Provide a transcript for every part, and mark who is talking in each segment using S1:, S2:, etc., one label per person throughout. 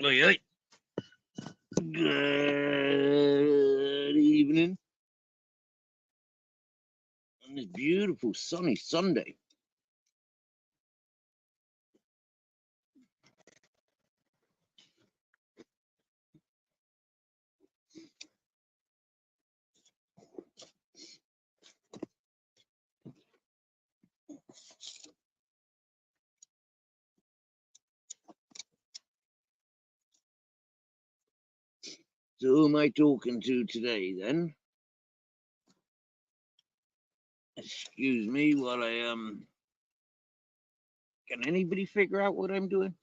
S1: Oi, oi. Good evening on this beautiful sunny Sunday. So who am I talking to today then? Excuse me while I can anybody figure out what I'm doing?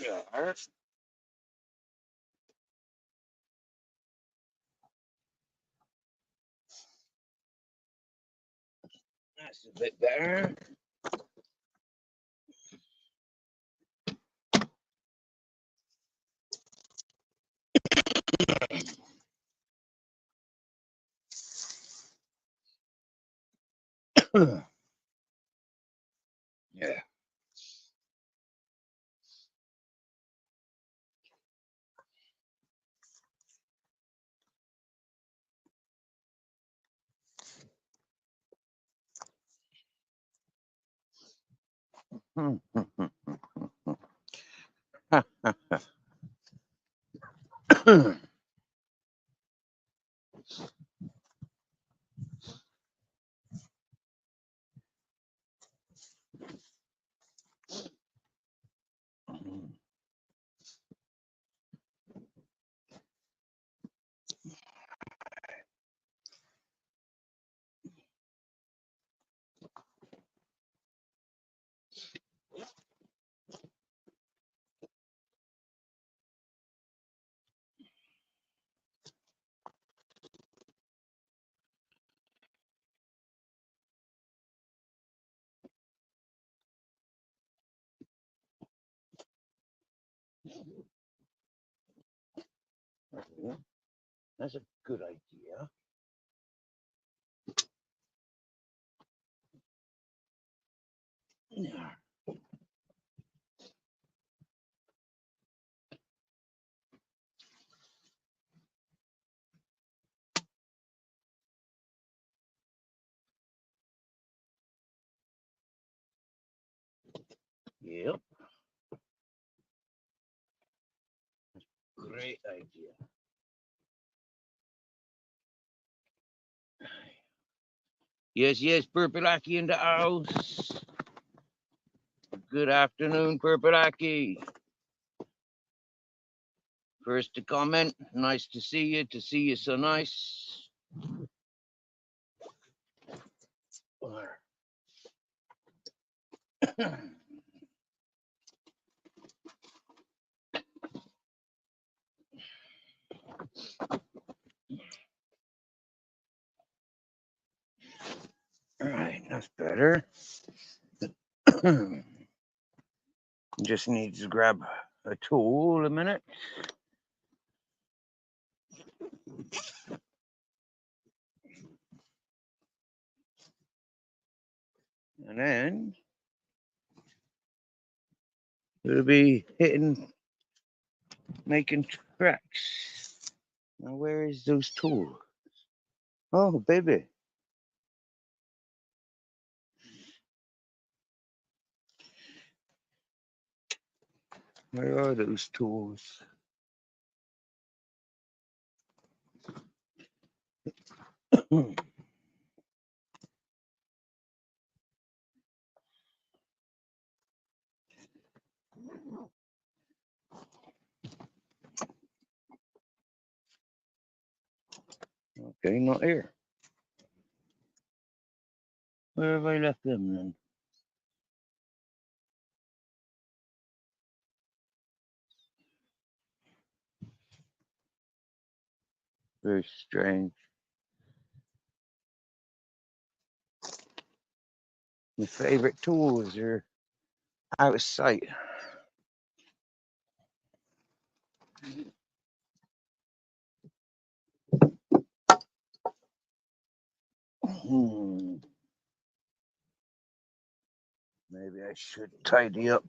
S1: Yeah. That's a bit better. Yeah. That's a good idea. Yeah. Yep. Great idea. Yes, yes, Purpleaki in the house. Good afternoon, Purpleaki. First to comment, nice to see you. To see you so nice. All right, that's better. Just need to grab a tool a minute. And then we'll be making tracks. Now, where is those tools? Oh, baby. Where are those tools? Okay, not here. Where have I left them then? Very strange. My favorite tools are out of sight. Maybe I should tidy up.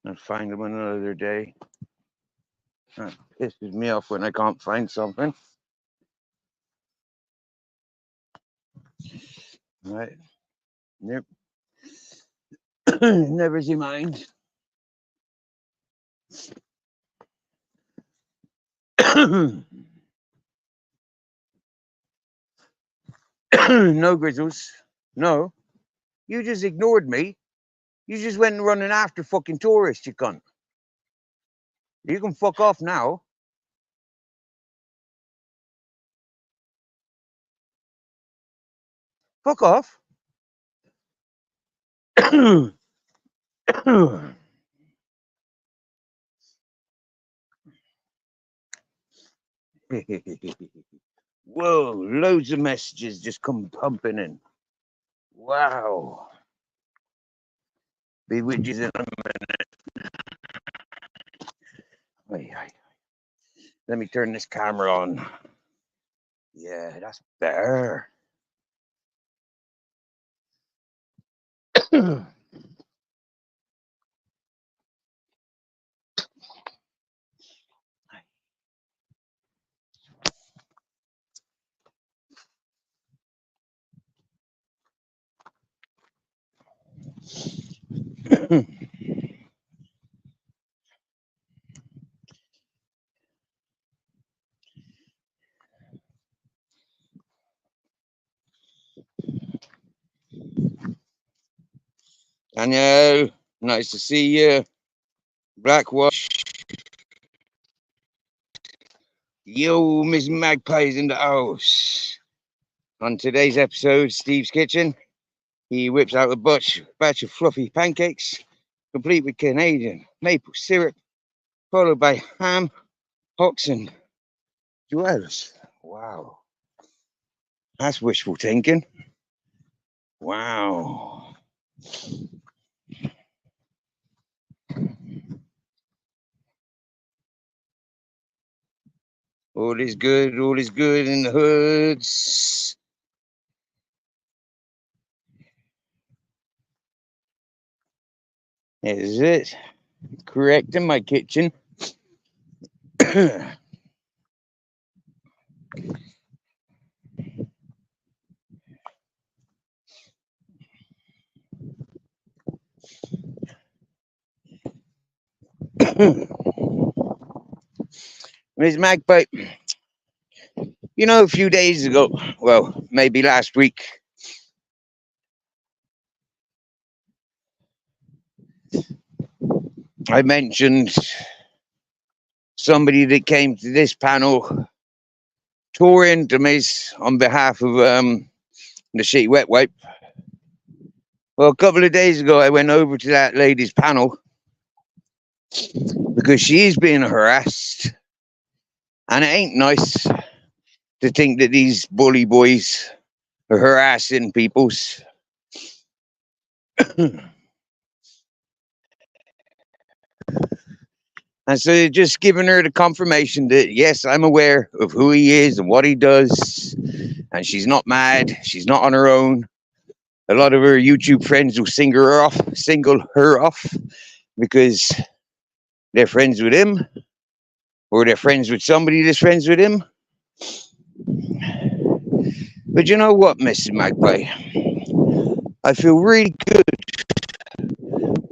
S1: I'll find them another day. That pisses me off when I can't find something. Right. Yep. Never you mind. No, Grizzles. No. You just ignored me. You just went running after fucking tourists, you cunt. You can fuck off now. Fuck off. Whoa, loads of messages just come pumping in. Wow. Be with you in a minute. Wait. Let me turn this camera on. Yeah, that's better. Daniel, nice to see you. Blackwash. Yo, Miss Magpie's in the house. On today's episode, Steve's Kitchen, he whips out a batch of fluffy pancakes, complete with Canadian maple syrup, followed by ham, hocks, and jewels. Wow. That's wishful thinking. Wow. All is good in the hoods. Is it correct in my kitchen? Miss Magpie, you know, a few days ago, well, maybe last week, I mentioned somebody that came to this panel touring to me on behalf of the Sheet Wet Wipe. Well, a couple of days ago, I went over to that lady's panel because she's being harassed, and it ain't nice to think that these bully boys are harassing peoples. And so just giving her the confirmation that, yes, I'm aware of who he is and what he does. And she's not mad. She's not on her own. A lot of her YouTube friends will single her off because they're friends with him, or they're friends with somebody that's friends with him. But you know what, Mrs. Magpie? I feel really good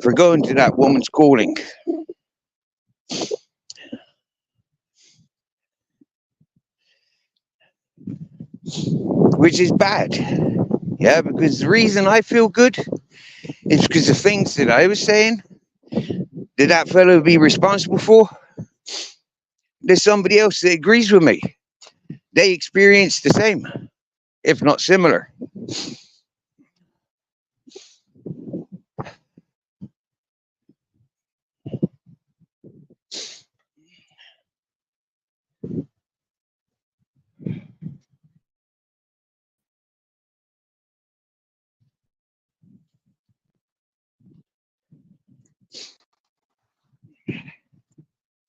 S1: for going to that woman's calling. Which is bad. Yeah, because the reason I feel good is because the things that I was saying that fellow would be responsible for, there's somebody else that agrees with me. They experience the same, if not similar.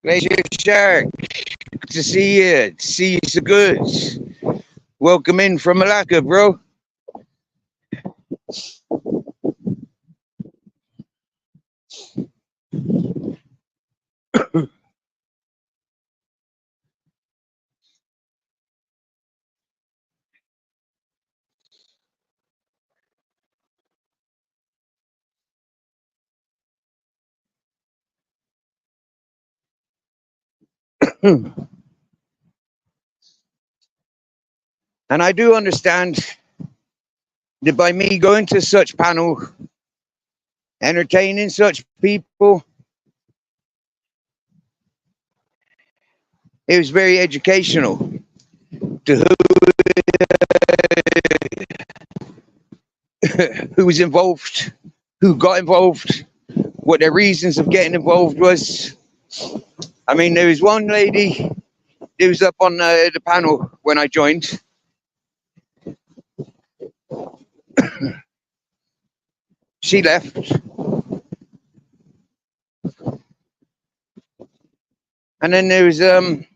S1: Glacier Shark, good to see you. See you so good. Welcome in from Malacca, bro. And I do understand that by me going to such panel, entertaining such people, it was very educational to who was involved, who got involved, what their reasons of getting involved was. I mean, there was one lady who was up on the panel when I joined. She left. And then there was we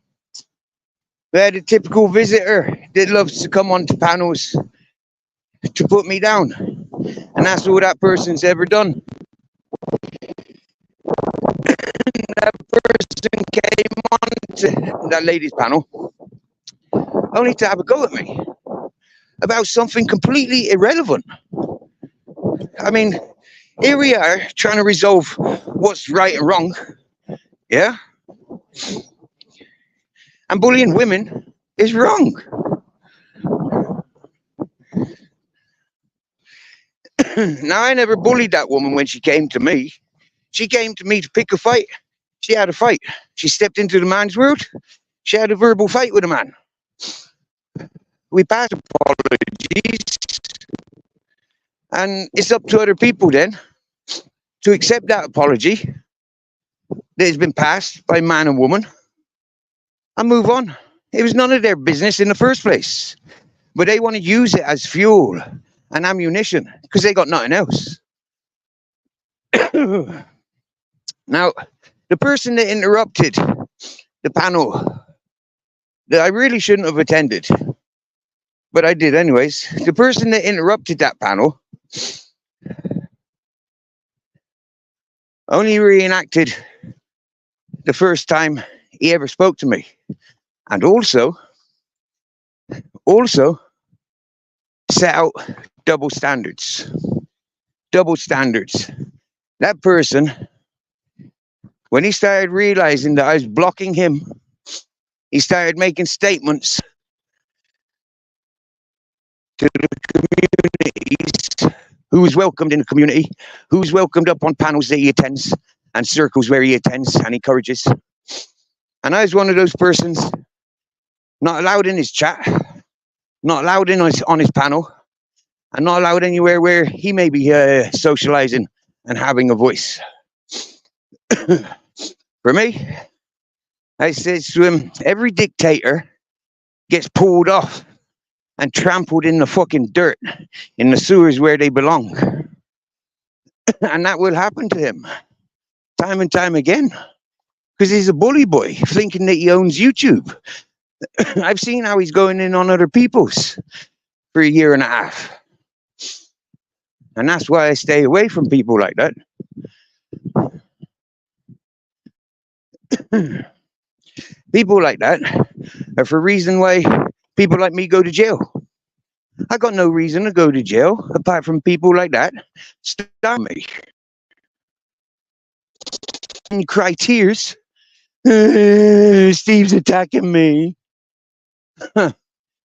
S1: had a typical visitor that loves to come onto panels to put me down. And that's all that person's ever done. That person came on to that ladies' panel only to have a go at me about something completely irrelevant. I mean, here we are trying to resolve what's right and wrong, yeah? And bullying women is wrong. Now, I never bullied that woman when she came to me. She came to me to pick a fight. She had a fight. She stepped into the man's world. She had a verbal fight with a man. We passed apologies. And it's up to other people then to accept that apology that has been passed by man and woman and move on. It was none of their business in the first place. But they want to use it as fuel and ammunition because they got nothing else. Now, the person that interrupted the panel that I really shouldn't have attended, but I did anyways. The person that interrupted that panel only reenacted the first time he ever spoke to me, and also set out double standards. Double standards. That person, when he started realizing that I was blocking him, he started making statements to the communities, who's welcomed in the community, who's welcomed up on panels that he attends and circles where he attends and encourages. And I was one of those persons not allowed in his chat, not allowed on his panel, and not allowed anywhere where he may be socializing and having a voice. For me, I said to him, every dictator gets pulled off and trampled in the fucking dirt in the sewers where they belong. And that will happen to him time and time again because he's a bully boy thinking that he owns YouTube. I've seen how he's going in on other people's for a year and a half. And that's why I stay away from people like that. People like that are for a reason why people like me go to jail. I got no reason to go to jail apart from people like that stop me. And you cry tears. Steve's attacking me.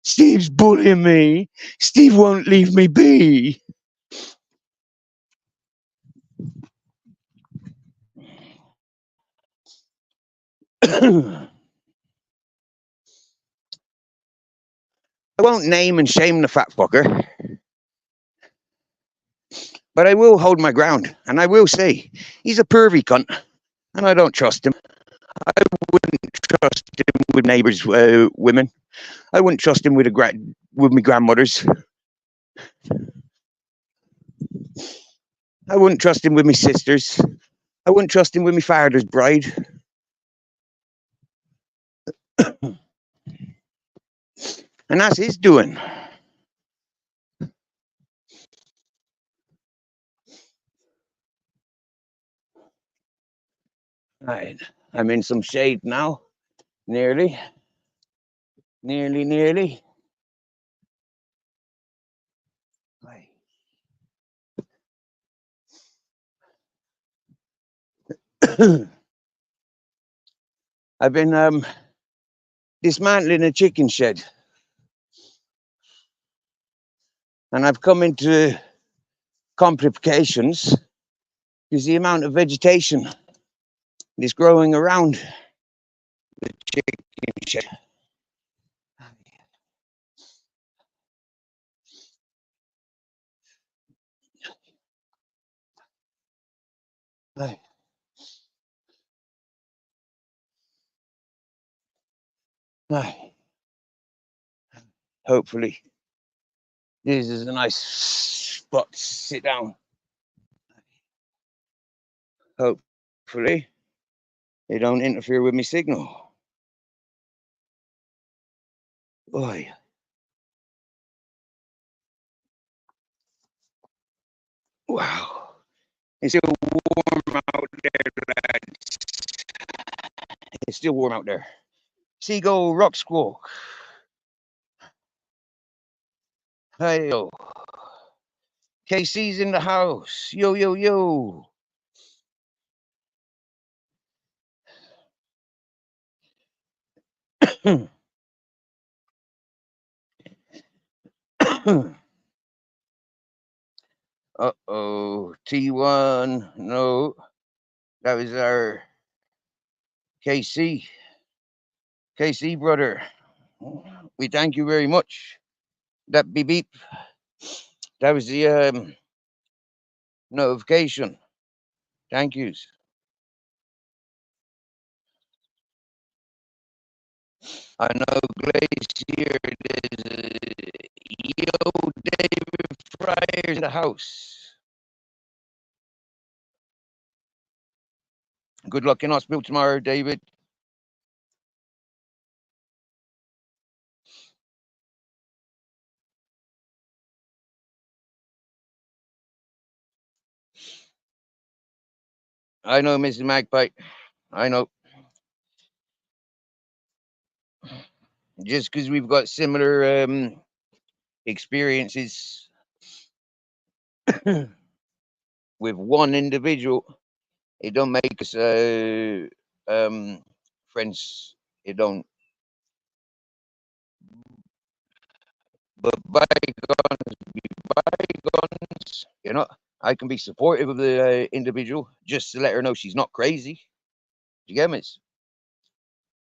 S1: Steve's bullying me. Steve won't leave me be. I won't name and shame the fat fucker, but I will hold my ground, and I will say he's a pervy cunt, and I don't trust him. I wouldn't trust him with neighbours' women. I wouldn't trust him with with my grandmothers. I wouldn't trust him with my sisters. I wouldn't trust him with my father's bride. And that's his doing. Right. I'm in some shade now. Nearly. Nearly. Right. I've been dismantling a chicken shed. And I've come into complications because the amount of vegetation is growing around the chicken shed. Right. Right. Hopefully, this is a nice spot to sit down. Hopefully, they don't interfere with my signal. Boy. Wow. It's still warm out there, lads. It's still warm out there. Seagull rock squawk. Hey yo. KC's in the house. Yo, yo, yo. Uh-oh. T1. No. That was our KC. KC brother. We thank you very much. That beep beep. That was the notification. Thank yous. I know Glacier is yo David Fryer's in the house. Good luck in hospital tomorrow, David. I know, Mrs. Magpie. I know. Just because we've got similar experiences with one individual, it don't make us friends. It don't. But bygones be bygones. You know, I can be supportive of the individual just to let her know she's not crazy. Do you get me?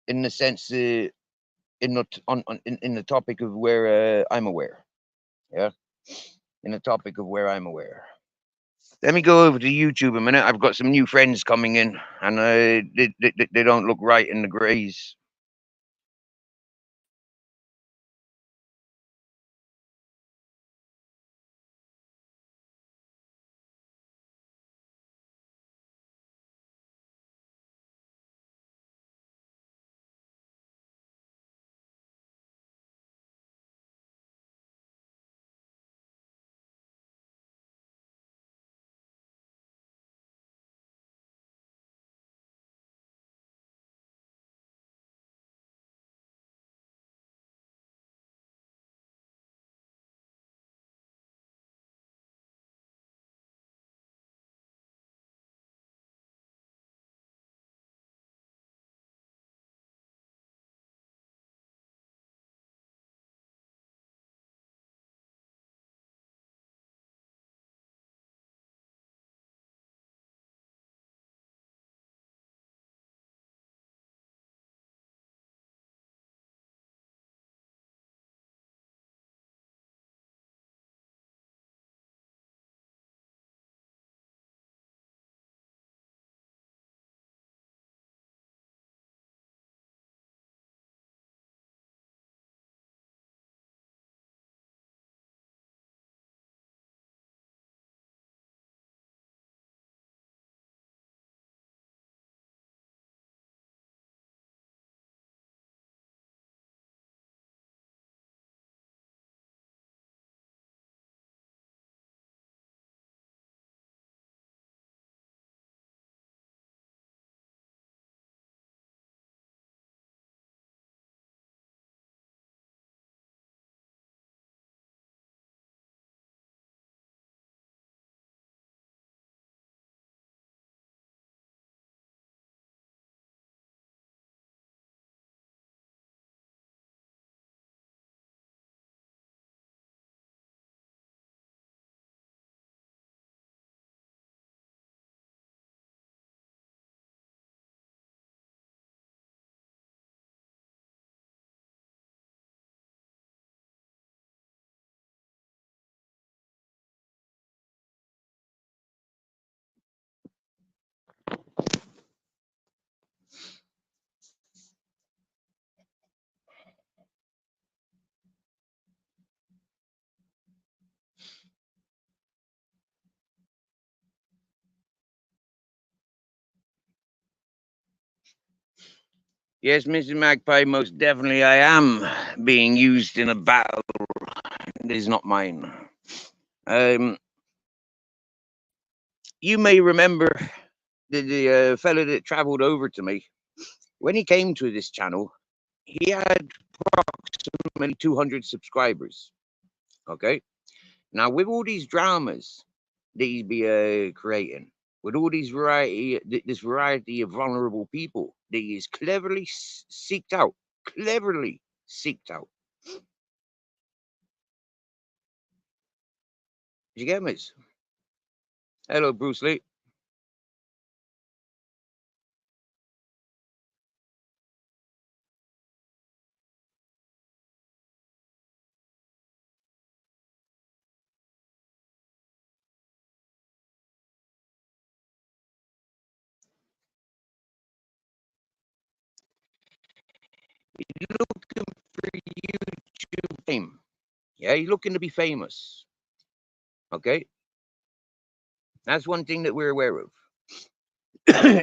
S1: In the sense, in the topic of where I'm aware. Yeah, in the topic of where I'm aware. Let me go over to YouTube a minute. I've got some new friends coming in, and they don't look right in the greys. Yes, Mrs. Magpie, most definitely I am being used in a battle. It is not mine. Um, you may remember the fellow that travelled over to me. When he came to this channel, he had approximately 200 subscribers. Okay. Now, with all these dramas that he'd be creating, with all these this variety of vulnerable people that he's cleverly seeked out, cleverly seeked out. Did you get me? Hello, Bruce Lee. You're looking for YouTube fame. Yeah, you're looking to be famous. Okay. That's one thing that we're aware of.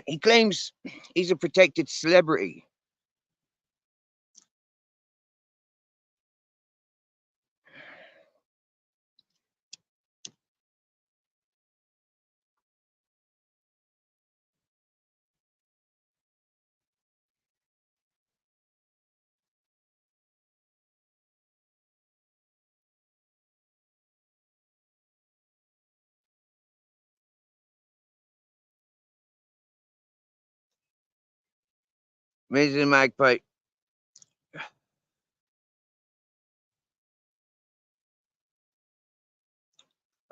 S1: He claims he's a protected celebrity. Mrs. Magpie,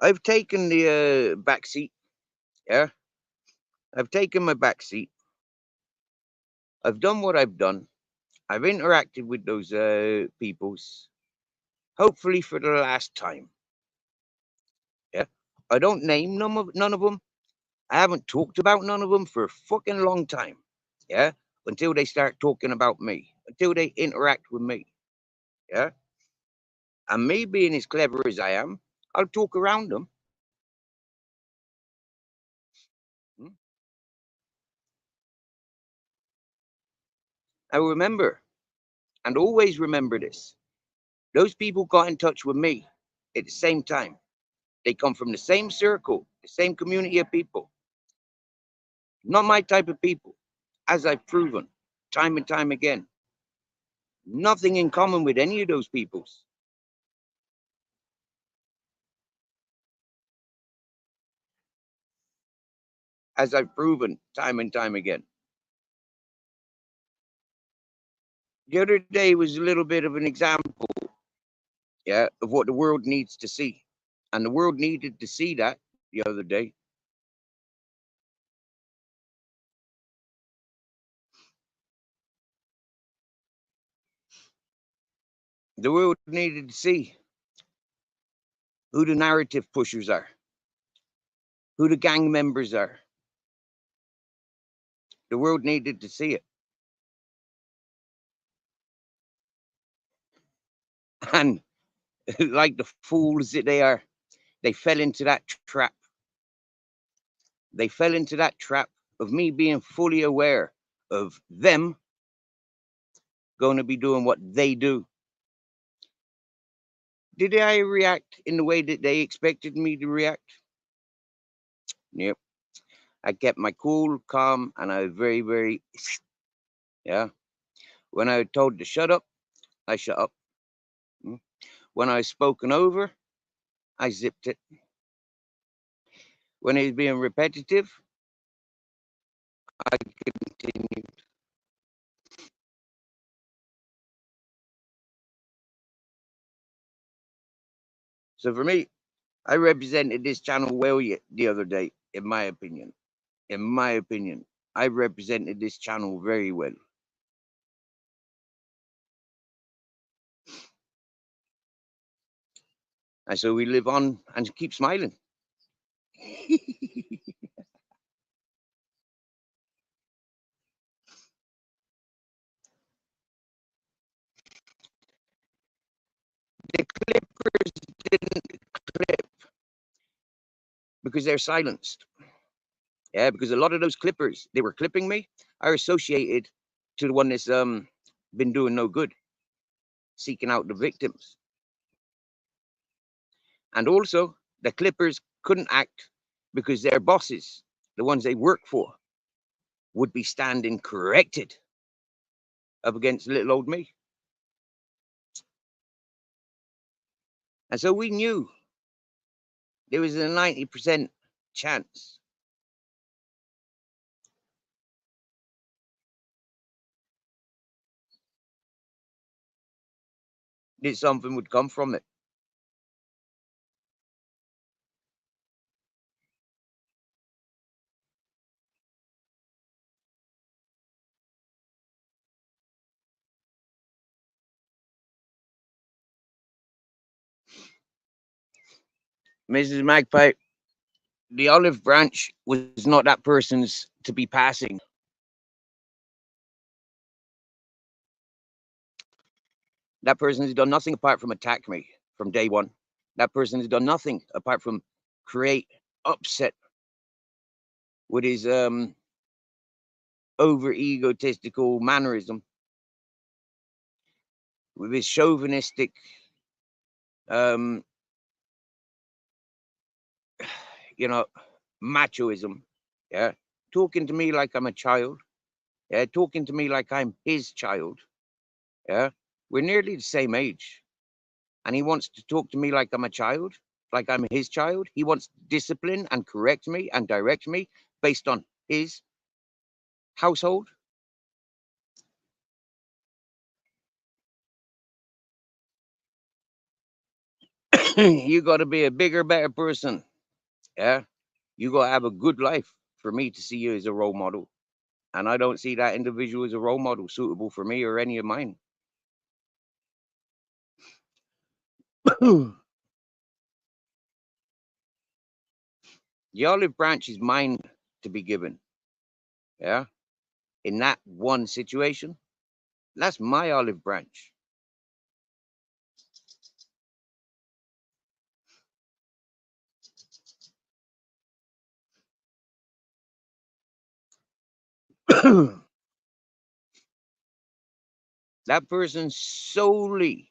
S1: I've taken the back seat. Yeah, I've taken my back seat. I've done what I've done. I've interacted with those peoples, hopefully for the last time. Yeah, I don't name none of them. I haven't talked about none of them for a fucking long time. Yeah, until they start talking about me, until they interact with me. Yeah, and me being as clever as I am, I'll talk around them. Hmm? I remember, and always remember this. Those people got in touch with me at the same time. They come from the same circle, the same community of people. Not my type of people, as I've proven time and time again. Nothing in common with any of those peoples. As I've proven time and time again. The other day was a little bit of an example, yeah, of what the world needs to see. And the world needed to see that the other day. The world needed to see who the narrative pushers are, who the gang members are. The world needed to see it. And like the fools that they are, they fell into that trap. They fell into that trap of me being fully aware of them going to be doing what they do. Did I react in the way that they expected me to react? Yep. I kept my cool, calm, and I was very, very, yeah. When I was told to shut up, I shut up. Mm. When I was spoken over, I zipped it. When it was being repetitive, I continued. So for me, I represented this channel well the other day, in my opinion. In my opinion, I represented this channel very well. And so we live on and keep smiling. The clippers didn't clip because they're silenced. Yeah, because a lot of those clippers, they were clipping me, are associated to the one that's been doing no good, seeking out the victims. And also, the Clippers couldn't act because their bosses, the ones they work for, would be standing corrected up against little old me. And so we knew there was a 90% chance that something would come from it. Mrs. Magpie, the olive branch was not that person's to be passing. That person has done nothing apart from attack me from day one. That person has done nothing apart from create upset with his over egotistical mannerism, with his chauvinistic you know, machoism. Yeah. Talking to me like I'm a child. Yeah. Talking to me like I'm his child. Yeah. We're nearly the same age. And he wants to talk to me like I'm a child, like I'm his child. He wants to discipline and correct me and direct me based on his household. You got to be a bigger, better person. Yeah. You got to have a good life for me to see you as a role model. And I don't see that individual as a role model suitable for me or any of mine. The olive branch is mine to be given. Yeah. In that one situation, that's my olive branch. That person solely,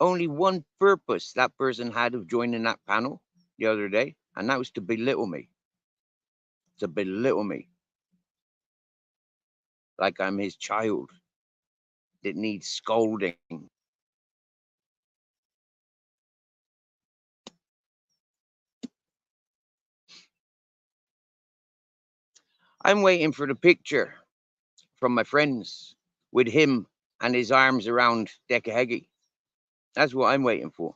S1: only one purpose that person had of joining that panel the other day, and that was to belittle me. To belittle me. Like I'm his child that needs scolding. I'm waiting for the picture from my friends with him and his arms around Dekahegi. That's what I'm waiting for.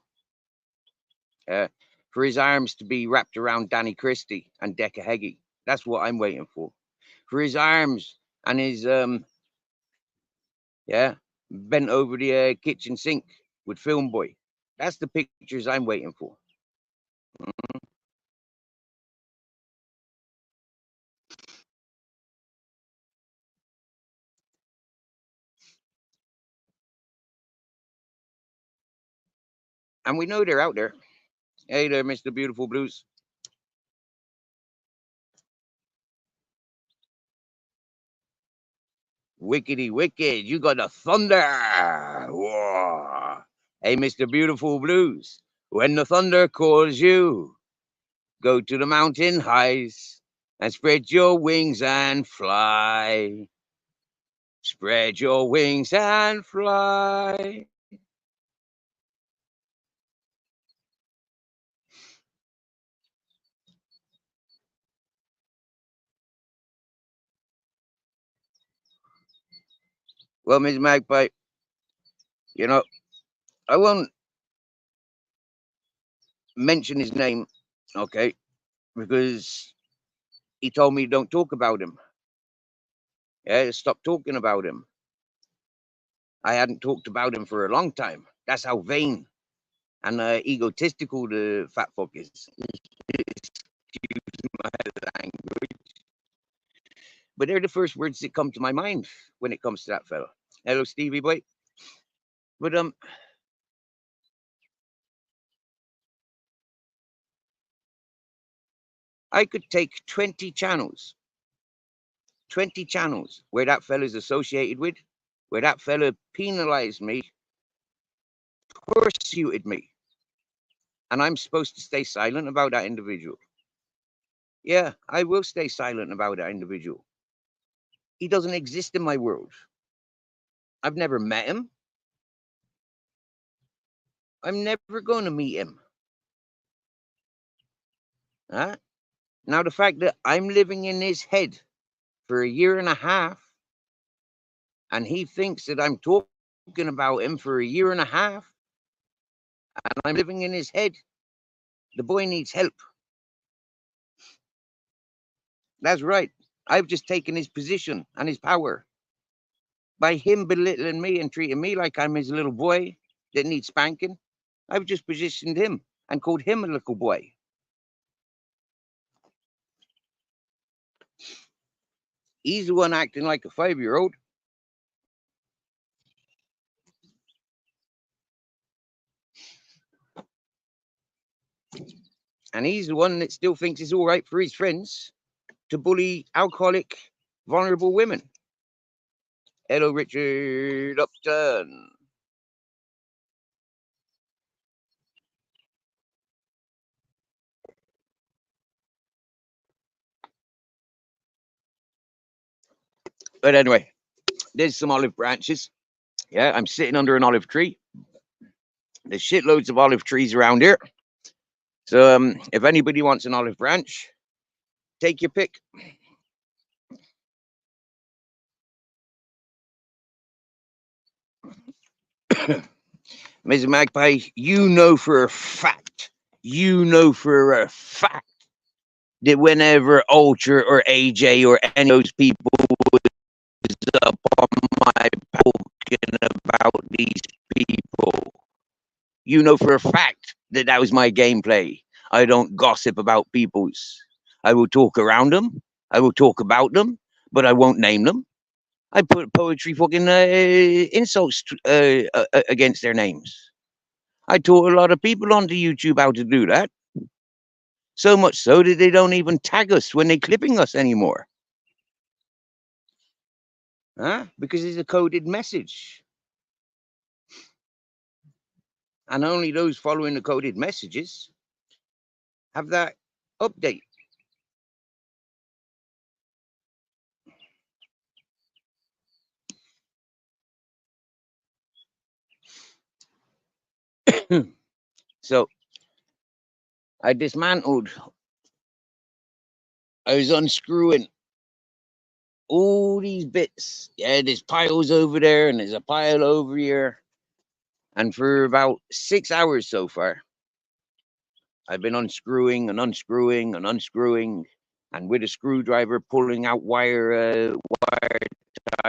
S1: For his arms to be wrapped around Danny Christie and Dekahegi. That's what I'm waiting for. For his arms and his bent over the kitchen sink with Film Boy. That's the pictures I'm waiting for. Mhm. And we know they're out there. Hey there, Mr. Beautiful Blues. Wickety wicked, you got the thunder. Whoa. Hey, Mr. Beautiful Blues. When the thunder calls you, go to the mountain highs and spread your wings and fly. Spread your wings and fly. Well, Miss Magpie, you know, I won't mention his name, okay, because he told me don't talk about him. Yeah, stop talking about him. I hadn't talked about him for a long time. That's how vain and egotistical the fat fuck is. Excuse my language. But they're the first words that come to my mind when it comes to that fella. Hello, Stevie boy. But I could take 20 channels, 20 channels where that fella's associated with, where that fella penalized me, persecuted me, and I'm supposed to stay silent about that individual. Yeah, I will stay silent about that individual. He doesn't exist in my world. I've never met him. I'm never going to meet him. Huh? Now, the fact that I'm living in his head for a year and a half, and he thinks that I'm talking about him for a year and a half, and I'm living in his head, the boy needs help. That's right. I've just taken his position and his power. By him belittling me and treating me like I'm his little boy that needs spanking, I've just positioned him and called him a little boy. He's the one acting like a 5-year-old. And he's the one that still thinks it's all right for his friends to bully alcoholic, vulnerable women. Hello, Richard Upton. But anyway, there's some olive branches. Yeah, I'm sitting under an olive tree. There's shitloads of olive trees around here. So if anybody wants an olive branch, take your pick. Mrs. Magpie, you know for a fact that whenever Ultra or AJ or any of those people was up on my talking about these people, you know for a fact that that was my gameplay. I don't gossip about people's. I will talk around them. I will talk about them, but I won't name them. I put poetry fucking insults against their names. I taught a lot of people onto YouTube how to do that. So much so that they don't even tag us when they're clipping us anymore. Huh? Because it's a coded message. And only those following the coded messages have that update. So I dismantled. I was unscrewing all these bits. Yeah, there's piles over there and there's a pile over here. And for about 6 hours so far, I've been unscrewing and unscrewing and unscrewing, and with a screwdriver pulling out wire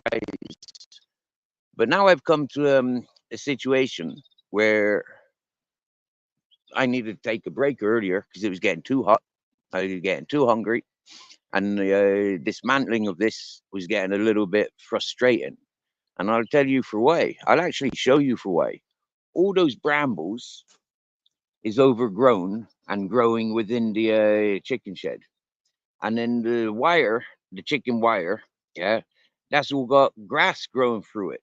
S1: ties. But now I've come to a situation where I needed to take a break earlier because it was getting too hot. I was getting too hungry, and the dismantling of this was getting a little bit frustrating. And I'll tell you for why. I'll actually show you for why. All those brambles is overgrown and growing within the chicken shed. And then the wire, the chicken wire, yeah, that's all got grass growing through it.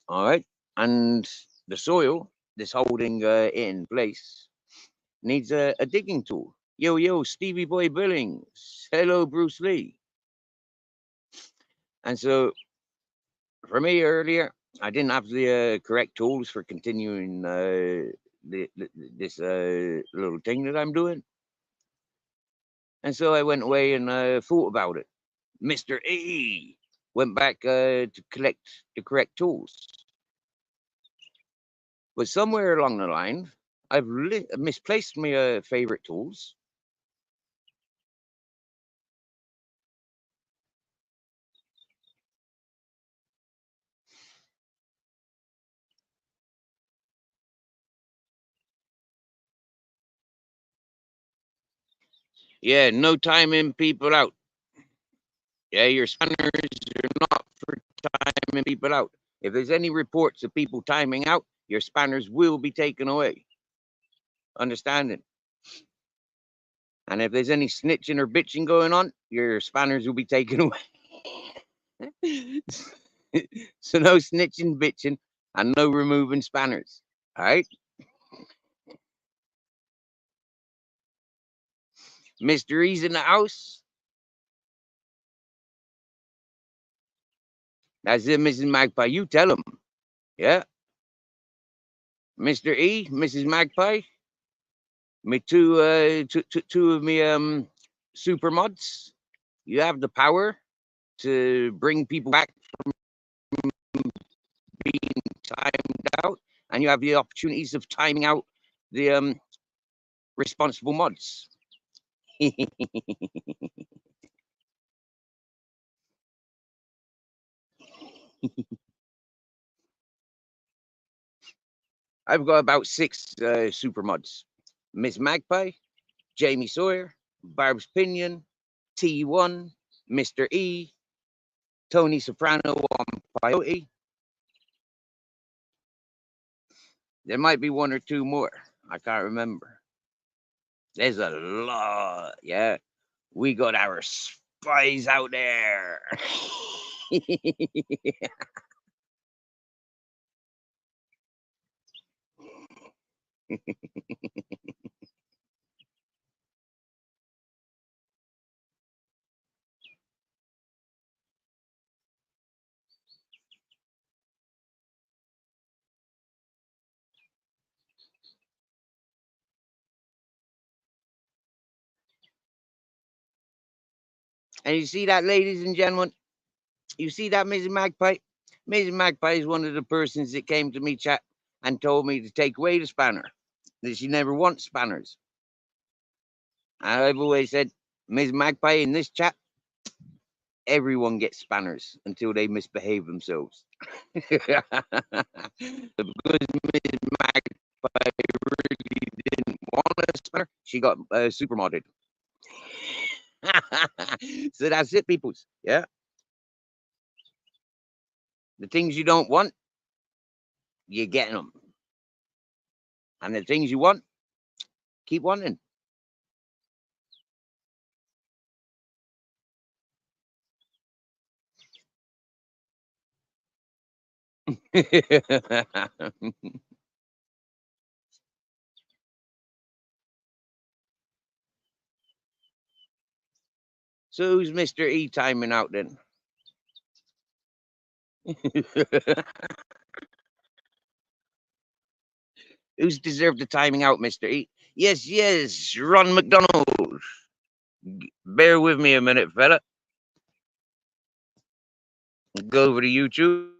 S1: All right. And the soil that's holding it in place needs a digging tool. Yo, Stevie Boy Billings. Hello, Bruce Lee. And so for me earlier, I didn't have the correct tools for continuing this little thing that I'm doing. And so I went away and thought about it. Mr. A went back to collect the correct tools. But somewhere along the line, I've misplaced my favorite tools. Yeah, no timing people out. Yeah, your spanners are not for timing people out. If there's any reports of people timing out, your spanners will be taken away. Understanding? And if there's any snitching or bitching going on, your spanners will be taken away. So no snitching, bitching, and no removing spanners. All right, Mr. E's in the house. That's it, Mrs. Magpie. You tell him. Yeah, Mr. E, Mrs. Magpie. Me two of me super mods. You have the power to bring people back being timed out, and you have the opportunities of timing out the responsible mods. I've got about 6 super mods. Miss Magpie, Jamie Sawyer, Barb's Pinion, T1, Mr. E, Tony Soprano on Peyote. There might be 1 or 2 more. I can't remember. There's a lot. Yeah. We got our spies out there. And you see that, ladies and gentlemen? You see that, Mrs. Magpie? Mrs. Magpie is one of the persons that came to me, chat, and told me to take away the spanner, that she never wants spanners. I've always said, Ms. Magpie, in this chat, everyone gets spanners until they misbehave themselves. Because Ms. Magpie really didn't want a spanner, she got super modded. So that's it, peoples. Yeah. The things you don't want, you're getting them. And the things you want, keep wanting. So who's Mr. E timing out then? Who's deserved the timing out, Mr. E? Yes, yes, Ron McDonald. Bear with me a minute, fella. Go over to YouTube.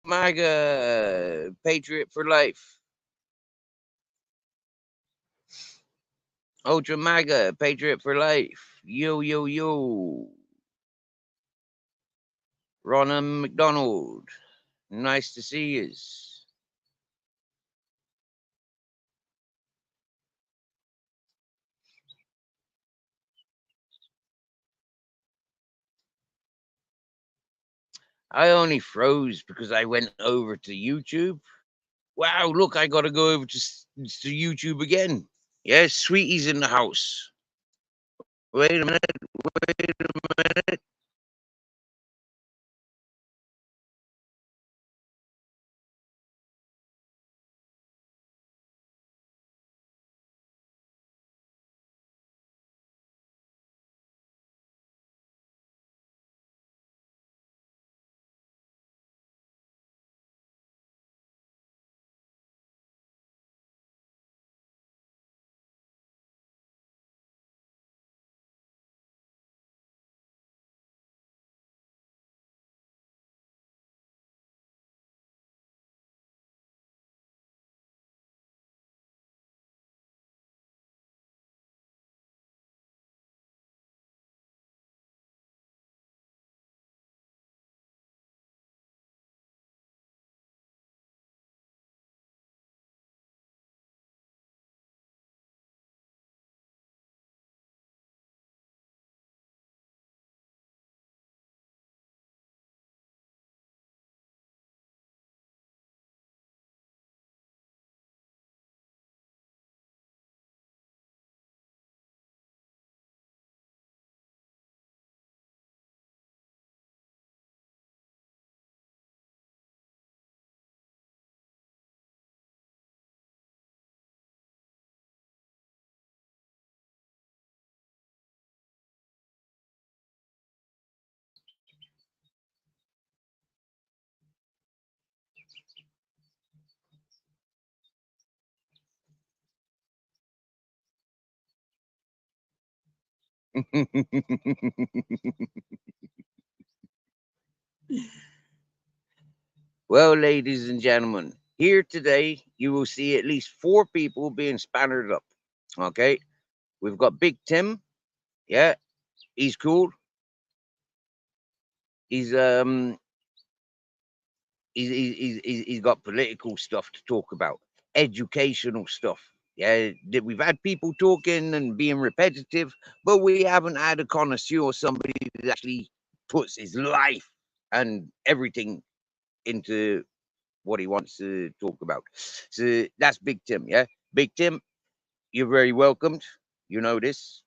S1: MAGA, Patriot for life. Ultra MAGA, Patriot for life. Yo, yo, yo. Ronald McDonald. Nice to see you. I only froze because I went over to YouTube. Wow, look, I got to go over to YouTube again. Yes, Sweetie's in the house. Wait a minute. Wait a minute. Well, ladies and gentlemen, here today you will see at least 4 people being spannered up. Okay, we've got Big Tim. Yeah, he's cool. He's he's got political stuff to talk about, educational stuff. Yeah, we've had people talking and being repetitive, but we haven't had a connoisseur, somebody that actually puts his life and everything into what he wants to talk about. So that's Big Tim. Yeah, Big Tim, you're very welcomed. You know this.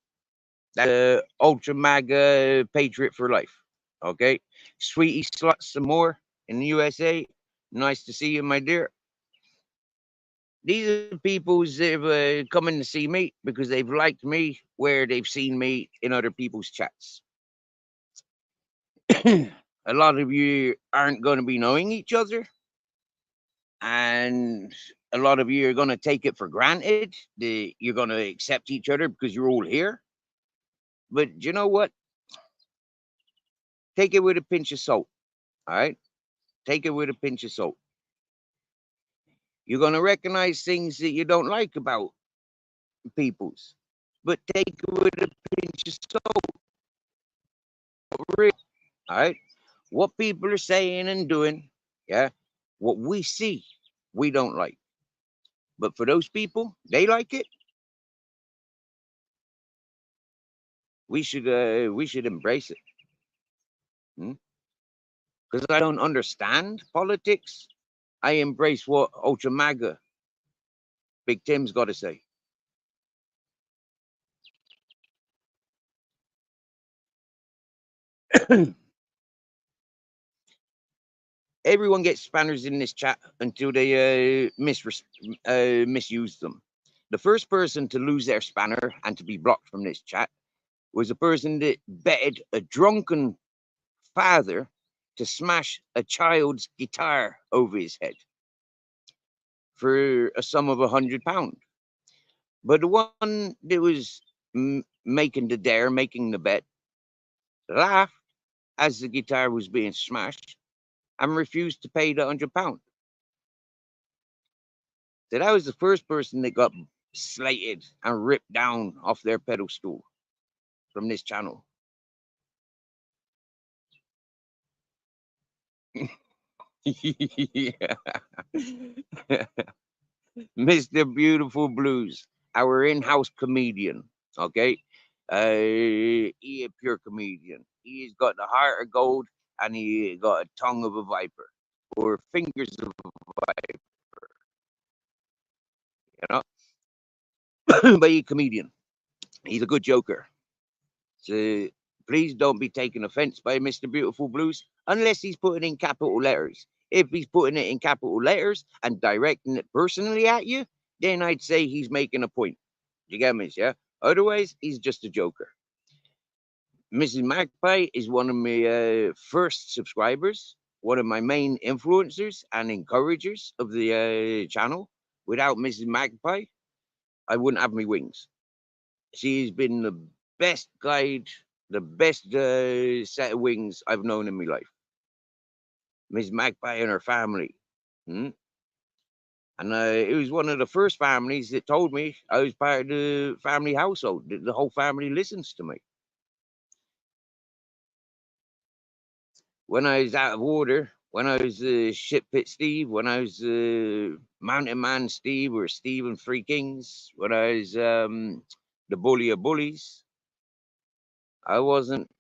S1: That's Ultra MAGA Patriot for life. Okay, Sweetie Sluts some more in the USA. Nice to see you, my dear. These are people that have come in to see me because they've liked me where they've seen me in other people's chats. A lot of you aren't going to be knowing each other, and a lot of you are going to take it for granted that you're going to accept each other because you're all here. But you know what? Take it with a pinch of salt. All right? Take it with a pinch of salt. You're going to recognize things that you don't like about people's, but take it with a pinch of salt. Real. All right? What people are saying and doing, yeah, what we see, we don't like. But for those people, they like it. We should embrace it. Because I don't understand politics. I embrace what Ultra MAGA Big Tim's got to say. Everyone gets spanners in this chat until they misuse them. The first person to lose their spanner and to be blocked from this chat was a person that betted a drunken father to smash a child's guitar over his head for a sum of £100. But the one that was making the bet, laughed as the guitar was being smashed and refused to pay the £100. So that was the first person that got slated and ripped down off their pedestal from this channel. Yeah. Mr. Beautiful Blues, our in-house comedian. Okay, he a pure comedian. He's got the heart of gold. and he got a tongue of a viper or fingers of a viper, but he's a comedian. He's a good joker. So please don't be taken offense by Mr. Beautiful Blues unless he's putting in capital letters. If he's putting it in capital letters and directing it personally at you, then I'd say he's making a point. You get me? Yeah. Otherwise, he's just a joker. Mrs. Magpie is one of my first subscribers, one of my main influencers and encouragers of the channel. Without Mrs. Magpie, I wouldn't have my wings. She's been the best guide, the best set of wings I've known in my life. Miss Magpie and her family. Hmm? And it was one of the first families that told me I was part of the family household. The whole family listens to me. When I was out of order, when I was Shit Pit Steve, when I was Mountain Man Steve or Steve and Three Kings, when I was the Bully of Bullies, I wasn't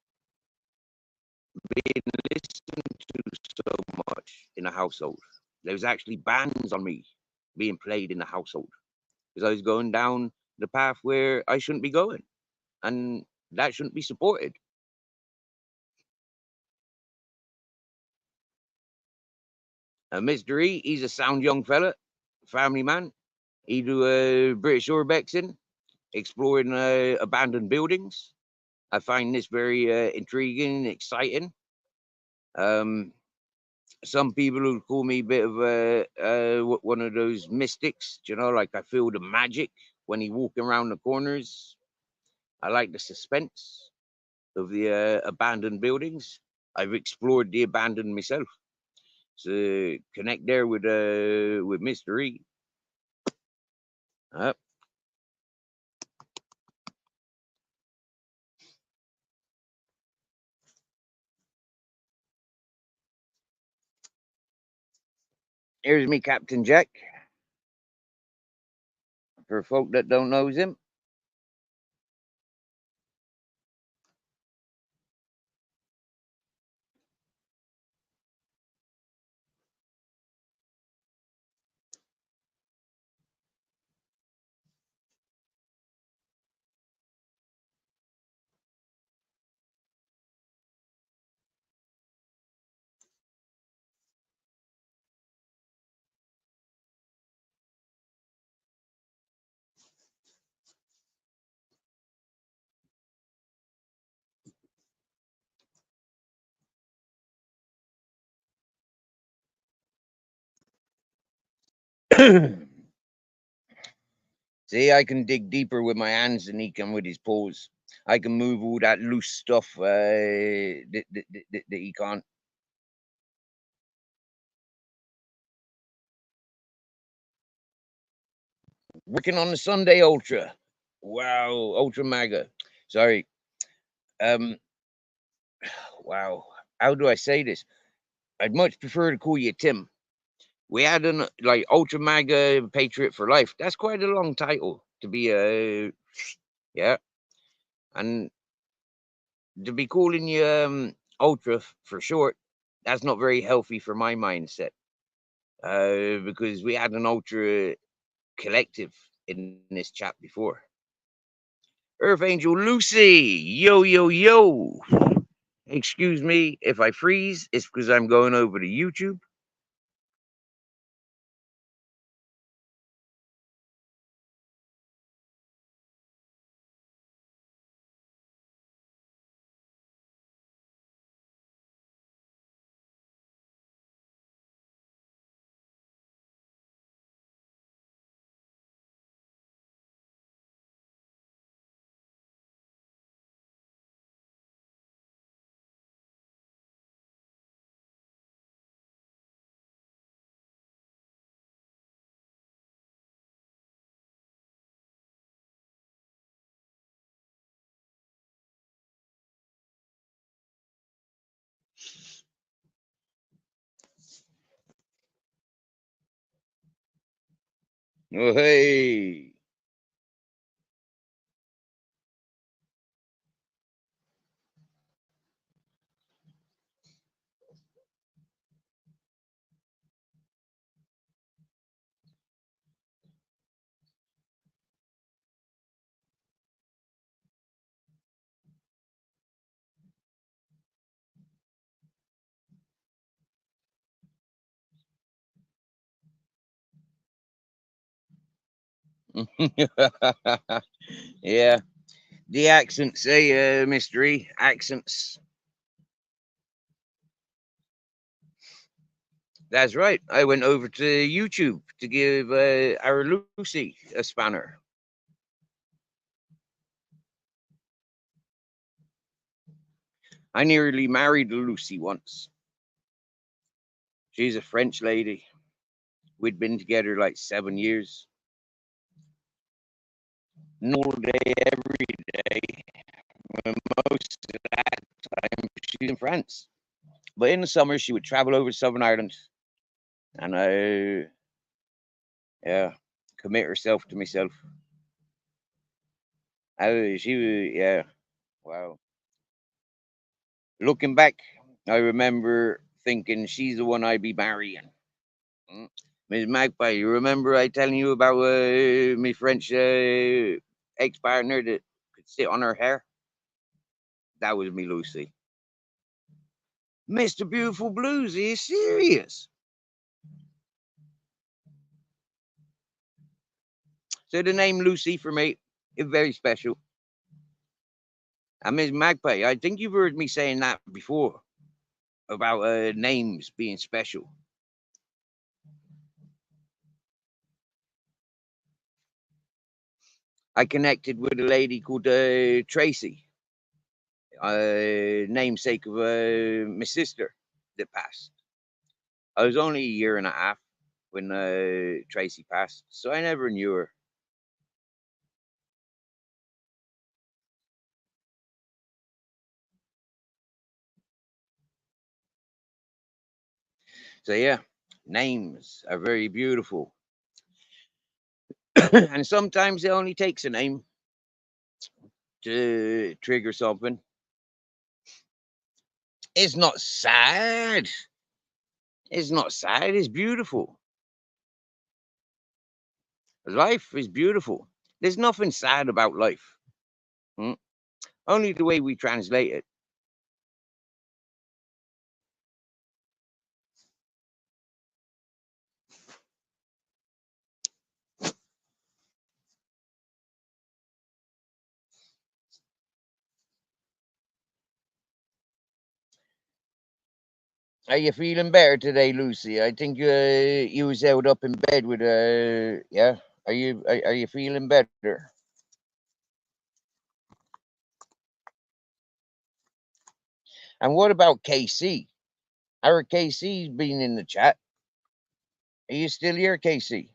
S1: being listened to so much in the household. There was actually bans on me being played in the household because I was going down the path where I shouldn't be going, and that shouldn't be supported. Mr. E, he's a sound young fella, family man. He do British urbexing, exploring abandoned buildings. I find this very intriguing and exciting. Um, some people will call me a bit of one of those mystics, you know, like I feel the magic when he walking around the corners. I like the suspense of the abandoned buildings. I've explored the abandoned myself. So connect there with Mr. E. Here's me, Captain Jack. For folk that don't knows him. See, I can dig deeper with my hands than he can with his paws. I can move all that loose stuff that he can't. Working on the Sunday Ultra. Wow, Ultra Maga. Sorry. Um. Wow. How do I say this? I'd much prefer to call you Tim. We had an like Ultra Maga Patriot for Life. That's quite a long title to be a yeah, and to be calling you Ultra for short. That's not very healthy for my mindset. Because we had an Ultra collective in this chat before. Earth Angel Lucy, yo yo yo. Excuse me if I freeze. It's because I'm going over to YouTube. Oh hey. Yeah, the accents, mystery accents. That's right. I went over to YouTube to give our Lucy a spanner. I nearly married Lucy once. She's a French lady. We'd been together like 7 years. No day, every day. When most of that time she's in France. But in the summer, she would travel over to Southern Ireland and yeah, commit herself to myself. Yeah, wow. Looking back, I remember thinking she's the one I'd be marrying. Mm. Miss Magpie, you remember I telling you about my French ex-partner that could sit on her hair? That was me, Lucy. Mr. Beautiful Blues, are you serious? So the name Lucy for me is very special. And Miss Magpie, I think you've heard me saying that before about names being special. I connected with a lady called Tracy, namesake of my sister that passed. I was only a year and a half when Tracy passed, so I never knew her. So yeah, names are very beautiful, and sometimes it only takes a name to trigger something. It's not sad. It's not sad. It's beautiful. Life is beautiful. There's nothing sad about life. Hmm? Only the way we translate it. Are you feeling better today, Lucy? I think you was out up in bed with yeah. Are you feeling better? And what about KC? Our KC's been in the chat. Are you still here, KC?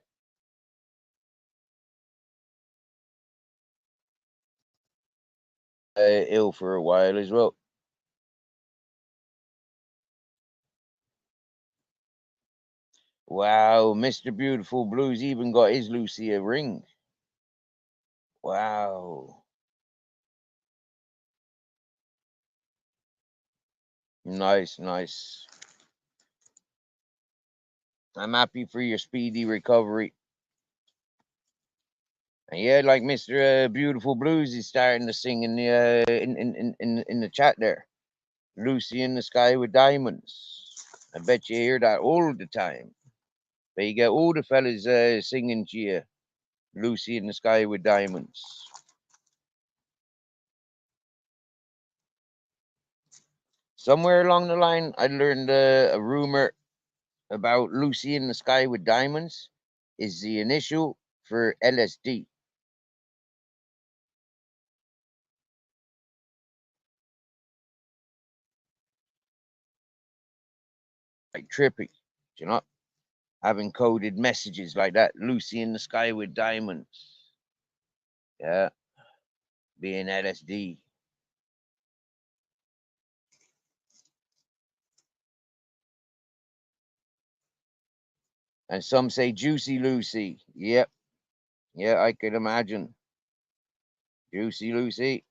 S1: Ill for a while as well. Wow, Mr. Beautiful Blues even got his Lucy a ring. Wow. Nice, nice. I'm happy for your speedy recovery. And yeah, like Mr. Beautiful Blues is starting to sing in the in the chat there. Lucy in the Sky with Diamonds. I bet you hear that all the time. But you get all the fellas singing to you, Lucy in the Sky with Diamonds. Somewhere along the line, I learned a rumor about Lucy in the Sky with Diamonds is the initial for LSD. Like trippy, you know, having coded messages like that. Lucy in the Sky with Diamonds. Yeah, being LSD. And some say Juicy Lucy. Yep. Yeah, I could imagine. Juicy Lucy.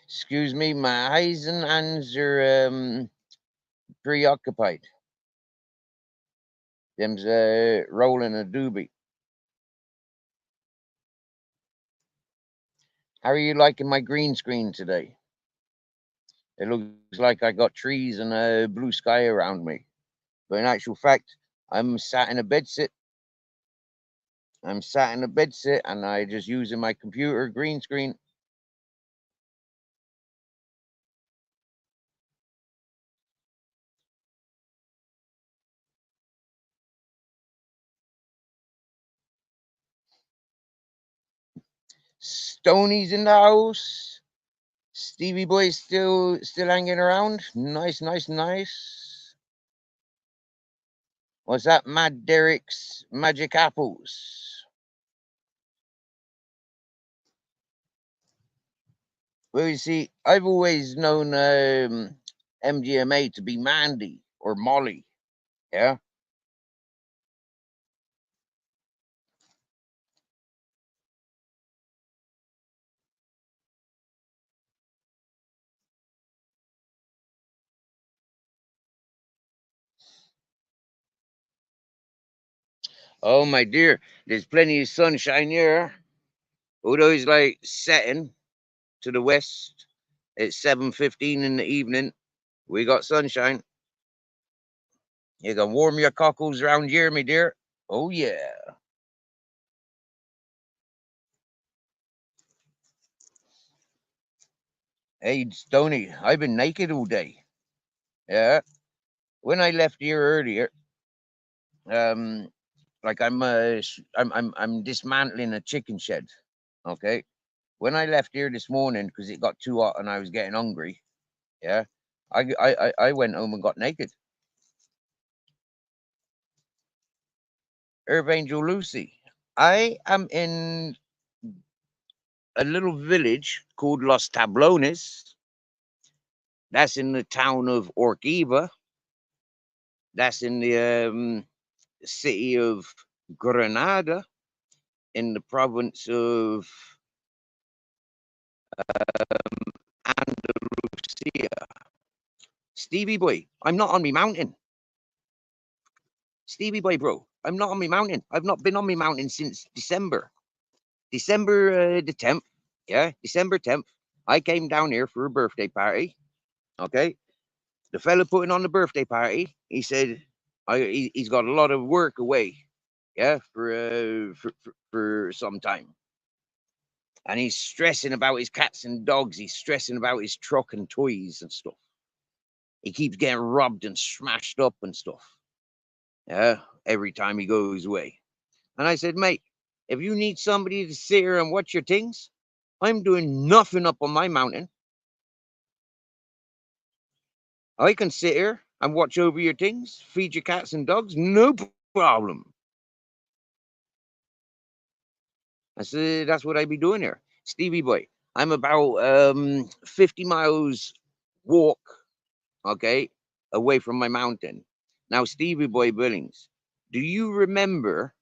S1: Excuse me, my eyes and hands are preoccupied. Them's rolling a doobie. How are you liking my green screen today? It looks like I got trees and a blue sky around me. But in actual fact, I'm sat in a bedsit. I'm sat in a bedsit and I just using my computer green screen. Stoney's in the house. Stevie Boy's still hanging around. Nice, nice, nice. What's that? Mad Derek's Magic Apples. Well, you see, I've always known MDMA to be Mandy or Molly. Yeah. Oh, my dear, there's plenty of sunshine here. Although it's like setting to the west, it's 7:15 in the evening. We got sunshine. You can warm your cockles around here, my dear. Oh, yeah. Hey, Stoney, I've been naked all day. Yeah. When I left here earlier, um, like I'm dismantling a chicken shed. Okay. When I left here this morning because it got too hot and I was getting hungry, yeah, I went home and got naked. Earth Angel Lucy, I am in a little village called Los Tablones. That's in the town of Orquiva. That's in the city of Granada in the province of Andalusia. Stevie Boy, I'm not on me mountain. Stevie Boy, bro, I'm not on me mountain. I've not been on me mountain since December. December the 10th. Yeah, December 10th. I came down here for a birthday party. Okay. The fella putting on the birthday party, he said he's got a lot of work away. Yeah, for some time. And he's stressing about his cats and dogs. He's stressing about his truck and toys and stuff. He keeps getting robbed and smashed up and stuff. Yeah, every time he goes away. And I said, mate, if you need somebody to sit here and watch your things, I'm doing nothing up on my mountain. I can sit here and watch over your things, feed your cats and dogs, no problem. I said, that's what I be doing here. Stevie Boy, I'm about 50 miles walk, okay, away from my mountain. Now, Stevie Boy Billings, do you remember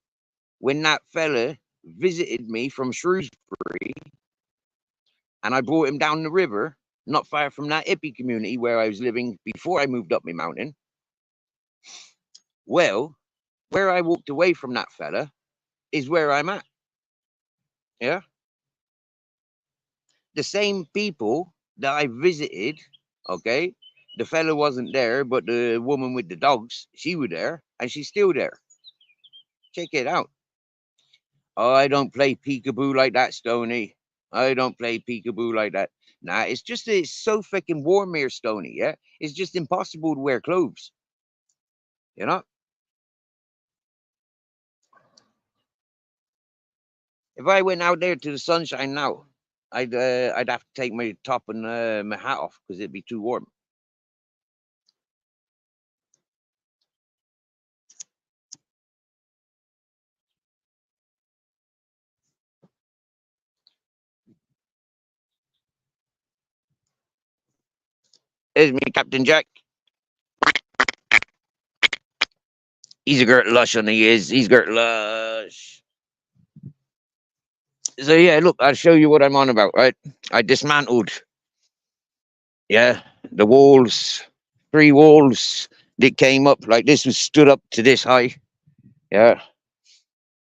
S1: when that fella visited me from Shrewsbury and I brought him down the river, not far from that hippie community where I was living before I moved up my mountain? Well, where I walked away from that fella is where I'm at. Yeah. The same people that I visited, okay, the fella wasn't there, but the woman with the dogs, she was there, and she's still there. Check it out. Oh, I don't play peekaboo like that, Stony. I don't play peekaboo like that. Nah, it's so fucking warm here, Stony. Yeah, it's just impossible to wear clothes. You know. If I went out there to the sunshine now, I'd have to take my top and my hat off because it'd be too warm. There's me, Captain Jack. He's a Gert Lush on he is. He's Gert Lush. So yeah, look, I'll show you what I'm on about, right? I dismantled, yeah, the walls, 3 walls that came up like this was stood up to this high. Yeah.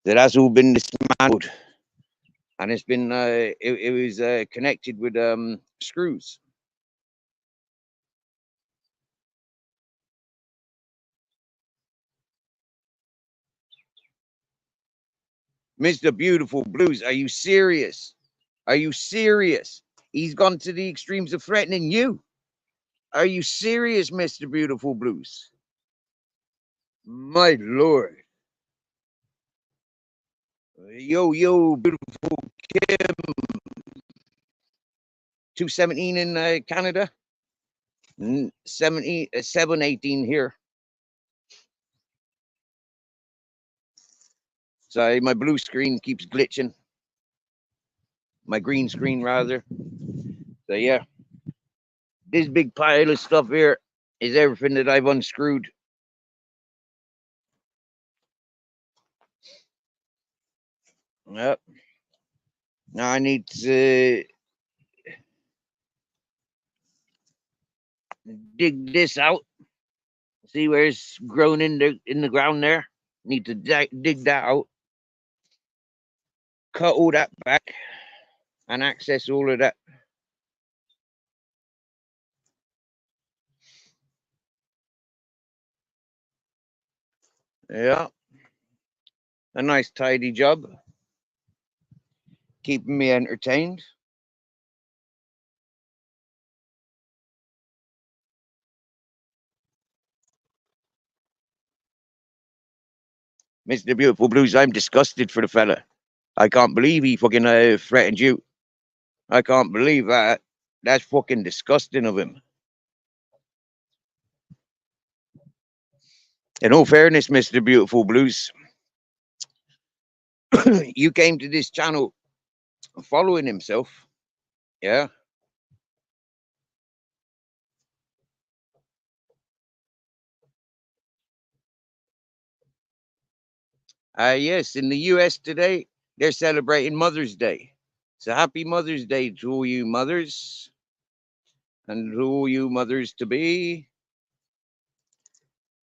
S1: That has all been dismantled. and it's been it was connected with screws. Mr. Beautiful Blues, are you serious? Are you serious? He's gone to the extremes of threatening you. Are you serious, Mr. Beautiful Blues? My lord. Yo, beautiful Kim. 217 in Canada. 718 here. Sorry, my blue screen keeps glitching. My green screen, rather. So, yeah. This big pile of stuff here is everything that I've unscrewed. Yep. Now I need to dig this out. See where it's grown in the ground there? Need to dig that out. Cut all that back and access all of that. Yeah. A nice tidy job. Keeping me entertained. Mr. Beautiful Blues, I'm disgusted for the fella. I can't believe he fucking threatened you. I can't believe that. That's fucking disgusting of him. In all fairness, Mr. Beautiful Blues, you came to this channel following himself. Yeah. Yes, in the US today, they're celebrating Mother's Day. So happy Mother's Day to all you mothers and to all you mothers to be.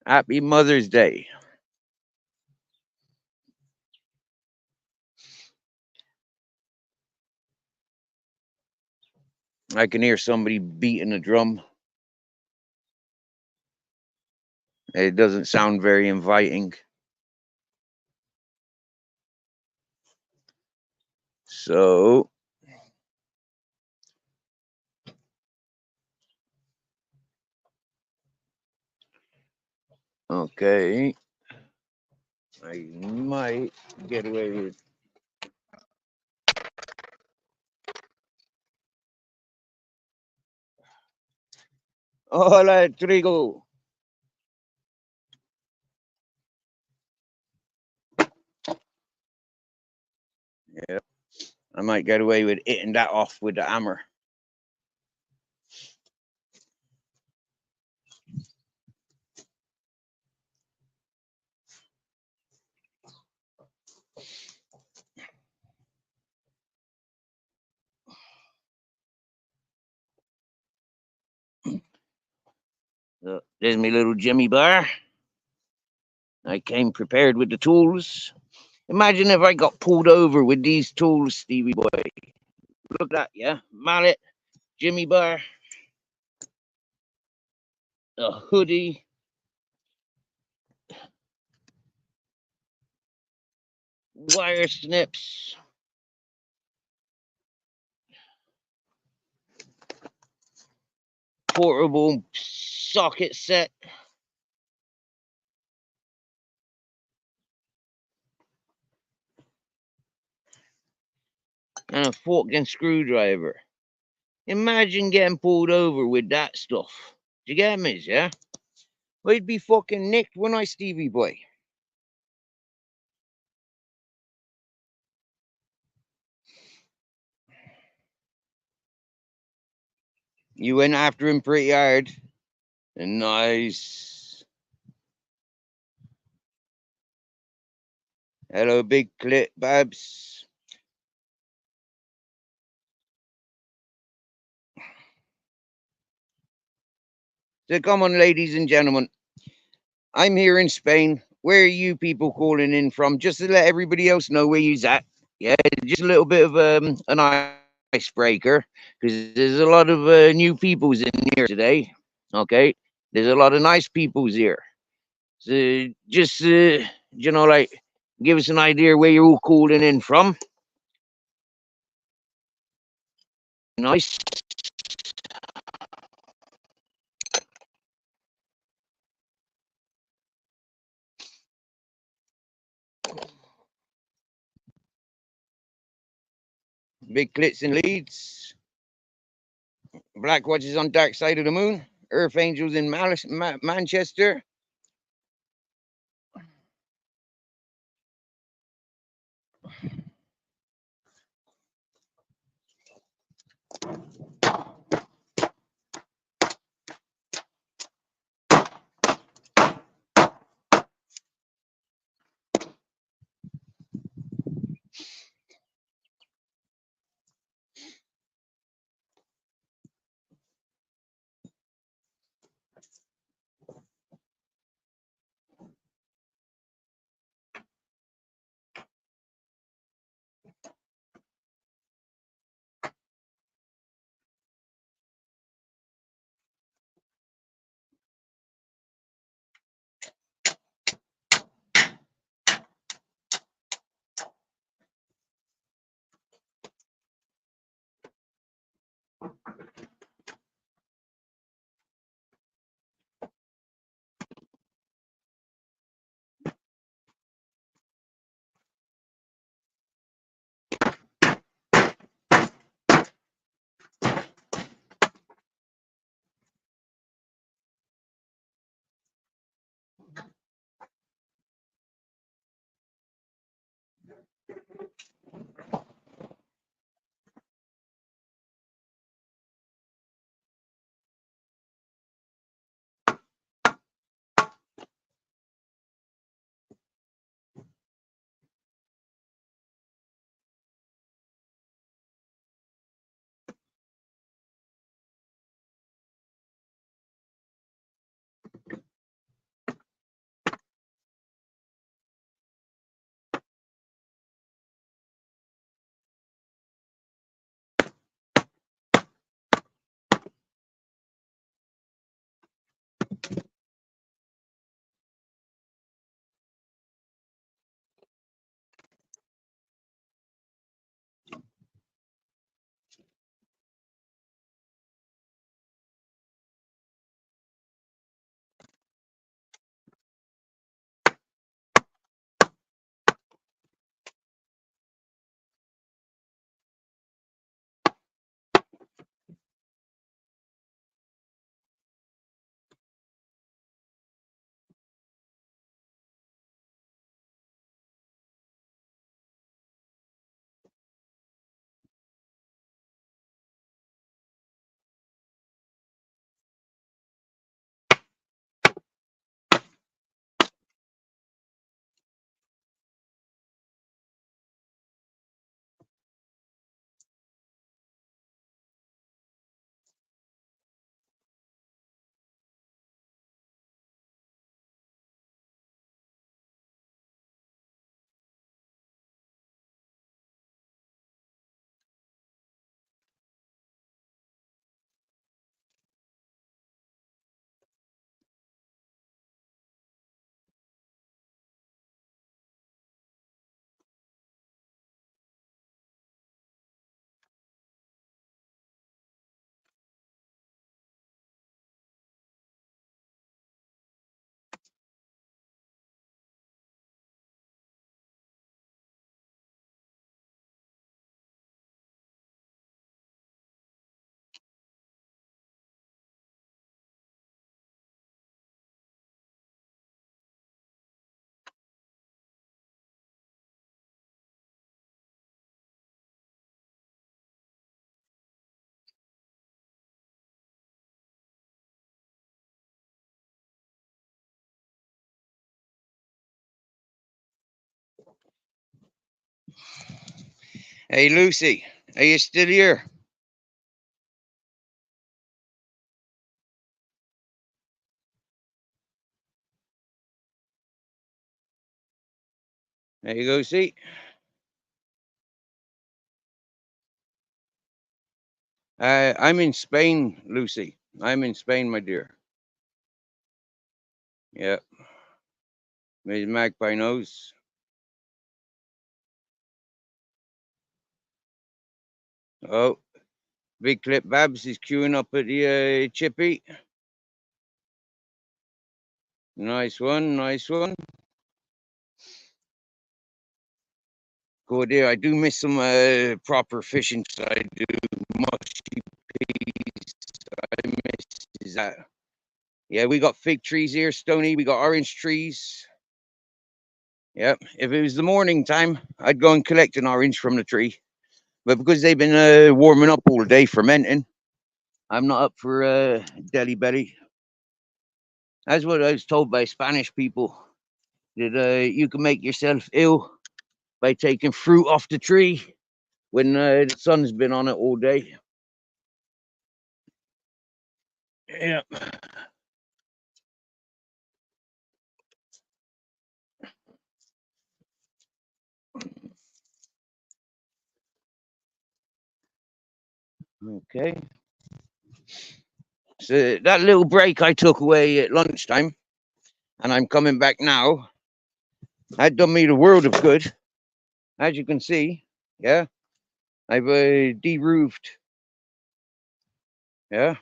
S1: Happy Mother's Day. I can hear somebody beating a drum. It doesn't sound very inviting. So, okay. I might get away with. Hola, Trigo. Yeah, I might get away with hitting that off with the hammer. So, there's my little Jimmy bar. I came prepared with the tools. Imagine if I got pulled over with these tools, Stevie boy. Look at that, yeah? Mallet, Jimmy bar, a hoodie, wire snips, portable socket set, and a fork and screwdriver. Imagine getting pulled over with that stuff. Do you get me, yeah? I'd be fucking nicked, wouldn't I, Stevie boy? You went after him pretty hard. Nice. Hello, big clit, Babs. So come on, ladies and gentlemen. I'm here in Spain. Where are you people calling in from? Just to let everybody else know where you's at. Yeah, just a little bit of an icebreaker because there's a lot of new peoples in here today. Okay, there's a lot of nice peoples here. So just like give us an idea where you're all calling in from. Nice. Big Clits and Leeds. Black Watches on Dark Side of the Moon. Earth Angels in Manchester. Hey, Lucy, are you still here? There you go, see. I'm in Spain, Lucy. I'm in Spain, my dear. Yeah, Miss Magpie knows. Oh, Big Clip Babs is queuing up at the Chippy. Nice one, nice one. Good dear. I do miss some proper fishing. I do mushy peas. I miss that. Yeah, we got fig trees here, Stony. We got orange trees. Yep. If it was the morning time, I'd go and collect an orange from the tree. But because they've been warming up all day, fermenting, I'm not up for deli belly. That's what I was told by Spanish people, that you can make yourself ill by taking fruit off the tree when the sun's been on it all day. Yeah. Okay. So that little break I took away at lunchtime, and I'm coming back now, that done me the world of good. As you can see, yeah, I've de-roofed. Yeah,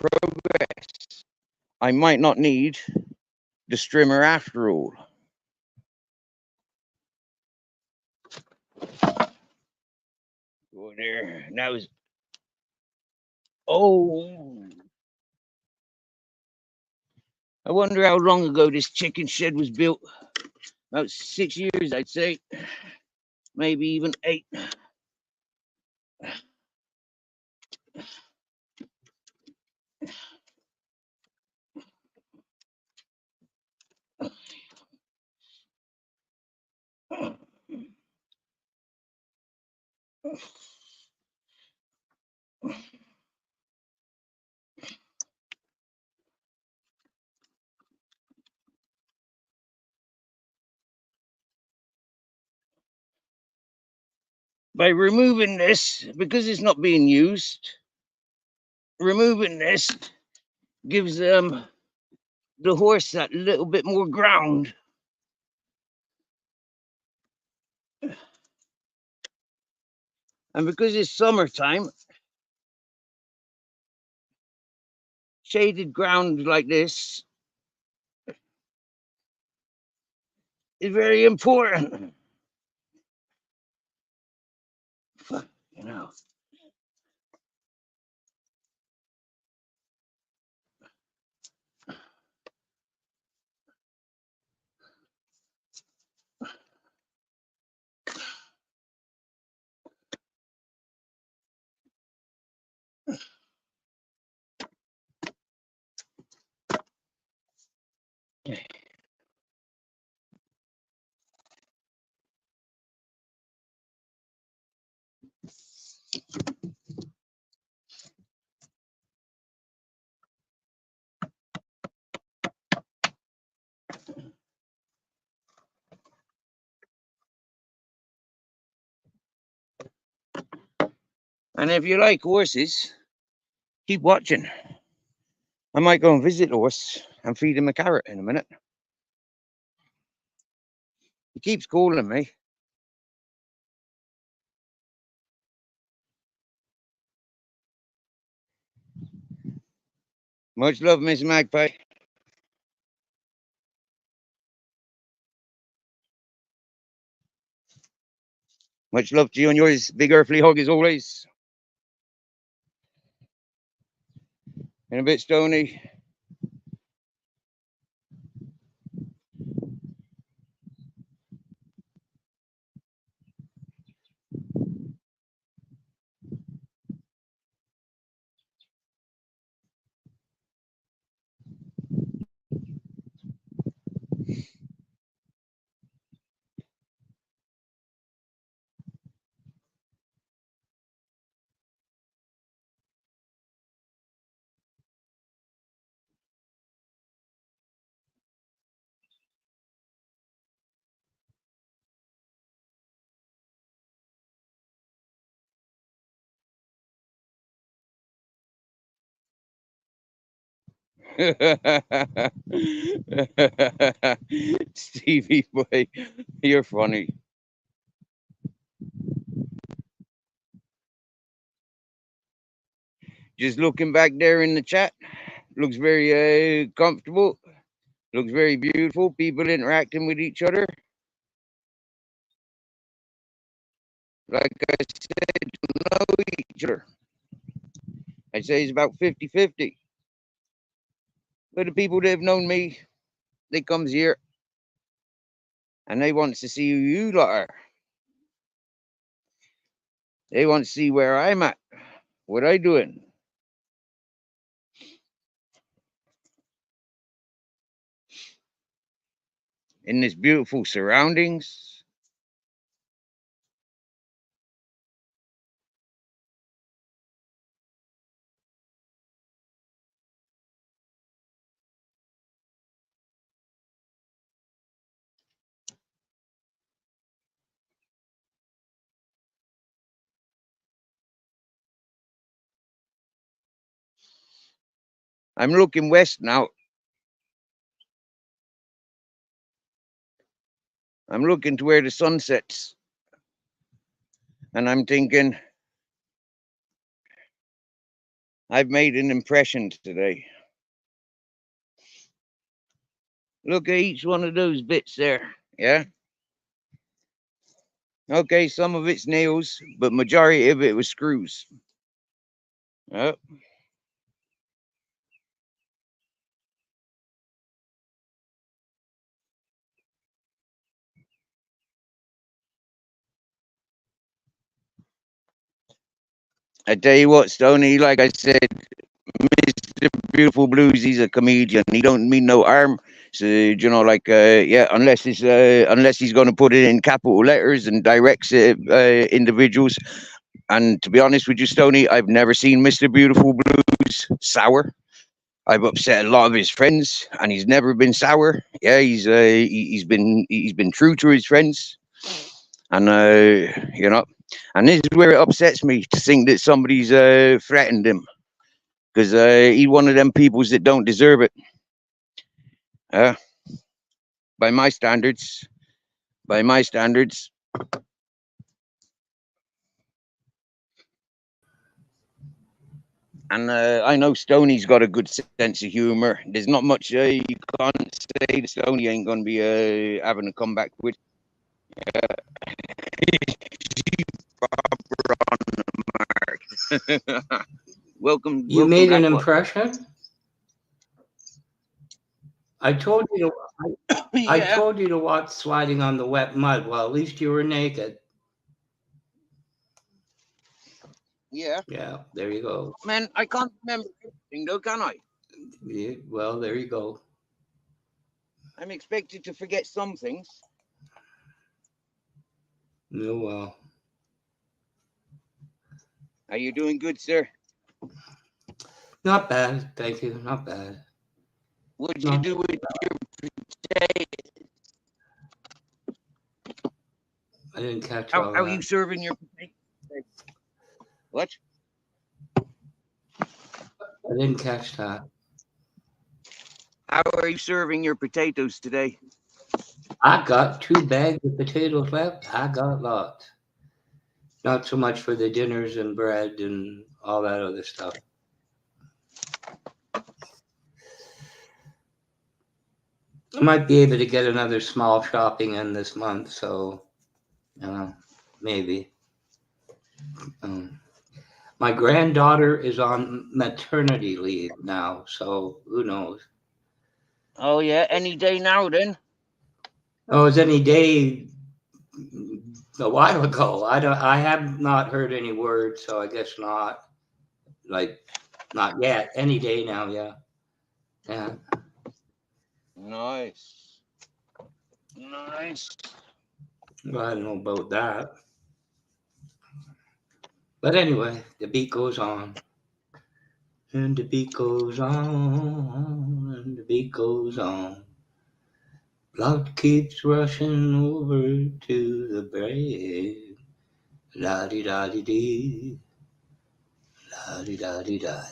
S1: progress. I might not need the strimmer after all. Go there. Now is oh, I wonder how long ago this chicken shed was built. About 6 years, I'd say, maybe even 8. By removing this, because it's not being used, removing this gives the horse that little bit more ground. And because it's summertime, shaded ground like this is very important. You know. And if you like horses, keep watching. I might go and visit the horse and feed him a carrot in a minute. He keeps calling me. Much love, Miss Magpie. Much love to you and yours, big earthly hug as always. In a bit, Stony. Stevie boy, you're funny. Just looking back there in the chat, looks very comfortable. Looks very beautiful. People interacting with each other. Like I said, know each other. I say it's about 50-50. But the people that have known me, they comes here and they wants to see who you lot are. They want to see where I'm at, what I doing. In this beautiful surroundings. I'm looking west now. I'm looking to where the sun sets. And I'm thinking, I've made an impression today. Look at each one of those bits there, yeah? Okay, some of it's nails, but majority of it was screws. Oh. I tell you what, Stoney, like I said, Mr. Beautiful Blues, he's a comedian. He don't mean no harm. So yeah, unless he's going to put it in capital letters and directs individuals. And to be honest with you, Stoney, I've never seen Mr. Beautiful Blues sour. I've upset a lot of his friends, and he's never been sour. Yeah, he's been true to his friends, and and this is where it upsets me to think that somebody's threatened him, because he's one of them peoples that don't deserve it. By my standards, and I know Stoney's got a good sense of humor. There's not much you can't say that Stoney ain't gonna be having a comeback with. Welcome.
S2: You
S1: welcome
S2: made
S1: back,
S2: an
S1: what?
S2: impression? I told you to I
S1: Yeah.
S2: told you to watch Sliding on the Wet Mud. Well, at least you were naked.
S1: Yeah.
S2: Yeah, there you go.
S1: Man, I can't remember everything though, can I?
S2: Yeah, well, there you go.
S1: I'm expected to forget some things.
S2: Oh, well.
S1: Are you doing good, sir?
S2: Not bad, thank you. Not bad.
S1: What did you do with your potato?
S2: I didn't catch
S1: How
S2: all
S1: are
S2: that.
S1: you serving your potato? What?
S2: I didn't catch that.
S1: How are you serving your potatoes today?
S2: I got 2 bags of potatoes left. I got lots. Not so much for the dinners and bread and all that other stuff. I might be able to get another small shopping in this month, so maybe. My granddaughter is on maternity leave now, so who knows?
S1: Oh yeah, any day now then.
S2: Oh, it was any day a while ago. I have not heard any word, so I guess not. Like, not yet. Any day now, yeah. Yeah.
S1: Nice. Nice.
S2: Well, I don't know about that. But anyway, the beat goes on. And the beat goes on. And the beat goes on. Blood keeps rushing over to the brain. La di da di dee. La di da di da.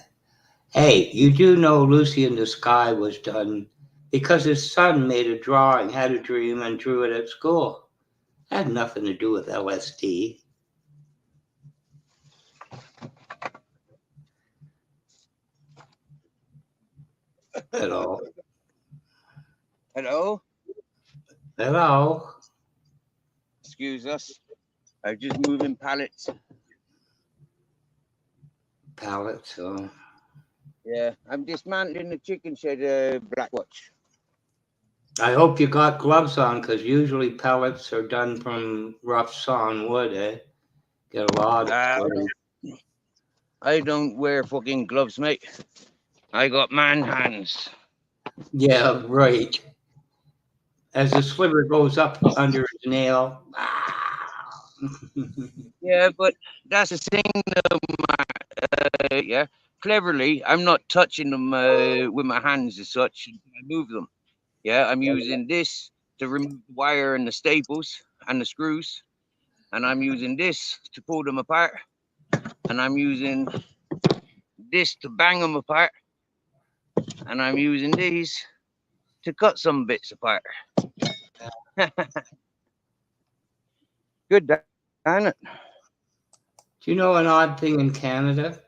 S2: Hey, you do know Lucy in the Sky was done because his son made a drawing, had a dream, and drew it at school. Had nothing to do with LSD at all.
S1: Hello?
S2: Hello?
S1: Excuse us. I'm just moving pallets.
S2: Palette, so.
S1: Yeah, I'm dismantling the chicken shed, Blackwatch.
S2: I hope you got gloves on because usually pellets are done from rough sawn wood, eh? Get a lot of
S1: I don't wear fucking gloves, mate. I got man hands.
S2: Yeah, right. As the sliver goes up under his nail.
S1: Yeah, but that's the thing, yeah. Cleverly, I'm not touching them with my hands as such. I move them. Yeah, I'm using this to remove the wire and the staples and the screws. And I'm using this to pull them apart. And I'm using this to bang them apart. And I'm using these to cut some bits apart. Good, damn it.
S2: Do you know an odd thing in Canada?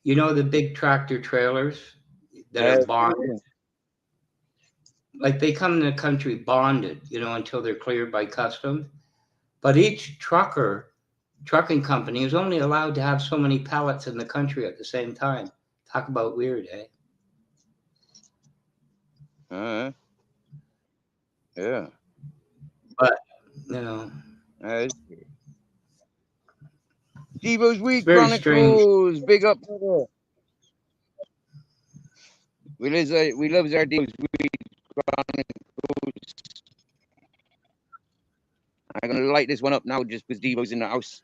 S2: You know the big tractor trailers that are bonded? Like they come in the country bonded, until they're cleared by customs. But each trucking company is only allowed to have so many pallets in the country at the same time. Talk about weird, eh?
S1: Yeah.
S2: But,
S1: Devo's Weed
S2: very strange.
S1: Chronicles. Big up, brother. We love our Devo's Weed Chronicles. I'm going to light this one up now just because Devo's in the house.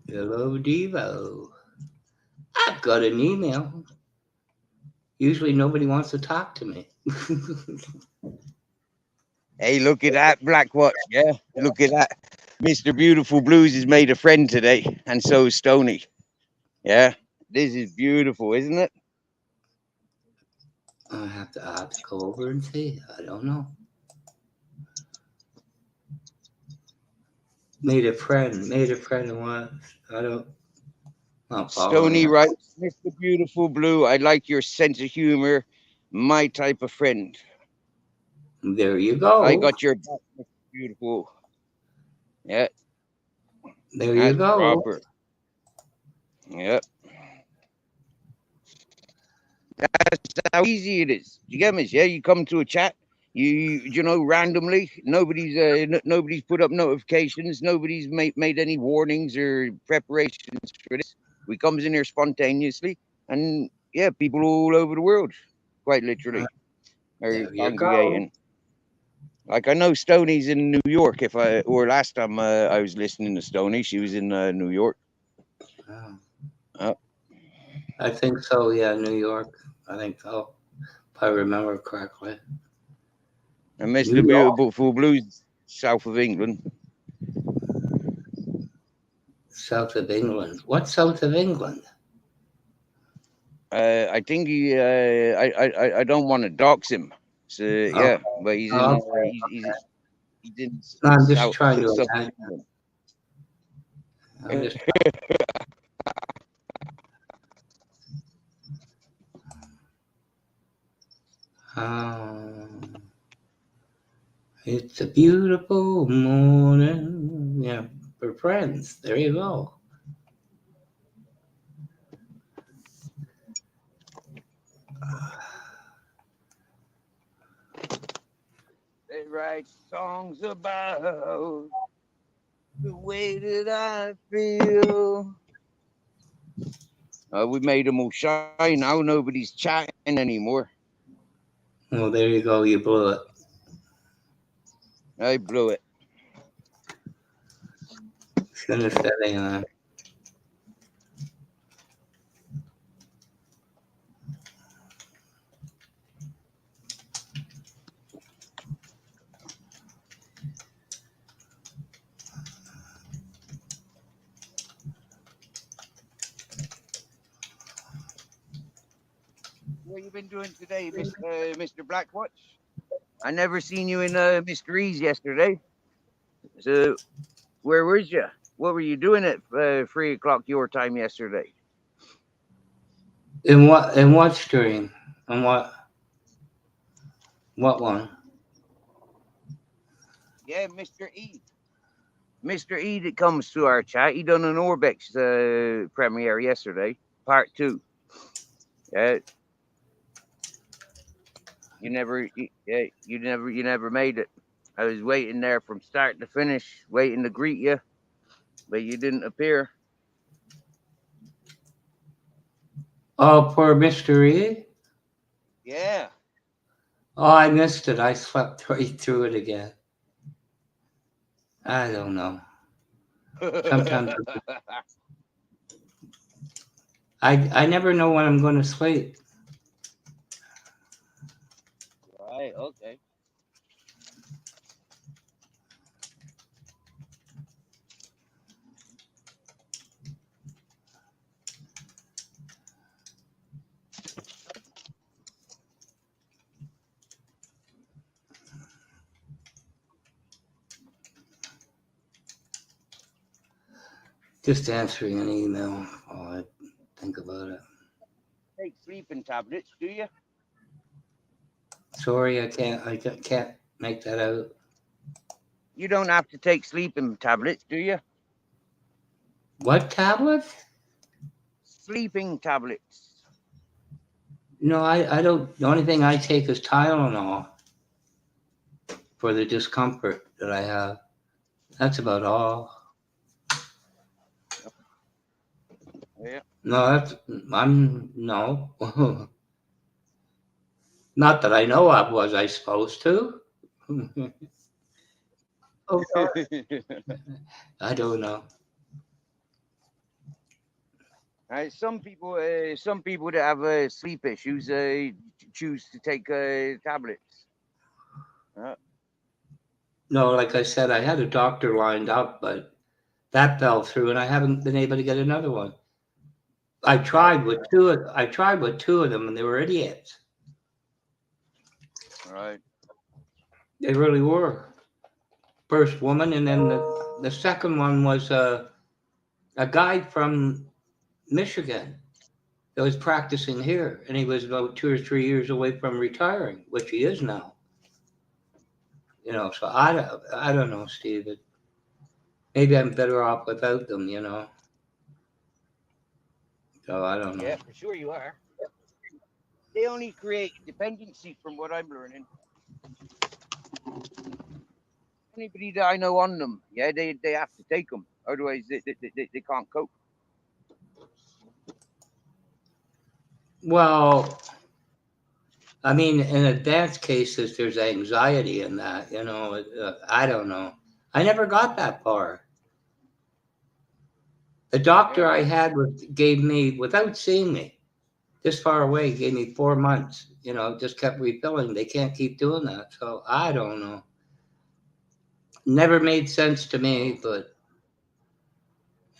S2: Hello, Devo. I've got an email. Usually nobody wants to talk to me.
S1: Hey, look at that, Blackwatch. Yeah, look at that. Mr. Beautiful Blues has made a friend today, and so is Stony. Yeah, this is beautiful, isn't it?
S2: I have to go over and see. I don't know. Made a friend and what? I don't.
S1: Stony writes, Mr. Beautiful Blue, I like your sense of humor. My type of friend.
S2: There you go.
S1: I got your back, Mr. Beautiful. Yeah.
S2: There you go.
S1: Proper. Yep. That's how easy it is. You get me? Yeah, you come to a chat. Randomly. Nobody's put up notifications. Nobody's made any warnings or preparations for this. We comes in here spontaneously, and yeah, people all over the world, quite literally, are congregating. Like I know Stoney's in New York. Last time I was listening to Stoney, she was in New York.
S2: I think so. Yeah, New York. I think so, if I remember correctly.
S1: And Mr. Beautiful Blues, south of England.
S2: South of England. What south of England?
S1: I think he. I don't want to dox him. So yeah, but he's in. He's in.
S2: I'm just trying to imagine. I'm just. It's a beautiful morning. Yeah, we're friends. There you go.
S1: They write songs about the way that I feel. We made them all shy now. Nobody's chatting anymore.
S2: Well, there you go. You blew it.
S1: I blew it.
S2: Shouldn't have said anything.
S1: what you been doing today, Mr. Blackwatch? I never seen you in Mr. E's yesterday. So where was you? What were you doing at 3 o'clock your time yesterday?
S2: In what stream? And what one?
S1: Yeah, Mr. E. Mr. E that comes to our chat. He done an Orbex premiere yesterday, part 2. Yeah. You never made it. I was waiting there from start to finish, waiting to greet you, but you didn't appear.
S2: Oh, poor mystery.
S1: Yeah.
S2: Oh, I missed it. I slept right through it again. I don't know. Sometimes I never know when I'm going to sleep.
S1: Right, okay.
S2: Just answering an email while I think about it.
S1: Take sleeping tablets, do you?
S2: Sorry, I can't make that out.
S1: You don't have to take sleeping tablets, do you?
S2: What tablet?
S1: Sleeping tablets.
S2: No, I don't. The only thing I take is Tylenol for the discomfort that I have. That's about all.
S1: Yeah.
S2: No, no. Not that I know of. Was I supposed to? Oh, I don't know.
S1: Some people that have sleep issues choose to take tablets.
S2: No, like I said, I had a doctor lined up, but that fell through, and I haven't been able to get another one. I tried with two of them, and they were idiots.
S1: Right.
S2: They really were. First woman, and then the second one was a guy from Michigan that was practicing here, and he was about 2 or 3 years away from retiring, which he is now. So I don't know, Steve. Maybe I'm better off without them. So I don't know.
S1: Yeah, for sure you are. They only create dependency from what I'm learning. Anybody that I know on them, yeah, they have to take them. Otherwise, they can't cope.
S2: Well, I mean, in advanced cases, there's anxiety in that. I don't know. I never got that far. The doctor I had gave me, without seeing me, this far away, gave me 4 months. Just kept refilling. They can't keep doing that. So I don't know. Never made sense to me, but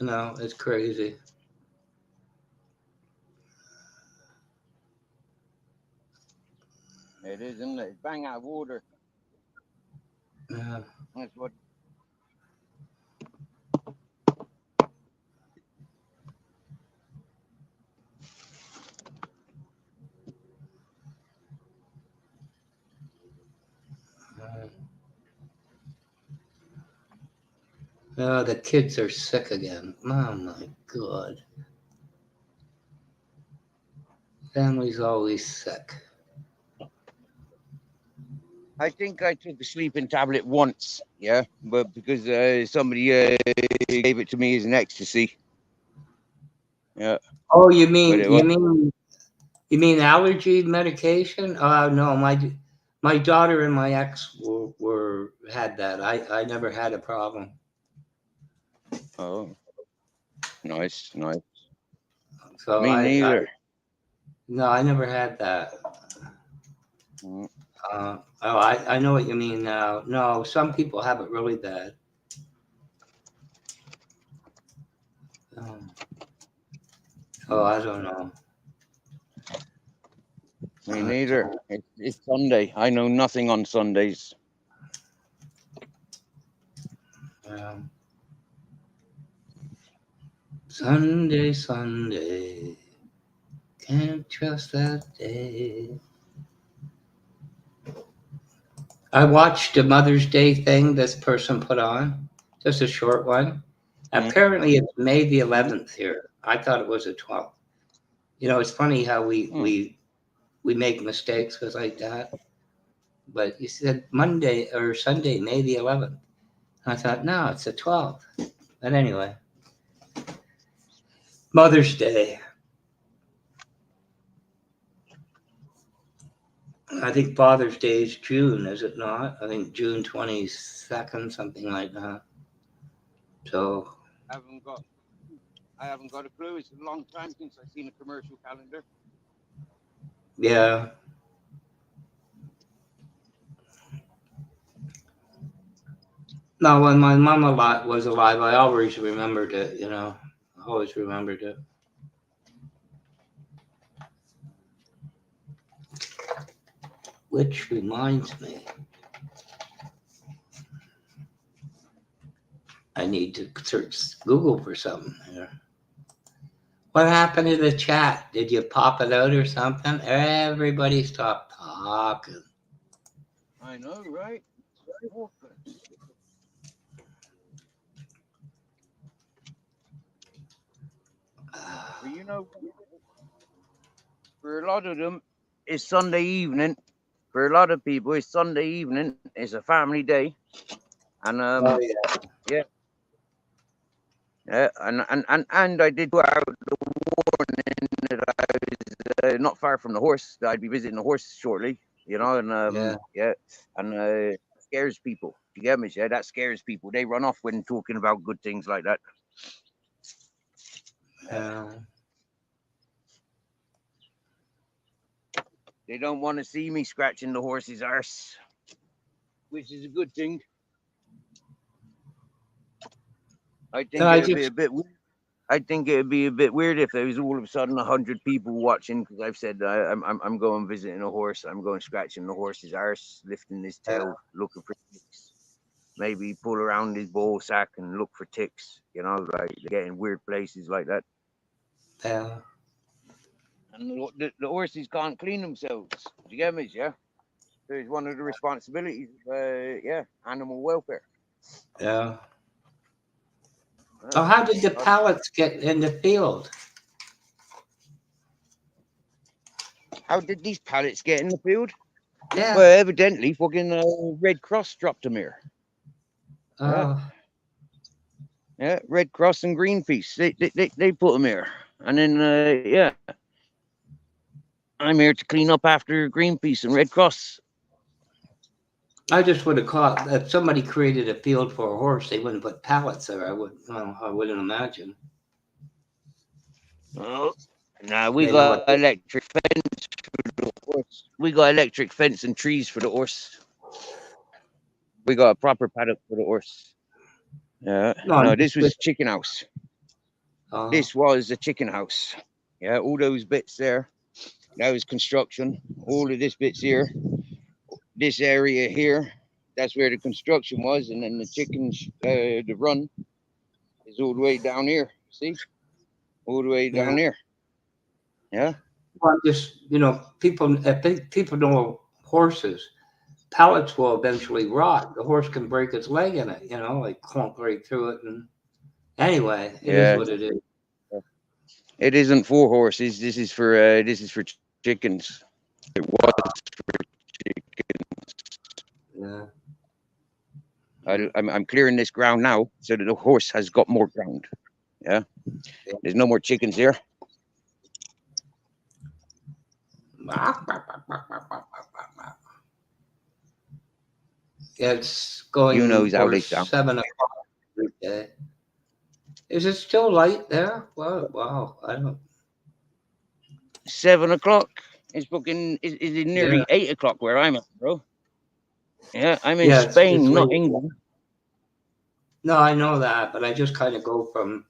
S2: it's crazy.
S1: It is, isn't it? It's bang out of order.
S2: Yeah.
S1: That's what.
S2: Oh, the kids are sick again. Oh my God. Family's always sick.
S1: I think I took a sleeping tablet once, yeah, but because somebody gave it to me as an ecstasy. Yeah.
S2: Oh, you mean allergy medication? No, my daughter and my ex had that. I never had a problem.
S1: Oh, nice.
S2: So
S1: Me neither.
S2: no, I never had that.
S1: Mm.
S2: I know what you mean now. No, some people have it really bad. I don't know.
S1: Me neither. It's Sunday. I know nothing on Sundays.
S2: Sunday, Sunday, can't trust that day. I watched a Mother's Day thing this person put on, just a short one.
S1: Mm,
S2: Apparently, it's May the
S1: mm,
S2: 11th here. I thought it was the 12th. You know, it's funny how
S1: mm.
S2: we make mistakes with like that. But you said Monday or Sunday, May the 11th. I thought, no, it's the 12th. But anyway, Mother's Day. I think Father's Day is June, is it not? I think June 22nd, something like that. So,
S1: I haven't got a clue. It's a long time since I've seen a commercial calendar.
S2: yeah. No, when my mom was alive, I always remembered it, you know. I always remembered it. Which reminds me, I need to search Google for something here. What happened to the chat? Did you pop it out or something? Everybody stopped talking.
S1: I know, right? Well, you know, for a lot of them, it's Sunday evening. For a lot of people, it's Sunday evening. It's a family day, and
S2: Oh, yeah.
S1: yeah, yeah, and I did go out the warning that I was not far from the horse. That I'd be visiting the horse shortly, you know, and
S2: Yeah.
S1: yeah, and scares people. You get me? Yeah, that scares people. They run off when talking about good things like that.
S2: Yeah.
S1: They don't want to see me scratching the horse's arse, which is a good thing. I think
S2: I
S1: it'd be
S2: just,
S1: a bit. I think it'd be a bit weird if there was all of a sudden 100 people watching because I've said I'm going visiting a horse. I'm going scratching the horse's arse, lifting his tail, looking for ticks. Maybe pull around his ball sack and look for ticks. You know, like getting weird places like that.
S2: yeah.
S1: And the horses can't clean themselves. Do you get me? Yeah. So it's one of the responsibilities of yeah, animal welfare.
S2: Yeah. Oh, how did the pallets get in the field?
S1: How did these pallets get in the field?
S2: Yeah.
S1: Well, evidently, fucking Red Cross dropped them here. Yeah,
S2: Oh,
S1: yeah, Red Cross and Greenpeace. They put them here, and then yeah, I'm here to clean up after Greenpeace and Red Cross.
S2: I just would have caught if somebody created a field for a horse, they wouldn't put pallets there. I wouldn't imagine.
S1: Oh, no, we
S2: They know
S1: got
S2: what.
S1: electric fence for the horse. We got electric fence and trees for the horse. We got a proper paddock for the horse. Yeah,
S2: No,
S1: no, this was chicken house.
S2: uh,
S1: This was a chicken house. Yeah, all those bits there. That was construction. All of this bits here, this area here, that's where the construction was, and then the chickens, the run is all the way down here. See, all the way
S2: yeah.
S1: down here. Yeah.
S2: Well, just people. If people know horses, pallets will eventually rot. The horse can break its leg in it. Like clunk right through it. And anyway, it is
S1: Yeah.
S2: what it is.
S1: It isn't for horses. This is for chickens. It was for chickens.
S2: Yeah.
S1: I'm clearing this ground now so that the horse has got more ground. Yeah. There's no more chickens here.
S2: It's going
S1: You knows how
S2: for
S1: they sound.
S2: 7 o'clock every day. Is it still light there? Wow. I don't.
S1: 7 o'clock. It's fucking. Is nearly
S2: Yeah.
S1: 8 o'clock where I'm at, bro. Yeah, I'm in
S2: Yeah. It's
S1: Spain, not
S2: late.
S1: England.
S2: No, I know that, but I just kind of go from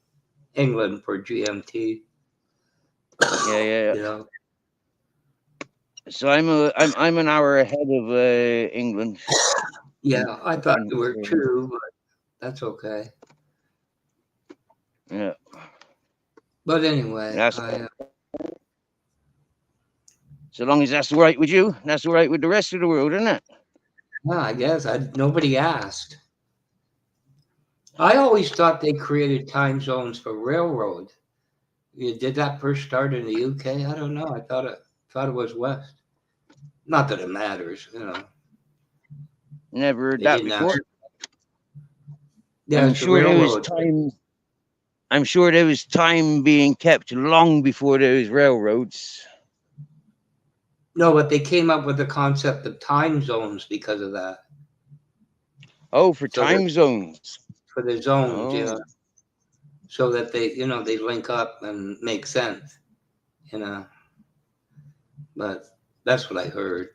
S2: England for GMT.
S1: Yeah.
S2: You know.
S1: So I'm an hour ahead of England.
S2: Yeah, I thought you were
S1: So,
S2: too, but that's okay.
S1: yeah,
S2: But anyway,
S1: that's so long as that's all right with you. That's all right with the rest of the world, isn't it?
S2: yeah, I guess nobody asked. I always thought they created time zones for railroad. Did that first start in the UK? I don't know. I thought it was West. Not that it matters, you know.
S1: Never heard
S2: They
S1: that
S2: didn't ask.
S1: before.
S2: Yeah,
S1: I'm
S2: it's the
S1: sure there was
S2: railroad.
S1: time. I'm sure there was time being kept long before there was railroads.
S2: No, but they came up with the concept of time zones because of that.
S1: Oh, for
S2: So that
S1: time zones.
S2: for the zones, yeah,
S1: Oh,
S2: so that they link up and make sense, you know. But that's what I heard.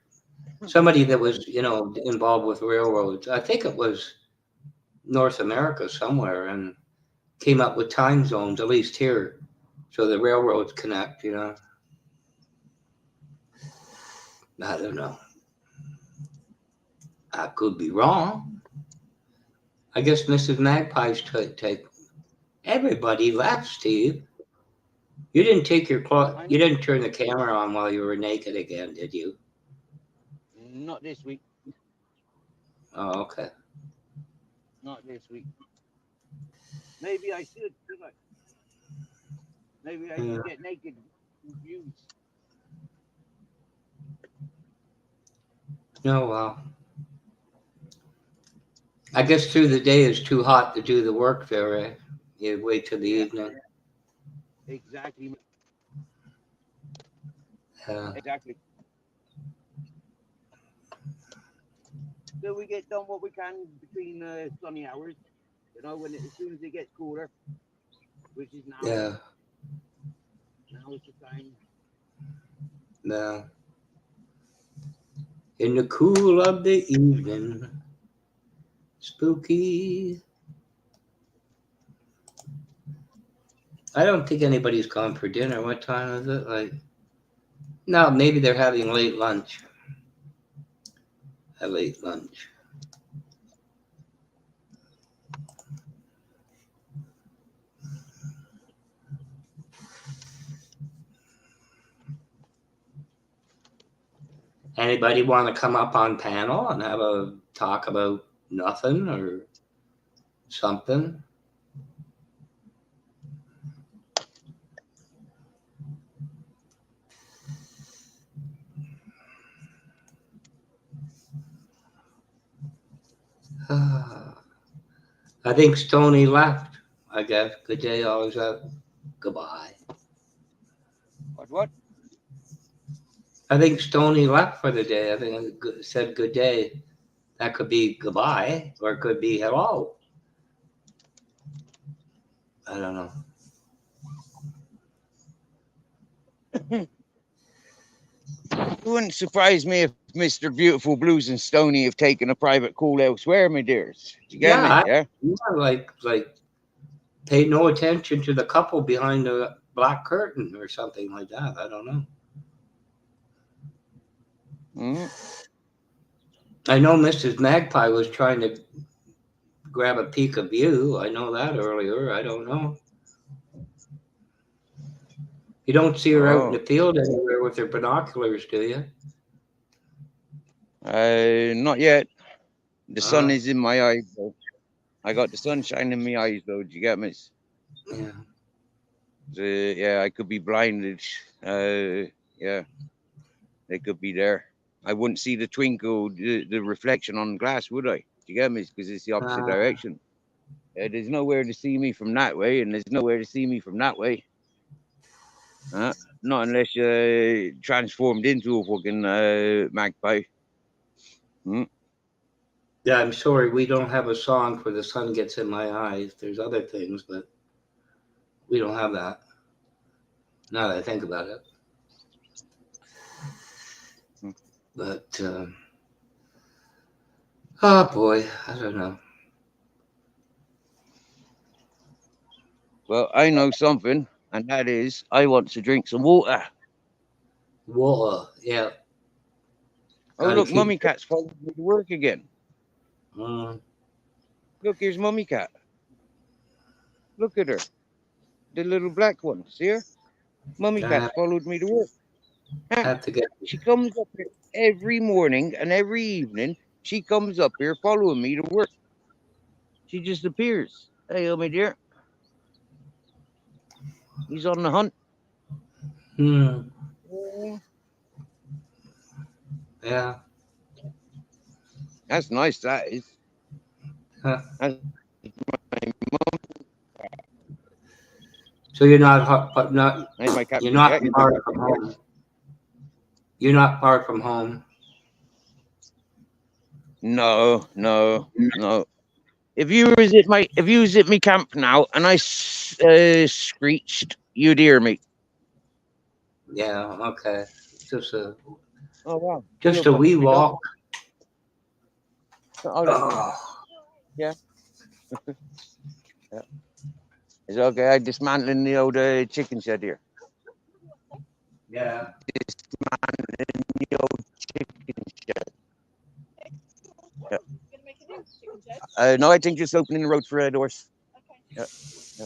S2: Somebody that was, involved with railroads. I think it was North America somewhere, and came up with time zones, at least here, so the railroads connect. I don't know. I could be wrong. I guess Mrs. Magpie's take. Everybody left, Steve. You didn't take your cloth. You didn't turn the camera on while you were naked again, did you?
S1: not this week.
S2: Oh, okay.
S1: Not this week. Maybe I should. Maybe I
S2: Yeah.
S1: should get naked. Confused.
S2: No, well, I guess through the day it's too hot to do the work there, eh? You wait till the
S1: Yeah,
S2: evening.
S1: exactly.
S2: Yeah.
S1: Exactly. So we get done what we can between sunny hours. When as soon as it gets cooler, which is now.
S2: Yeah.
S1: Now is the time.
S2: Yeah. In the cool of the evening, spooky. I don't think anybody's gone for dinner. What time is it? No, maybe they're having late lunch. A late lunch. Anybody want to come up on panel and have a talk about nothing or something? I think Stony left. I guess. Good day, always up. Goodbye.
S1: What?
S2: I think Stony left for the day. I think it said good day. That could be goodbye or it could be hello. I don't know.
S1: It wouldn't surprise me if Mr. Beautiful Blues and Stony have taken a private call elsewhere, my dears. You get me? Yeah.
S2: like pay no attention to the couple behind the black curtain or something like that. I don't know.
S1: Mm-hmm.
S2: I know Mrs. Magpie was trying to grab a peek of you. I know that earlier. I don't know. You don't see her out in the field anywhere with her binoculars, do you?
S1: Not yet. The sun is in my eyes, though. I got the sunshine in my eyes, though. Do you get me?
S2: Yeah.
S1: Yeah, I could be blinded. Yeah, they could be there. I wouldn't see the twinkle, the reflection on the glass, would I? Do you get me? Because it's the opposite direction. There's nowhere to see me from that way, and there's nowhere to see me from that way. Not unless you're transformed into a fucking magpie.
S2: Yeah, I'm sorry. We don't have a song for The Sun Gets in My Eyes. There's other things, but we don't have that. Now that I think about it. But, oh boy, I don't know.
S1: Well, I know something, and that is I want to drink some water.
S2: Water, yeah.
S1: Oh,
S2: Gotta
S1: look,
S2: keep.
S1: Mummy Cat's following me to work again.
S2: Mm,
S1: Look, here's Mummy Cat. Look at her. The little black one. See her? Mummy
S2: I
S1: Cat's followed me to work. Huh.
S2: have to get.
S1: She comes up here every morning and every evening. She comes up here following me to work. She just appears. Hey, my dear. He's on the hunt.
S2: Hmm.
S1: Yeah.
S2: Yeah.
S1: That's nice, that is.
S2: Huh.
S1: That's
S2: So you're not, but not.
S1: nice, my cat.
S2: You're not
S1: Yeah,
S2: far from home. You're not far from home.
S1: no, no, no. If you was at my camp now and I screeched, you'd hear me.
S2: Yeah. Okay. Just a
S1: Oh wow.
S2: just a wee walk.
S1: Oh,
S2: Oh.
S1: yeah. Yeah. It's okay. I'm dismantling the old chicken shed here.
S2: Yeah.
S1: Dismantling the old chicken shed. Yeah. No, I think just opening the road for doors. Yeah. Yeah.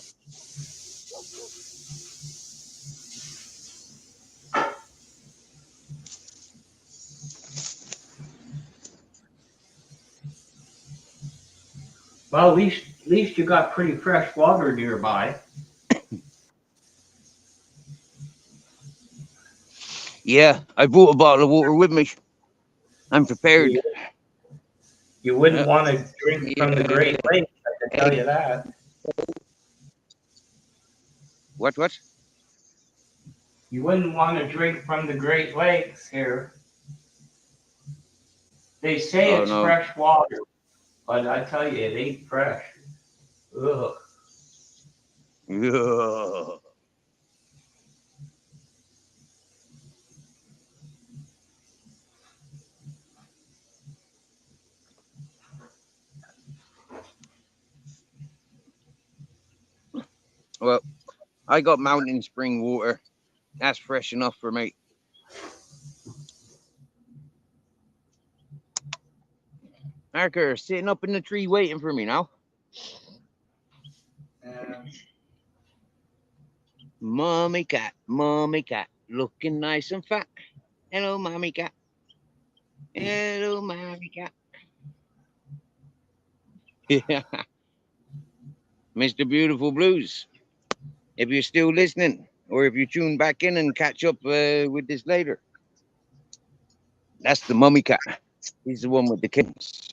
S2: Well, at least you got pretty fresh water nearby.
S1: Yeah, I brought a bottle of water with me. I'm prepared.
S2: You wouldn't want to drink from the Great Lakes, I can tell you that.
S1: What?
S2: You wouldn't want to drink from the Great Lakes here. They say it's
S1: no.
S2: fresh water, but I tell you, it ain't fresh. Ugh.
S1: Yeah. Well, I got mountain spring water. That's fresh enough for me. Marker sitting up in the tree waiting for me now. Mommy cat, looking nice and fat. Hello, mommy cat. Hello, mommy cat. Yeah. Mr. Beautiful Blues. If you're still listening, or if you tune back in and catch up with this later, that's the mummy cat. He's the one with the kittens.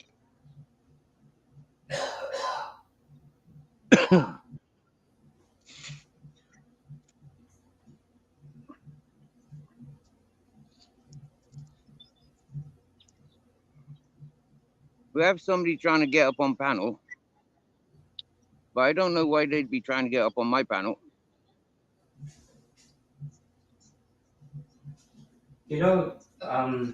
S1: We have somebody trying to get up on panel, but I don't know why they'd be trying to get up on my panel.
S2: You know, I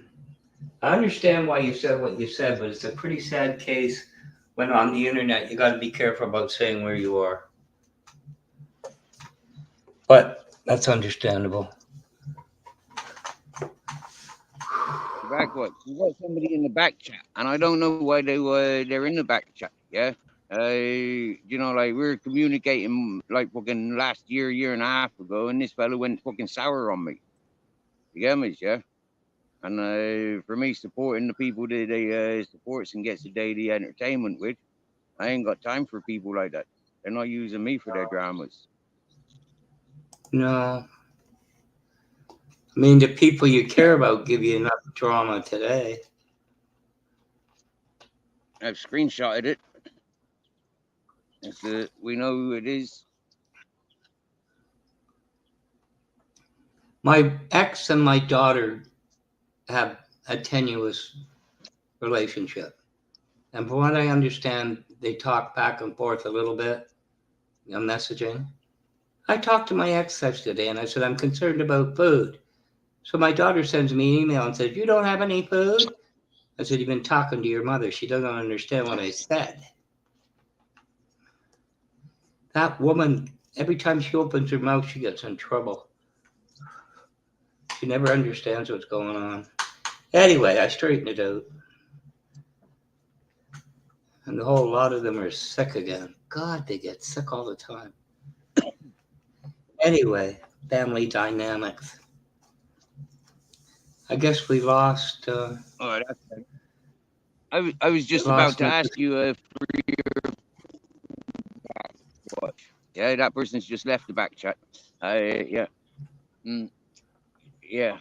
S2: understand why you said what you said, but it's a pretty sad case when on the internet you got to be careful about saying where you are. But that's understandable.
S1: Back what? You got somebody in the back chat, and I don't know why they're in the back chat. Yeah, you know, like we were communicating like fucking last year and a half ago, and this fella went fucking sour on me. You get me, yeah? And for me, supporting the people that they supports and gets the daily entertainment with, I ain't got time for people like that. They're not using me for their dramas.
S2: No. I mean, the people you care about give you enough drama today.
S1: I've screenshotted it. We know who it is.
S2: My ex and my daughter have a tenuous relationship. And from what I understand, they talk back and forth a little bit on messaging. I talked to my ex yesterday and I said, I'm concerned about food. So my daughter sends me an email and says, you don't have any food? I said, you've been talking to your mother. She doesn't understand what I said. That woman, every time she opens her mouth, she gets in trouble. She never understands what's going on. Anyway, I straightened it out. And a whole lot of them are sick again. God, they get sick all the time. Anyway, family dynamics. I guess we lost.
S1: Oh, that's I was just about
S2: Lost
S1: to
S2: me.
S1: ask you for your watch. Yeah, that person's just left the back chat. Yeah. Mm, yeah.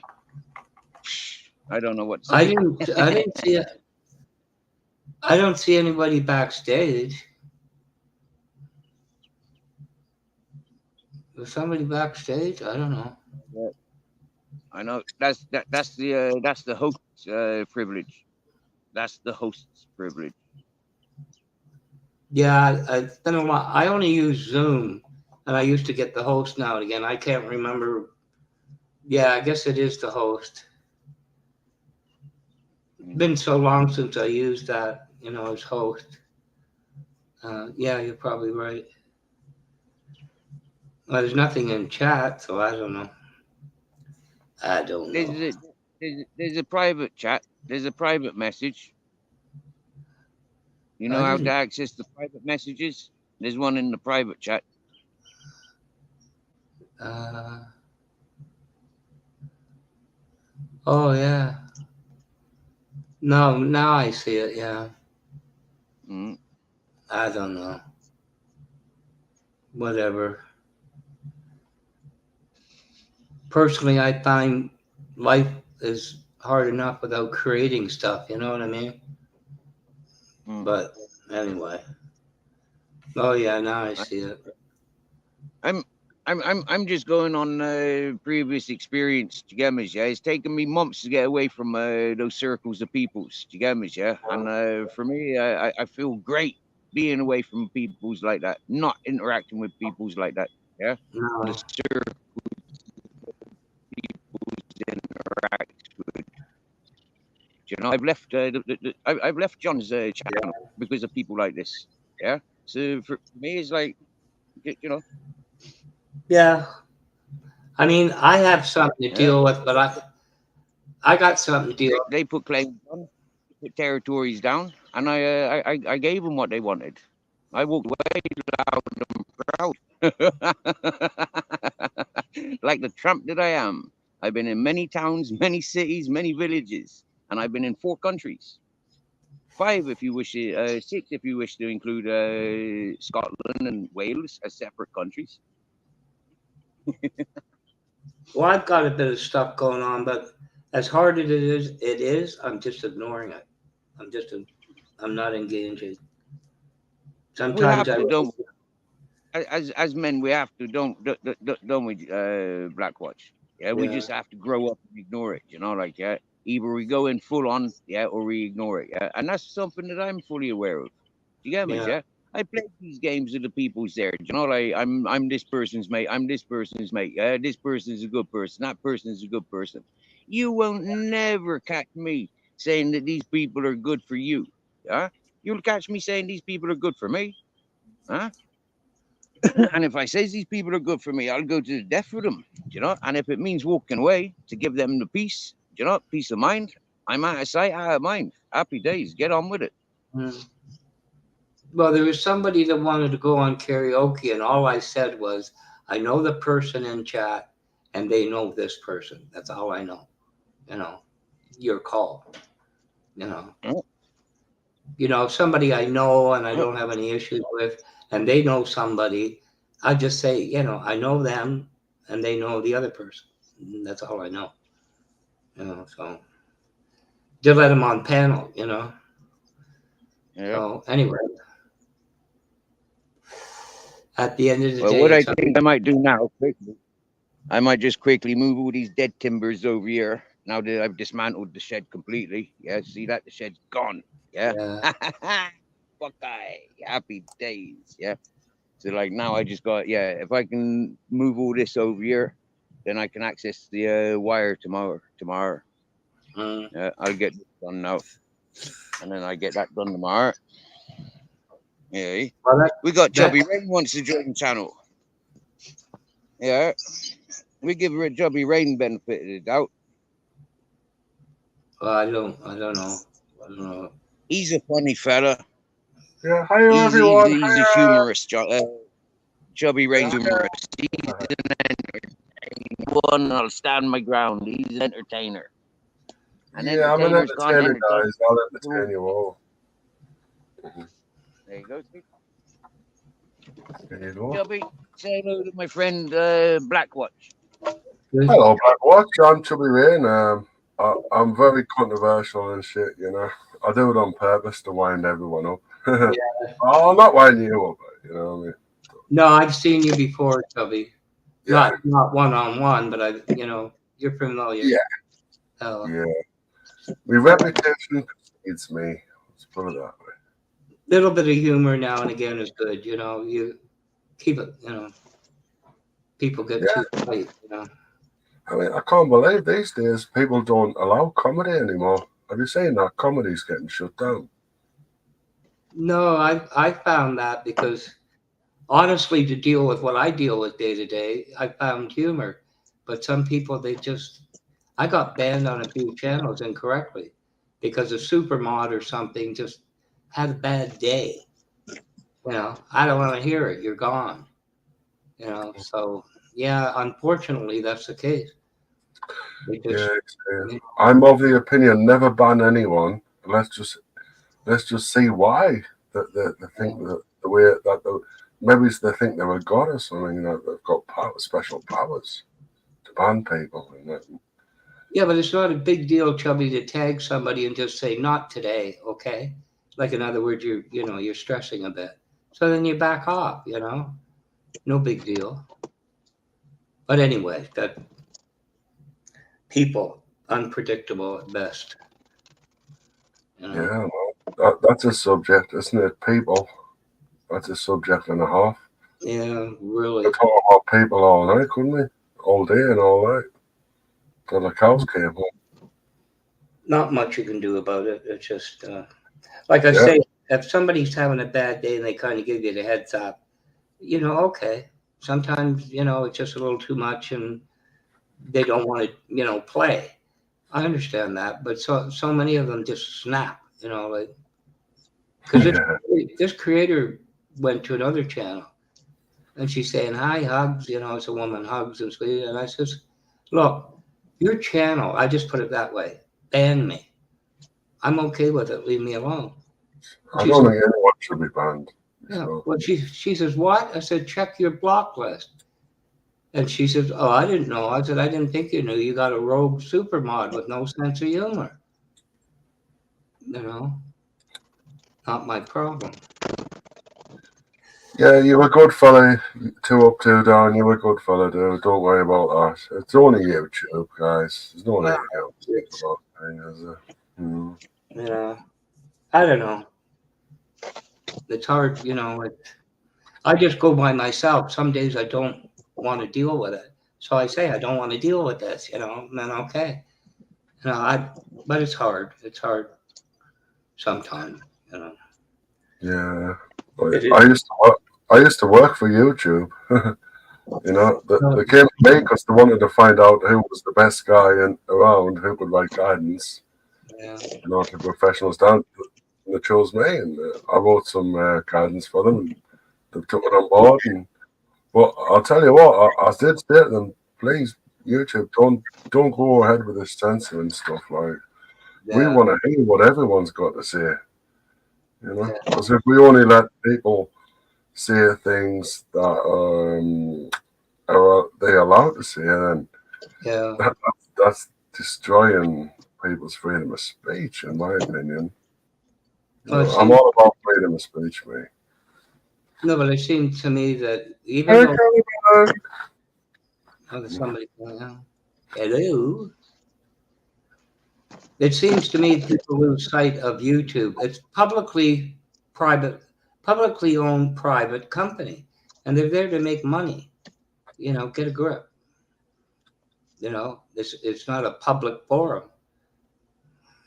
S1: I don't know what to
S2: I
S1: say.
S2: didn't. I didn't see it. I don't see anybody backstage. Was somebody backstage? I don't know.
S1: Yeah, I know that's the host's privilege. That's the host's privilege.
S2: Yeah, it's been a while. I only use Zoom, and I used to get the host now and again. I can't remember. Yeah, I guess it is the host. It's been so long since I used that, as host. Yeah, you're probably right. Well, there's nothing in chat, so I don't know. I don't
S1: There's
S2: know.
S1: there's a private chat. There's a private message. You know
S2: I
S1: how to
S2: didn't.
S1: access the private messages? There's one in the private chat.
S2: Uh, oh yeah. No, now I see it. Yeah.
S1: Mm.
S2: I don't know. Whatever. Personally, I find life is hard enough without creating stuff. You know what I mean?
S1: Mm.
S2: But anyway. Oh yeah, now I see it.
S1: I'm I'm just going on previous experience. Do you get me? Yeah, it's taken me months to get away from those circles of peoples. Do you get me? Yeah, and for me, I feel great being away from peoples like that, not interacting with peoples like that. Yeah, the
S2: No.
S1: circles interact with. You know, I've left I've left John's channel because of people like this. Yeah, so for me, it's like
S2: Yeah. I mean, I have something to
S1: yeah,
S2: deal with, but I got something to deal with.
S1: they put claims on, put territories down, and I gave them what they wanted. I walked away loud and proud, like the tramp that I am. I've been in many towns, many cities, many villages, and I've been in 4 countries. 5 if you wish, 6 if you wish to include Scotland and Wales as separate countries.
S2: Well, I've got a bit of stuff going on, but as hard as it is, I'm just ignoring it. I'm not engaging.
S1: We
S2: Sometimes
S1: have
S2: I,
S1: to, don't as men, we have to, don't we, Blackwatch? Yeah, we
S2: yeah,
S1: just have to grow up and ignore it. You know, like yeah, either we go in full on, yeah, or we ignore it. Yeah, and that's something that I'm fully aware of. Do you get me?
S2: yeah,
S1: Yeah, I play these games with the people's there. You know, like I'm this person's mate. I'm this person's mate. Yeah, this person is a good person. That person is a good person. You won't never catch me saying that these people are good for you. Yeah, you'll catch me saying these people are good for me. Huh? And if I says these people are good for me, I'll go to the death with them, you know. And if it means walking away to give them the peace, you know, peace of mind, I'm out of sight, out of mind. Happy days, get on with it.
S2: mm. Well, there was somebody that wanted to go on karaoke, and all I said was, I know the person in chat, and they know this person. That's all I know. You know, your call. You know,
S1: Oh,
S2: somebody I know and I
S1: oh,
S2: don't have any issues with, and they know somebody. I just say, I know them, and they know the other person. And that's all I know. So just let them on panel.
S1: yeah.
S2: So anyway, at the end of the
S1: Well,
S2: day,
S1: what I
S2: it's
S1: think I might do now, quickly, I might just quickly move all these dead timbers over here. Now that I've dismantled the shed completely. Yeah, see that? The shed's gone. Yeah.
S2: yeah.
S1: Buckeye. Happy days. Yeah. So like now I just got, yeah, if I can move all this over here, then I can access the wire tomorrow.
S2: Mm.
S1: Yeah, I'll get this done now, and then I get that done tomorrow. Yeah,
S2: Well,
S1: we got
S2: that
S1: Chubby Rain wants to join the channel. Yeah, we give her a Chubby Rain benefit of the doubt.
S2: Well, I don't know. I don't know.
S1: He's a funny fella.
S3: Yeah, hiya
S1: He's
S3: everyone.
S1: he's a
S3: Hiya.
S1: humorist, Chubby Range
S3: Yeah.
S1: humorist. He's an entertainer. One, I'll stand my ground. He's an entertainer. An
S3: Yeah, I'm an
S1: entertainer's gone
S3: entertainer,
S1: entertain.
S3: guys. I'll entertain you all.
S1: There you go, Steve.
S3: There you go.
S1: Chubby, say hello to my friend Blackwatch.
S2: Good.
S3: Hello, Blackwatch. I'm Chubby Rain. I'm very controversial and shit, you know. I do it on purpose to wind everyone up. I'll not wind you up, you know what I mean?
S2: No, I've seen you before, Chubby.
S3: Yeah.
S2: Not one-on-one, but you're familiar.
S3: Yeah. Yeah. My reputation precedes me. Let's put it that way.
S2: Little bit of humor now and again is good. You know, you keep it. You know, people get too tight. You know.
S3: I mean, I can't believe these days people don't allow comedy anymore. Have you seen that? Comedy's getting shut down.
S2: No, I found that because honestly, to deal with what I deal with day to day, I found humor. But some people, I got banned on a few channels incorrectly because a supermod or something just had a bad day. You know, I don't want to hear it. You're gone. You know, so yeah, unfortunately, that's the case. Because,
S3: I'm of the opinion never ban anyone. Let's just see why they think that the way that maybe they think they're a god or something. That they've got special powers to ban people.
S2: yeah, but it's not a big deal, Chubby, to tag somebody and just say not today, okay? Like in other words, you're stressing a bit. So then you back off. You know, no big deal. But anyway, that people unpredictable at best. You know?
S3: Yeah, that's a subject, isn't it? People. That's a subject and a half.
S2: Yeah, really.
S3: We could talk about people all night, couldn't we? All day and all night. Till the cows came home.
S2: Not much you can do about it. It's just like I say, if somebody's having a bad day and they kind of give you the heads up, you know, okay. Sometimes, you know, it's just a little too much and they don't want to, play. I understand that, but so many of them just snap, like because this creator went to another channel and she's saying, "Hi, Hugs," it's a woman, Hugs and sweet, and I says, "Look, your channel, I just put it that way, ban me. I'm okay with it. Leave me alone."
S3: I don't think anyone should be banned.
S2: Yeah.
S3: So.
S2: Well, she says, "What?" I said, "Check your block list." And she says, "Oh, I didn't know." I said, "I didn't think you knew. You got a rogue supermod with no sense of humor. Not my problem."
S3: Yeah, you were a good fella. 2 up, 2 down. You were a good fella, dude. Don't worry about that. It's only YouTube, guys. There's no anything else to talk about.
S2: I don't know. It's hard, I just go by myself. Some days I don't want to deal with it. So I say, I don't want to deal with this, and then okay. But it's hard. It's hard sometimes,
S3: Yeah. I used to work for YouTube. They came to me because they wanted to find out who was the best guy around who could write guidance.
S2: Yeah.
S3: To professional standards. And they chose me, and I wrote some guidance for them. And they took it on board. But I'll tell you what, I did say to them, please, YouTube, don't go ahead with this censoring stuff. Like, we want to hear what everyone's got to say. Because if we only let people say things that are they allowed to say, then that's destroying people's freedom of speech, in my opinion. I'm all about freedom of speech, mate.
S2: No, but it seems to me that even though there's somebody going on. Hello. It seems to me people lose sight of YouTube. It's publicly owned private company, and they're there to make money. Get a grip. It's not a public forum.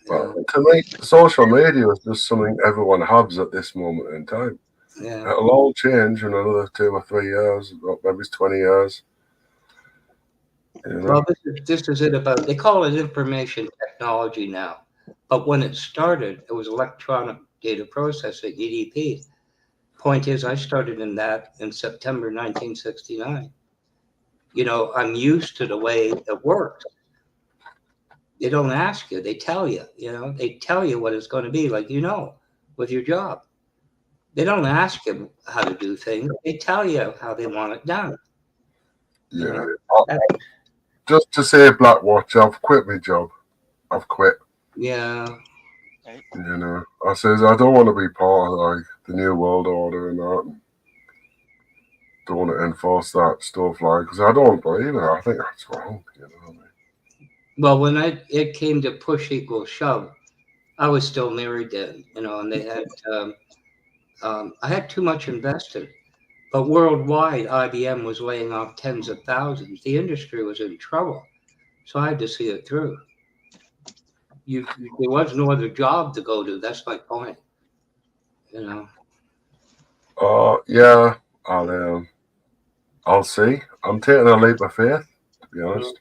S3: Well, to me, social media is just something everyone has at this moment in time.
S2: Yeah.
S3: It'll all change in another 2 or 3 years, maybe it's 20 years. You know?
S2: Well, this is it about, they call it information technology now. But when it started, it was electronic data processing, EDP. Point is, I started in that in September 1969. You know, I'm used to the way it works. They don't ask you, they tell you, you know, they tell you what it's going to be, like, you know, with your job. They don't ask you how to do things, they tell you how they want it done. You
S3: Yeah.
S2: know?
S3: Just to say, Blackwatch, I've quit my job. I've quit.
S2: Yeah.
S3: You know, I says I don't want to be part of like the new world order and that. Don't want to enforce that stuff, like, because I don't believe it. I think that's wrong. You know what I mean?
S2: Well, when it came to push equals shove, I was still married then, you know, and they had I had too much invested. But worldwide, IBM was laying off tens of thousands. The industry was in trouble, so I had to see it through. There was no other job to go to. That's my point. You know.
S3: Yeah, I'll see. I'm taking a leap of faith, to be honest.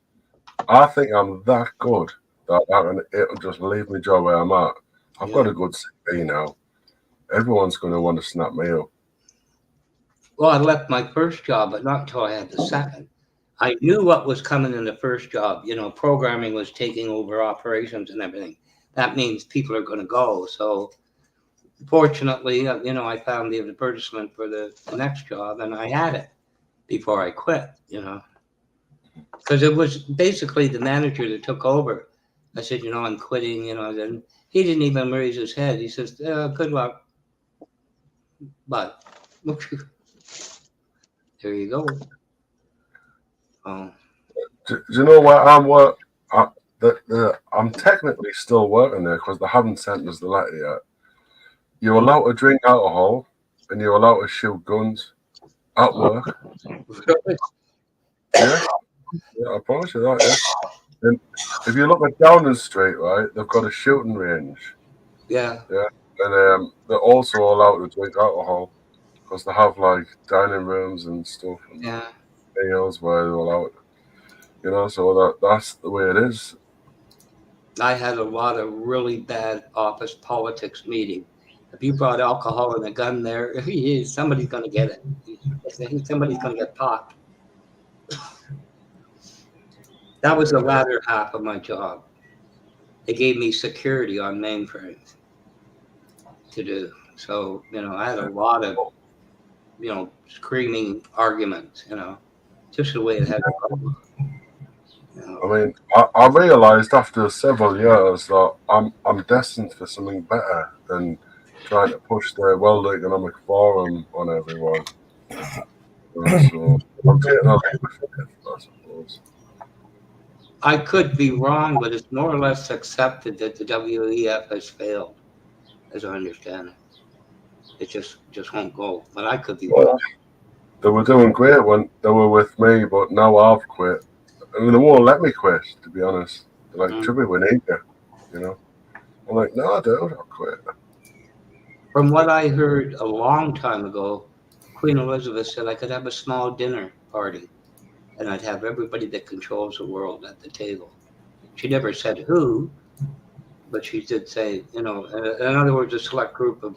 S3: I think I'm that good that it'll just leave my job where I'm at. I've got a good CV now. Everyone's going to want to snap me up.
S2: Well, I left my first job, but not until I had the second. I knew what was coming in the first job. You know, programming was taking over operations and everything. That means people are going to go. So, fortunately, you know, I found the advertisement for the next job, and I had it before I quit. You know, because it was basically the manager that took over. I said, you know, I'm quitting. You know, then he didn't even raise his head. He says, "Good luck." But there you go.
S3: Do you know where I'm technically still working there because they haven't sent us the letter yet. You're allowed to drink alcohol and you're allowed to shoot guns at work. Yeah, I promise you that. Yeah. And if you look at Downing Street, right, they've got a shooting range.
S2: Yeah.
S3: Yeah, and they're also allowed to drink alcohol because they have like dining rooms and stuff. And
S2: Yeah.
S3: meals where they're allowed. You know, so that's the way it is.
S2: I had a lot of really bad office politics meetings. If you brought alcohol and a gun there, somebody's going to get it. Somebody's going to get popped. That was the latter half of my job. It gave me security on mainframes to do. So, you know, I had a lot of, you know, screaming arguments, you know, just the way it had to go. You know.
S3: I mean, I realised after several years that I'm destined for something better than trying to push the World Economic Forum on everyone. So I'm taking a leap of faith, I suppose.
S2: I could be wrong, but it's more or less accepted that the WEF has failed, as I understand it. It just won't go. But I could be wrong.
S3: They were doing great when they were with me, but now I've quit. I mean, they won't let me quit, to be honest. They're like, Chubby, we need you know? I'm like, no, I don't, I'll quit.
S2: From what I heard a long time ago, Queen Elizabeth said I could have a small dinner party and I'd have everybody that controls the world at the table. She never said who, but she did say, you know, in other words, a select group of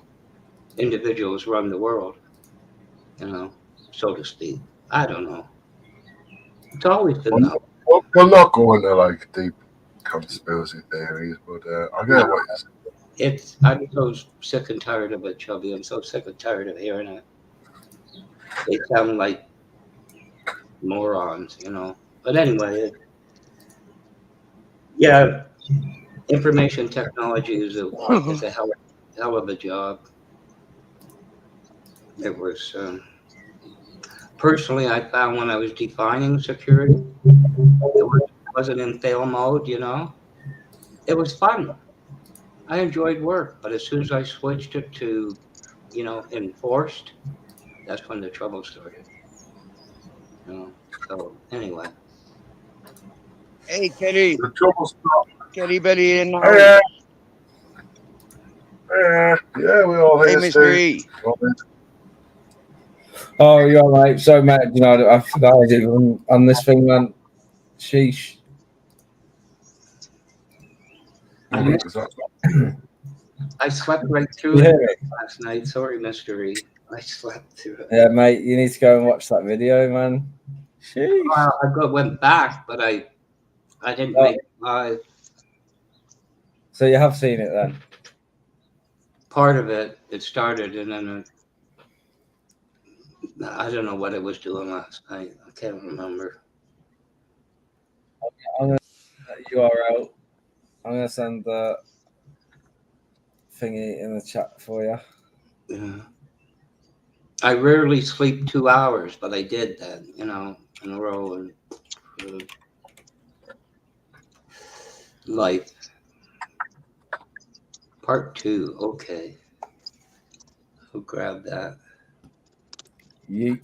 S2: individuals run the world, you know, so to speak. I don't know. It's always been that.
S3: We'll not go into like deep conspiracy theories, but I get what you're saying.
S2: I'm so sick and tired of it, Chubby. I'm so sick and tired of hearing it. They sound like morons, you know. But anyway, yeah, information technology is a hell of a job. It was personally, I found when I was defining security, it wasn't in fail mode, you know. It was fun. I enjoyed work, but as soon as I switched it to, you know, enforced, that's when the trouble started. You know? So anyway.
S1: Hey, Kelly.
S3: The trouble started.
S1: Kelly Belly in the
S3: house. Yeah, we all
S1: Hey,
S3: here.
S1: Mr. E.
S4: Oh, you're right. So, Matt, you know, I forgot I did on this thing, man. Sheesh.
S2: I slept right through
S4: You
S2: it
S4: hear it?
S2: last night. Sorry, Mystery. I slept through it.
S4: Yeah, mate, you need to go and watch that video, man. Sheesh.
S2: Went back, but I didn't
S4: Oh.
S2: make it live.
S4: So you have seen it then?
S2: Part of it started, and then I don't know what I was doing last night. I can't remember.
S4: I'm going to send the URL. I'm going to send the thingy in the chat for you.
S2: Yeah. I rarely sleep 2 hours, but I did that, in a row. And life. Part 2. Okay. I'll grab that.
S4: Yeet.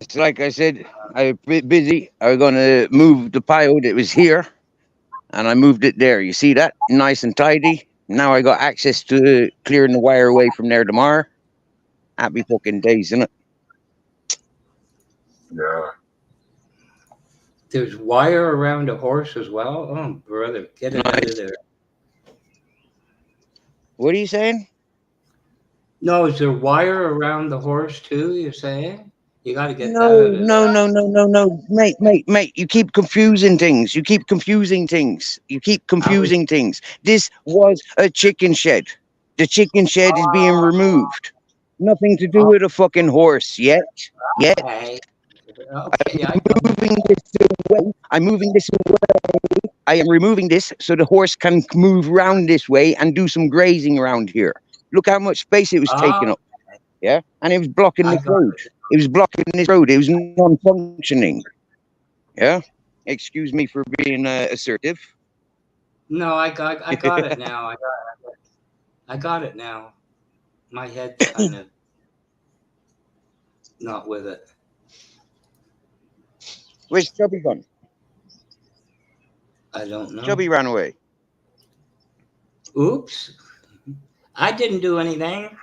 S1: It's like I said, I was a bit busy. I was going to move the pile that was here, and I moved it there. You see that? Nice and tidy. Now I got access to clearing the wire away from there tomorrow. Happy fucking days, isn't it?
S3: Yeah.
S2: There's wire around a horse as well? Oh, brother, get it out of there.
S1: What are you saying?
S2: No, is there wire around the horse too, you're saying? You got to get that
S1: No,
S2: out of there.
S1: no. Mate. You keep confusing things. This was a chicken shed. The chicken shed is being removed. Nothing to do with a fucking horse yet.
S2: Okay. Okay,
S1: I'm moving this away. I am removing this so the horse can move around this way and do some grazing around here. Look how much space it was taking up. Yeah, and it was blocking this road. It was blocking this road. It was non-functioning. Yeah. Excuse me for being assertive.
S2: No, I got it now. I got it now. My head's kind of not with it.
S1: Where's Chubby gone?
S2: I don't know.
S1: Chubby ran away.
S2: Oops. I didn't do anything.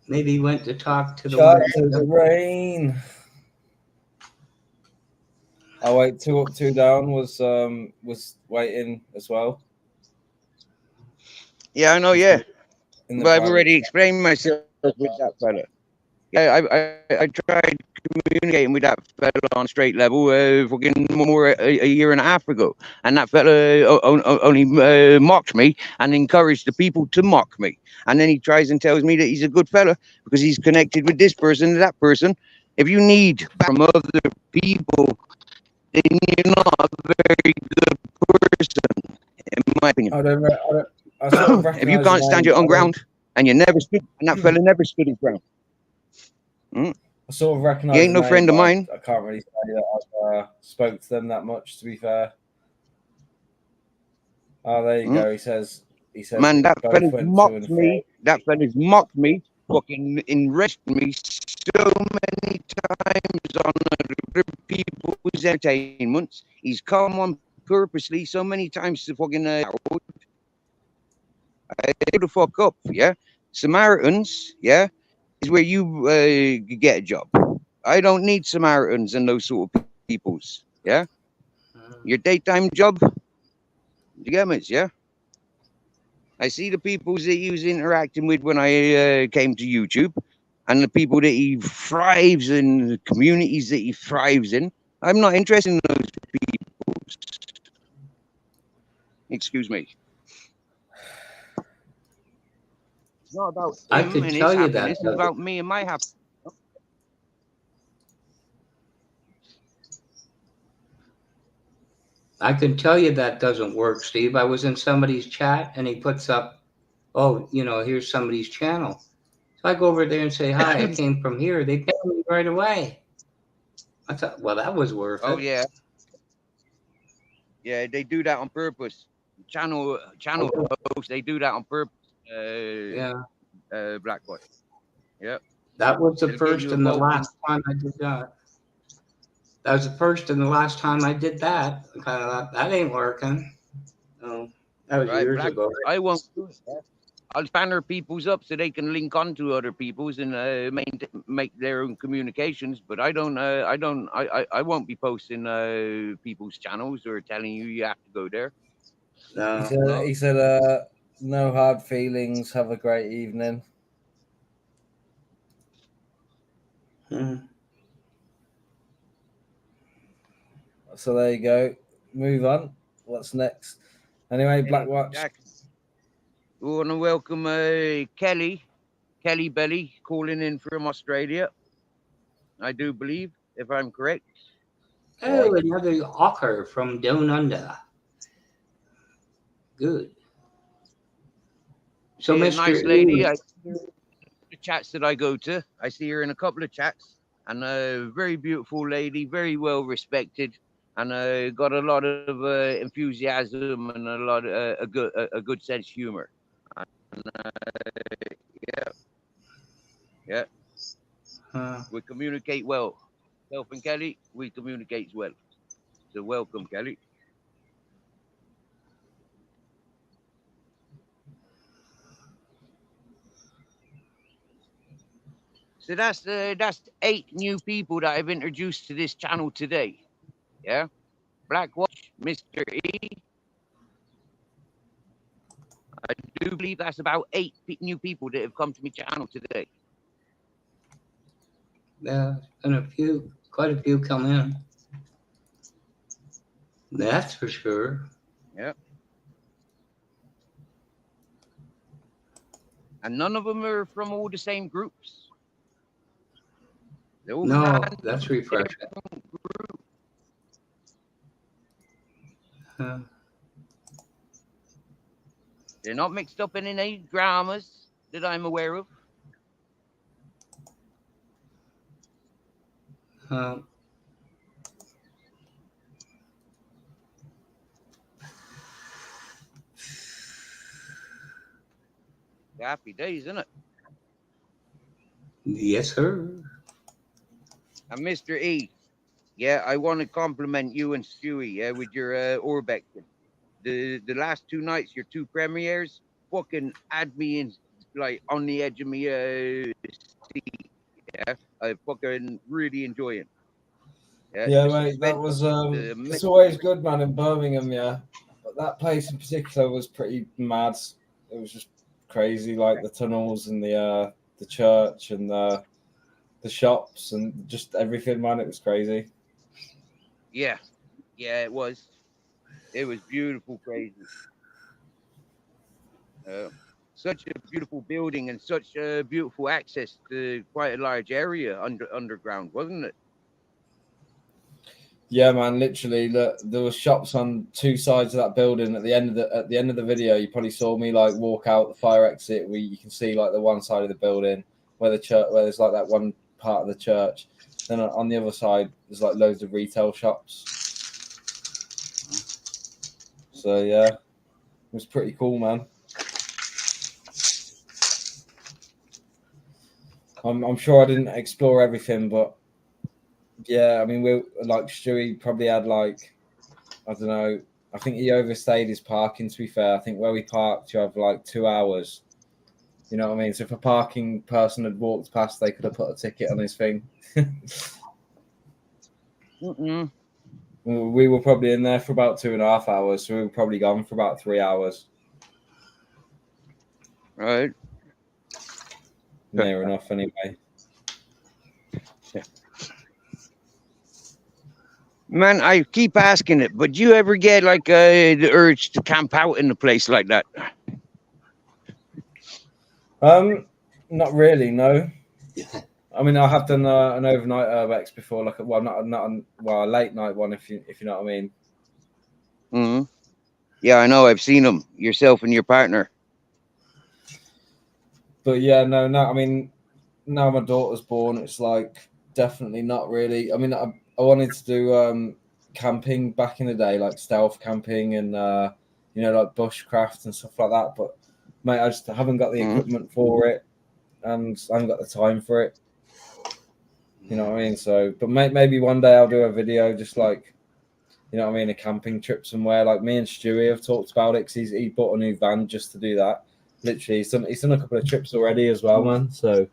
S2: Maybe he went to talk to the
S4: Shout to the rain. Oh wait, 2 Up 2 Down was waiting as well.
S1: Yeah, I know. Yeah, but I've
S4: private.
S1: already explained myself with that fella. Yeah, I tried communicating with that fella on straight level fucking more a year and a half ago, and that fella only mocked me and encouraged the people to mock me. And then he tries and tells me that he's a good fella because he's connected with this person and that person. If you need from other people, then you're not a very good person, in my opinion.
S4: I sort of
S1: if you can't stand your own ground, and you never stood, and that fella never stood his ground.
S4: I sort of recognise.
S1: He ain't no friend of mine.
S4: I can't really say that I've spoke to them that much, to be fair. Oh, there you go. He says.
S1: Man, that fella's mocked me. That fella's mocked me. Fucking enriched me so many times on other people's entertainments. He's come on purposely so many times to fucking go the fuck up, yeah. Samaritans, yeah, is where you get a job. I don't need Samaritans and those sort of peoples, yeah. Your daytime job, you get me, yeah. I see the peoples that he was interacting with when I came to YouTube, and the people that he thrives in, the communities that he thrives in. I'm not interested in those people. Excuse me. It's not about him
S2: I could
S1: and
S2: tell
S1: his
S2: you
S1: happiness.
S2: that.
S1: It's about me and my happiness.
S2: I can tell you that doesn't work, Steve. I was in somebody's chat and he puts up, oh, here's somebody's channel. So I go over there and say, hi, I came from here. They pay me right away. I thought, well, that was worth it.
S1: Oh, yeah. Yeah, they do that on purpose. Channel hosts, they do that on purpose. Black Boy. Yep.
S2: That was the first and the last time I did that. That was the first and the last time I did that. I thought, that ain't working. Oh, that was years ago.
S1: I won't do it. I'll banner people's up so they can link on to other people's and make their own communications. But I won't be posting people's channels or telling you have to go there.
S2: No.
S4: He said, no hard feelings. Have a great evening. So there you go. Move on. What's next? Anyway, Black Watch.
S1: We want to welcome Kelly Belly, calling in from Australia. I do believe, if I'm correct.
S2: Oh, another Ocker from down under. Good. So,
S1: She's
S2: Mr.
S1: a nice lady. The chats that I go to, I see her in a couple of chats, and a very beautiful lady, very well respected, and got a lot of enthusiasm and a lot of a good sense of humor. And, yeah. We communicate well. Self and Kelly, we communicate well. So welcome, Kelly. So that's 8 new people that I've introduced to this channel today. Yeah, Black Watch, Mr. E. I do believe that's about 8 new people that have come to my channel today.
S2: And quite a few come in. That's for sure.
S1: Yeah. And none of them are from all the same groups.
S2: No, that's refreshing.
S1: They're not mixed up in any dramas that I'm aware of. Happy days, isn't it?
S2: Yes, sir.
S1: And Mr. E, yeah, I want to compliment you and Stewie, yeah, with your Orbeck. The last 2 nights, your 2 premieres, fucking had me in like on the edge of me seat. Yeah, I fucking really enjoy it.
S4: Yeah, mate, that was it's always good, man, in Birmingham, yeah. But that place in particular was pretty mad. It was just crazy, like the tunnels and the church and the shops and just everything, man. It was crazy.
S1: Yeah, it was. It was beautiful, crazy. Such a beautiful building and such a beautiful access to quite a large area underground, wasn't it?
S4: Yeah, man. Literally, there were shops on 2 sides of that building. At the end of the video, you probably saw me like walk out the fire exit. Where you can see like the one side of the building where there's like that one part of the church. Then on the other side, there's like loads of retail shops. So yeah, it was pretty cool, man. I'm sure I didn't explore everything, but yeah, I mean, we like Stewie probably had like, I don't know, I think he overstayed his parking, to be fair. I think where we parked, you have like 2 hours. You know what I mean? So if a parking person had walked past, they could have put a ticket on his thing. We were probably in there for about 2.5 hours, so we were probably gone for about 3 hours.
S1: Right.
S4: Near enough, anyway.
S1: Man, I keep asking it, but do you ever get like the urge to camp out in a place like that?
S4: Not really, no. I mean, I have done an overnight urbex before, like a late night one, if you know what I mean.
S1: Mm-hmm. Yeah, I know. I've seen them. Yourself and your partner.
S4: But yeah, no. I mean, now my daughter's born, it's like definitely not really. I mean, I wanted to do camping back in the day, like stealth camping and like bushcraft and stuff like that. But mate, I just haven't got the equipment for it, and I haven't got the time for it. You know what I mean? So, but maybe one day I'll do a video just like, you know what I mean, a camping trip somewhere. Like me and Stewie have talked about it because he bought a new van just to do that. literally, he's done a couple of trips already as well, man. So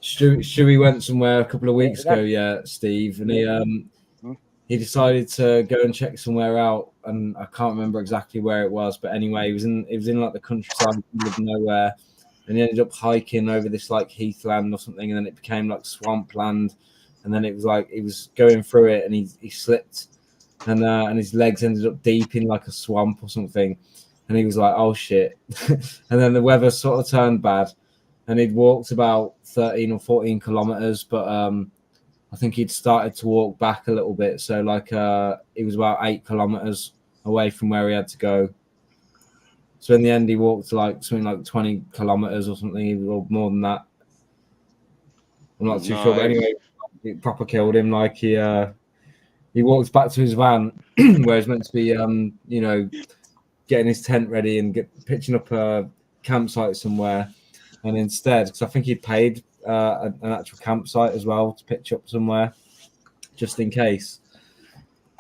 S4: Stewie went somewhere a couple of weeks ago, yeah, Steve, and he decided to go and check somewhere out, and I can't remember exactly where it was, but anyway, it was in like the countryside, middle of nowhere, and he ended up hiking over this like heathland or something, and then it became like swampland, and then it was like he was going through it, and he slipped, and his legs ended up deep in like a swamp or something, and he was like, oh shit, and then the weather sort of turned bad, and he'd walked about 13 or 14 kilometers, but I think he'd started to walk back a little bit. So like he was about 8 kilometers away from where he had to go. So in the end, he walked like something like 20 kilometers or something, or more than that. I'm not too sure, but anyway, it proper killed him. Like he walked back to his van where he's meant to be, you know, getting his tent ready and pitching up a campsite somewhere. And instead, because I think he'd paid an actual campsite as well to pitch up somewhere, just in case.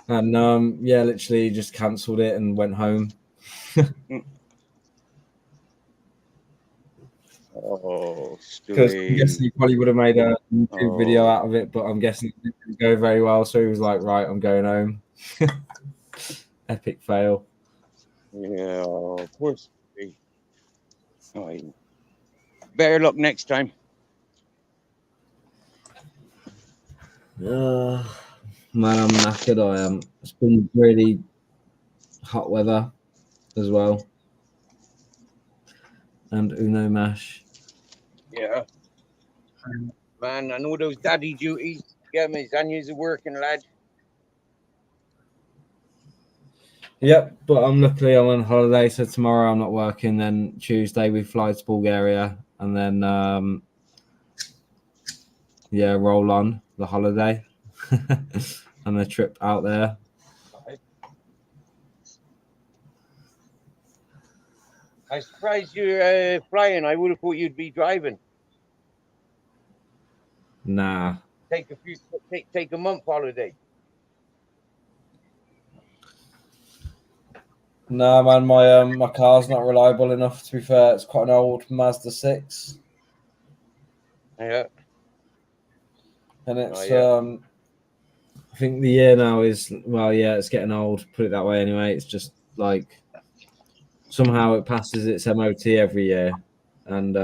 S4: And yeah, literally just cancelled it and went home.
S1: Oh,
S4: Because I'm guessing he probably would have made a YouTube video out of it, but I'm guessing it didn't go very well. So he was like, right, I'm going home. Epic fail.
S1: Yeah, of course. Oh, better luck next time.
S4: Man, I'm knackered. I am. It's been really hot weather as well. And Uno mash.
S1: Yeah. Man, I know those daddy duties. Yeah, my Zanya's a working lad.
S4: Yep, but luckily I'm on holiday, so tomorrow I'm not working. Then Tuesday we fly to Bulgaria, and then yeah, roll on the holiday and the trip out there.
S1: I'm surprised you're flying. I would have thought you'd be driving.
S4: Nah.
S1: Take a month holiday.
S4: No, man, my car's not reliable enough. To be fair, it's quite an old Mazda 6.
S1: Yeah.
S4: And it's I think the year now is, well, yeah, it's getting old. Put it that way. Anyway, it's just like somehow it passes its MOT every year, and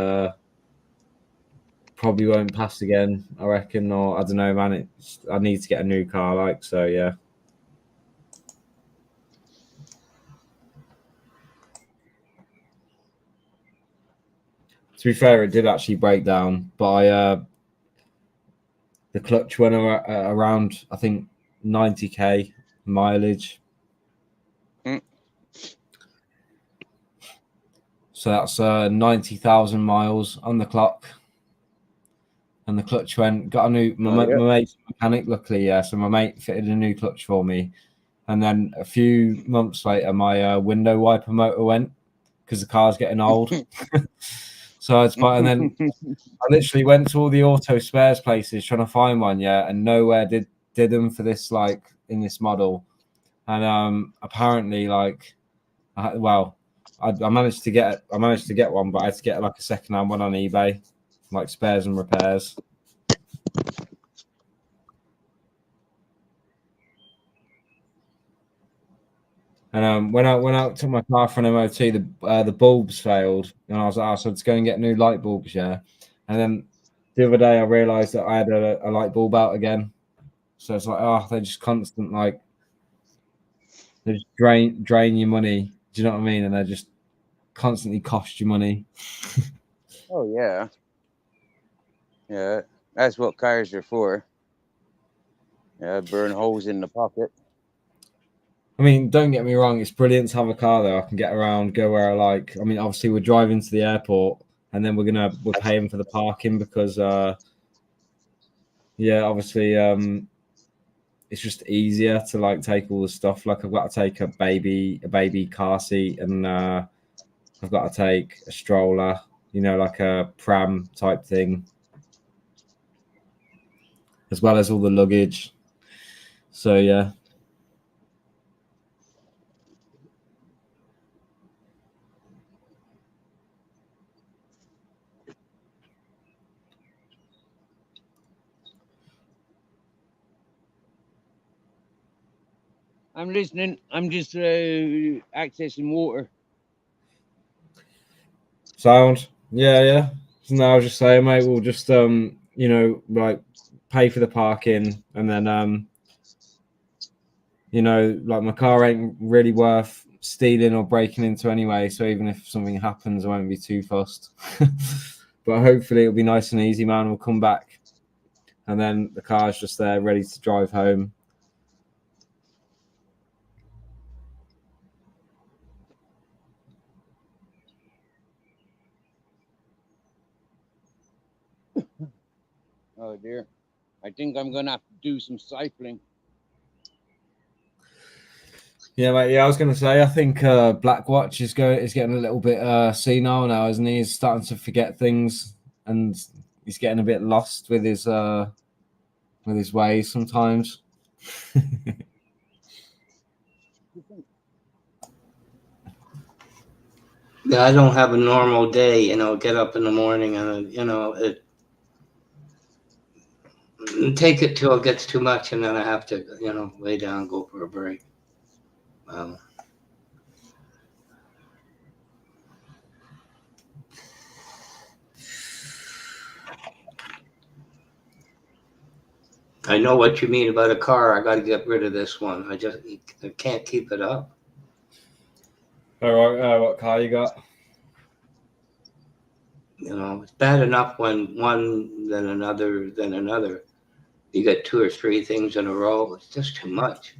S4: probably won't pass again, I reckon. Or I don't know, man. I need to get a new car, like, so yeah. To be fair, it did actually break down, but the clutch went around, I think, 90k mileage. So that's 90,000 miles on the clock. And the clutch got a new, my mate's a mechanic, luckily, yeah. So my mate fitted a new clutch for me. And then a few months later, my window wiper motor went because the car's getting old. So it's and then I literally went to all the auto spares places trying to find one, yeah, and nowhere did them for this, like, in this model. And apparently, like, I managed to get one, but I had to get like a second-hand one on eBay, like spares and repairs. And when I took my car for an MOT, the bulbs failed, and I was like, so let's go and get new light bulbs, yeah. And then the other day I realised that I had a light bulb out again, so it's like, they're just constant, like, they just drain your money. Do you know what I mean? And they just constantly cost you money.
S1: Oh yeah, yeah. That's what cars are for. Yeah, burn holes in the pocket.
S4: I mean, don't get me wrong, it's brilliant to have a car though. I can get around, go where I like. I mean, obviously we're driving to the airport and then we're paying for the parking because yeah, obviously it's just easier to like take all the stuff. Like I've got to take a baby car seat, and I've got to take a stroller, you know, like a pram type thing, as well as all the luggage. So yeah.
S1: I'm listening. I'm just accessing water.
S4: Sound. Yeah. So now I was just saying, mate, we'll just like pay for the parking, and then like my car ain't really worth stealing or breaking into anyway. So even if something happens, I won't be too fussed. But hopefully it'll be nice and easy, man. We'll come back, and then the car's just there, ready to drive home.
S1: Oh dear. I think I'm gonna have to do some cycling.
S4: Yeah, mate. Yeah, I was going to say, I think Black Watch is getting a little bit senile now, isn't he? He's starting to forget things, and he's getting a bit lost with his ways sometimes.
S2: Yeah, I don't have a normal day. Get up in the morning and take it till it gets too much, and then I have to lay down, go for a break. I know what you mean about a car. I got to get rid of this one. I can't keep it up.
S4: All right, what car you got?
S2: It's bad enough when one, then another, then another. You get 2 or 3 things in a row. It's just too much.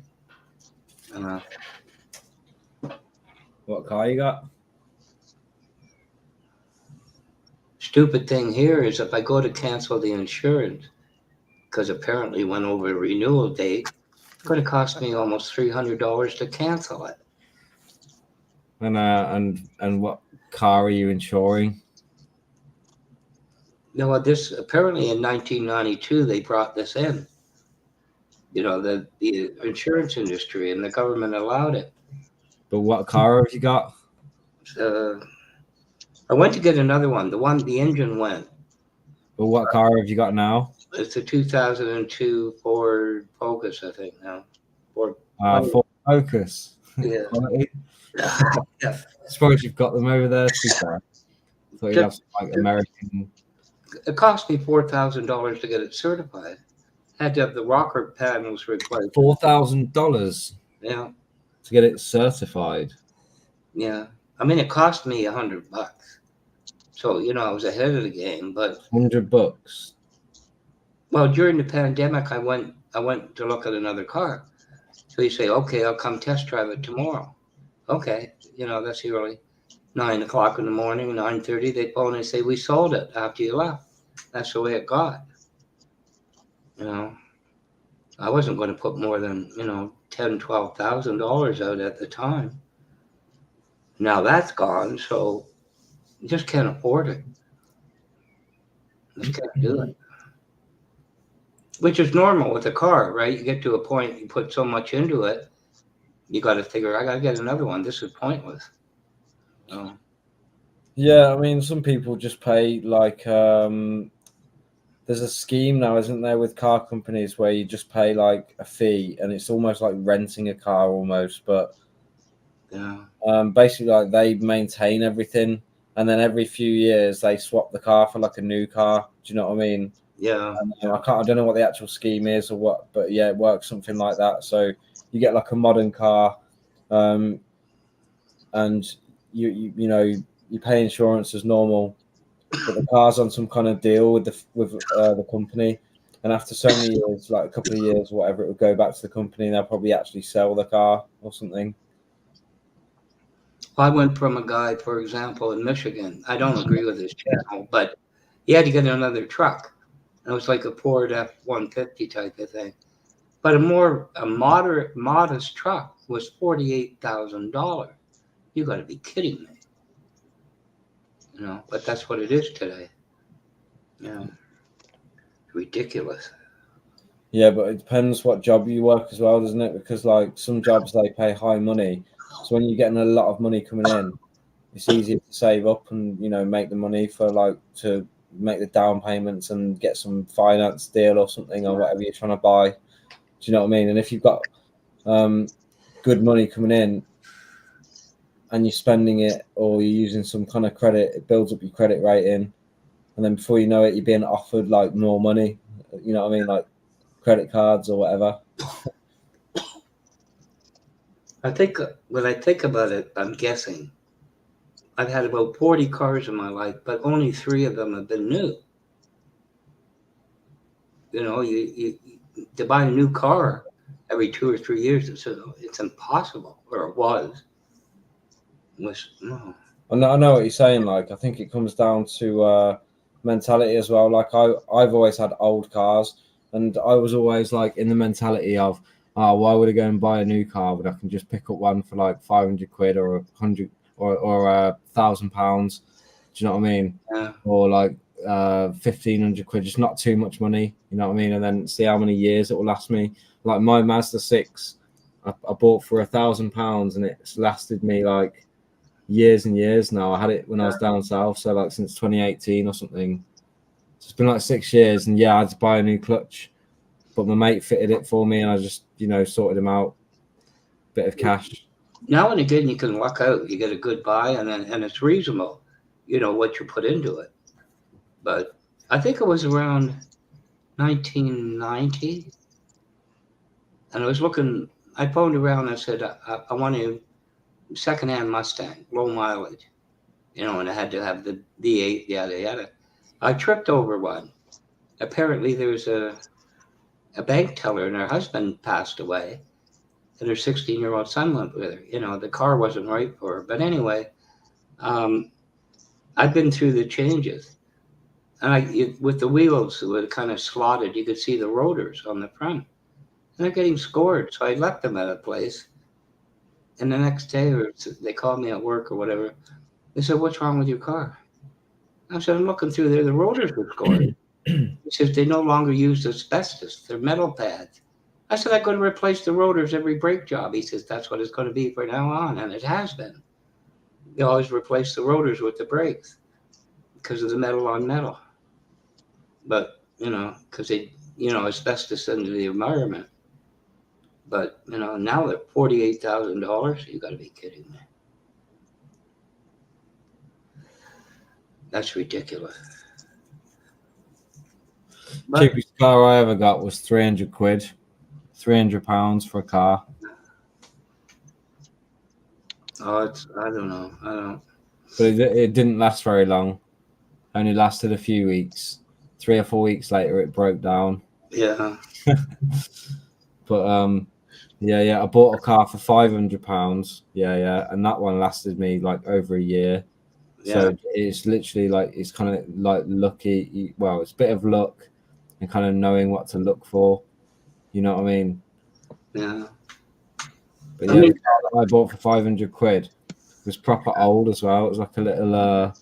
S4: What car you got?
S2: Stupid thing here is if I go to cancel the insurance, because apparently went over renewal date, it's going to cost me almost $300 to cancel it.
S4: And what car are you insuring?
S2: This apparently in 1992 they brought this in. The insurance industry and the government allowed it.
S4: But what car have you got?
S2: I went to get another one. The engine went.
S4: But what car have you got now?
S2: It's a 2002 Ford Focus, I think now.
S4: Ford Focus.
S2: Yeah.
S4: Yeah. I suppose you've got them over there. I thought you'd have some, like, American.
S2: It cost me $4,000 to get it certified. Had to have the rocker panels replaced.
S4: $4,000.
S2: Yeah.
S4: To get it certified.
S2: Yeah. I mean, it cost me $100. So, I was ahead of the game, but
S4: $100.
S2: Well, during the pandemic, I went to look at another car. So you say, okay, I'll come test drive it tomorrow. Okay. That's early. 9 o'clock in the morning, 9:30, they phone and say, we sold it after you left. That's the way it got. I wasn't going to put more than, $10,000, $12,000 out at the time. Now that's gone, so you just can't afford it. Just can't do it. Which is normal with a car, right? You get to a point, you put so much into it, you got to figure, I got to get another one. This is pointless.
S4: Yeah, I mean, some people just pay like there's a scheme now, isn't there, with car companies where you just pay like a fee, and it's almost like renting a car almost, but
S2: yeah.
S4: Basically, like, they maintain everything, and then every few years they swap the car for like a new car. Do you know what I mean?
S2: Yeah.
S4: I don't know what the actual scheme is or what, but yeah, it works something like that. So you get like a modern car, and you pay insurance as normal, but the car's on some kind of deal with the company, and after so many years, like a couple of years or whatever, it will go back to the company, and they'll probably actually sell the car or something.
S2: I went from a guy, for example, in Michigan. I don't agree with his channel, but he had to get another truck. It was like a Ford F-150 type of thing. But a modest truck was $48,000. You got to be kidding me. But that's what it is today. Yeah. Ridiculous.
S4: Yeah, but it depends what job you work as well, doesn't it? Because like some jobs, they pay high money. So when you're getting a lot of money coming in, it's easier to save up and, make the money to make the down payments and get some finance deal or something or whatever you're trying to buy. Do you know what I mean? And if you've got good money coming in and you're spending it or you're using some kind of credit, it builds up your credit rating. And then before you know it, you're being offered like more money. You know what I mean? Like credit cards or whatever.
S2: I think when I think about it, I'm guessing I've had about 40 cars in my life, but only 3 of them have been new. You know, you to buy a new car every 2 or 3 years, it's impossible, or it was. No.
S4: I know what you're saying. Like, I think it comes down to mentality as well. Like, I've always had old cars, and I was always like in the mentality of, oh, why would I go and buy a new car when I can just pick up one for like 500 quid or 100 or £1,000? Do you know what I mean?
S2: Yeah.
S4: Or like 1,500 quid, just not too much money. You know what I mean? And then see how many years it will last me. Like my Mazda 6, I bought for £1,000, and it's lasted me like years and years now. I had it when I was down south, so like since 2018 or something. So it's been like 6 years, and yeah, I had to buy a new clutch, but my mate fitted it for me, and I just, you know, sorted him out. Bit of cash.
S2: Now and again, you can luck out. You get a good buy, and it's reasonable, you know, what you put into it. But I think it was around 1990, and I was looking. I phoned around and I said, I want a secondhand Mustang, low mileage, you know, and I had to have the V8, yada yada. I tripped over one. Apparently, there was a bank teller, and her husband passed away, and her 16-year-old son went with her. You know, the car wasn't right for her. But anyway, I've been through the changes, and with the wheels that were kind of slotted, you could see the rotors on the front, and they're getting scored. So I left them at a place. And the next day, or they called me at work or whatever. They said, "What's wrong with your car?" I said, "I'm looking through there. The rotors were scored." He says, "They no longer use asbestos. They're metal pads." I said, "I got to replace the rotors every brake job." He says, "That's what it's going to be from now on." And it has been. You always replace the rotors with the brakes because of the metal on metal. But, you know, because they, you know, asbestos into the environment. But, you know, now they're $48,000. You got to be kidding me. That's ridiculous. But,
S4: Cheapest car I ever got was 300 quid, £300 for a car.
S2: I don't know.
S4: But it didn't last very long. Only lasted a few weeks. 3 or 4 weeks later, it broke down.
S2: Yeah.
S4: But yeah, I bought a car for £500. Yeah, and that one lasted me like over a year.
S2: Yeah.
S4: So it's literally like, it's kind of like lucky. Well, it's a bit of luck and kind of knowing what to look for. You know what I mean?
S2: Yeah.
S4: But yeah, the car that I bought for 500 quid was proper old as well. It was like a little,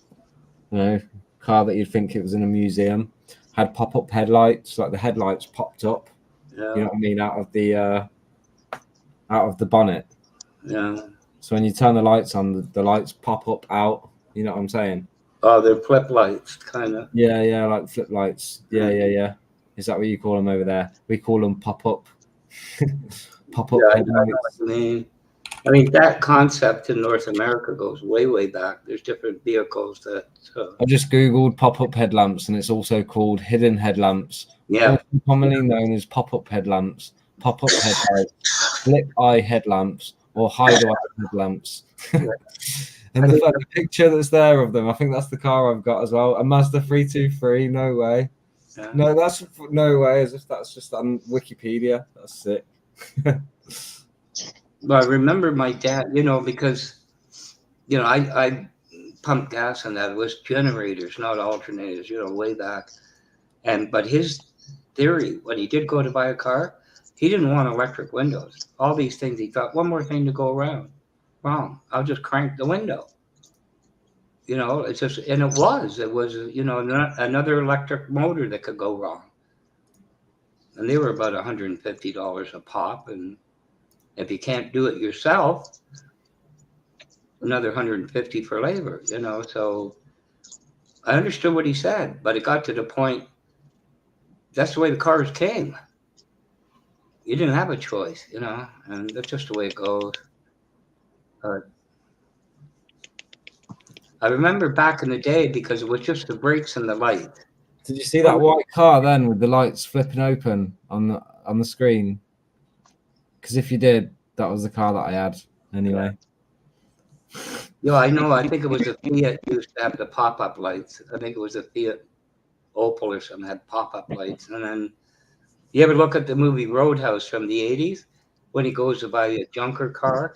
S4: you know, car that you'd think it was in a museum. Had pop-up headlights, like the headlights popped up.
S2: Yeah.
S4: You know what I mean? Out of the bonnet.
S2: Yeah.
S4: So when you turn the lights on, the lights pop up out. You know what I'm saying?
S2: Oh, they're flip lights, kind of.
S4: Yeah, like flip lights. Yeah. Is that what you call them over there? We call them pop-up. Pop-up
S2: Yeah,
S4: headlights.
S2: I mean, that concept in North America goes way, way back. There's different vehicles that.
S4: I just googled pop-up headlamps, and it's also called hidden headlamps.
S2: Yeah.
S4: Also commonly known as pop-up headlamps, pop-up headlights, flip eye headlamps, or hide-eye headlamps. And the picture that's there of them, I think that's the car I've got as well. A Mazda 323. No way.
S2: Yeah.
S4: No, that's no way. As if that's just on Wikipedia. That's sick.
S2: Well, I remember my dad, you know, because, you know, I pumped gas and that was generators, not alternators, you know, way back. But his theory, when he did go to buy a car, he didn't want electric windows. All these things, he thought, one more thing to go around. Wrong. I'll just crank the window. You know, it's just, and it was, you know, another electric motor that could go wrong. And they were about $150 a pop. And if you can't do it yourself, another $150 for labor, you know. So I understood what he said, but it got to the point, that's the way the cars came. you didn't have a choice, you know, and that's just the way it goes. But I remember back in the day because it was just the brakes and the light.
S4: Did you see that white car then with the lights flipping open on the screen? Because if you did, that was the car that I had anyway.
S2: Yeah, I know. I think it was a Fiat used to have the pop-up lights. I think it was a Fiat Opel or something had pop-up lights. And then you ever look at the movie Roadhouse from the 80s when he goes to buy a junker car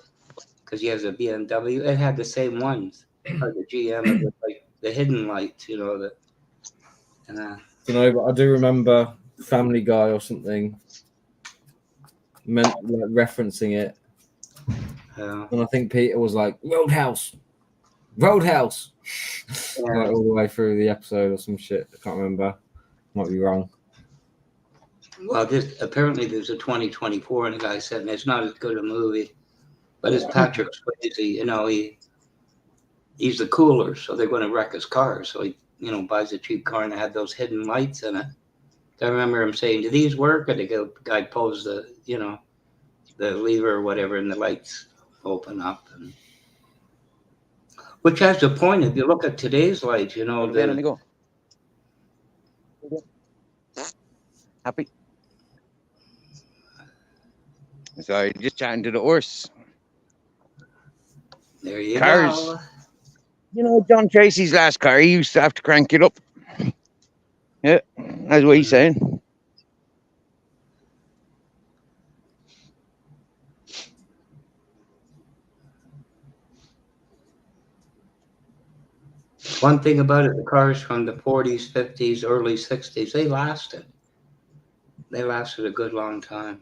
S2: because he has a BMW? It had the same ones, like the GM, it was like the hidden lights, you know. And
S4: I don't know, but I do remember Family Guy or something referencing it. And I think Peter was like, Roadhouse.
S2: Yeah.
S4: Like all the way through the episode or some shit. I can't remember. Might be wrong.
S2: Well, apparently there's a 2024 and the guy said it's not as good a movie, but it's Patrick Swayze. You know, he's the cooler, so they're going to wreck his car. So he, you know, buys a cheap car and it had those hidden lights in it. I remember him saying, "Do these work?" And the guy pulls the, you know, the lever or whatever, and the lights open up. And which has a point. If you look at today's lights, you know,
S1: Let me go. Happy? Sorry, just chatting to the horse.
S2: There you
S1: Cars.
S2: go.
S1: You know, John Tracy's last car, he used to have to crank it up. Yeah, that's what he's saying.
S2: One thing about it, the cars from the 40s, 50s, early 60s, they lasted. They lasted a good long time.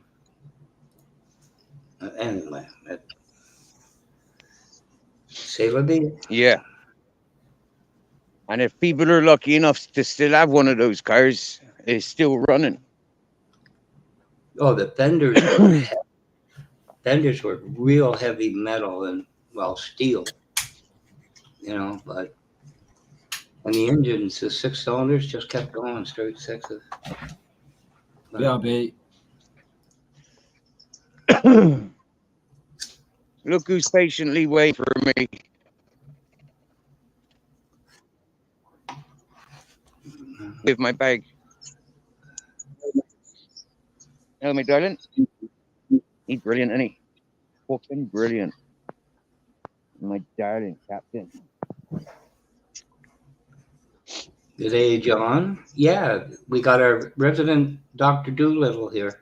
S2: Anyway, c'est la vie.
S1: Yeah. And if people are lucky enough to still have one of those cars, it's still running.
S2: Oh, the fenders were real heavy metal and, well, steel, you know, but, and the engines, the 6 cylinders just kept going straight 6s.
S4: BRB.
S1: Look who's patiently waiting for me. With my bag. Hello, my darling. He's brilliant, isn't he? Fucking brilliant. My darling captain.
S2: Good day, John. Yeah, we got our resident Dr. Doolittle here.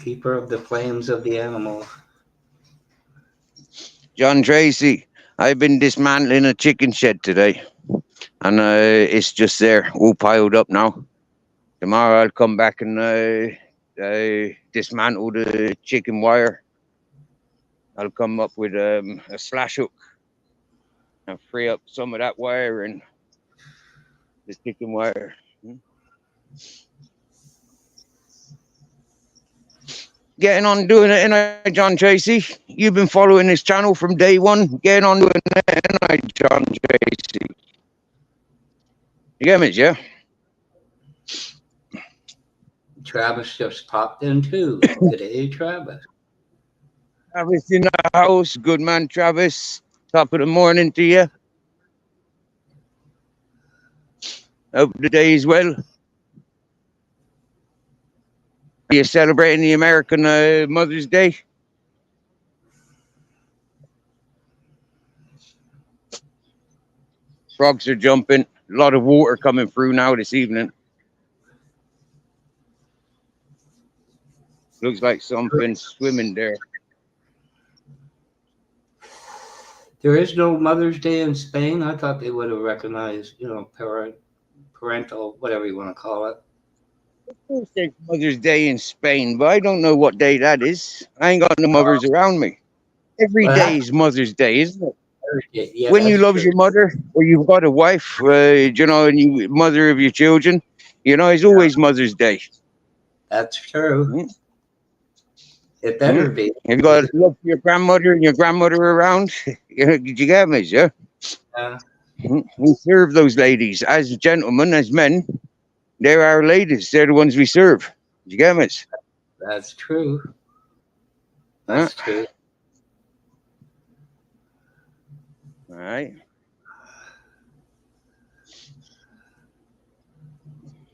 S2: Keeper of the flames of the animals.
S1: John Tracy, I've been dismantling a chicken shed today. And it's just there, all piled up now. Tomorrow I'll come back and dismantle the chicken wire. I'll come up with a slash hook and free up some of that wire and the chicken wire. Getting on doing it, ain't I, John Tracy? You've been following this channel from day one. Getting on doing it, ain't I, John Tracy? You get me, yeah?
S2: Travis just popped in too. Good day, Travis.
S1: Travis in the house. Good man, Travis. Top of the morning to you. Hope the day is well. Are you celebrating the American Mother's Day? Frogs are jumping. A lot of water coming through now this evening. Looks like something's swimming there.
S2: There is no Mother's Day in Spain. I thought they would have recognized, you know, parental, whatever you want to call it.
S1: There's Mother's Day in Spain, but I don't know what day that is. I ain't got no mothers around me. Every day is Mother's Day, isn't it?
S2: Yeah,
S1: when you love your mother, or you've got a wife, you know, and you mother of your children, you know, it's always Mother's Day.
S2: That's true. It better be.
S1: You've got love for your grandmother and your grandmother around. Did you get me, yeah?
S2: Yeah.
S1: We serve those ladies as gentlemen, as men. They're our ladies. They're the ones we serve. You get me?
S2: That's true.
S1: Huh?
S2: That's true.
S1: All right.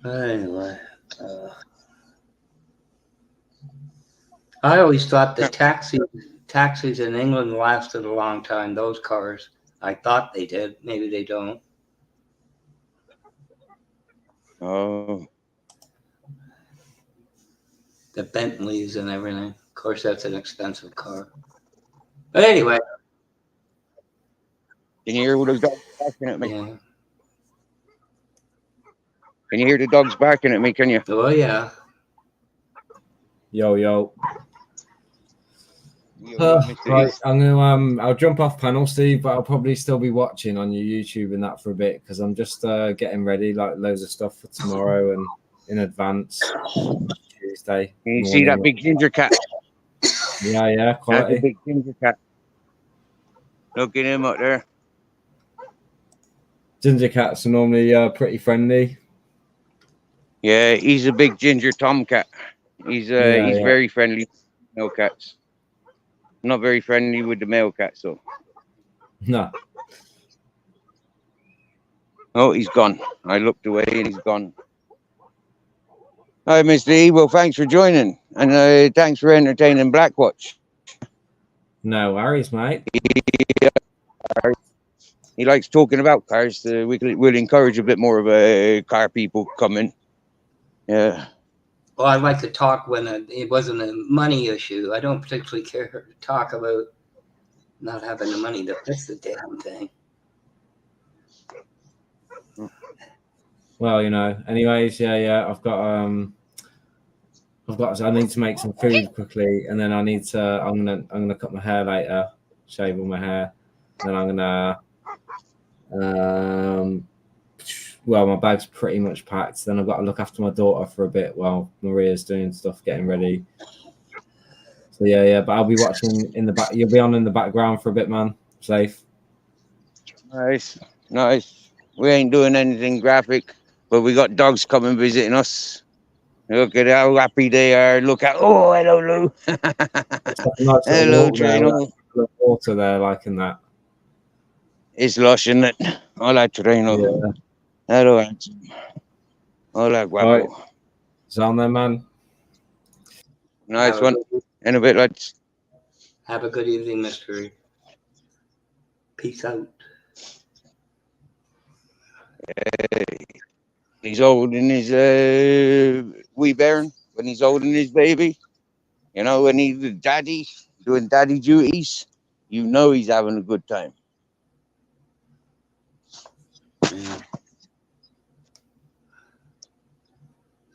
S2: Anyway, I always thought the taxis in England lasted a long time. Those cars, I thought they did. Maybe they don't.
S1: Oh,
S2: The Bentleys and everything. Of course, that's an expensive car. But anyway,
S1: can you hear all those dogs barking at me?
S2: yeah.
S1: Can you hear the dogs barking at me? Can you?
S2: Oh yeah.
S4: Yo.
S1: Yo, Mr.
S4: Right,
S1: East.
S4: I'm gonna I'll jump off panel, Steve, but I'll probably still be watching on your YouTube and that for a bit because I'm just getting ready, like loads of stuff for tomorrow and in advance Tuesday.
S1: Can you see that
S4: morning.
S1: big ginger cat?
S4: Yeah,
S1: That's a
S4: quality.
S1: big ginger cat. Look at him up there.
S4: Ginger cats are normally pretty friendly.
S1: Yeah, he's a big ginger tomcat. He's
S4: Yeah.
S1: very friendly with male cats. Not very friendly with the male cats though.
S4: No.
S1: Oh, he's gone. I looked away and he's gone. Hi, Mr. E. Well, thanks for joining, and thanks for entertaining Blackwatch.
S4: No worries, mate.
S1: He likes talking about cars. We'll encourage a bit more of car people coming. Yeah.
S2: Well, I like to talk when it wasn't a money issue. I don't particularly care to talk about not having the money to fix the damn thing.
S4: Well, anyways, yeah. I need to make some food quickly, and then I'm gonna cut my hair later, shave all my hair, and then I'm gonna well, my bag's pretty much packed. Then I've got to look after my daughter for a bit while Maria's doing stuff, getting ready. So yeah. But I'll be watching in the back. You'll be on in the background for a bit, man. Safe.
S1: Nice. We ain't doing anything graphic, but we got dogs coming visiting us. Look at how happy they are. Look at hello Lou.
S4: Nice
S1: Hello
S4: Trino. Water there, like in that.
S1: It's lush, isn't it? Hola Trino.
S4: Yeah.
S1: Hello handsome. Hola guapo.
S4: Right. It's on there, man.
S1: Nice one. In a bit, lads.
S2: Have a good evening, Mr. Peace out.
S1: He's holding his wee bairn when he's holding his baby. When he's daddy doing daddy duties, he's having a good time.
S2: Yeah.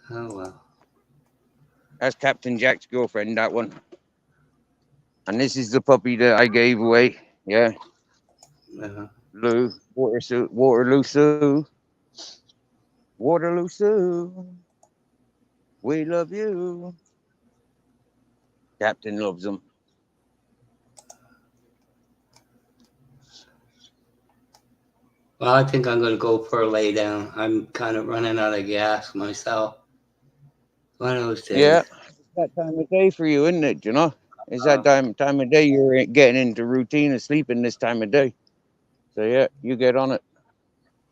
S2: Oh well.
S1: That's Captain Jack's girlfriend, that one. And this is the puppy that I gave away. Yeah. Lou, Waterloo Sue. Waterloo Sue. We love you. Captain loves them.
S2: Well, I think I'm going to go for a lay down. I'm kind of running out of gas myself. One of those days.
S1: Yeah, it's that time of day for you, isn't it? It's that time of day you're getting into routine of sleeping this time of day. So yeah, you get on it.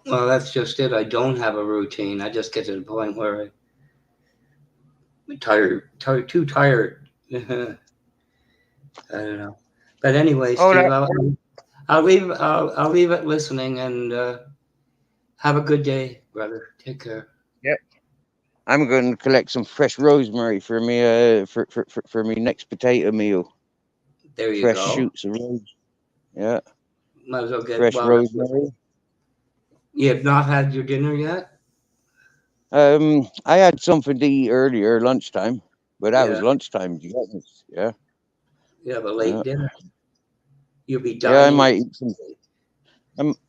S2: Well, that's just it. I don't have a routine. I just get to the point where I'm too tired. I don't know. But anyway, Steve, I'll leave it listening, and have a good day, brother. Take care.
S1: Yep. I'm going to collect some fresh rosemary for me for me next potato meal.
S2: There you
S1: fresh
S2: go.
S1: shoots of rose. Yeah.
S2: Might as well get
S1: Fresh rosemary.
S2: You have not had your dinner yet?
S1: I had something to eat earlier, lunchtime, but that was lunchtime. Yeah.
S2: You have a late dinner. You'll be dying.
S1: Yeah, I might eat some.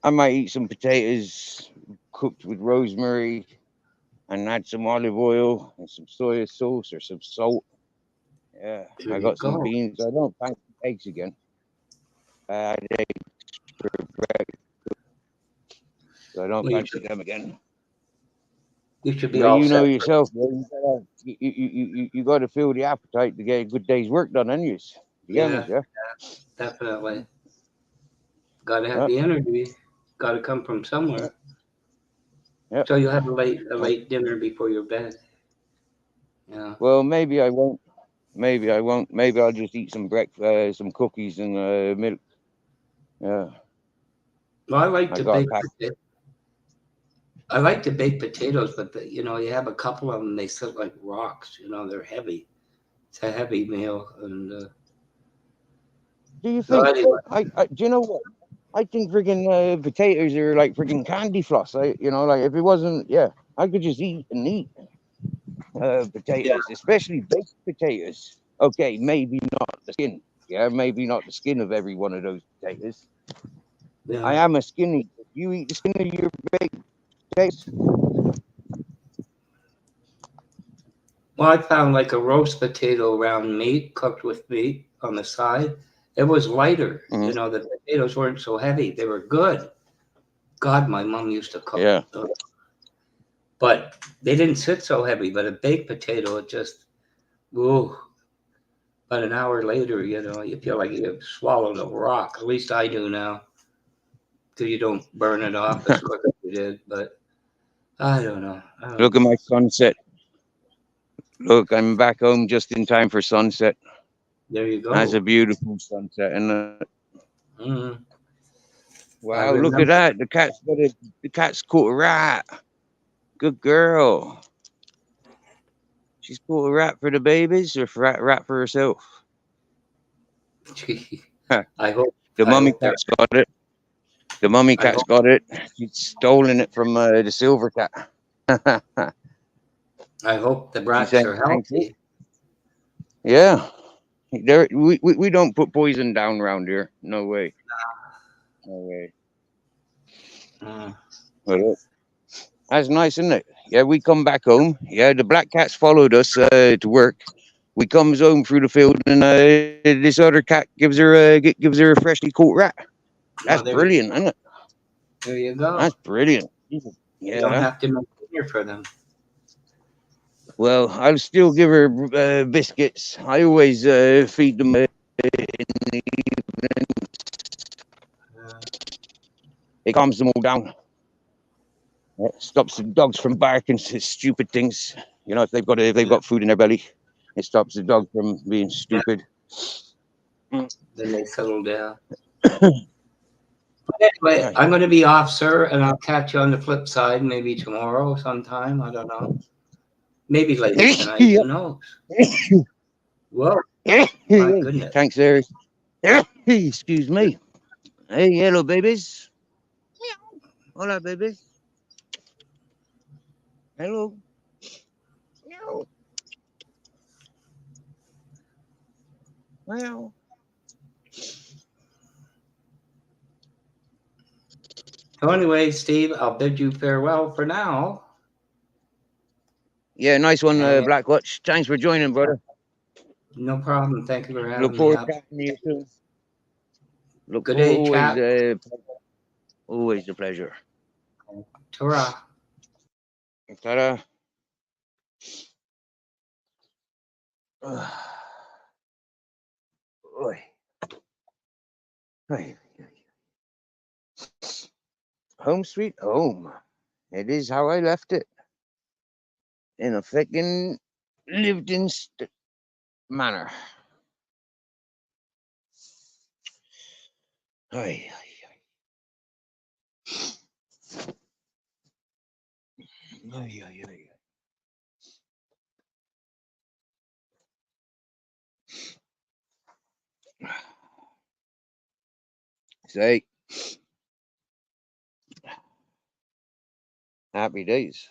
S1: I might eat some potatoes cooked with rosemary, and add some olive oil and some soy sauce or some salt. Yeah, I got some beans. I don't fancy eggs again. I had eggs for breakfast, so I don't fancy them again.
S2: You should be
S1: Well,
S2: all
S1: you know
S2: set.
S1: yourself, bro. You got to feel the appetite to get a good day's work done, anyways. To be honest,
S2: Yeah,
S1: yeah.
S2: definitely. Got to have
S1: Yep.
S2: the energy. Got to come from somewhere.
S1: Yep.
S2: So you'll have a late dinner before your bed. Yeah.
S1: Well, maybe I won't. Maybe I won't. Maybe I'll just eat some breakfast, some cookies and milk. Yeah,
S2: Well, I like
S1: I
S2: to
S1: got a
S2: bake.
S1: pack.
S2: I like to bake potatoes, but you have a couple of them. They sit like rocks. They're heavy. It's a heavy meal, and
S1: Do you
S2: so
S1: think?
S2: anyway,
S1: Do you know what? I think friggin' potatoes are like friggin' candy floss. Like if it wasn't, yeah, I could just eat and eat
S2: yeah,
S1: potatoes, especially baked potatoes. Okay, maybe not the skin. Yeah, maybe not the skin of every one of those potatoes. I
S2: yeah.
S1: am a skinny. You eat the skin of your baked potatoes?
S2: Well, I found like a roast potato around meat, cooked with meat on the side. It was lighter.
S1: Mhm.
S2: The potatoes weren't so heavy. They were good. God, my mom used to cook
S1: Yeah.
S2: them. But they didn't sit so heavy. But a baked potato, it just, ooh, about an hour later, you feel like you've swallowed a rock. At least I do now. Till you don't burn it off as quick as you did. But I don't know. I don't
S1: Look at
S2: know.
S1: my sunset. Look, I'm back home just in time for sunset.
S2: There you
S1: That's a
S2: go.
S1: beautiful sunset, and
S2: Mm. I
S1: wow, look at
S2: remember.
S1: that. The cat's caught a rat. Good girl. She's caught a rat for the babies or for rat for herself. Huh.
S2: I hope.
S1: The
S2: I
S1: mummy
S2: hope they're.
S1: cat's got it. The mummy
S2: I
S1: cat's
S2: hope.
S1: got it. She's stolen it from the silver cat.
S2: I hope the
S1: She's
S2: rats
S1: saying
S2: are
S1: thank you.
S2: healthy.
S1: Yeah. We don't put poison down around here. No way. No way.
S2: Mm.
S1: But that's nice, isn't it? Yeah, we come back home. Yeah, the black cats followed us to work. We comes home through the field, and this other cat gives her a freshly caught rat. That's
S2: Well,
S1: brilliant, isn't it?
S2: there you go.
S1: That's brilliant.
S2: You don't
S1: Yeah.
S2: have to make dinner for them.
S1: Well, I'll still give her biscuits. I always feed them in the evening. It calms them all down. It stops the dogs from barking stupid things. If they've got food in their belly, it stops the dog from being stupid.
S2: Then they settle down. But anyway,
S1: Right.
S2: I'm going to be off, sir, and I'll catch you on the flip side maybe tomorrow sometime. I don't know. Maybe later tonight. Who knows? Whoa, my goodness.
S1: Thanks, Eric. Excuse me. Hey, hello, babies. Hola, babies. Hello. Well.
S2: So anyway, Steve, I'll bid you farewell for now.
S1: Yeah, nice one,
S2: And
S1: Black Watch. Thanks for joining, brother.
S2: no problem. Thank you for
S1: Look
S2: having me
S1: forward
S2: up.
S1: to chatting to you soon. Look
S2: Good
S1: forward,
S2: day, chat.
S1: always a pleasure.
S2: Ta-ra.
S1: Ta-da. Oi. Oi. Home sweet home. It is how I left it. In a fucking lived in manner. Oi. Oi, oi, oi. Say, happy days.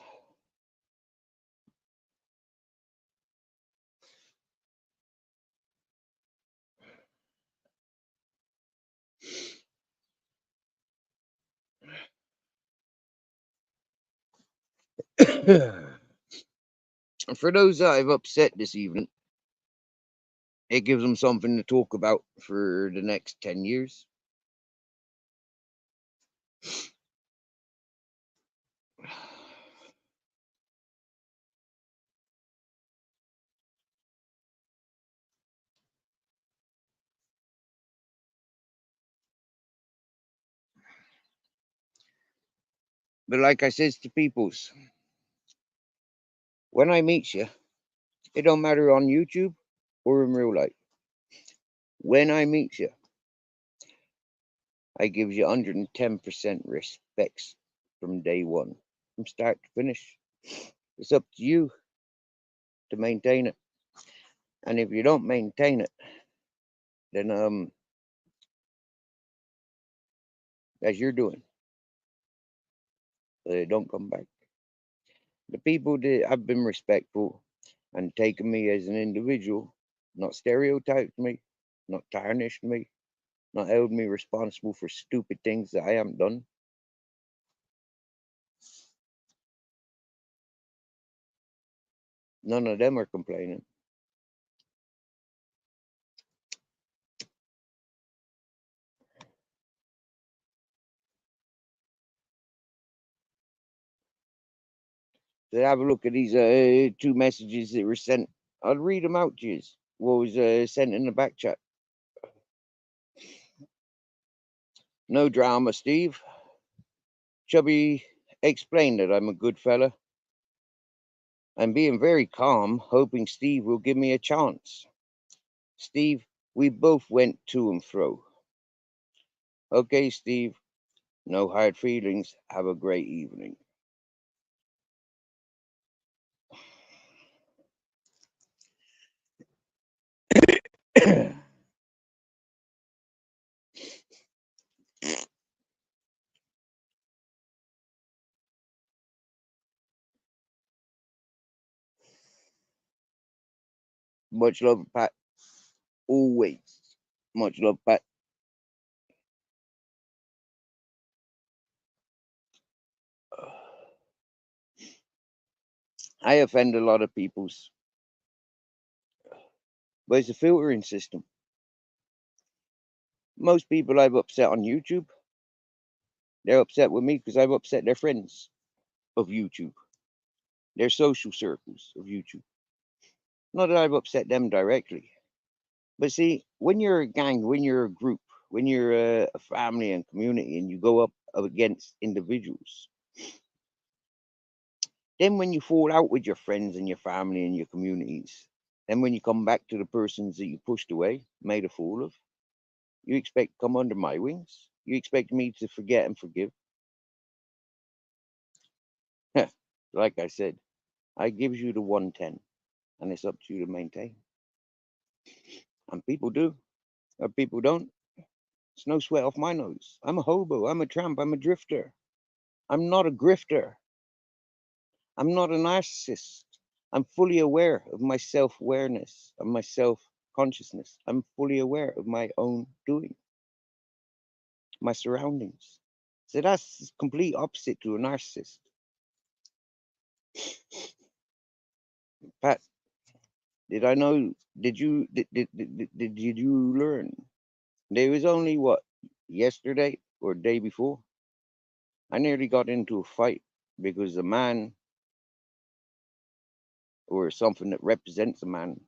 S1: For those that I've upset this evening, it gives them something to talk about for the next 10 years. But like I says to peoples, when I meet you, it don't matter on YouTube or in real life. When I meet you, I give you 110% respects from day one, from start to finish. It's up to you to maintain it. And if you don't maintain it, then as you're doing, don't come back. The people that have been respectful and taken me as an individual, not stereotyped me, not tarnished me, not held me responsible for stupid things that I haven't done. None of them are complaining. So have a look at these two messages that were sent. I'll read them out to you. What was sent in the back chat. No drama, Steve. Chubby explained that I'm a good fella. I'm being very calm, hoping Steve will give me a chance. Steve, we both went to and fro. Okay, Steve. No hard feelings. Have a great evening. Much love, Pat. Always. Much love, Pat. I offend a lot of peoples, but it's a filtering system. Most people I've upset on YouTube, they're upset with me because I've upset their friends of YouTube, their social circles of YouTube. Not that I've upset them directly, but see, when you're a gang, when you're a group, when you're a family and community, and you go up against individuals, then when you fall out with your friends and your family and your communities, then when you come back to the persons that you pushed away, made a fool of, you expect to come under my wings? You expect me to forget and forgive? Like I said, I gives you the 110, and it's up to you to maintain. And people do, or people don't. It's no sweat off my nose. I'm a hobo. I'm a tramp. I'm a drifter. I'm not a grifter. I'm not a narcissist. I'm fully aware of my self-awareness, of my self-consciousness. I'm fully aware of my own doing, my surroundings. So that's complete opposite to a narcissist. Pat, did I know? Did you did you learn? There was only what, yesterday or day before, I nearly got into a fight because a man or something that represents a man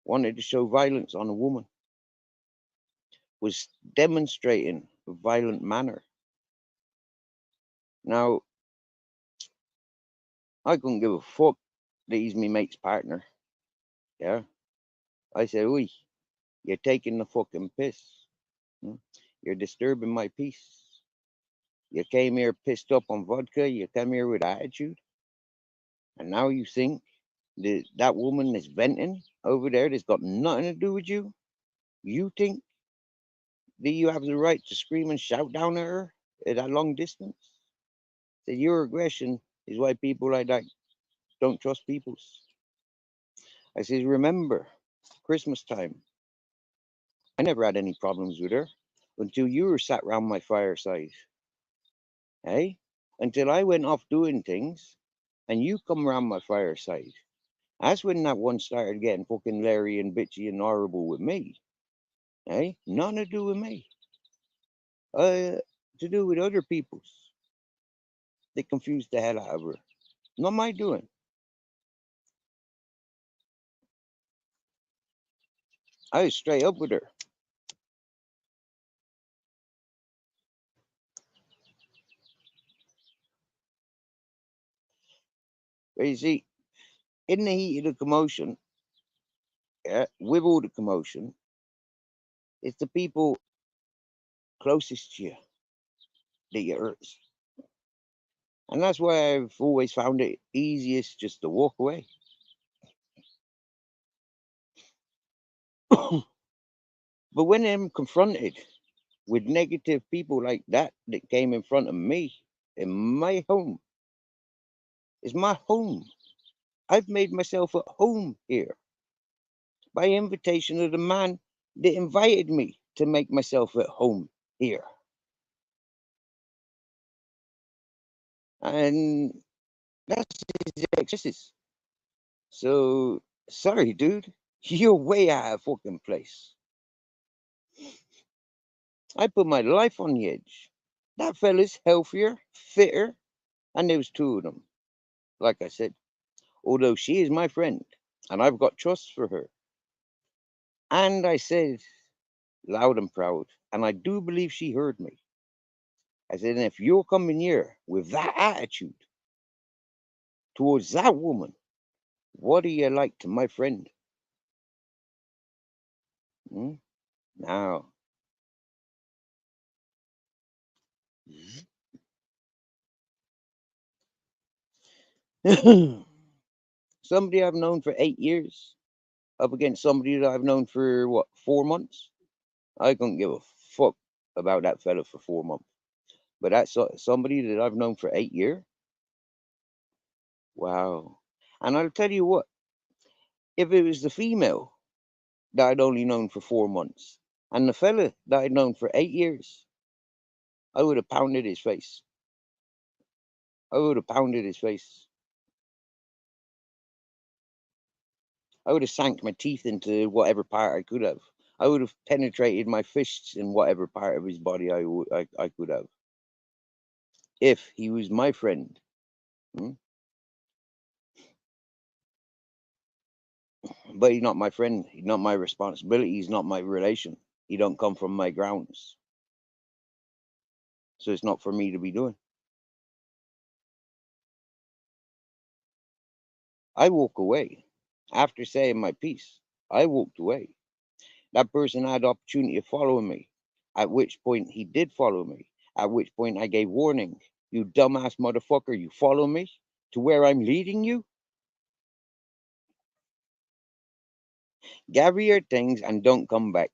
S1: wanted to show violence on a woman, was demonstrating a violent manner. Now, I couldn't give a fuck that he's me mate's partner. Yeah. I said, oi, you're taking the fucking piss. Hmm? You're disturbing my peace. You came here pissed up on vodka. You came here with attitude. And now you think that that woman is venting over there that's got nothing to do with you? You think that you have the right to scream and shout down at her at that long distance? That your aggression is why people like that don't trust peoples. I says, remember, Christmas time, I never had any problems with her until you were sat round my fireside. Eh? Until I went off doing things and you come round my fireside. That's when that one started getting fucking Larry and bitchy and horrible with me. Eh? Nothing to do with me. To do with other people's. They confused the hell out of her. Not my doing. I was straight up with her. But you see, in the heat of the commotion, yeah, with all the commotion, it's the people closest to you that you hurt. And that's why I've always found it easiest just to walk away. But when I'm confronted with negative people like that came in front of me in my home, it's my home. I've made myself at home here by invitation of the man that invited me to make myself at home here. And that's his exercise. So sorry, dude. You're way out of fucking place. I put my life on the edge. That fella's healthier, fitter, and there was two of them. Like I said, although she is my friend, and I've got trust for her. And I said, loud and proud, and I do believe she heard me. I said, and if you're coming here with that attitude towards that woman, what are you like to my friend? Hmm? Now, somebody I've known for 8 years up against somebody that I've known for what, 4 months? I couldn't give a fuck about that fella for 4 months. But that's somebody that I've known for 8 years. Wow. And I'll tell you what, if it was the female that I'd only known for 4 months and the fella that I'd known for 8 years, I would have pounded his face. I would have pounded his face. I would have sank my teeth into whatever part I could have. I would have penetrated my fists in whatever part of his body I could have. If he was my friend. Hmm? But he's not my friend. He's not my responsibility. He's not my relation. He don't come from my grounds. So it's not for me to be doing. I walk away. After saying my piece, I walked away. That person had the opportunity of following me, at which point he did follow me, at which point I gave warning. You dumbass motherfucker, you follow me to where I'm leading you? Gather your things and don't come back.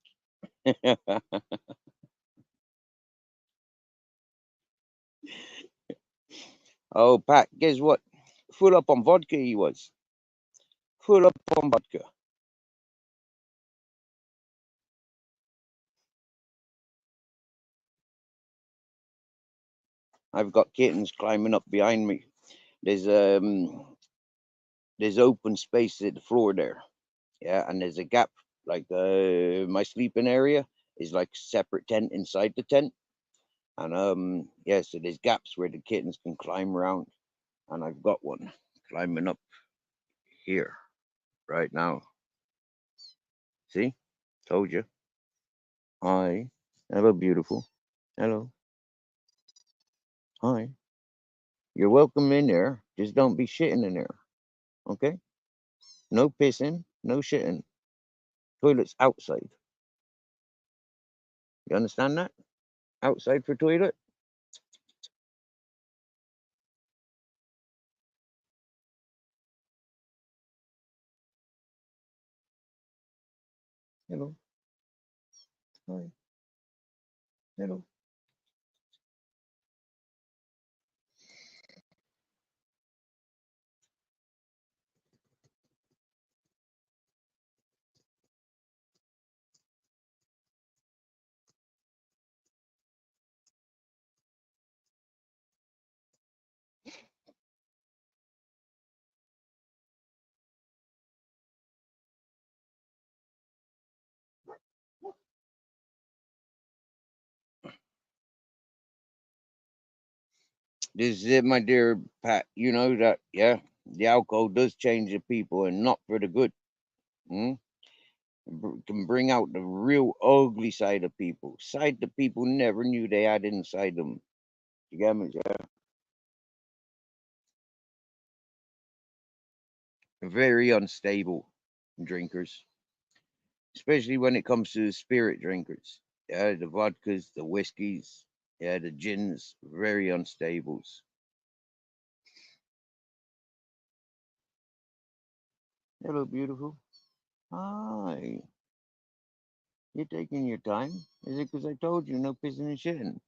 S1: Oh, Pat, guess what? Full up on vodka he was. Full up on vodka. I've got kittens climbing up behind me. There's open space at the floor there. Yeah, and there's a gap. Like my sleeping area is like a separate tent inside the tent. And yeah, so there's gaps where the kittens can climb around. And I've got one climbing up here right now. See? Told you. Hi. Hello, beautiful. Hello. Hi. You're welcome in there. Just don't be shitting in there. Okay? No pissing, no shitting. Toilet's outside. You understand that? Outside for toilet? Hello. Hi. Hello. This is it, my dear Pat. You know that, yeah? The alcohol does change the people and not for the good. Hmm? Can bring out the real ugly side of people. Side that people never knew they had inside them. You get me? Yeah. very unstable drinkers, especially when it comes to spirit drinkers. Yeah, the vodkas, the whiskeys, yeah, the gins, very unstables. Hello, beautiful. Hi. You're taking your time? Is it because I told you no pissing and shitting?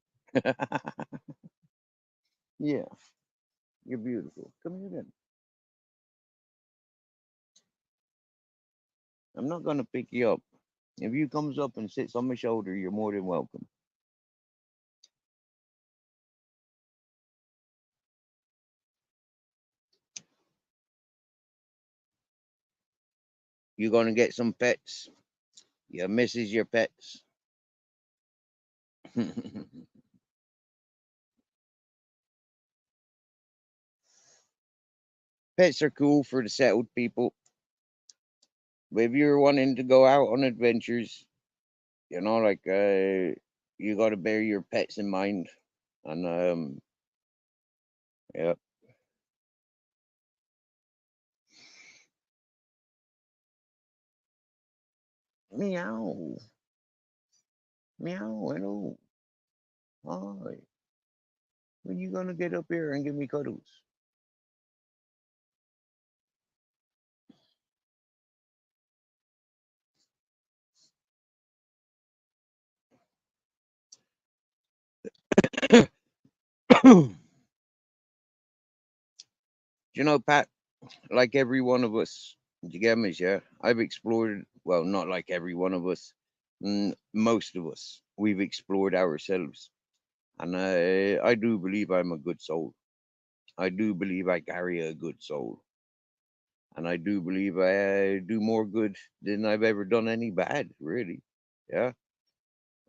S1: Yeah, you're beautiful. Come here then. I'm not gonna pick you up. If you comes up and sits on my shoulder, you're more than welcome. You're gonna get some pets. You misses your pets. Pets are cool for the settled people. But if you're wanting to go out on adventures, like you got to bear your pets in mind. And yeah, meow, meow, hello, hi. When you gonna get up here and give me cuddles? Pat, like every one of us, you get me, yeah? I've explored, well, not like every one of us, most of us, we've explored ourselves. And I do believe I'm a good soul. I do believe I carry a good soul. And I do believe I do more good than I've ever done any bad, really. Yeah.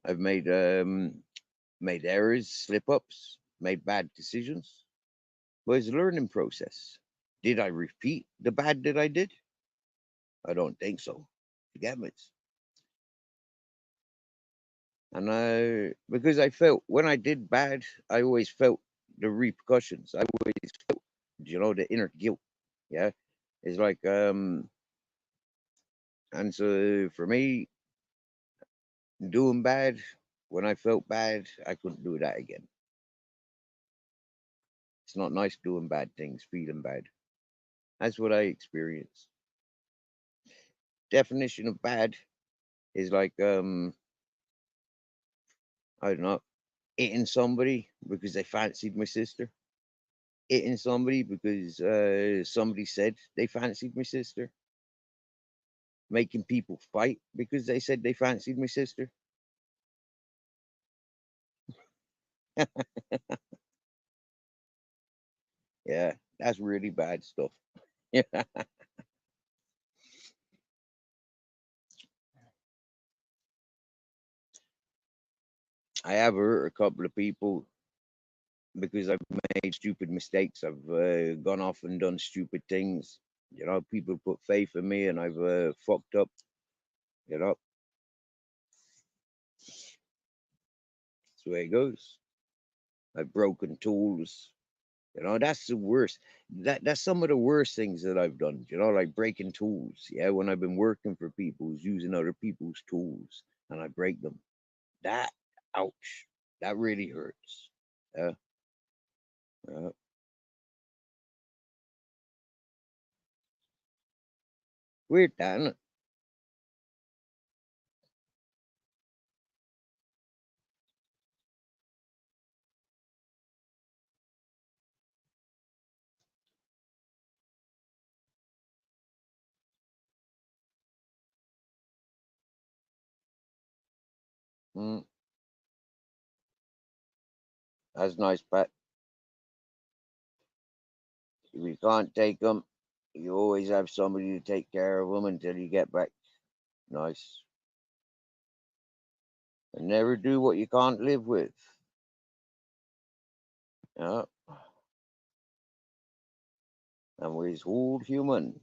S1: I've made errors, slip ups, made bad decisions. But it's a learning process. Did I repeat the bad that I did? I don't think so. You get me? And because I felt when I did bad, I always felt the repercussions. I always felt, the inner guilt. Yeah. It's like, and so for me, doing bad, when I felt bad, I couldn't do that again. It's not nice doing bad things, feeling bad. That's what I experienced. Definition of bad is like, I don't know, hitting somebody because they fancied my sister, hitting somebody because somebody said they fancied my sister, making people fight because they said they fancied my sister. Yeah, that's really bad stuff. Yeah, I have hurt a couple of people because I've made stupid mistakes. I've gone off and done stupid things. People put faith in me, and I've fucked up. You know, that's the way it goes. I've broken tools. That's the worst. That's some of the worst things that I've done. Like breaking tools. Yeah, when I've been working for people, using other people's tools, and I break them. That, ouch. That really hurts. Yeah. Uh, weird, Dan. Mm, that's nice, Pat. If you can't take them, you always have somebody to take care of them until you get back. Nice. And never do what you can't live with. Yeah. And we're all human.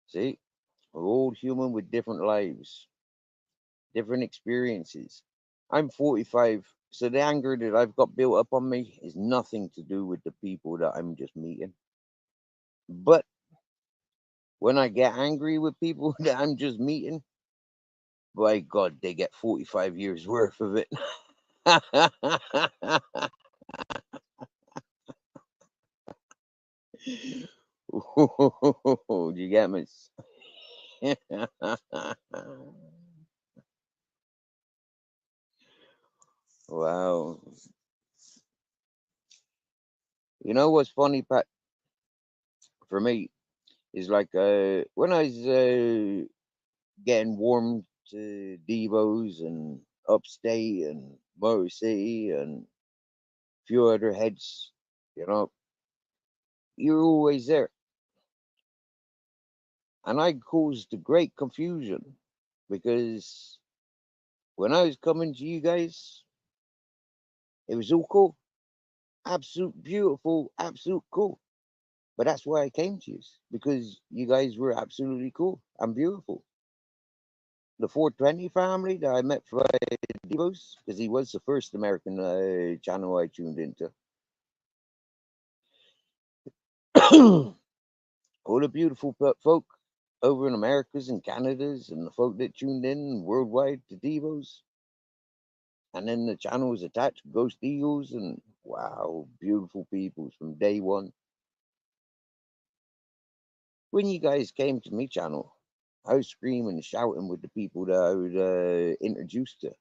S1: See? We're all human with different lives, different experiences. I'm 45, so the anger that I've got built up on me is nothing to do with the people that I'm just meeting. But when I get angry with people that I'm just meeting, by God, they get 45 years worth of it. Do you get me? Wow. You know what's funny, Pat, for me, is like when I was getting warm to Devos and Upstate and Motor City and a few other heads, you know, you're always there. And I caused a great confusion because when I was coming to you guys, it was all cool. Absolute beautiful, absolute cool. But that's why I came to you, because you guys were absolutely cool and beautiful. The 420 family that I met via Devos, because he was the first American channel I tuned into. All the beautiful folk over in Americas and Canadas, and the folk that tuned in worldwide to Devos. And then the channel was attached to Ghost Eagles, and wow, beautiful people from day one. When you guys came to me channel, I was screaming and shouting with the people that I was introduced to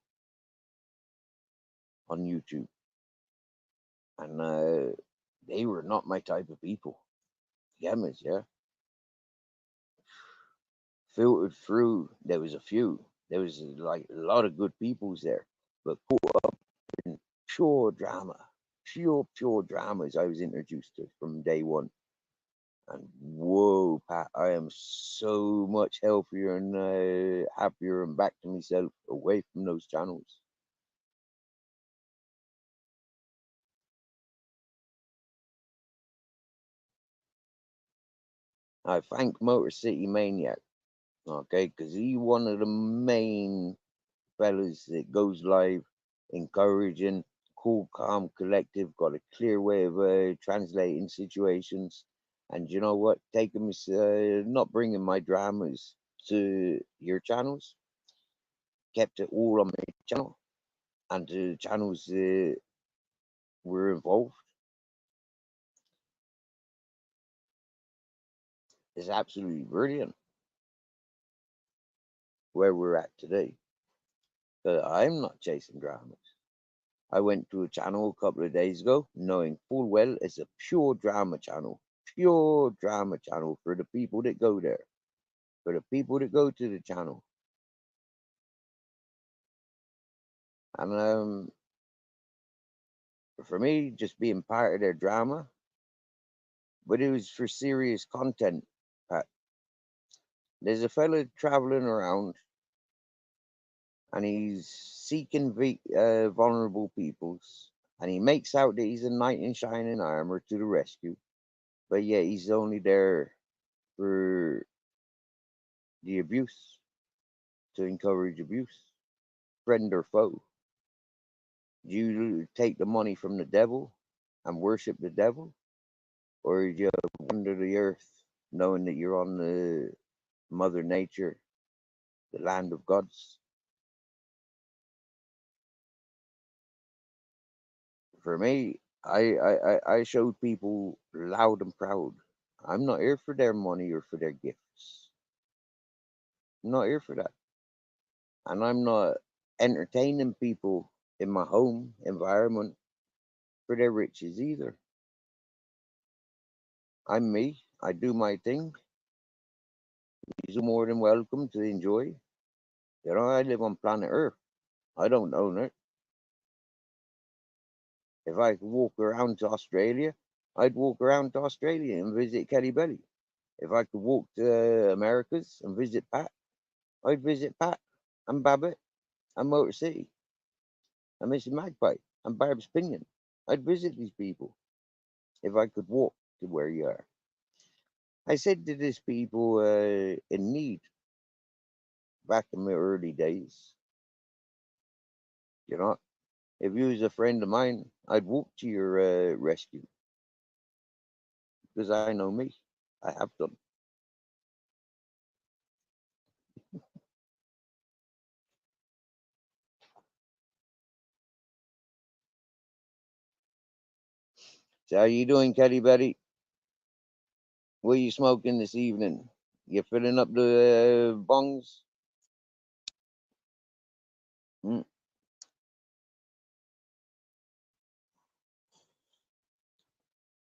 S1: on YouTube. And they were not my type of people. Yemas, yeah. Filtered through, there was a few. There was like a lot of good peoples there, but caught up in pure drama, pure dramas I was introduced to from day one. And whoa, Pat, I am so much healthier and happier and back to myself away from those channels. I thank Motor City Maniac, okay, because he one of the main fellas that goes live, encouraging, cool, calm, collective, got a clear way of translating situations. And you know what? Taking me, not bringing my dramas to your channels, kept it all on my channel, and the channels were involved. It's absolutely brilliant where we're at today. I'm not chasing dramas. I went to a channel a couple of days ago, knowing full well it's a pure drama channel for the people that go there, for the people that go to the channel. And for me, just being part of their drama, but it was for serious content, Pat. There's a fella traveling around and he's seeking vulnerable peoples, and he makes out that he's a knight in shining armor to the rescue, but yet he's only there for the abuse, to encourage abuse, friend or foe. Do you take the money from the devil and worship the devil, or do you wander the earth knowing that you're on the Mother Nature, the land of gods? For me, I showed people loud and proud. I'm not here for their money or for their gifts. I'm not here for that. And I'm not entertaining people in my home environment for their riches either. I'm me. I do my thing. You're more than welcome to enjoy. You know, I live on planet Earth. I don't own it. If I could walk around to Australia, I'd walk around to Australia and visit Kelly Belly. If I could walk to Americas and visit Pat, I'd visit Pat and Babbitt and Motor City and Missy Magpie and Barb's Pinion. I'd visit these people if I could walk to where you are. I said to these people in need back in my early days, you know, if you was a friend of mine, I'd walk to your rescue because I know me. I have done. So how you doing, Kelly Betty? What are you smoking this evening? You filling up the bongs? Mm.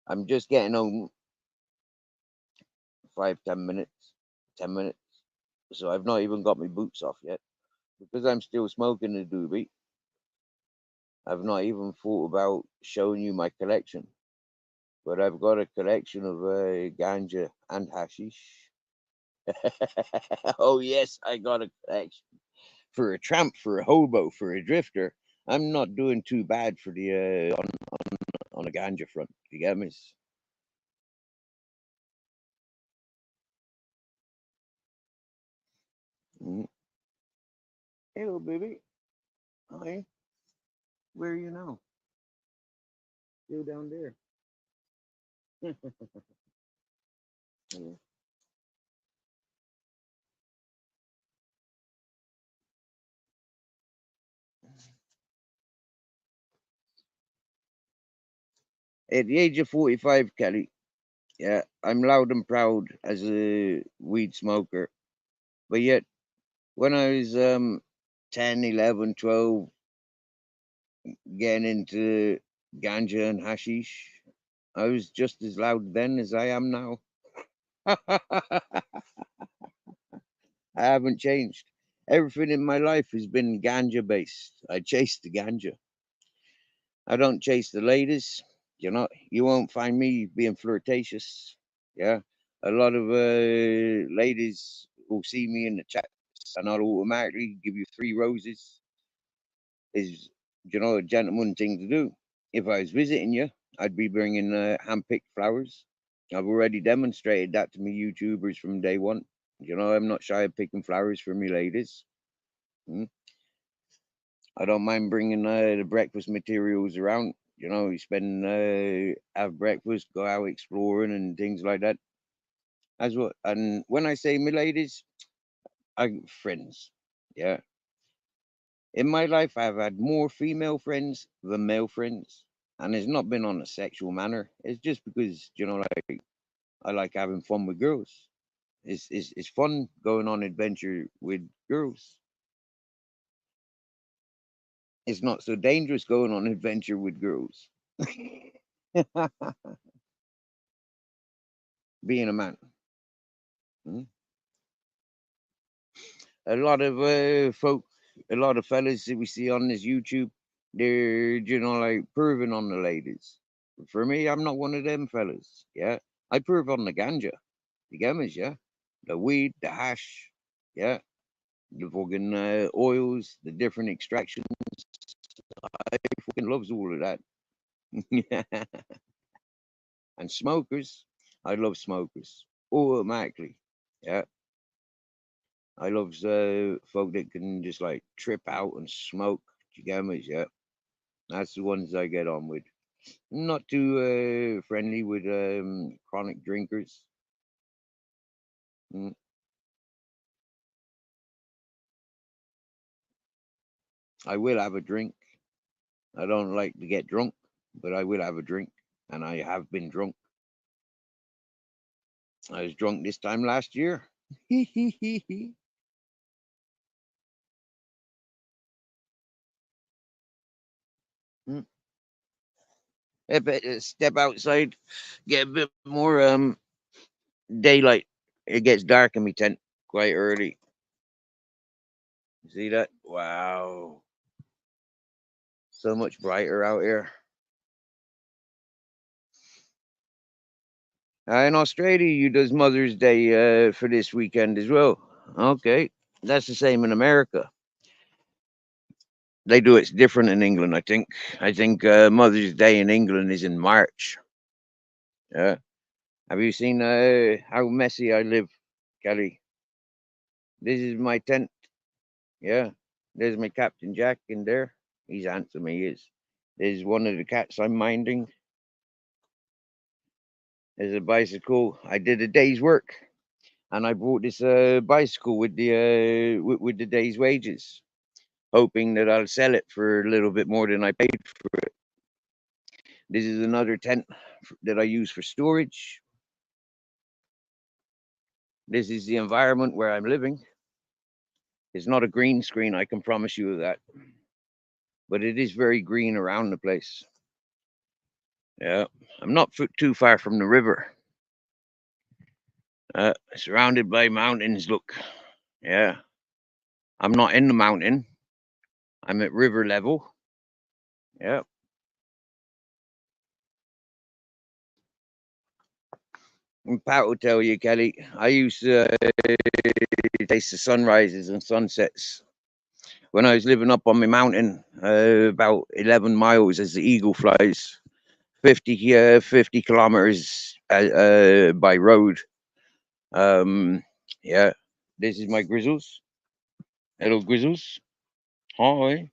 S1: I'm just getting home. 5-10 minutes. 10 minutes. So I've not even got my boots off yet. Because I'm still smoking the doobie, I've not even thought about showing you my collection. But I've got a collection of ganja and hashish. Oh yes, I got a collection. For a tramp, for a hobo, for a drifter, I'm not doing too bad for the on the ganja front. You get me? Mm. Hello, baby. Hi. Where are you now? Still down there. Yeah. At the age of 45, Kelly, yeah, I'm loud and proud as a weed smoker. But yet, when I was 10, 11, 12, getting into ganja and hashish, I was just as loud then as I am now. I haven't changed. Everything in my life has been ganja based. I chase the ganja. I don't chase the ladies. You won't find me being flirtatious. Yeah. A lot of ladies will see me in the chat and I'll automatically give you 3 roses. Is, a gentleman thing to do. If I was visiting you, I'd be bringing hand-picked flowers. I've already demonstrated that to me YouTubers from day one. I'm not shy of picking flowers for me ladies. I don't mind bringing the breakfast materials around. You spend have breakfast, go out exploring and things like that. As well. And when I say me ladies, I friends. Yeah. In my life, I've had more female friends than male friends, and it's not been on a sexual manner. It's just because like I like having fun with girls. It's fun going on adventure with girls. It's not so dangerous going on adventure with girls. Being a man. Hmm? A lot of folk, a lot of fellas that we see on this YouTube, they're like perving on the ladies. For me, I'm not one of them fellas. Yeah, I perv on the ganja, the gammas, yeah, the weed, the hash, yeah, the fucking oils, the different extractions. I fucking loves all of that. And smokers, I love smokers automatically. Yeah, I love folk that can just like trip out and smoke. You get me? Yeah, that's the ones I get on with. Not too friendly with chronic drinkers. Mm. I will have a drink. I don't like to get drunk, but I will have a drink, and I have been drunk. I was drunk this time last year. Mm. Step outside, get a bit more daylight. It gets dark in my tent quite early. See that? Wow. So much brighter out here. In Australia, you does Mother's Day for this weekend as well. Okay. That's the same in America. They do it different in England, I think. I think Mother's Day in England is in March. Yeah. Have you seen how messy I live, Kelly? This is my tent. Yeah. There's my Captain Jack in there. He's handsome, he is. There's one of the cats I'm minding. There's a bicycle. I did a day's work, and I bought this bicycle with the day's wages, hoping that I'll sell it for a little bit more than I paid for it. This is another tent that I use for storage. This is the environment where I'm living. It's not a green screen, I can promise you that. But it is very green around the place. Yeah, I'm not too far from the river. Surrounded by mountains, look. Yeah. I'm not in the mountain. I'm at river level. Yeah. And Pat will tell you, Kelly, I used to taste the sunrises and sunsets when I was living up on my mountain, about 11 miles as the eagle flies, 50 kilometers by road. Yeah, this is my Grizzles. Hello, Grizzles. Hi.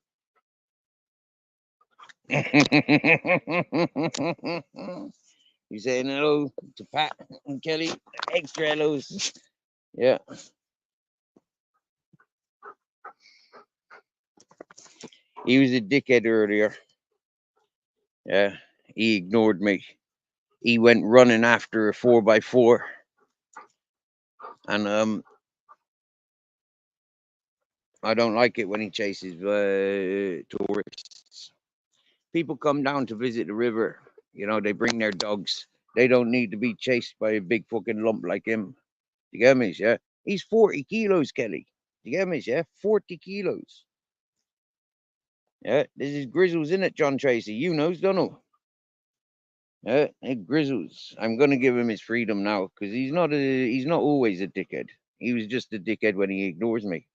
S1: You saying hello to Pat and Kelly? Extra hellos. Yeah. He was a dickhead earlier. Yeah. He ignored me. He went running after a 4x4. And I don't like it when he chases tourists. People come down to visit the river. You know, they bring their dogs. They don't need to be chased by a big fucking lump like him. You get me? Yeah. He's 40 kilos, Kelly. You get me? Yeah. 40 kilos. Yeah. This is Grizzles, in it, John Tracy. You knows, don't know. Yeah. Hey, Grizzles. I'm gonna give him his freedom now because he's not always a dickhead. He was just a dickhead when he ignores me.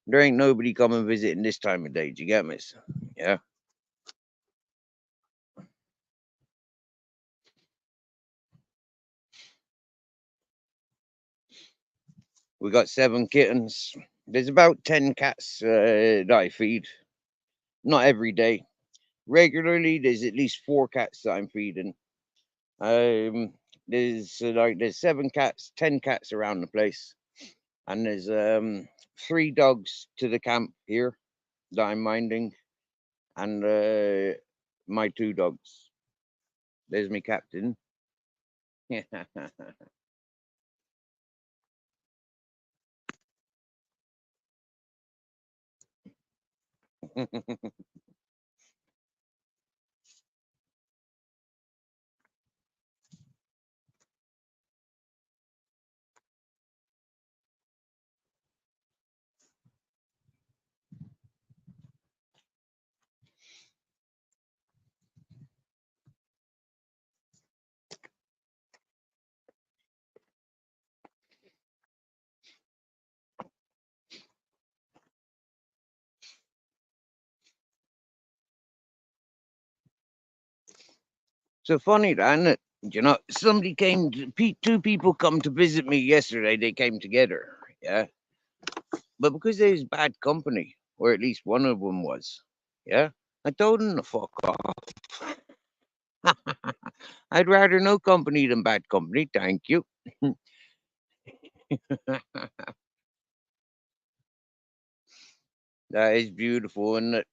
S1: There ain't nobody coming visiting this time of day. Do you get me? Yeah. We got 7 kittens. There's about 10 cats that I feed. Not every day. Regularly, there's at least 4 cats that I'm feeding. There's 7 cats, 10 cats around the place, and there's 3 dogs to the camp here that I'm minding, and my 2 dogs. There's me captain. So funny, Dan, that you know somebody came. 2 people come to visit me yesterday. They came together, yeah. But because they was bad company, or at least one of them was, yeah. I told them to fuck off. I'd rather no company than bad company. Thank you. That is beautiful, isn't it?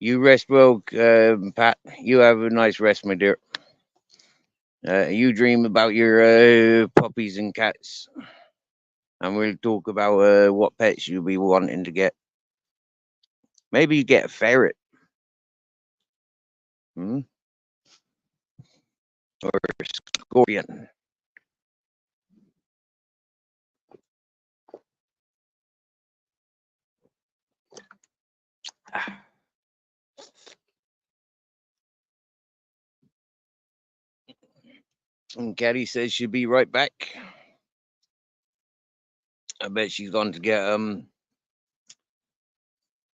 S1: You rest well, Pat. You have a nice rest, my dear. You dream about your puppies and cats, and we'll talk about what pets you'll be wanting to get. Maybe you get a ferret, or a scorpion. And Caddy says she'll be right back. I bet she's gone to get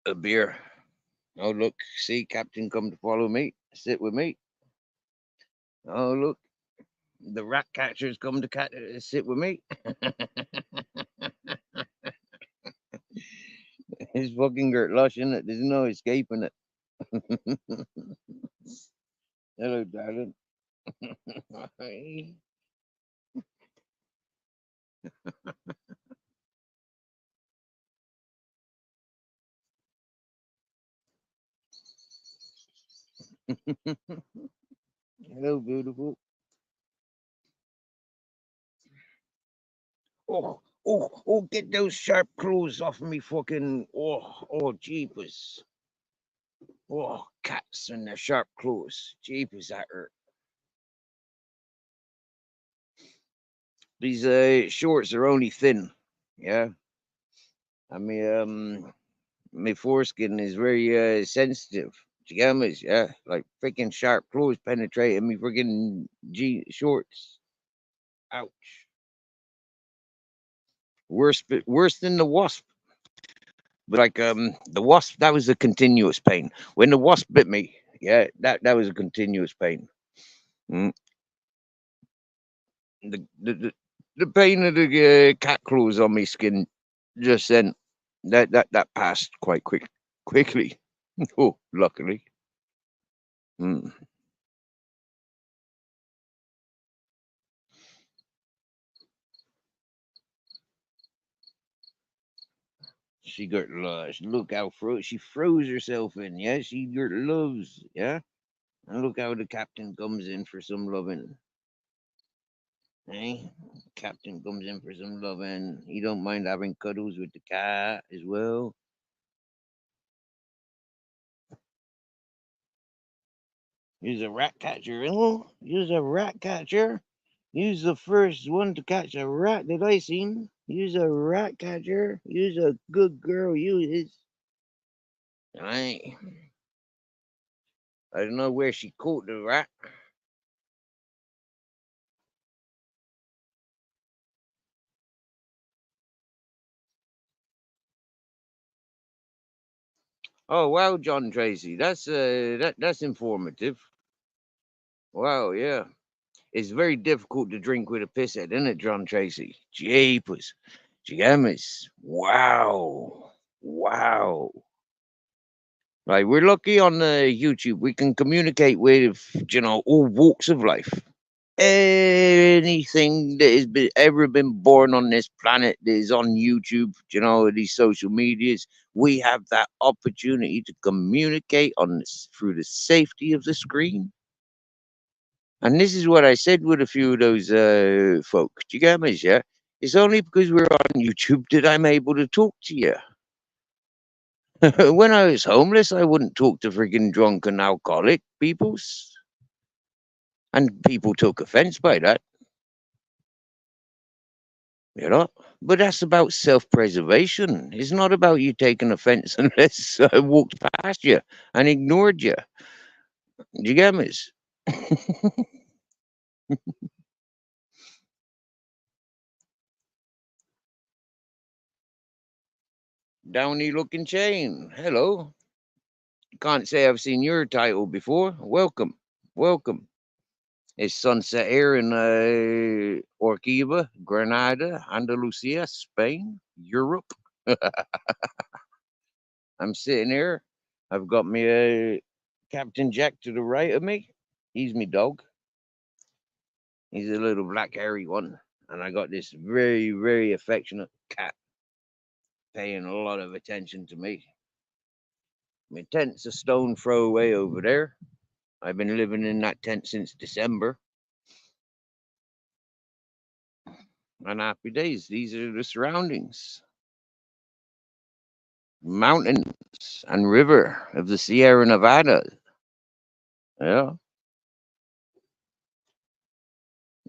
S1: a beer. Oh look, see, Captain come to follow me, sit with me. Oh look, the rat catcher's come to sit with me. It's fucking Gert Lush, isn't it? There's no escaping it. Hello, darling. Hello, beautiful. Get those sharp claws off me, fucking. Jeepers. Oh, cats and their sharp claws. Jeepers, that hurt. These shorts are only thin. Yeah. I mean, my foreskin is very sensitive. Jammers, yeah. Like freaking sharp claws penetrating me freaking shorts. Ouch. Worse than the wasp. But like the wasp, that was a continuous pain. When the wasp bit me, yeah, that was a continuous pain. Mm. The pain of the cat claws on my skin just then that passed quite quickly. Oh, luckily. Mm. She got lost. Look how she froze herself in. Yeah, she got loves. Yeah, and look how the captain comes in for some loving. Hey, captain comes in for some loving. He don't mind having cuddles with the cat as well. He's a rat catcher. Oh, he's a rat catcher. He's the first one to catch a rat that I seen. He's a rat catcher. He's a good girl. You is. I don't know where she caught the rat. Oh wow, John Tracy. That's informative. Wow, yeah. It's very difficult to drink with a piss head, isn't it, John Tracy? Jeepers. Jammies. Wow. Wow. Like we're lucky on YouTube. We can communicate with, all walks of life. Anything that has ever been born on this planet that is on YouTube, these social medias, we have that opportunity to communicate on this through the safety of the screen. And this is what I said with a few of those folk. Do you get me? Yeah, it's only because we're on YouTube that I'm able to talk to you. When I was homeless, I wouldn't talk to freaking drunken alcoholic peoples, and people took offense by that. You know, but that's about self-preservation. It's not about you taking offense unless I walked past you and ignored you. Do you get me? Downy looking chain. Hello. Can't say I've seen your title before. Welcome. Welcome. It's sunset here in Orquiva, Granada, Andalusia, Spain, Europe. I'm sitting here. I've got me Captain Jack to the right of me. He's me dog. He's a little black hairy one. And I got this very, very affectionate cat paying a lot of attention to me. My tent's a stone throw away over there. I've been living in that tent since December. And happy days. These are the surroundings. Mountains and river of the Sierra Nevada. Yeah.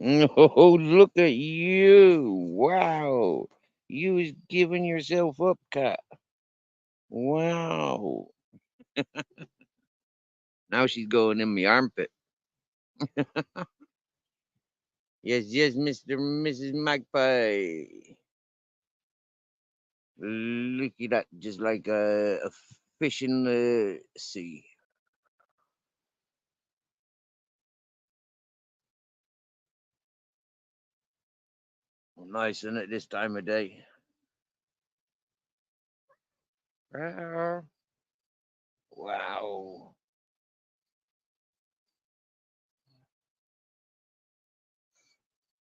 S1: Oh, look at you. Wow. You was giving yourself up, cat. Wow. Now she's going in my armpit. Yes, Mr. and Mrs. Magpie. Look at that, just like a fish in the sea. Nice, isn't it, this time of day? Wow.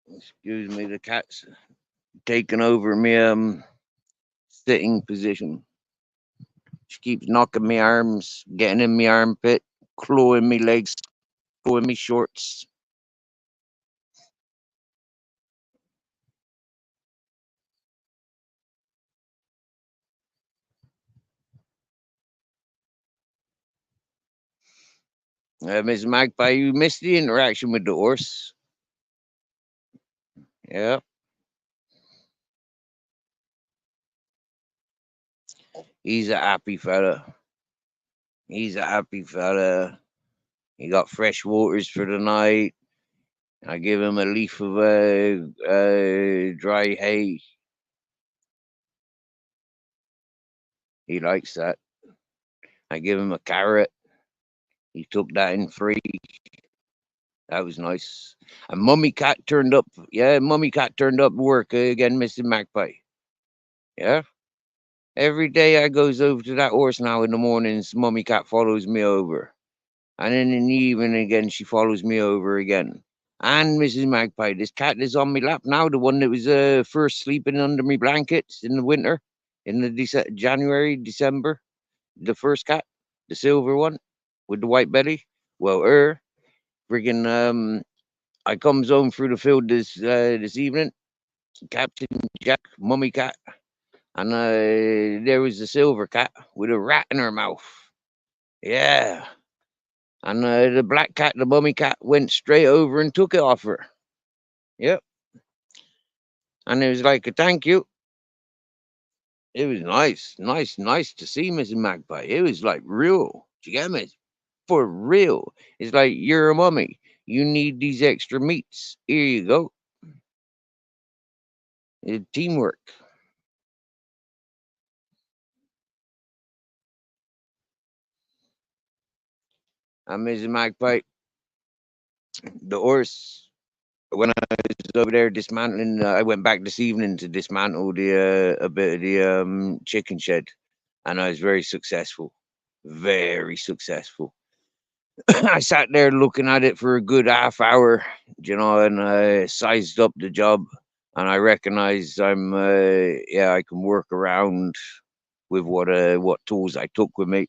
S1: Excuse me, the cat's taking over me sitting position. She keeps knocking me arms, getting in me armpit, clawing me legs, clawing me shorts. Miss Magpie, you missed the interaction with the horse. Yeah. He's a happy fella. He's a happy fella. He got fresh waters for the night. I give him a leaf of dry hay. He likes that. I give him a carrot. He took that in free. That was nice. And Mummy Cat turned up. Yeah, Mummy Cat turned up work again, Mr. Magpie. Yeah. Every day I goes over to that horse now in the mornings, Mummy Cat follows me over. And then in the evening again, she follows me over again. And Mrs. Magpie, this cat is on my lap now, the one that was first sleeping under me blankets in the winter, in the January, December. The first cat, the silver one with the white belly. Well, friggin' I comes home through the field this evening, Captain Jack, Mummy Cat, and there was a silver cat with a rat in her mouth. Yeah. And the black cat, the Mummy Cat, went straight over and took it off her. Yep. And it was like a thank you. It was nice to see Mrs. Magpie. It was like real. Do you get me? For real. It's like, you're a mummy. You need these extra meats. Here you go. Teamwork. And Mrs. Magpie, the horse, when I was over there dismantling, I went back this evening to dismantle a bit of the chicken shed, and I was very successful. Very successful. I sat there looking at it for a good half hour, and I sized up the job, and I recognized I can work around with what tools I took with me.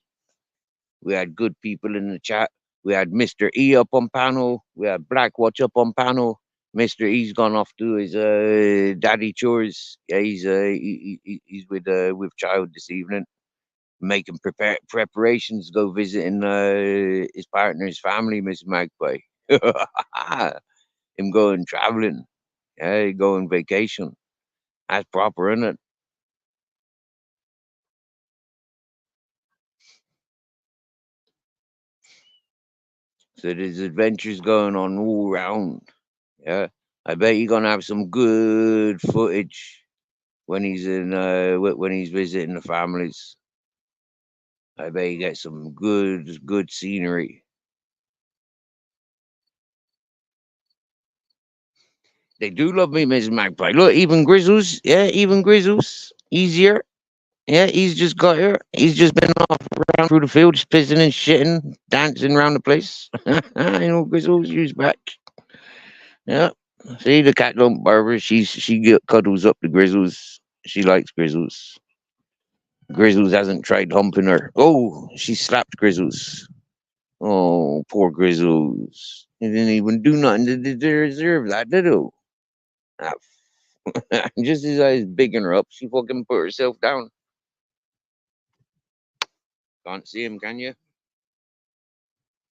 S1: We had good people in the chat. We had Mr. E up on panel. We had Blackwatch up on panel. Mr. E's gone off to his daddy chores. Yeah, he's with child this evening, making preparations to go visiting his partner's family, Miss Magpie. Him going traveling, yeah, going vacation. That's proper, isn't it? So there's adventures going on all around. Yeah, I bet you're gonna have some good footage when he's when he's visiting the families. I bet you get some good scenery. They do love me, Mrs. Magpie. Look, even Grizzles, yeah, even Grizzles, he's here. Yeah, he's just got here. He's just been off around through the fields, pissing and shitting, dancing around the place. Grizzles, he's back. Yeah. See, the cat don't Barbara. Cuddles up the Grizzles. She likes Grizzles. Grizzles hasn't tried humping her. Oh, she slapped Grizzles. Oh, poor Grizzles. He didn't even do nothing to deserve that, did he? Ah, just as I was bigging her up, she fucking put herself down. Can't see him, can you?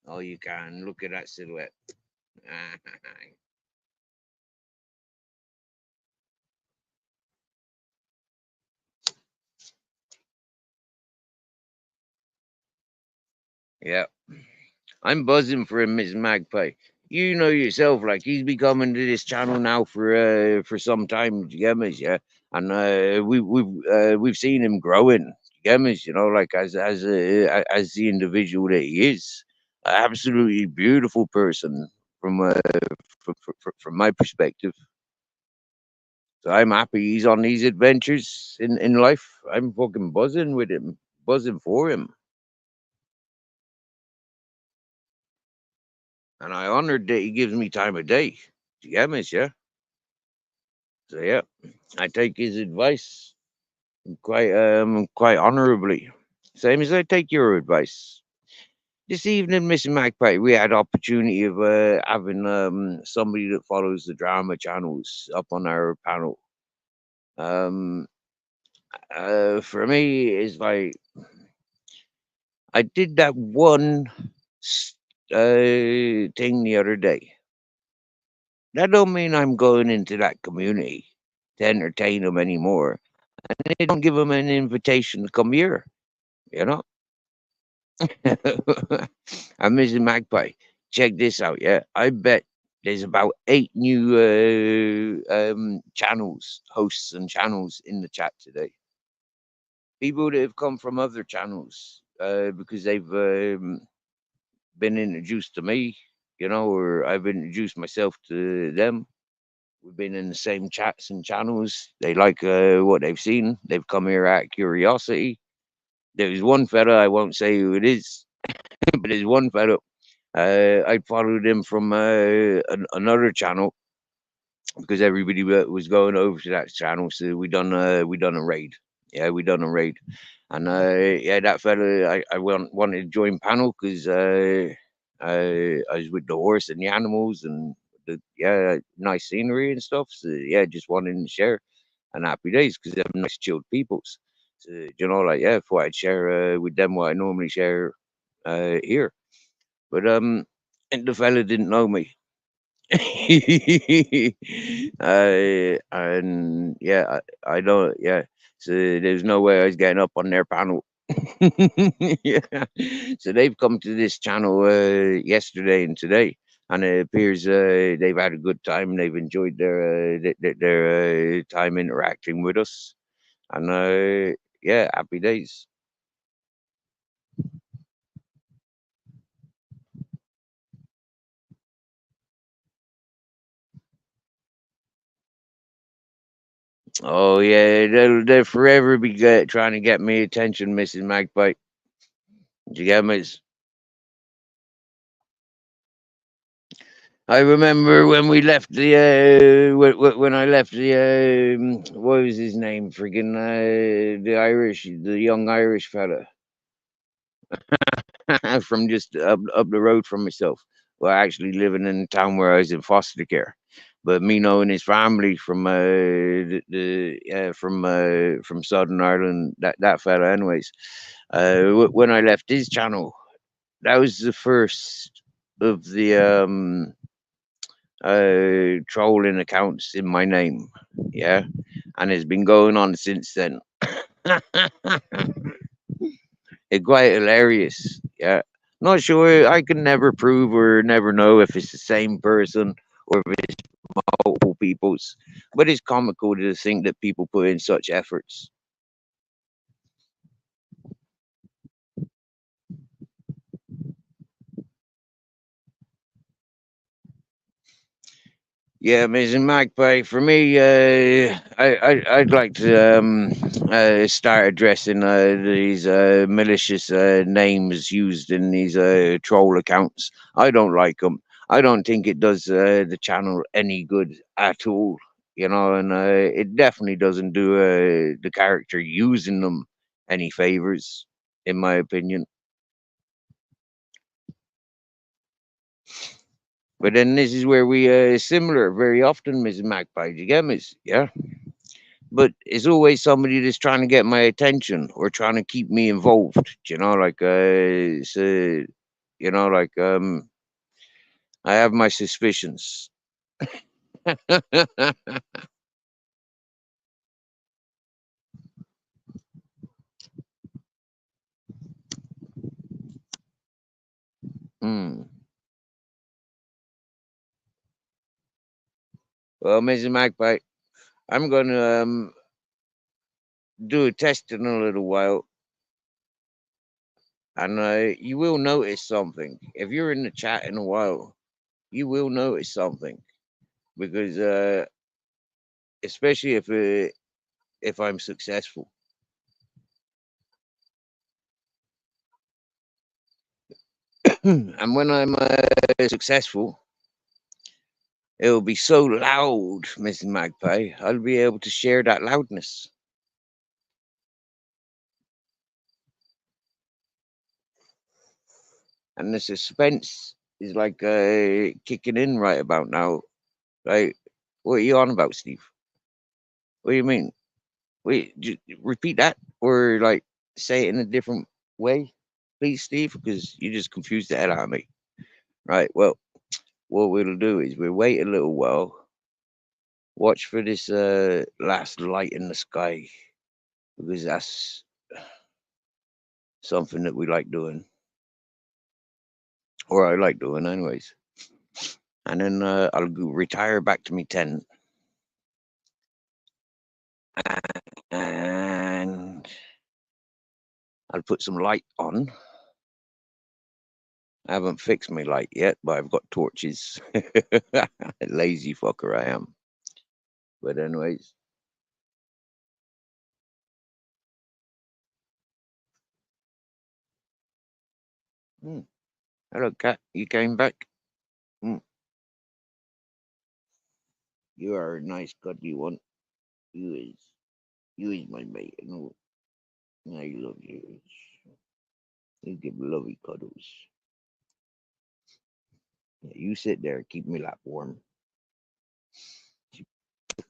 S1: Oh, you can. Look at that silhouette. Yeah. I'm buzzing for him, Miss Magpie. You know yourself, like he's been coming to this channel now for some time, you get me, yeah. And we've seen him growing, you get me, like as the individual that he is, absolutely beautiful person from from my perspective. So I'm happy he's on these adventures in life. I'm fucking buzzing with him, buzzing for him. And I honored that he gives me time of day. Do you get me, yeah? So yeah, I take his advice quite honorably. Same as I take your advice. This evening, Mr. Magpie, we had opportunity of having somebody that follows the drama channels up on our panel. Um, for me, it's like I did that one thing the other day. That don't mean I'm going into that community to entertain them anymore, and they don't give them an invitation to come here. You know. And Mrs. Magpie, check this out. Yeah, I bet there's about 8 new channels, hosts, and channels in the chat today. People that have come from other channels because they've been introduced to me, you know, or I've introduced myself to them. We've been in the same chats and channels. They like what they've seen. They've come here out of curiosity. There's one fella, I won't say who it is, but there's one fella. I followed him from another channel because everybody was going over to that channel. So we done a raid. Yeah, we done a raid, and yeah, that fella I wanted to join panel because I was with the horse and the animals and the nice scenery and stuff. So yeah, just wanted to share and happy days because they're nice chilled peoples. So you know, like yeah, thought I'd share with them what I normally share here. But and the fella didn't know me. And yeah, I don't. Yeah, so there's no way I was getting up on their panel. Yeah, so they've come to this channel yesterday and today, and it appears they've had a good time. They've enjoyed their time interacting with us, and yeah, happy days. Oh yeah, they'll forever be trying to get me attention, Mrs. Magpie. Do you get me? I remember when we left the when I left the what was his name? Friggin' the young Irish fella from just up the road from myself. Well, actually living in the town where I was in foster care, but me knowing his family from from Southern Ireland, that fella, anyways. When I left his channel, that was the first of the trolling accounts in my name. Yeah. And it's been going on since then. It's quite hilarious. Yeah. Not sure. I can never prove or never know if it's the same person or if it's multiple people's. But it's comical to think that people put in such efforts. Yeah, Mrs. Magpie. For me, I'd like to start addressing these malicious names used in these troll accounts. I don't like them. I don't think it does the channel any good at all. You know, and it definitely doesn't do the character using them any favors, in my opinion. But then this is where we similar very often, Mrs. Magpie. Do you get me? Yeah. But it's always somebody that's trying to get my attention or trying to keep me involved. You know, like you know, like I have my suspicions. Hmm. Well, Mrs. Magpie, I'm gonna do a test in a little while, and you will notice something. If you're in the chat in a while, you will notice something because, especially if I'm successful. And when I'm successful, It'll be so loud, Mrs. Magpie. I'll be able to share that loudness. And the suspense is like kicking in right about now. Like, what are you on about, Steve? What do you mean? Wait, repeat that, or like say it in a different way, please, Steve, because you just confused the hell out of me. Right. Well, what we'll do is we'll wait a little while, watch for this last light in the sky, because that's something that we like doing, or I like doing, anyways. And then I'll go retire back to me tent, and I'll put some light on. I haven't fixed my light yet, but I've got torches. Lazy fucker I am. But anyways. Hello, cat. You came back? Mm. You are a nice cuddly one. You is my mate. I know. I love you. You give lovey cuddles. Yeah, you sit there, keep me lap warm.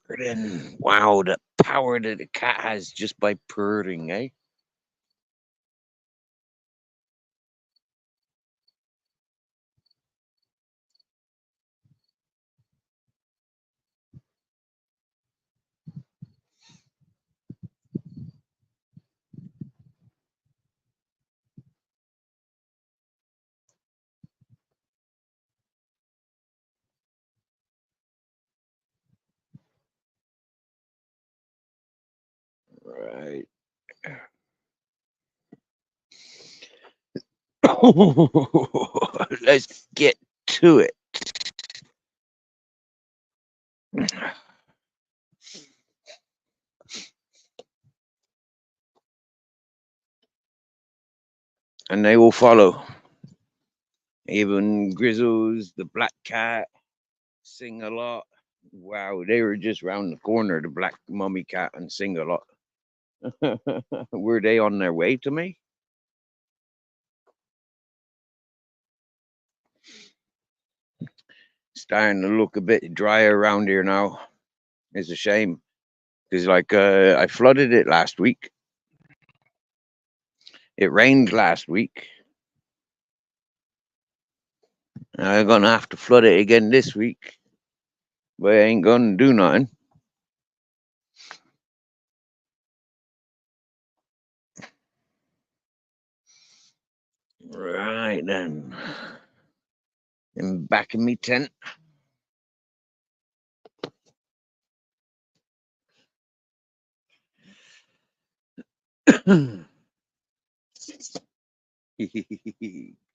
S1: Then, wow, the power that the cat has just by purring, eh? Right. Let's get to it. And they will follow. Even Grizzles, the black cat, Sing a Lot. Wow, they were just round the corner, the black mummy cat and Sing a Lot. Were they on their way to me? Starting to look a bit dry around here now. It's a shame because, like, I flooded it last week. It rained last week. I'm gonna have to flood it again this week, but I ain't gonna do nothing. Right then, I'm back in me tent.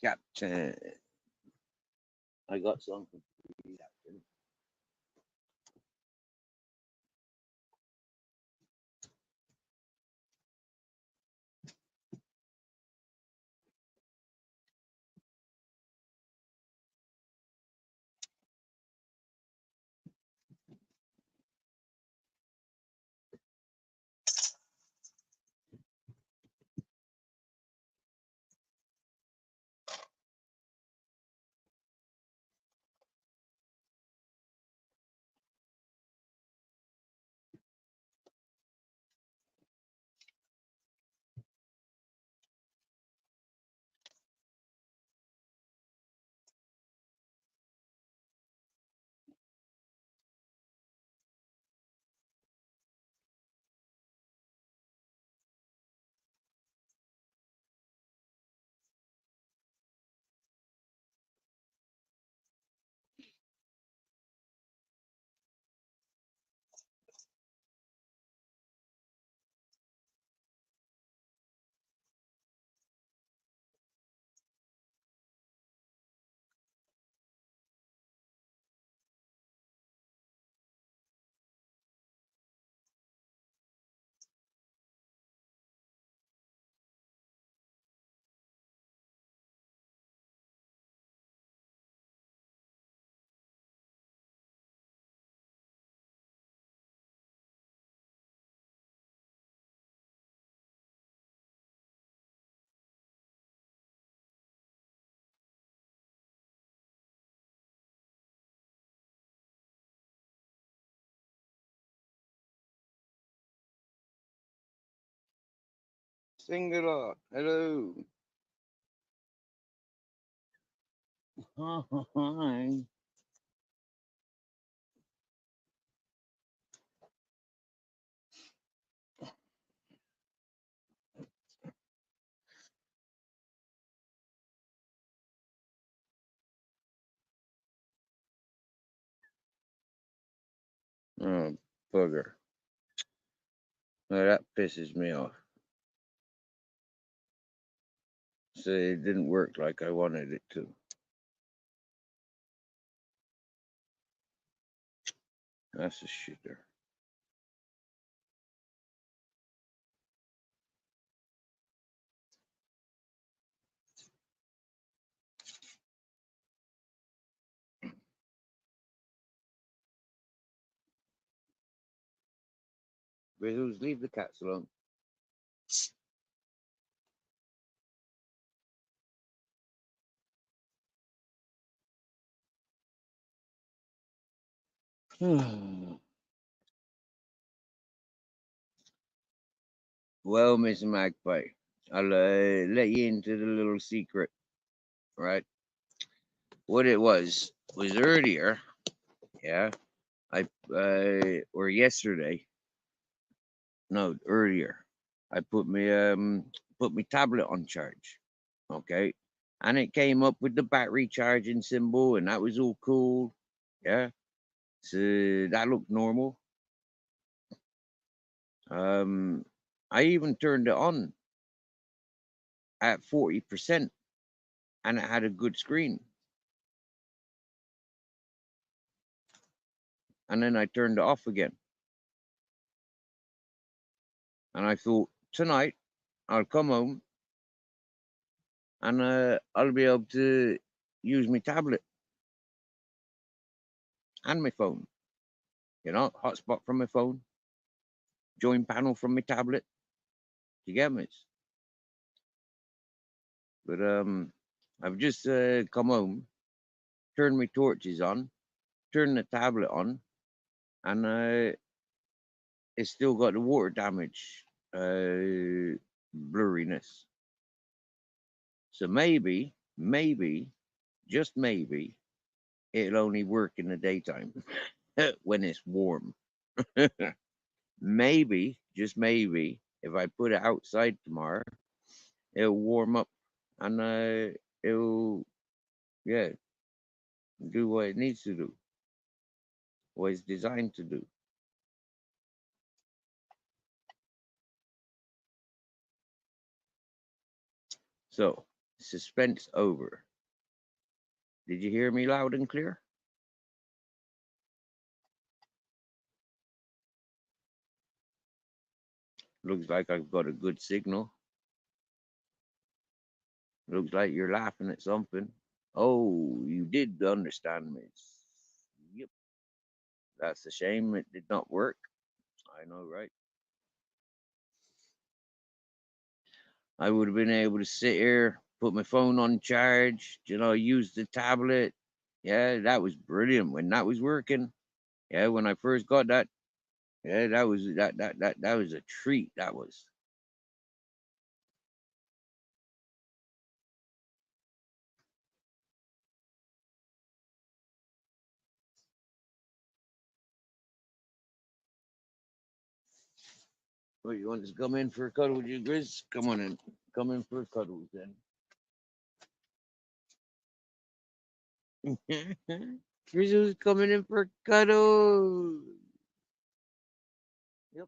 S1: Captain, I got something for you, Captain. Singular. Hello. Hi. Oh, bugger. Well, that pisses me off. So it didn't work like I wanted it to. That's a shitter. Rizzles, leave the cats alone. Well, Miss Magpie, I'll let you into the little secret, right? What it was earlier, yeah. Or yesterday, no, earlier, I put my tablet on charge, okay, and it came up with the battery charging symbol, and that was all cool, yeah. So that looked normal. I even turned it on at 40%, and it had a good screen. And then I turned it off again. And I thought, tonight I'll come home and I'll be able to use my tablet and my phone. You know, hotspot from my phone, join panel from my tablet. You get me? But I've just come home, turned my torches on, turned the tablet on, and it's still got the water damage blurriness. So maybe, just maybe, it'll only work in the daytime when it's warm. Maybe, just maybe, if I put it outside tomorrow, it'll warm up and it'll, yeah, do what it needs to do, what it's designed to do. So, suspense over. Did you hear me loud and clear? Looks like I've got a good signal. Looks like you're laughing at something. Oh, you did understand me. Yep. That's a shame it did not work. I know, right? I would have been able to sit here, put my phone on charge, you know, use the tablet. Yeah, that was brilliant when that was working. Yeah, when I first got that, yeah, that was that was a treat. That was. Well, you want to come in for a cuddle with you, Grizz? Come on in. Come in for a cuddle then. Grizz was coming in for a cuddle. Yep.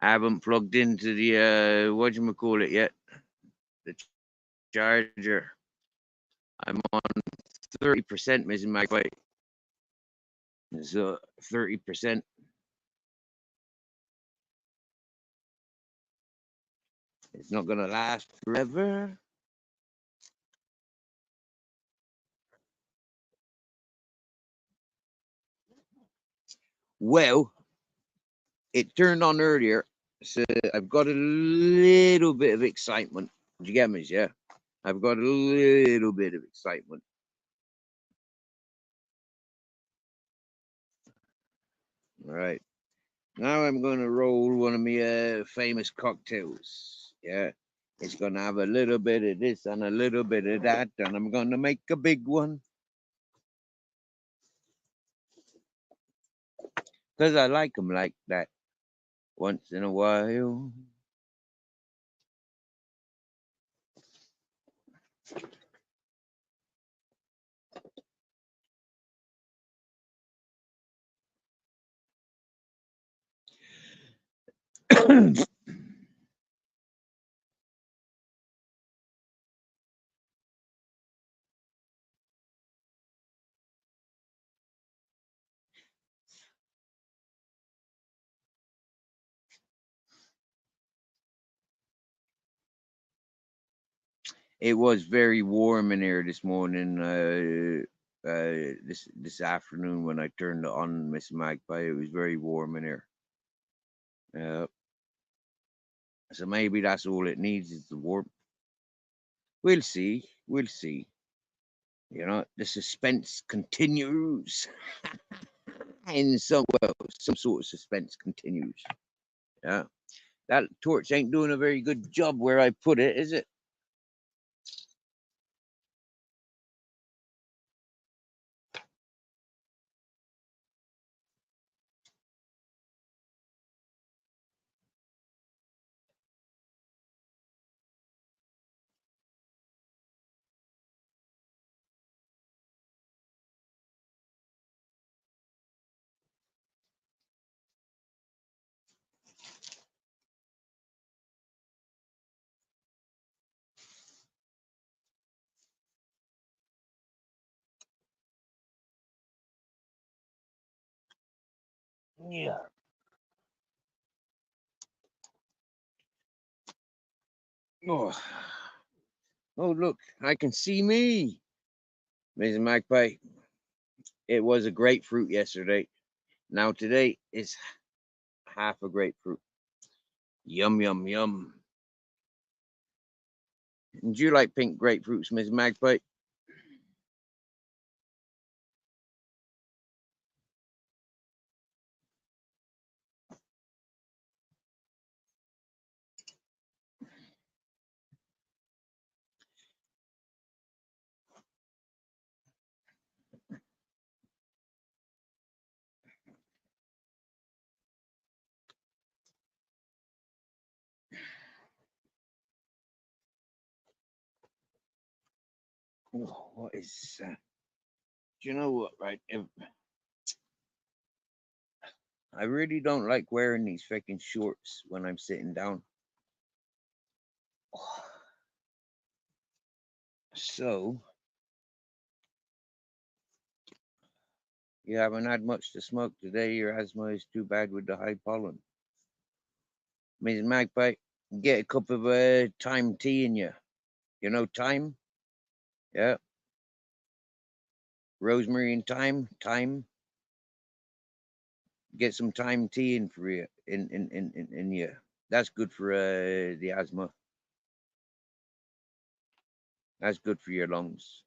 S1: I haven't plugged into the whatchamacallit yet. The charger. I'm on 30%, Mrs. Magpie. So 30%. It's not gonna last forever. Well, it turned on earlier, so I've got a little bit of excitement. Do you get me? Yeah. I've got a little bit of excitement. All right. Now I'm going to roll one of my famous cocktails. Yeah. It's going to have a little bit of this and a little bit of that, and I'm going to make a big one. Because I like them like that once in a while. It was very warm in here this morning. This afternoon when I turned on Miss Magpie, it was very warm in here. So maybe that's all it needs is the warmth. We'll see. We'll see. You know, the suspense continues. In some sort of suspense continues. Yeah. That torch ain't doing a very good job where I put it, is it? Yeah. Oh. Oh, look, I can see me. Mrs. Magpie, it was a grapefruit yesterday. Now today is half a grapefruit. Yum, yum, yum. Do you like pink grapefruits, Mrs. Magpie? Oh, what is that? Do you know what, right? I really don't like wearing these freaking shorts when I'm sitting down. So, you haven't had much to smoke today. Your asthma is too bad with the high pollen. Mrs. Magpie, get a cup of thyme tea in you. You know thyme? Yeah. Rosemary and thyme. Thyme. Get some thyme tea in for you. In you. That's good for the asthma. That's good for your lungs.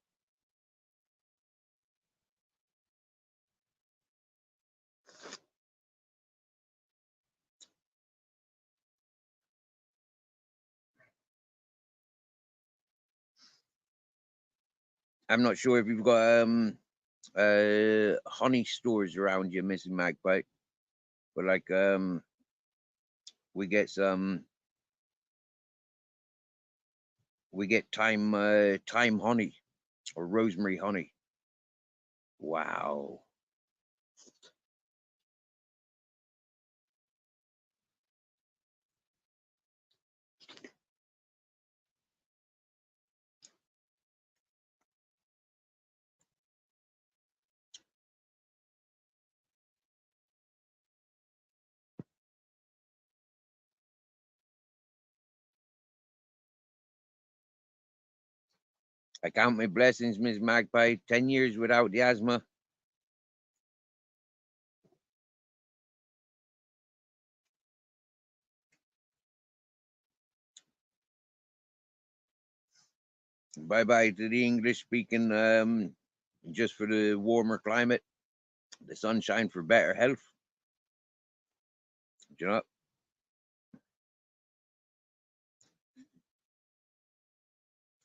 S1: I'm not sure if you've got honey stores around you, Mrs. Magpie, but like we get thyme honey or rosemary honey. Wow. I count my blessings, Miss Magpie. 10 years without the asthma. Bye bye to the English speaking, just for the warmer climate, the sunshine for better health. You know,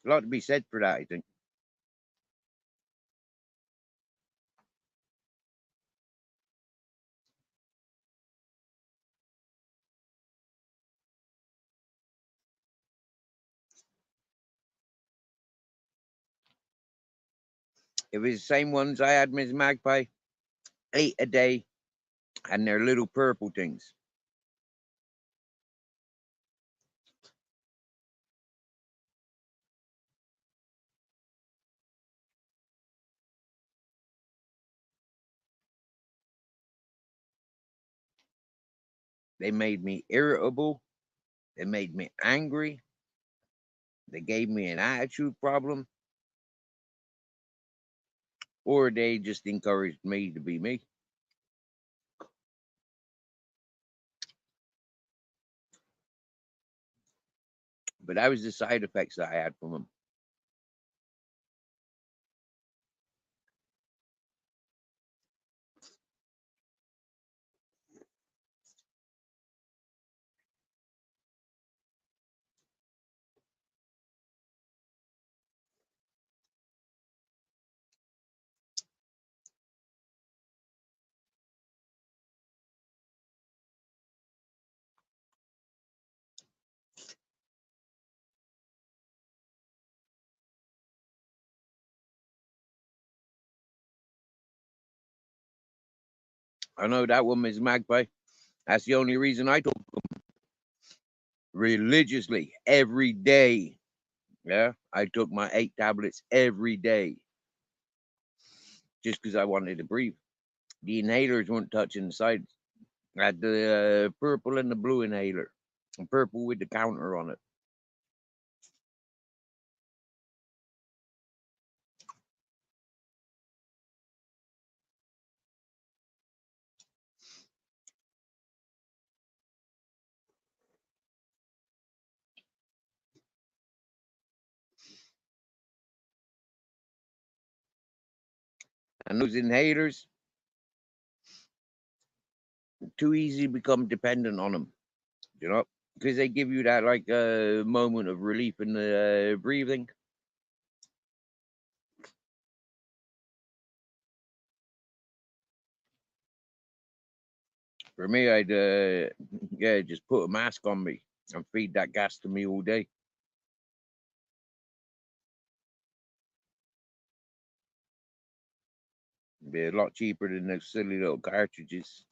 S1: a lot to be said for that, I think. It was the same ones I had, Miss Magpie, 8 a day, and they're little purple things. They made me irritable. They made me angry. They gave me an attitude problem, or they just encouraged me to be me. But that was the side effects that I had from them. I know that one, Miss Magpie. That's the only reason I took them religiously every day. Yeah, I took my 8 tablets every day just because I wanted to breathe. The inhalers weren't touching the sides. I had the purple and the blue inhaler, and purple with the counter on it. And those inhalers, too easy to become dependent on them, you know, because they give you that like moment of relief in the breathing. For me, I'd yeah, just put a mask on me and feed that gas to me all day. It'd be a lot cheaper than those silly little cartridges.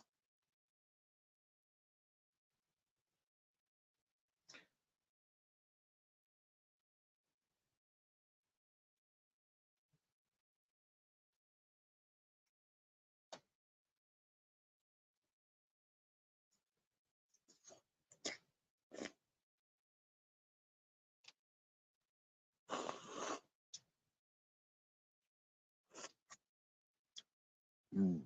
S1: Mm.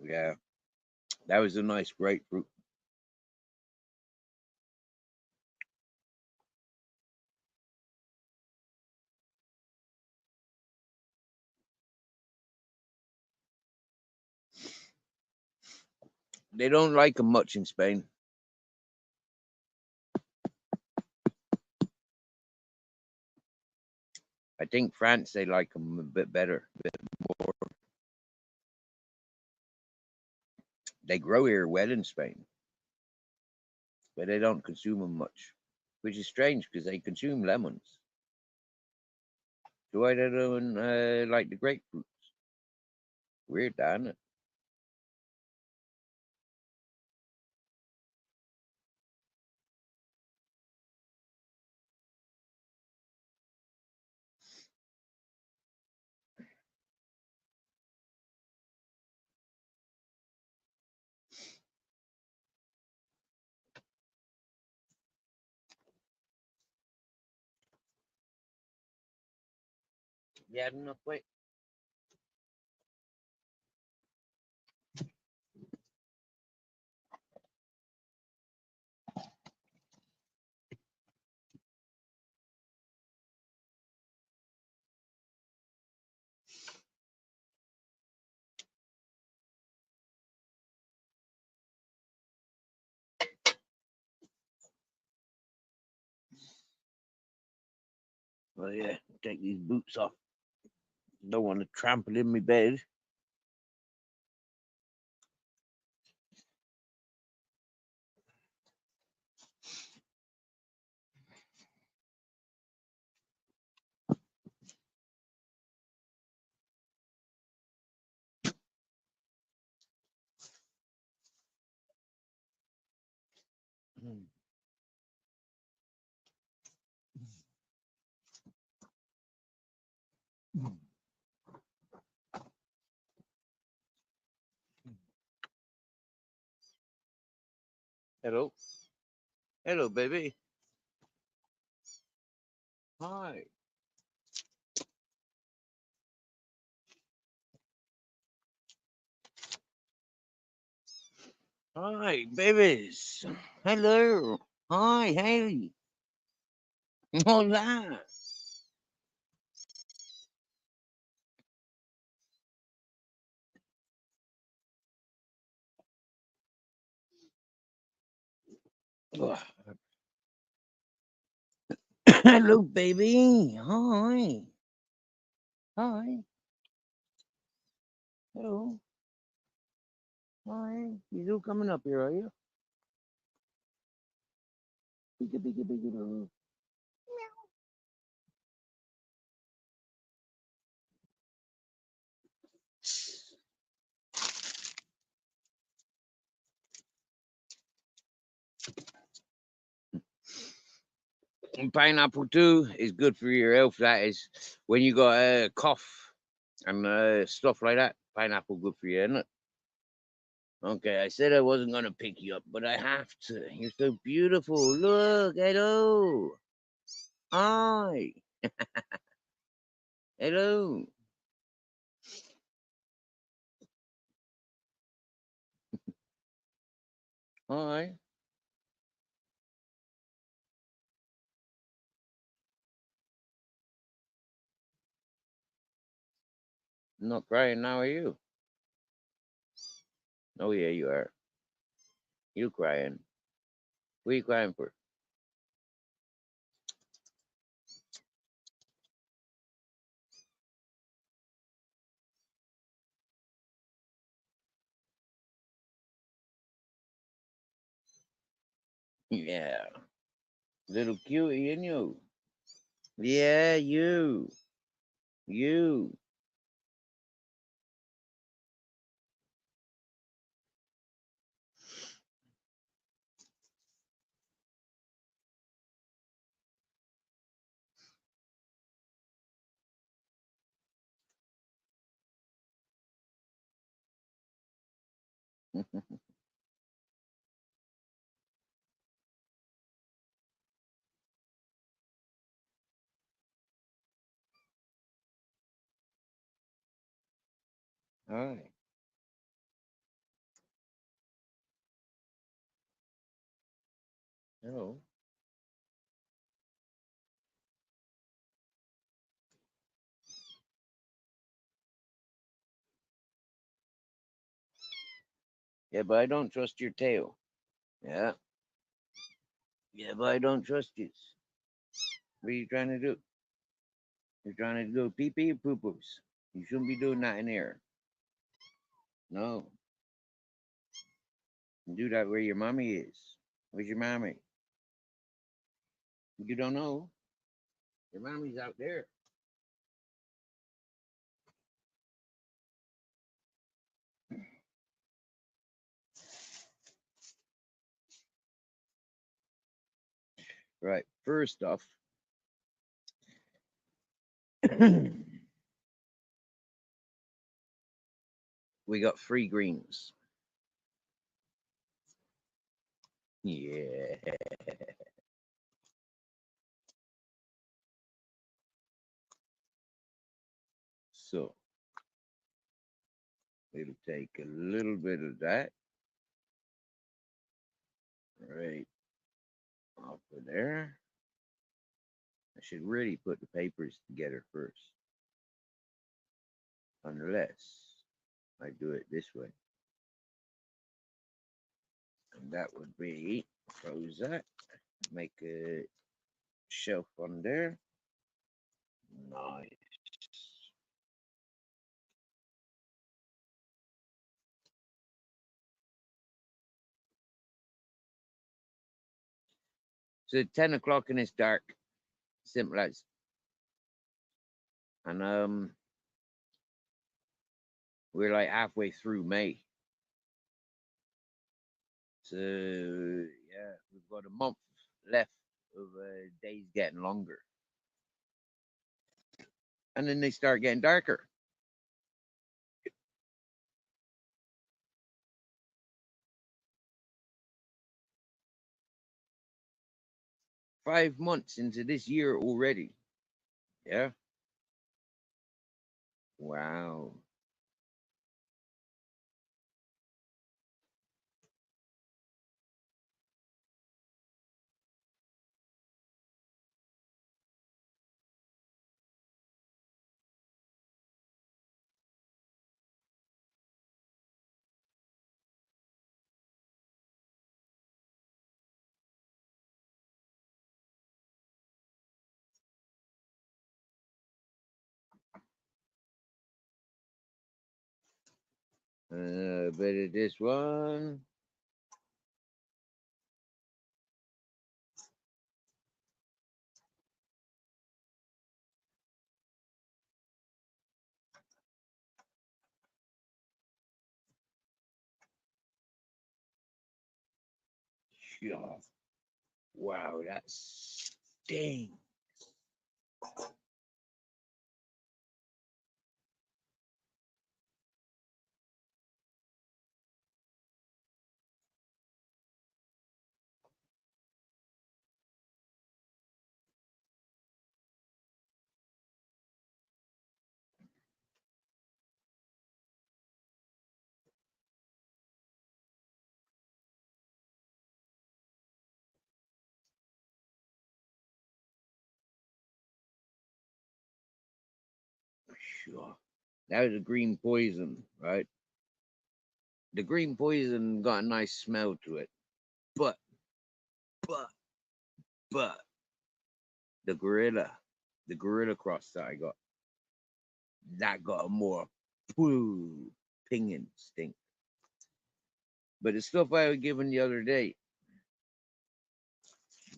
S1: Yeah, that was a nice grapefruit. They don't like them much in Spain. I think France, they like them a bit better, a bit more. They grow here well in Spain, but they don't consume them much, which is strange because they consume lemons. So why they don't like the grapefruits? Weird, isn't it? You had enough weight? Well, yeah, take these boots off. Don't want to trample in my bed. Hello. Hello, baby. Hi. Hi, babies. Hello. Hi, hey. Hola. Ugh. Hello, baby. Hi. Hi. Hello. Hi. You still coming up here, are you? Peeka, peeka, peeka, doo. And pineapple too is good for your health. That is when you got a cough and stuff like that. Pineapple good for you, isn't it? Okay, I said I wasn't gonna pick you up, but I have to. You're so beautiful. Look, hello. Hi. Hello. Hi. I'm not crying now, are you? Oh yeah, you are. You crying. What are you crying for? Yeah. Little cutie in you. Yeah, you. You. Hi. Hello. Yeah, but I don't trust your tail. Yeah. Yeah, but I don't trust you. What are you trying to do? You're trying to go pee pee or poo poos. You shouldn't be doing that in here. No. You do that where your mommy is. Where's your mommy? You don't know. Your mommy's out there. Right. First off, we got free greens. Yeah. So it'll take a little bit of that right off of there. I should really put the papers together first, unless I do it this way. And that would be close that, make a shelf on there. Nice. So 10 o'clock and it's dark. Simple as. And we're like halfway through May. So yeah, we've got a month left of days getting longer. And then they start getting darker. Five months into this year already. Yeah. Wow. A bit of this one. Yeah. Wow, that stinks. Sure. That was a green poison, right? The green poison got a nice smell to it. But, but, but, the gorilla cross that I got, that got a more pinging stink. But the stuff I was given the other day,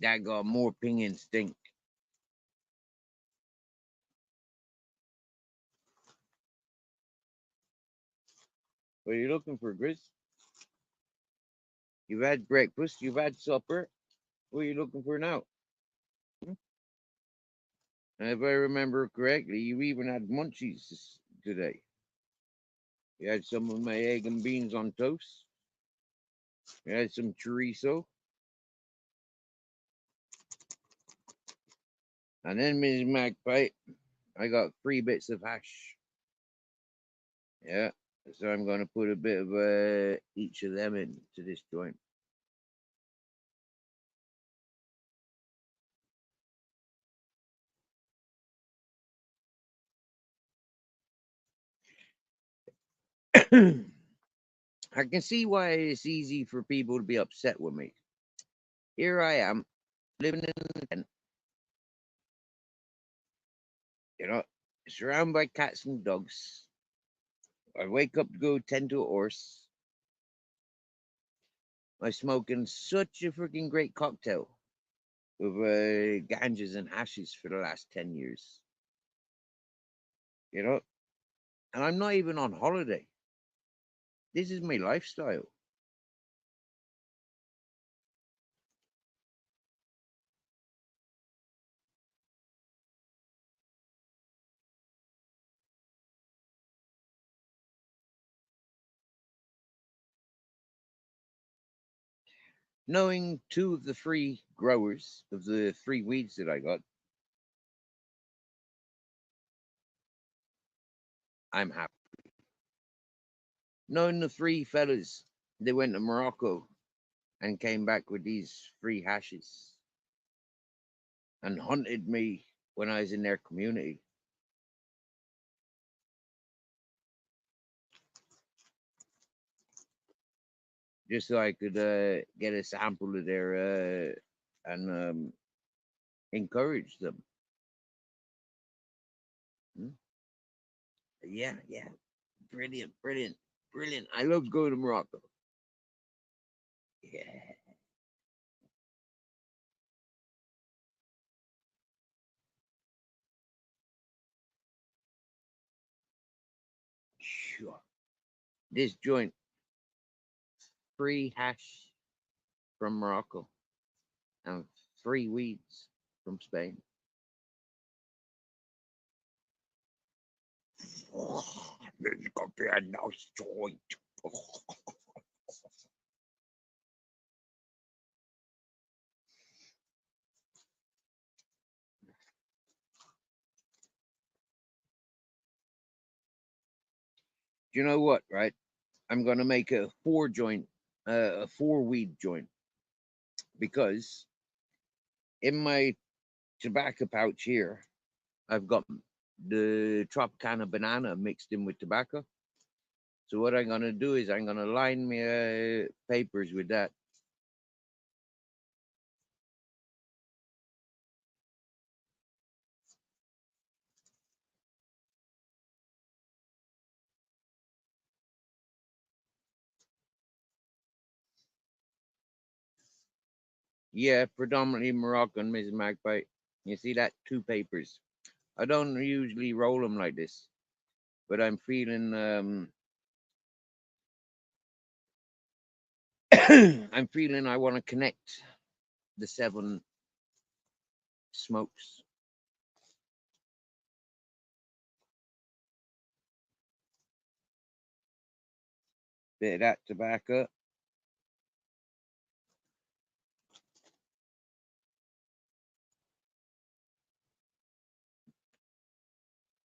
S1: that got more pinging stink. What are you looking for, Grizz? You've had breakfast, you've had supper. What are you looking for now? And if I remember correctly, you even had munchies today. You had some of my egg and beans on toast. You had some chorizo. And then, Ms. Magpie, I got 3 bits of hash. Yeah. So I'm going to put a bit of each of them into this joint. I can see why it's easy for people to be upset with me. Here I am, living in a tent, you know, surrounded by cats and dogs. I wake up to go tend to a horse. I'm smoking such a freaking great cocktail with ganjas and hashes for the last 10 years. You know, and I'm not even on holiday. This is my lifestyle. Knowing 2 of the 3 growers of the 3 weeds that I got, I'm happy. Knowing the three fellas, they went to Morocco and came back with these three hashes and hunted me when I was in their community. Just so I could get a sample of their and encourage them. Hmm? Yeah, yeah. Brilliant, brilliant, brilliant. I love going to Morocco. Yeah. Sure. This joint, free hash from Morocco and free weeds from Spain. Oh, this is gonna be a nice joint. You know what, right? I'm gonna make a a four weed joint because in my tobacco pouch here, I've got the Tropicana banana mixed in with tobacco. So what I'm gonna do is I'm gonna line my papers with that. Yeah, predominantly Moroccan, Mrs. Magpie. You see that? Two papers. I don't usually roll them like this, but I'm feeling I'm feeling I want to connect the seven smokes. Bit of that tobacco.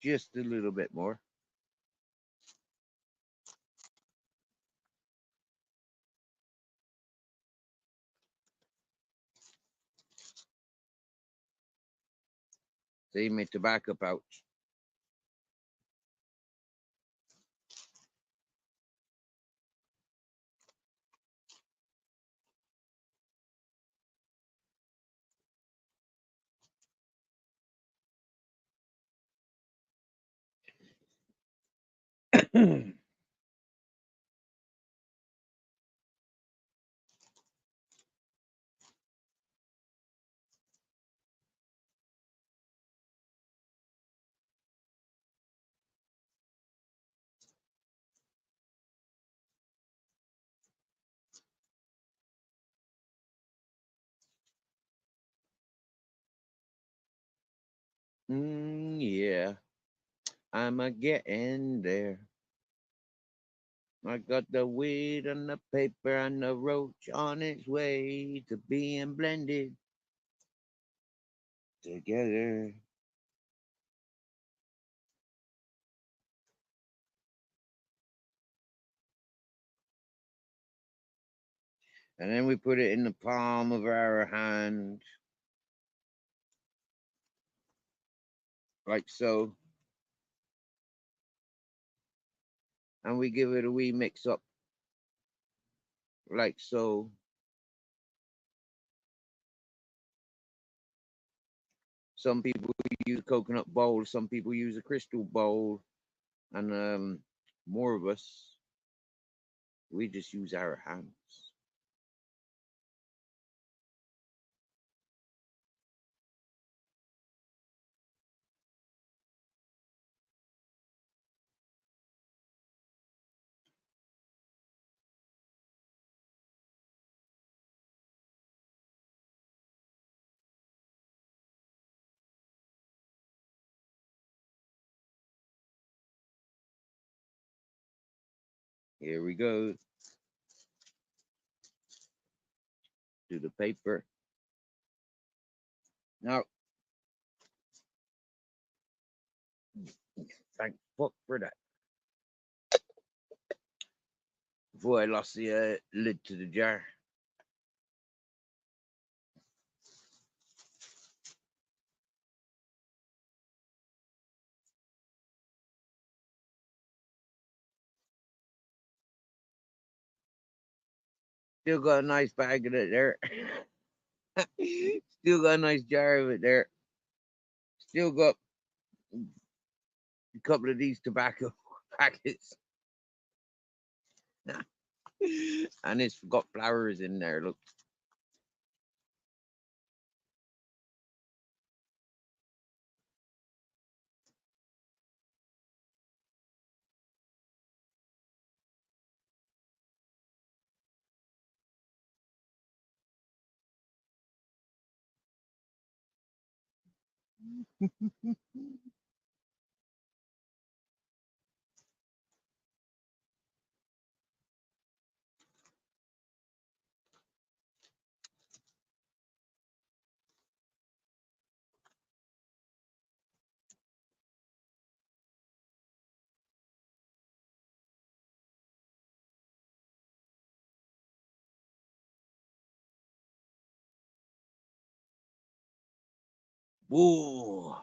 S1: Just a little bit more. See my tobacco pouch. Yeah, I'm a getting there. I got the weed on the paper and the roach on its way to being blended together. And then we put it in the palm of our hand, like so. And we give it a wee mix up, like so. Some people use coconut bowl, some people use a crystal bowl, and more of us, we just use our hands. Here we go to the paper. Now, thank fuck for that. before I lost the lid to the jar. Still got a nice bag of it there. Still got a nice jar of it there. Still got a couple of these tobacco packets. And it's got flowers in there, look. Whoa.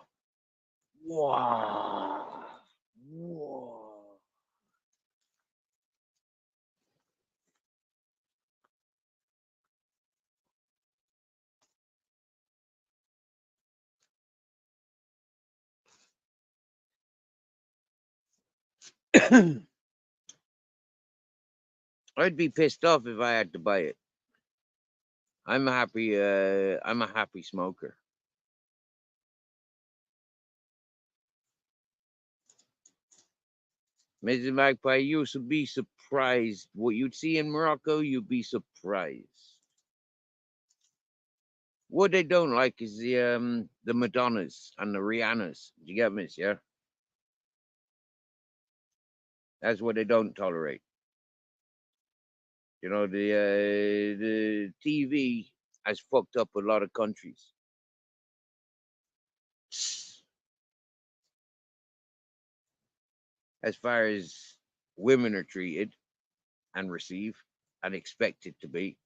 S1: Wow. Whoa. I'd be pissed off if I had to buy it. I'm a happy smoker. Mrs. Magpie, you used to be surprised. What you'd see in Morocco, you'd be surprised. What they don't like is the Madonnas and the Rihannas. Do you get me, yeah? That's what they don't tolerate. You know, the TV has fucked up a lot of countries. As far as women are treated and receive and expected to be.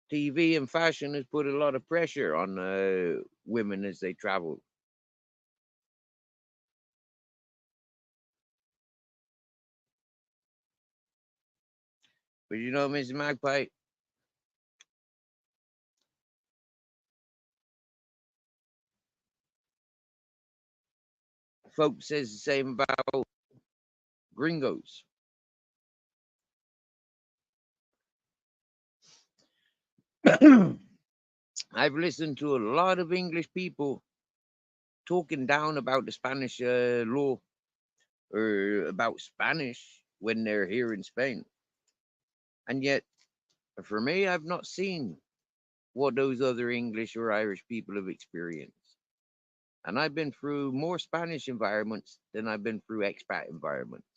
S1: TV and fashion has put a lot of pressure on women as they travel. But you know, Mrs. Magpie, folks says the same about gringos. I've listened to a lot of English people talking down about the Spanish law or about Spanish when they're here in Spain. And yet, for me, I've not seen what those other English or Irish people have experienced. And I've been through more Spanish environments than I've been through expat environments.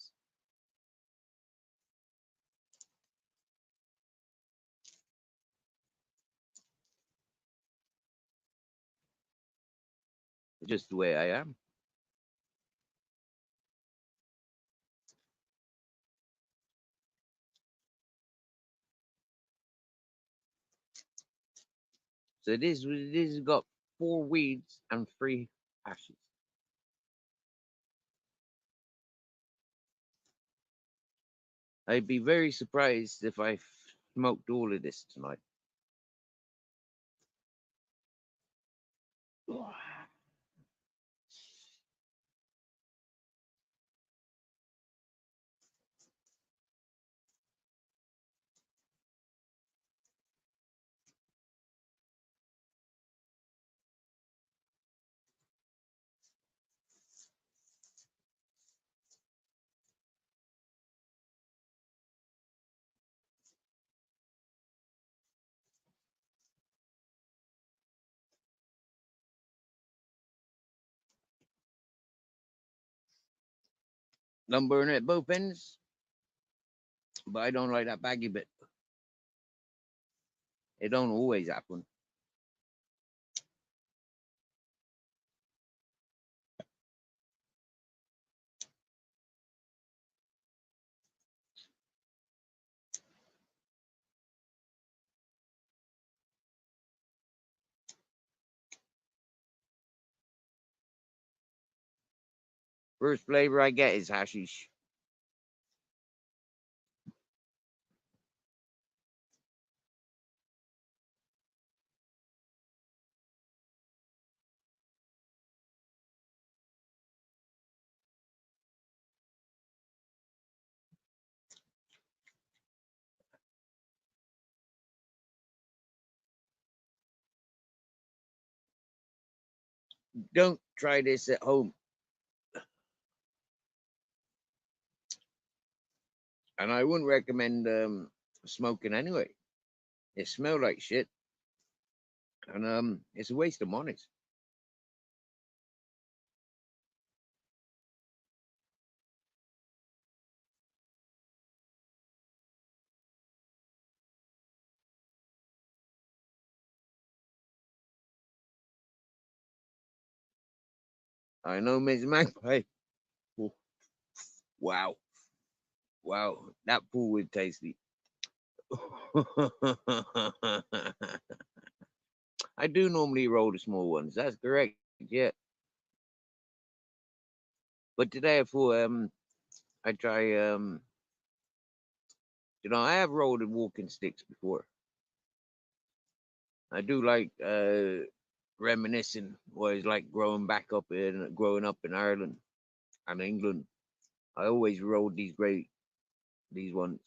S1: It's just the way I am. So this has got 4 weeds and 3 ashes. I'd be very surprised if I smoked all of this tonight. Don't burn it at both ends, but I don't like that baggy bit. It don't always happen. First flavor I get is hashish. Don't try this at home. And I wouldn't recommend smoking anyway. It smells like shit. And it's a waste of money. I know, Miss Magpie. Oh, wow. Wow. That pool was tasty. I do normally roll the small ones. That's correct. Yeah. But today I thought I try I have rolled in walking sticks before. I do like reminiscing what it's like growing up in Ireland and England. I always rolled these ones.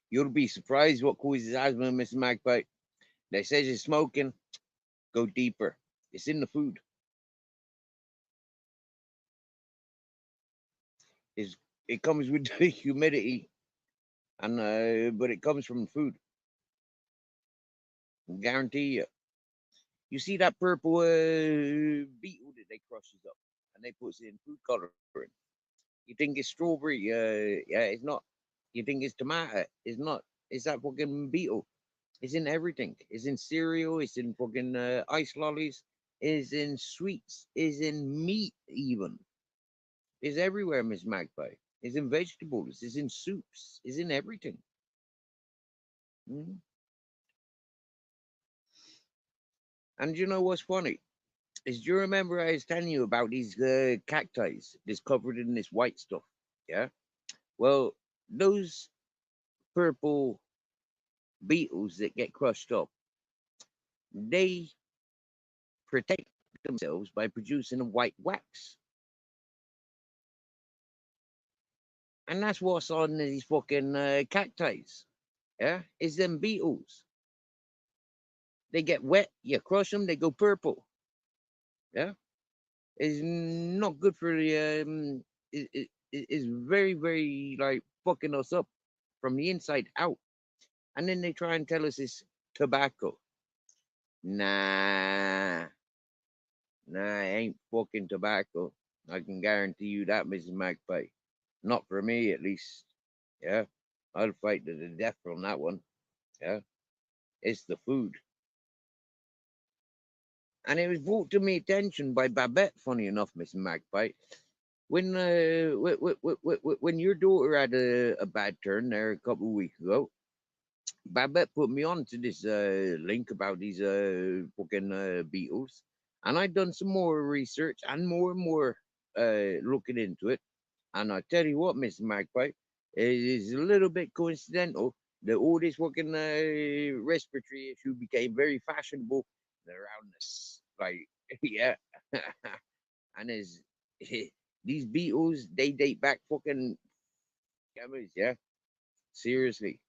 S1: You'll be surprised what causes asthma, Mr. Magpie. They say you're smoking, go deeper. It's in the food. It's, it comes with the humidity, and but it comes from food. Guarantee you. You see that purple beetle that they crushes up and they puts in food coloring. You think it's strawberry? Yeah, it's not. You think it's tomato? It's not. It's that fucking beetle. It's in everything. It's in cereal. It's in fucking ice lollies. It's in sweets. It's in meat even. It's everywhere, Miss Magpie. It's in vegetables. It's in soups. It's in everything. Mhm. And you know what's funny? Is do you remember I was telling you about these cacti that's covered in this white stuff? Yeah. Well, those purple beetles that get crushed up, they protect themselves by producing a white wax. And that's what's on these fucking cacti. Yeah. It's them beetles. They get wet, you crush them, they go purple. Yeah. It's not good for the it's very, very like fucking us up from the inside out. And then they try and tell us it's tobacco. Nah, nah, it ain't fucking tobacco. I can guarantee you that, Mrs. Magpie. Not for me, at least. Yeah, I'll fight to the death on that one. Yeah, it's the food. And it was brought to my attention by Babette, funny enough, Mrs. Magpie. When your daughter had a bad turn there a couple of weeks ago, Babette put me on to this link about these fucking beetles, and I'd done some more research and more looking into it. And I tell you what, Mr. Magpie, it is a little bit coincidental that all this fucking respiratory issue became very fashionable around this. Like, yeah, and as these beetles, they date back fucking cameras, yeah, seriously.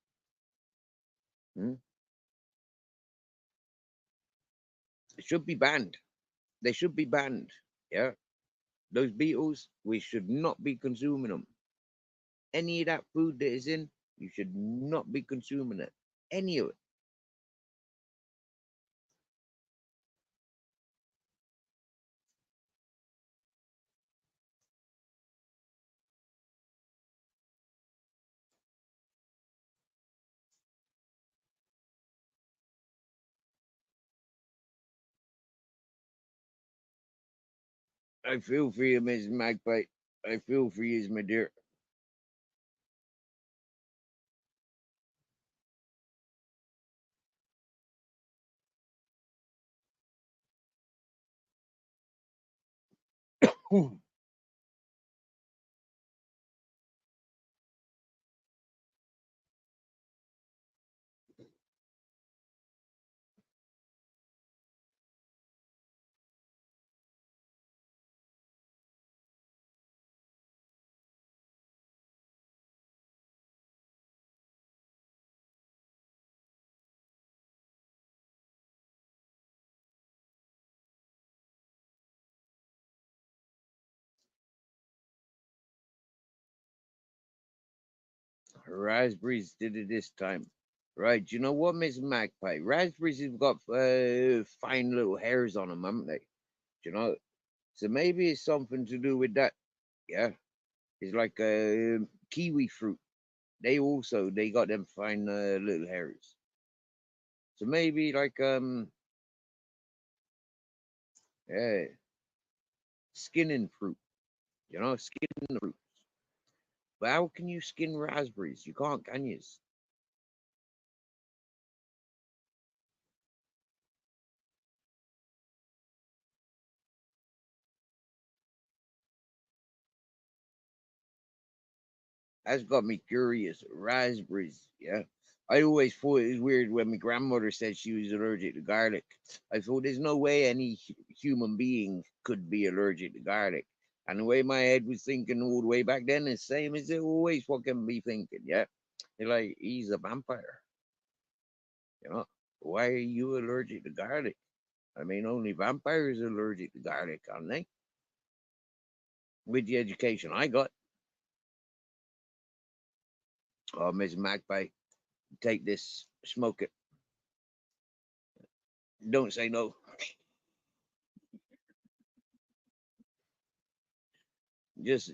S1: Hmm? It should be banned. They should be banned. Yeah, those beetles, we should not be consuming them. Any of that food that is in, you should not be consuming it. Any of it. I feel for you, Mrs. Magpie. I feel for you, my dear. Raspberries did it this time. Right, you know what, Miss Magpie? Raspberries have got fine little hairs on them, haven't they? You know, so maybe it's something to do with that. Yeah, it's like kiwi fruit. They got them fine little hairs. So maybe like yeah, skinning fruit. You know, skinning the fruit. But how can you skin raspberries? You can't, can you? That's got me curious. Raspberries, yeah. I always thought it was weird when my grandmother said she was allergic to garlic. I thought there's no way any human being could be allergic to garlic. And the way my head was thinking all the way back then is the same as it always fucking be thinking, yeah. They're like, he's a vampire, you know. Why are you allergic to garlic? I mean, only vampires are allergic to garlic, aren't they? With the education I got. Oh, Miss Magpie, take this, smoke it. Don't say no. Just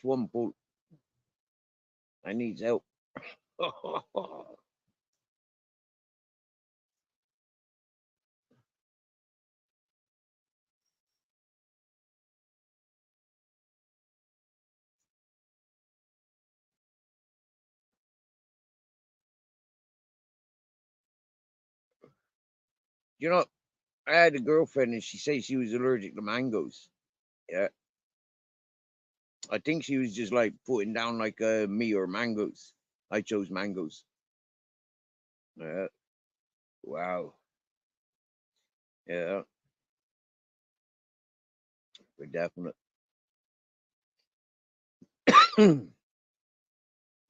S1: one pull. I needs help. You know, I had a girlfriend and she said she was allergic to mangoes. Yeah, I think she was just like putting down like me or mangoes. I chose mangoes. Yeah, wow. Yeah, for definite.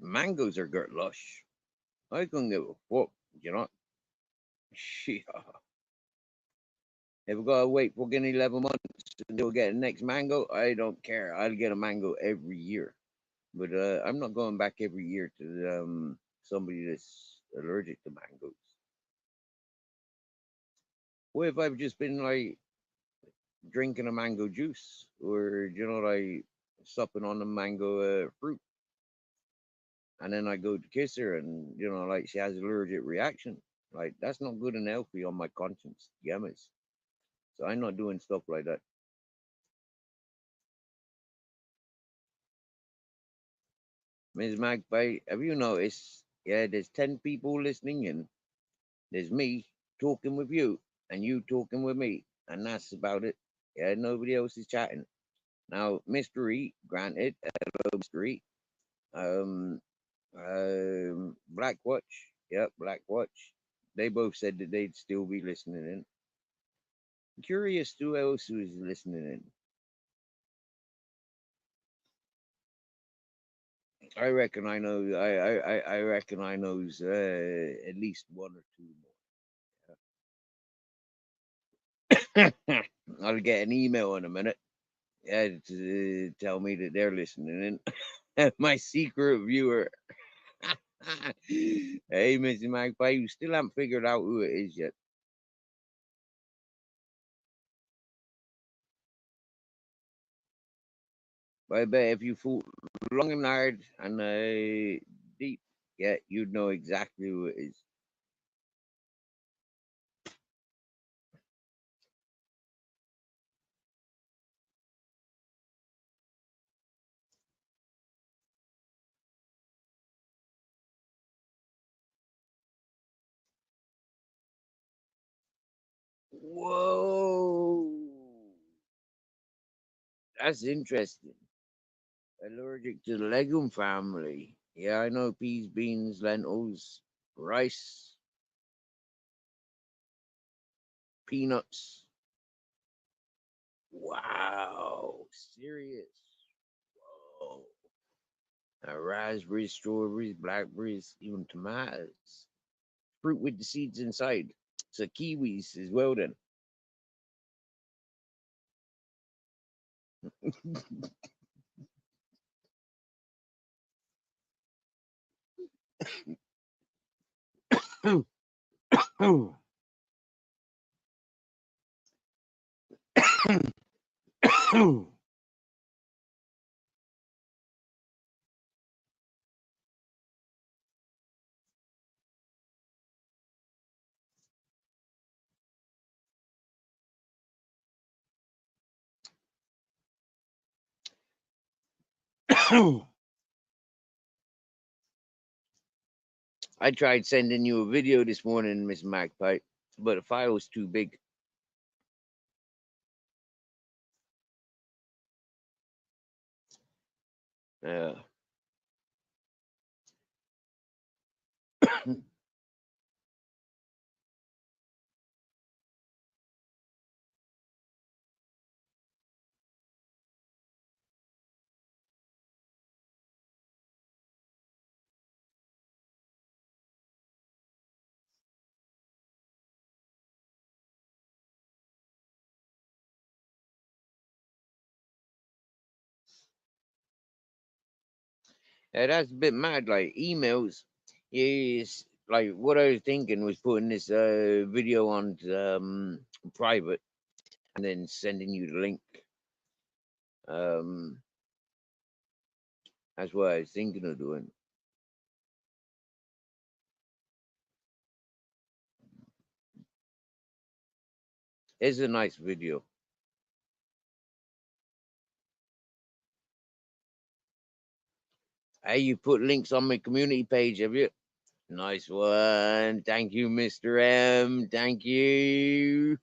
S1: Mangoes are good lush. I couldn't give a fuck. You know, shit. If we gotta wait fucking 11 months until we get the next mango, I don't care. I'll get a mango every year. But I'm not going back every year to somebody that's allergic to mangoes. What if I've just been like drinking a mango juice or like supping on the mango fruit, and then I go to kiss her and like she has allergic reaction. Like that's not good and healthy on my conscience, yummies. So I'm not doing stuff like that. Ms. Magpie, have you noticed? Yeah, there's 10 people listening in. There's me talking with you, and you talking with me, and that's about it. Yeah, nobody else is chatting. Now, mystery, granted, hello, mystery. Um, Black Watch, yep, Black Watch. They both said that they'd still be listening in. Curious who else was listening in. I reckon I know. I reckon I knows at least one or two more. I'll get an email in a minute. Yeah, to tell me that they're listening in. My secret viewer. Hey, Mr. Magpie, you still haven't figured out who it is yet. But I bet if you thought long and hard and deep, yeah, you'd know exactly who it is. Whoa. That's interesting. Allergic to the legume family. Yeah, I know peas, beans, lentils, rice, peanuts. Wow. Serious. Whoa. Raspberries, strawberries, blackberries, even tomatoes. Fruit with the seeds inside. So kiwis as well then. I tried sending you a video this morning, Miss Magpie, but the file was too big. Yeah. Yeah, that's a bit mad. Like emails, is like what I was thinking was putting this video on private and then sending you the link. Um, that's what I was thinking of doing. It's a nice video. Hey, you put links on my community page, have you? Nice one. Thank you, Mr. M. Thank you.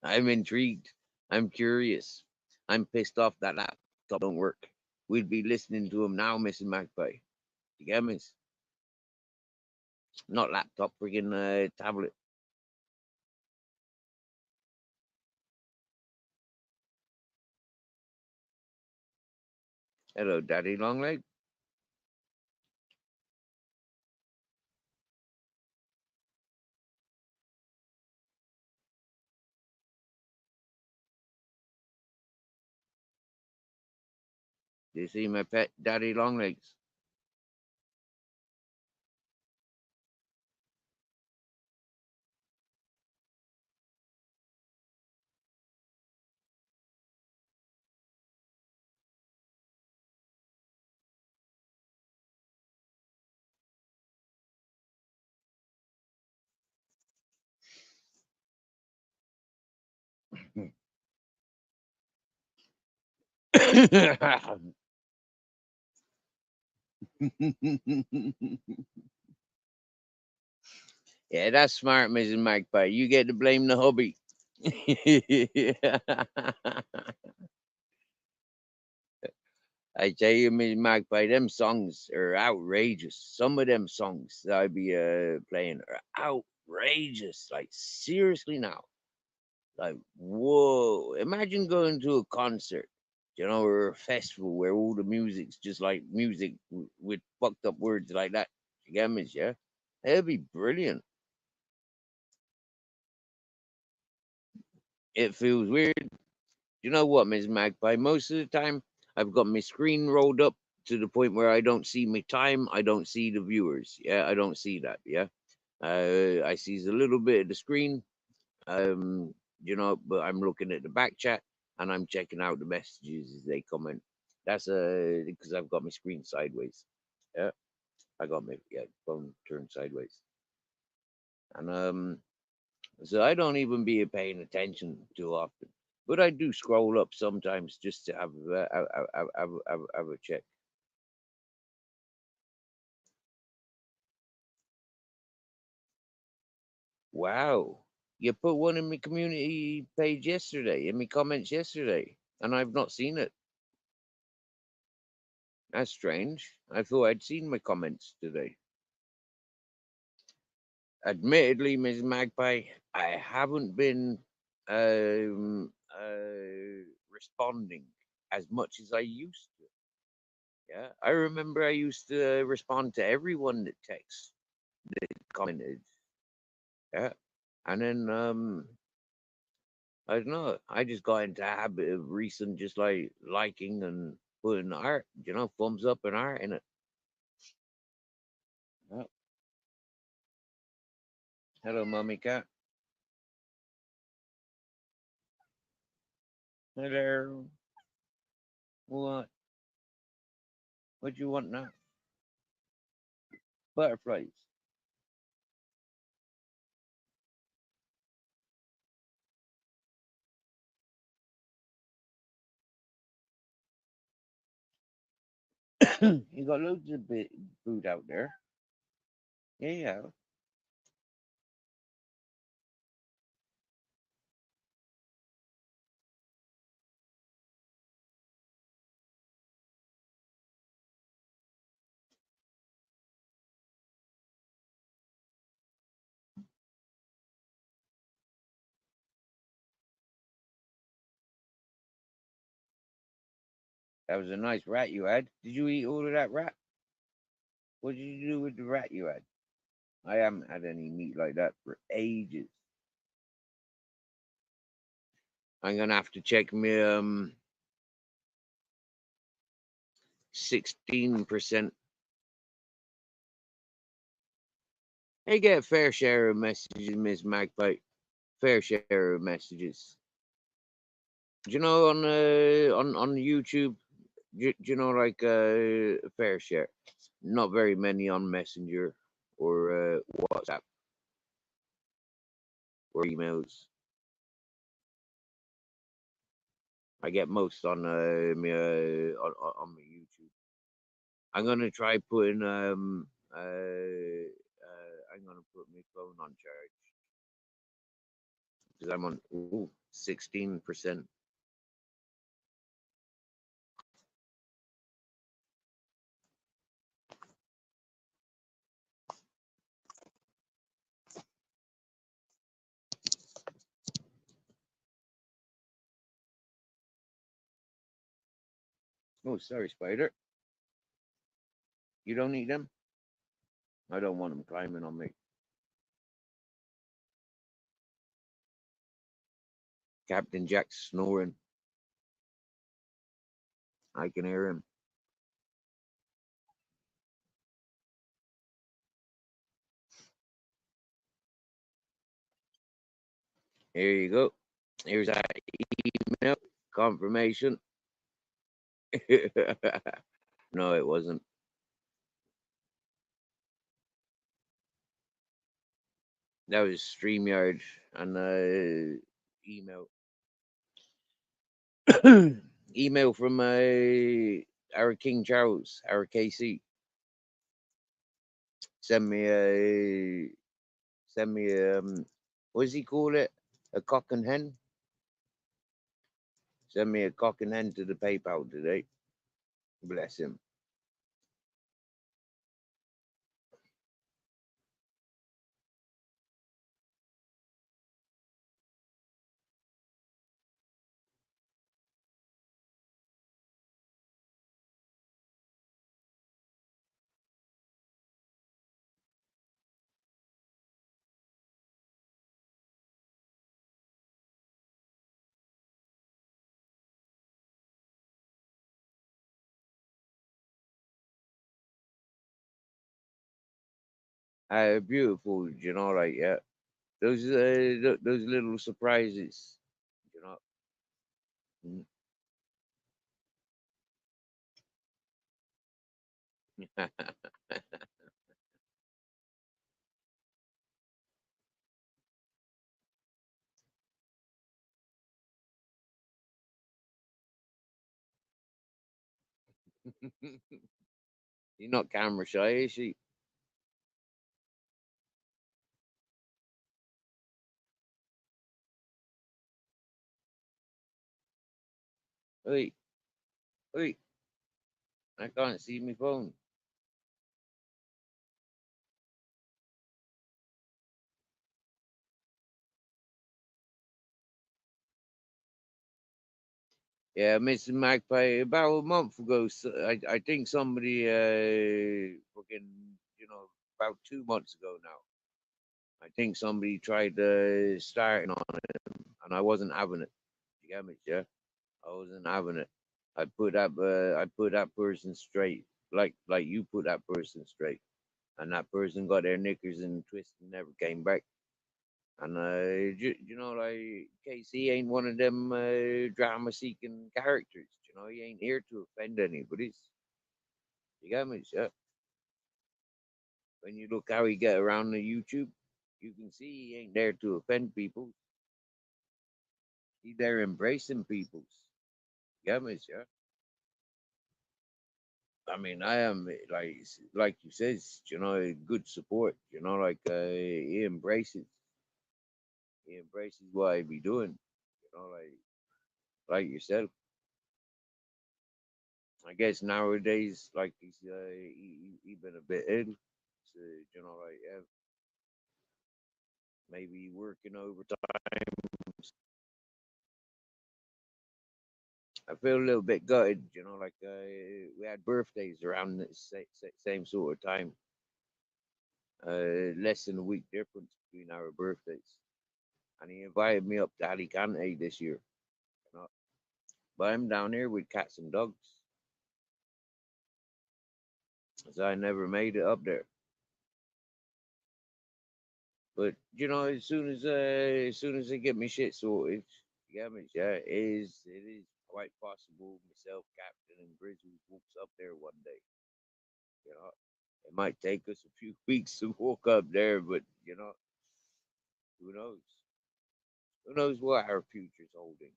S1: I'm intrigued. I'm curious. I'm pissed off that laptop don't work. We'd be listening to him now, Mrs. Magpie. You get me? Not laptop, friggin' tablet. Hello, Daddy Longleg. Do you see my pet, Daddy Longlegs? Yeah, that's smart, Mrs. Magpie. You get to blame the hubby. I tell you, Miss Magpie, them songs are outrageous. Some of them songs that I be playing are outrageous. Like seriously now. Like whoa. Imagine going to a concert, or a festival where all the music's just like music with fucked up words like that. You get me, yeah? It'd be brilliant. It feels weird. You know what, Miss Magpie? Most of the time, I've got my screen rolled up to the point where I don't see my time. I don't see the viewers. Yeah, I don't see that. Yeah, I sees a little bit of the screen. But I'm looking at the back chat and I'm checking out the messages as they come in. That's because I've got my screen sideways. Yeah, I got my phone turned sideways, and so I don't even be paying attention too often. But I do scroll up sometimes just to have a check. Wow. You put one in my community page yesterday, in my comments yesterday, and I've not seen it. That's strange. I thought I'd seen my comments today. Admittedly, Ms. Magpie, I haven't been responding as much as I used to. Yeah, I remember I used to respond to everyone that commented. Yeah, and then I don't know. I just got into a habit of recent just like liking and putting art, thumbs up and art in it. Yeah. Hello, mommy cat. Hello. What? What you want now? Butterflies. You got loads of food out there. Yeah, yeah. That was a nice rat you had. Did you eat all of that rat? What did you do with the rat you had? I haven't had any meat like that for ages. I'm gonna have to check my 16%. I get a fair share of messages, Miss Magpie. Fair share of messages. Do you know on YouTube? Do you know like a fair share? Not very many on Messenger or WhatsApp or emails. I get most on on my YouTube. I'm gonna try putting I'm gonna put my phone on charge because I'm on 16%. Oh, sorry, Spider. You don't need them. I don't want them climbing on me. Captain Jack's snoring. I can hear him. Here you go. Here's that email confirmation. No, it wasn't. That was StreamYard and email. Email from our King Charles, our KC. Send me what does he call it? A cock and hen? Send me a cock and hen to the PayPal today. Bless him. Beautiful, like yeah. Those those little surprises, you know. Mm. You're not camera shy, is she? Wait, wait, I can't see my phone. Yeah, Mr. Magpie. About a month ago, I think somebody, fucking, about 2 months ago now. I think somebody tried starting on it, and I wasn't having it. You get me, yeah? I wasn't having it. I put that person straight, like you put that person straight, and that person got their knickers and twisted and never came back. And like Casey ain't one of them drama-seeking characters. He ain't here to offend anybody. You get me, yeah? When you look how he get around the YouTube, you can see he ain't there to offend people. He there embracing people. You get me, yeah? I mean, I am like you says, good support. Like he embraces what I be doing. Like yourself. I guess nowadays, like he been a bit ill, so like maybe working overtime. I feel a little bit gutted, like we had birthdays around the same sort of time, less than a week difference between our birthdays, and he invited me up to Alicante this year. You know? But I'm down here with cats and dogs, so I never made it up there. But as soon as I get my shit sorted, you get me, yeah, it is quite possible myself, Captain, and Grizzly walks up there one day. You know, it might take us a few weeks to walk up there, but who knows? Who knows what our future's holding?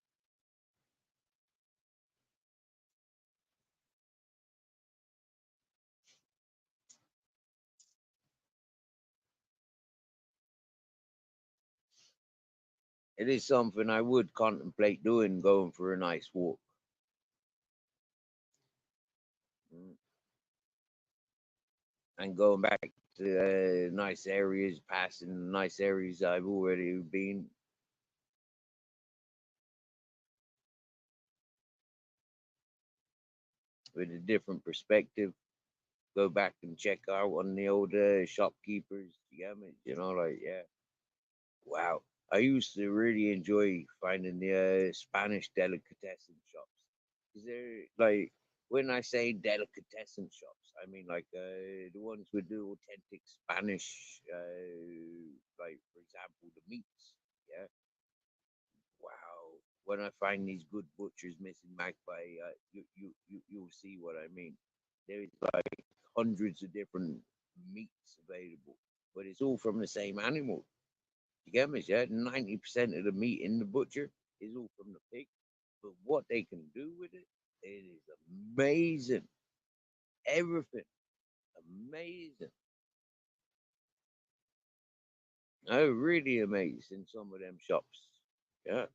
S1: It is something I would contemplate doing, going for a nice walk. Mm. And going back to nice areas, passing nice areas I've already been. With a different perspective. Go back and check out on the older shopkeepers. You get me? Like, yeah. Wow. I used to really enjoy finding the Spanish delicatessen shops. Is there like when I say delicatessen shops, I mean like the ones with the authentic Spanish, like for example the meats. Yeah. Wow. When I find these good butchers missing magpie, you'll see what I mean. There's like hundreds of different meats available, but it's all from the same animal. You get me? Yeah, 90% of the meat in the butcher is all from the pig. But what they can do with it, it is amazing. Everything amazing. Oh, really amazed in some of them shops. Yeah.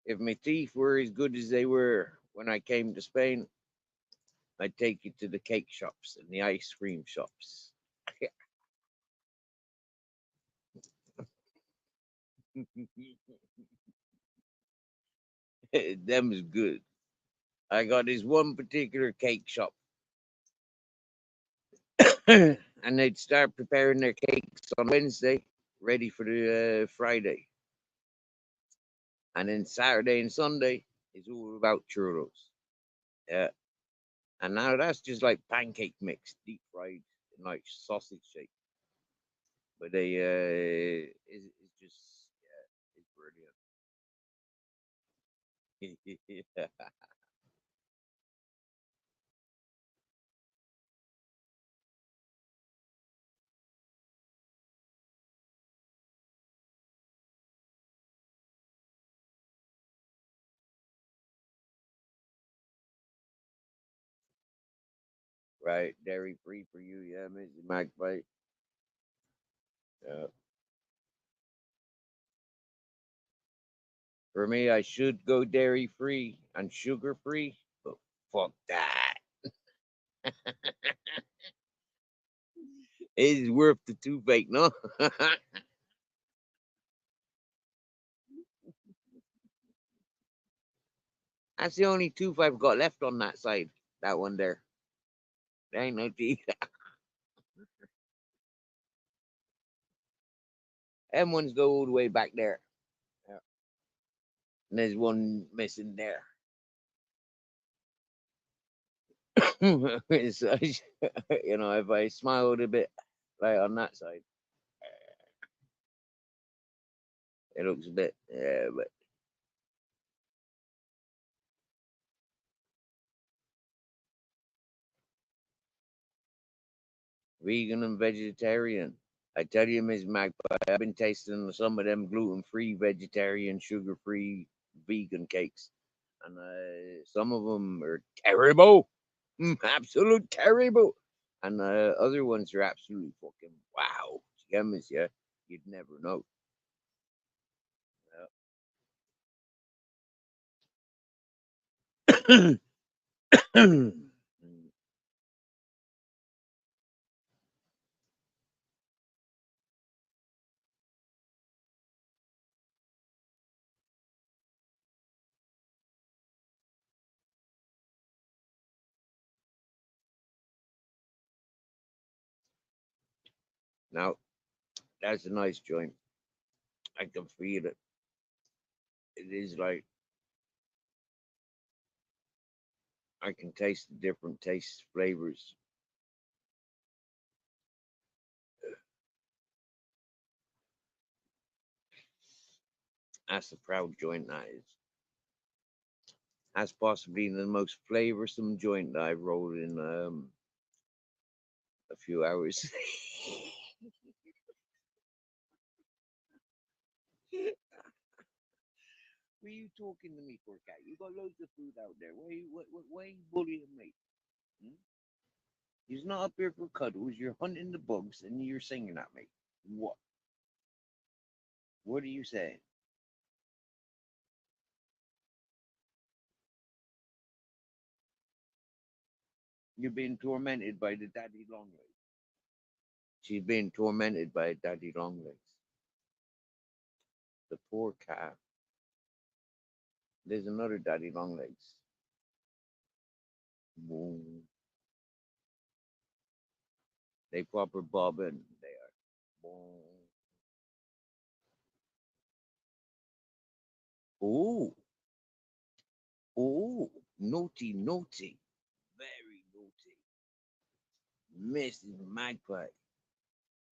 S1: If my teeth were as good as they were when I came to Spain, I'd take you to the cake shops and the ice cream shops. Them is good. I got this one particular cake shop, and they'd start preparing their cakes on Wednesday, ready for the Friday, and then Saturday and Sunday is all about churros. Yeah, and now that's just like pancake mix, deep fried, in like sausage shape. But it's just yeah, it's brilliant. Yeah. Right, dairy free for you, yeah, Mrs. Magpie. Yeah. For me, I should go dairy free and sugar free, but fuck that. It's worth the toothache, no? That's the only tooth I've got left on that side. That one there. There ain't no teeth. Them ones go all the way back there. Yeah. And there's one missing there. It's, if I smiled a bit like on that side, it looks a bit, yeah, but vegan and vegetarian. I tell you, Ms. Magpie, I've been tasting some of them gluten-free, vegetarian, sugar-free, vegan cakes, and some of them are terrible, absolute terrible, and other ones are absolutely fucking wow. Yummies, yeah, you'd never know. Now, that's a nice joint. I can feel it. It is like I can taste the different tastes, flavors. That's a proud joint, that is. That's possibly the most flavorsome joint that I've rolled in a few hours. What are you talking to me for, cat? You got loads of food out there. Why are you bullying me? Hmm? You're not up here for cuddles. You're hunting the bugs and you're singing at me. What? What are you saying? You're being tormented by the daddy long legs. She's being tormented by daddy long legs. The poor cat. There's another daddy long legs. Boom. They proper bobbing. They are. Boom. Oh, oh, naughty, naughty, very naughty, Mrs. Magpie.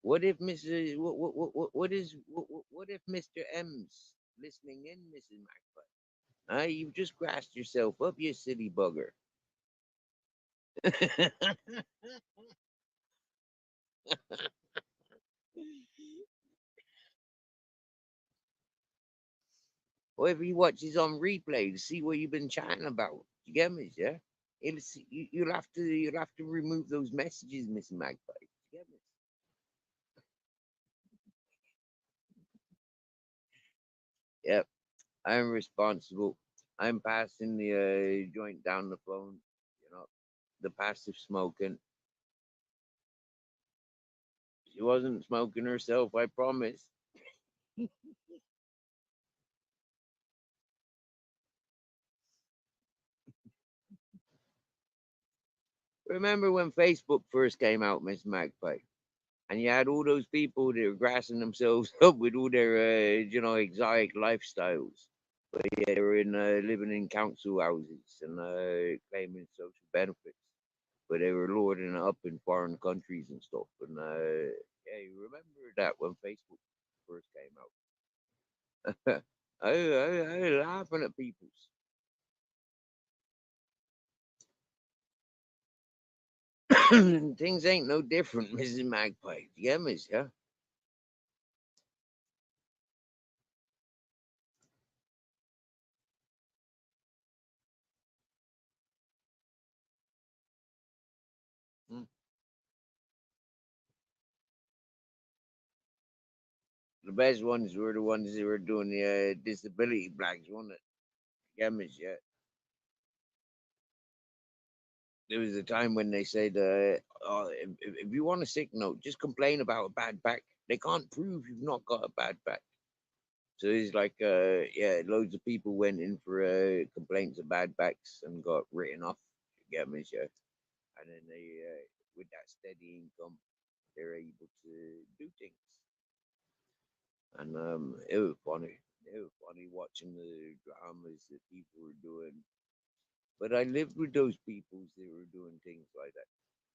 S1: What if Mrs. What if Mr. M's listening in, Mrs. Magpie? You've just grassed yourself up, you silly bugger. Or if he watches on replay to see what you've been chatting about, you get me, yeah? You'll have to remove those messages, Miss Magpie. You get me? Yep, I'm responsible. I'm passing the joint down the phone. The passive smoking. She wasn't smoking herself, I promise. Remember when Facebook first came out, Miss Magpie? And you had all those people that were grassing themselves up with all their, exotic lifestyles. But yeah, they were living in council houses and claiming social benefits. But they were lording it up in foreign countries and stuff. And yeah, you remember that when Facebook first came out? I laughing at people. Things ain't no different, Mrs. Magpie. You get me, yeah? the best ones were the ones that were doing the disability flags, wasn't it? Gammas, yeah. There was a time when they said, oh, if you want a sick note, just complain about a bad back. They can't prove you've not got a bad back. So it's like, yeah, loads of people went in for complaints of bad backs and got written off. Gammas, yeah. And then they, with that steady income, they're able to do things. And it was funny. It was funny watching the dramas that people were doing. But I lived with those people that were doing things like that.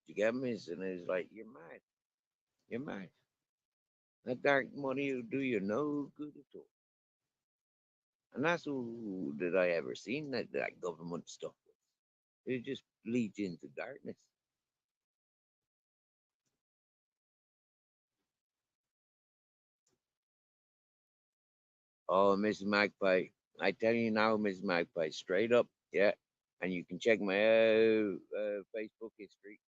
S1: You get me? And it's like, you're mad. You're mad. That dark money will do you no good at all. And that's all that I ever seen that government stuff. It just leads into darkness. Oh, Miss Magpie. I tell you now, Miss Magpie, straight up, yeah. And you can check my Facebook history.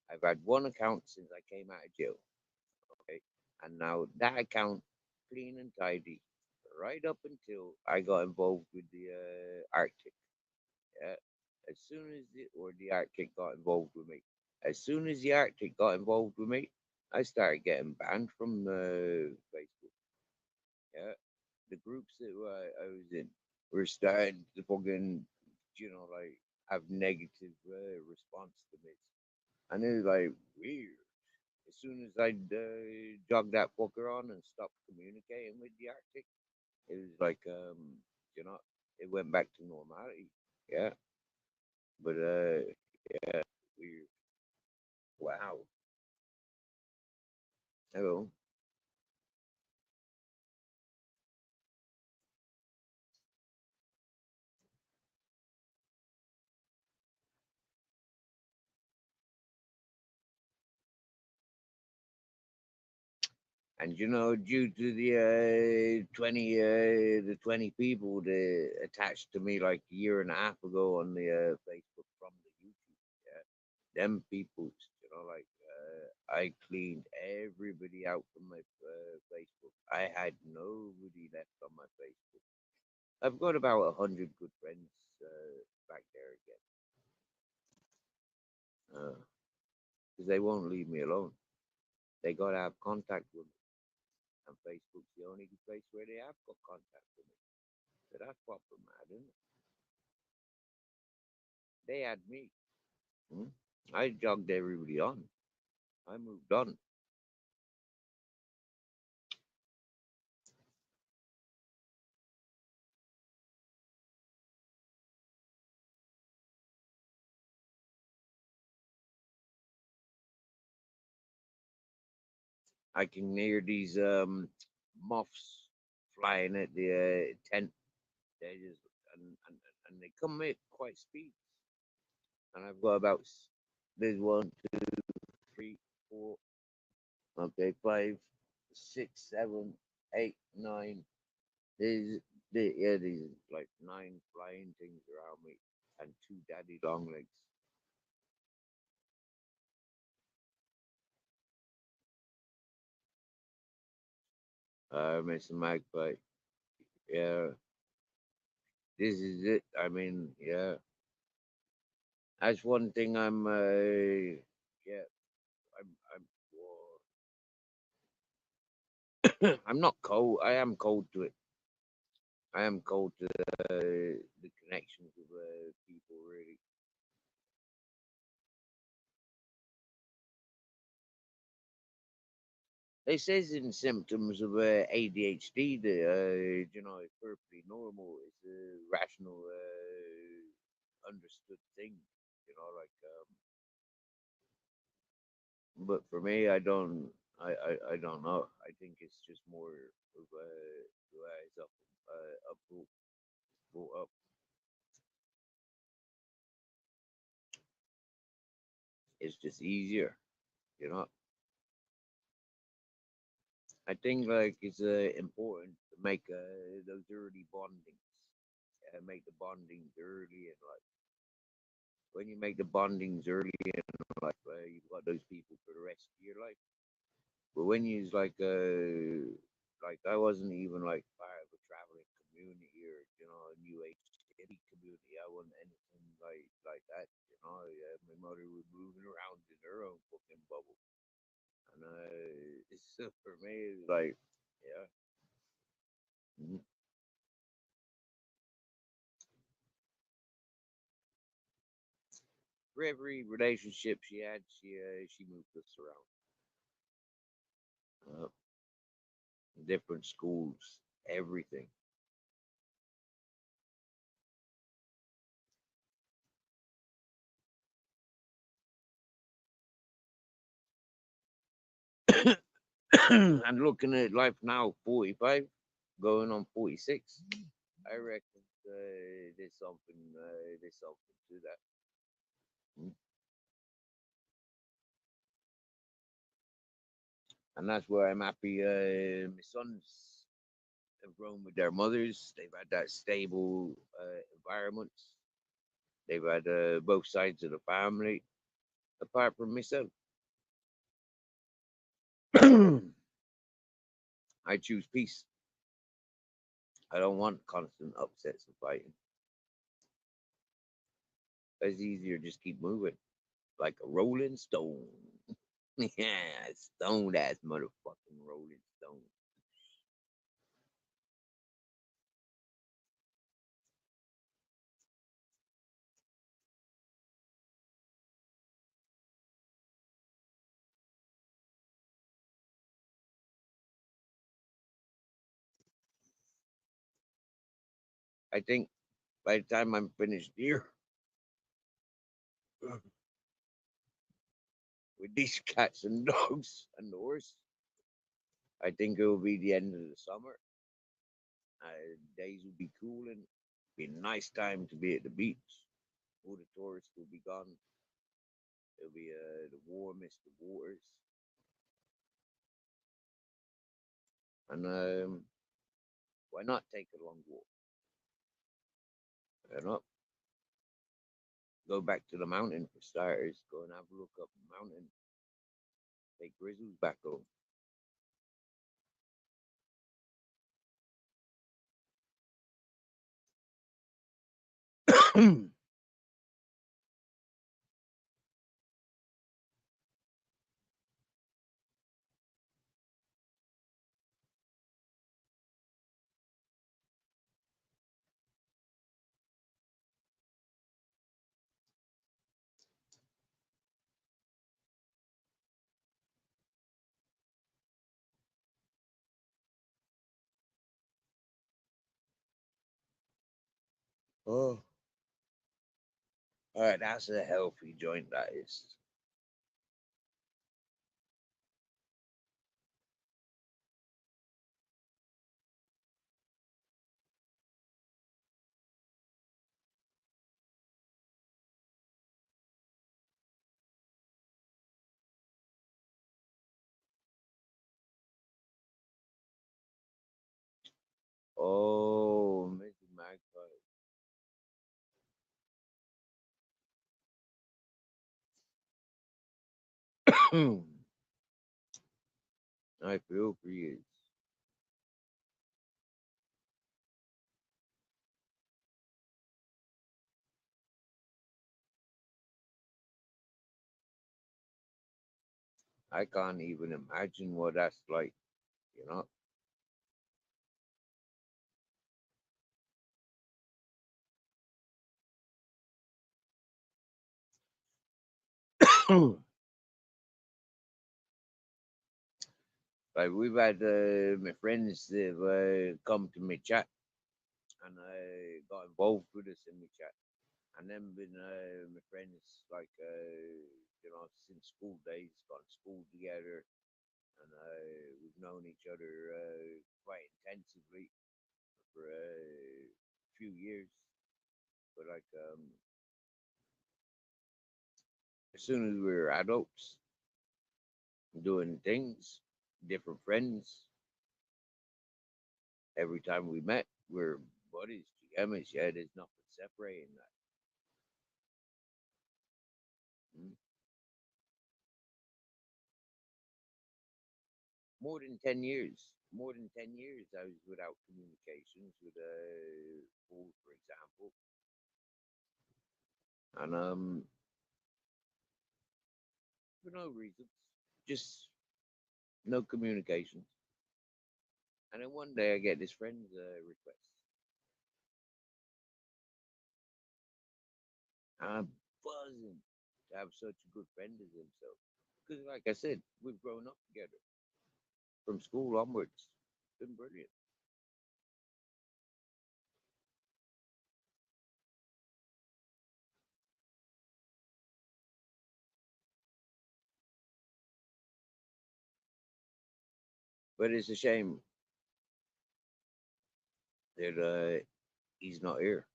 S1: I've had one account since I came out of jail. Okay. And now that account, clean and tidy, right up until I got involved with the Arctic. Yeah. As soon as the Arctic got involved with me, as soon as the Arctic got involved with me, I started getting banned from Facebook. Yeah. The groups that I was in were starting to fucking, like have negative response to me, and it was like weird. As soon as I jogged that fucker on and stopped communicating with the Arctic, it was like you know, it went back to normality. Yeah, but yeah, weird. Wow. Hello. And due to the 20 people that attached to me like a year and a half ago on the Facebook from the YouTube, yeah, them people, like I cleaned everybody out from my Facebook. I had nobody left on my Facebook. I've got about 100 good friends back there again, because they won't leave me alone. They gotta have contact with me, and Facebook's the only place where they have got contact with me. So that's proper mad, isn't it? They had me. Hmm? I jogged everybody on. I moved on. I can hear these moths flying at the tent. They just and they come at quite speed. And I've got about there's 1, 2, 3, 4, okay, 5, 6, 7, 8, 9. There's like 9 flying things around me and 2 daddy long legs. Mr. Magpie. Yeah, this is it. I mean, yeah, that's one thing yeah, I'm not cold. I am cold to it. I am cold to the connections with people, really. They says in symptoms of ADHD that it's perfectly normal. It's a rational, understood thing. Like but for me, I don't. I don't know. I think it's just more of the way it's brought up. It's just easier, you know. I think like it's important to make those early bondings. Make the bondings early in life. When you make the bondings early in life, you've got those people for the rest of your life. But when you's like like I wasn't even like part of a traveling community or a new age hippie community. I wasn't anything like that. My mother was moving around in her own fucking bubble, and it's for me, it's like, yeah. Mhm. For every relationship she had, she moved us around, different schools, everything. And looking at life now, 45, going on 46, I reckon there's something to that. Mm. And that's where I'm happy. My sons have grown with their mothers. They've had that stable environment. They've had both sides of the family, apart from myself. I choose peace. I don't want constant upsets and fighting. It's easier just keep moving like a rolling stone. Yeah, stone ass motherfucking rolling stone. I think by the time I'm finished here with these cats and dogs and the horse, I think it will be the end of the summer. Days will be cooling. Be a nice time to be at the beach. All the tourists will be gone. It'll be the warmest of waters. And why not take a long walk? Why not? Go back to the mountain for starters. Go and have a look up the mountain. Take Grizzlies back home. Oh, all right. That's a healthy joint, that is. Oh, Mr. Magpie. I feel for you. I can't even imagine what that's like, you know? Like we've had my friends that have come to my chat and got involved with us in my chat, and then been my friends like since school days, gone to school together, and we've known each other quite intensively for a few years. But like as soon as we were adults, doing things, different friends, every time we met, we're buddies, GMs. Yeah, there's nothing separating that. Mm. more than 10 years. More than 10 years I was without communications with Paul, for example. And for no reasons. Just no communications. And then one day I get this friend's request. And I'm buzzing to have such a good friend as himself. Because like I said, we've grown up together from school onwards. It's been brilliant. But it's a shame that he's not here.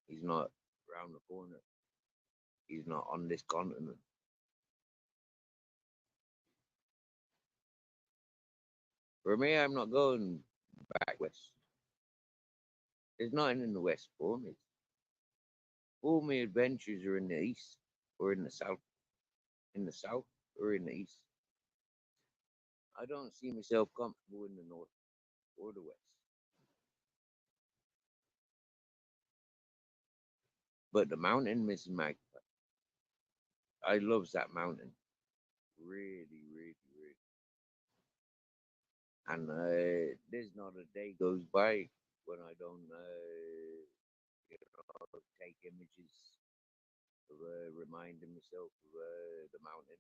S1: He's not around the corner. He's not on this continent. For me, I'm not going back west. There's nothing in the west for me. All my adventures are in the east or in the south. In the south or in the east. I don't see myself comfortable in the north or the west. But the mountain, Mrs. Magpie, I loves that mountain. Really, really, really. And there's not a day goes by when I don't, take images of reminding myself of the mountain.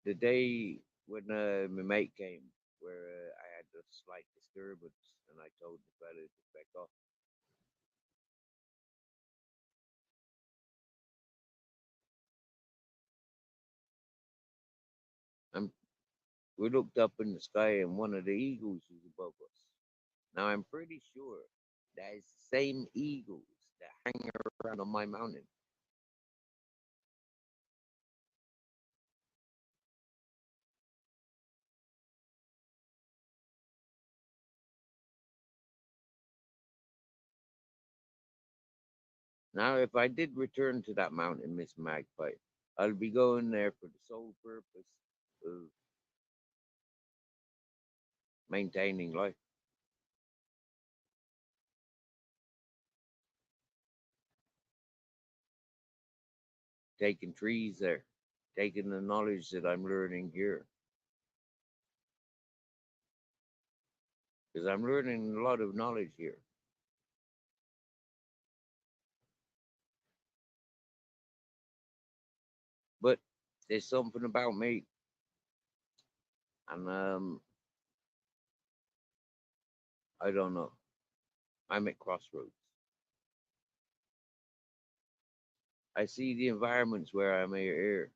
S1: The day when my mate came, where I had a slight disturbance, and I told the fella to back off. And we looked up in the sky, and one of the eagles was above us. Now I'm pretty sure that is the same eagles that hang around on my mountain. Now, if I did return to that mountain, Miss Magpie, I'll be going there for the sole purpose of maintaining life. Taking trees there, taking the knowledge that I'm learning here. Because I'm learning a lot of knowledge here. But there's something about me, and I don't know. I'm at crossroads. I see the environments where I'm here,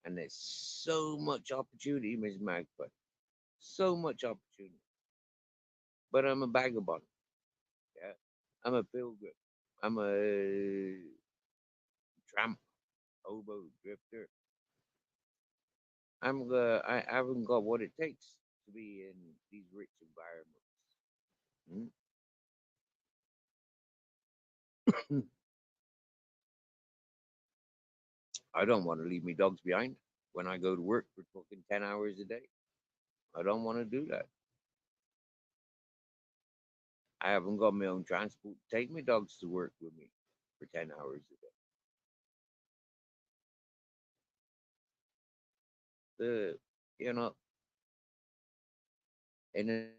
S1: and there's so much opportunity, Miss Magpie. So much opportunity. But I'm a vagabond. Yeah. I'm a pilgrim. I'm a tramp, hobo, drifter. I haven't got what it takes to be in these rich environments. Hmm? I don't want to leave me dogs behind when I go to work for fucking 10 hours a day. I don't want to do that. I haven't got my own transport to take my dogs to work with me for 10 hours a day. You know, and then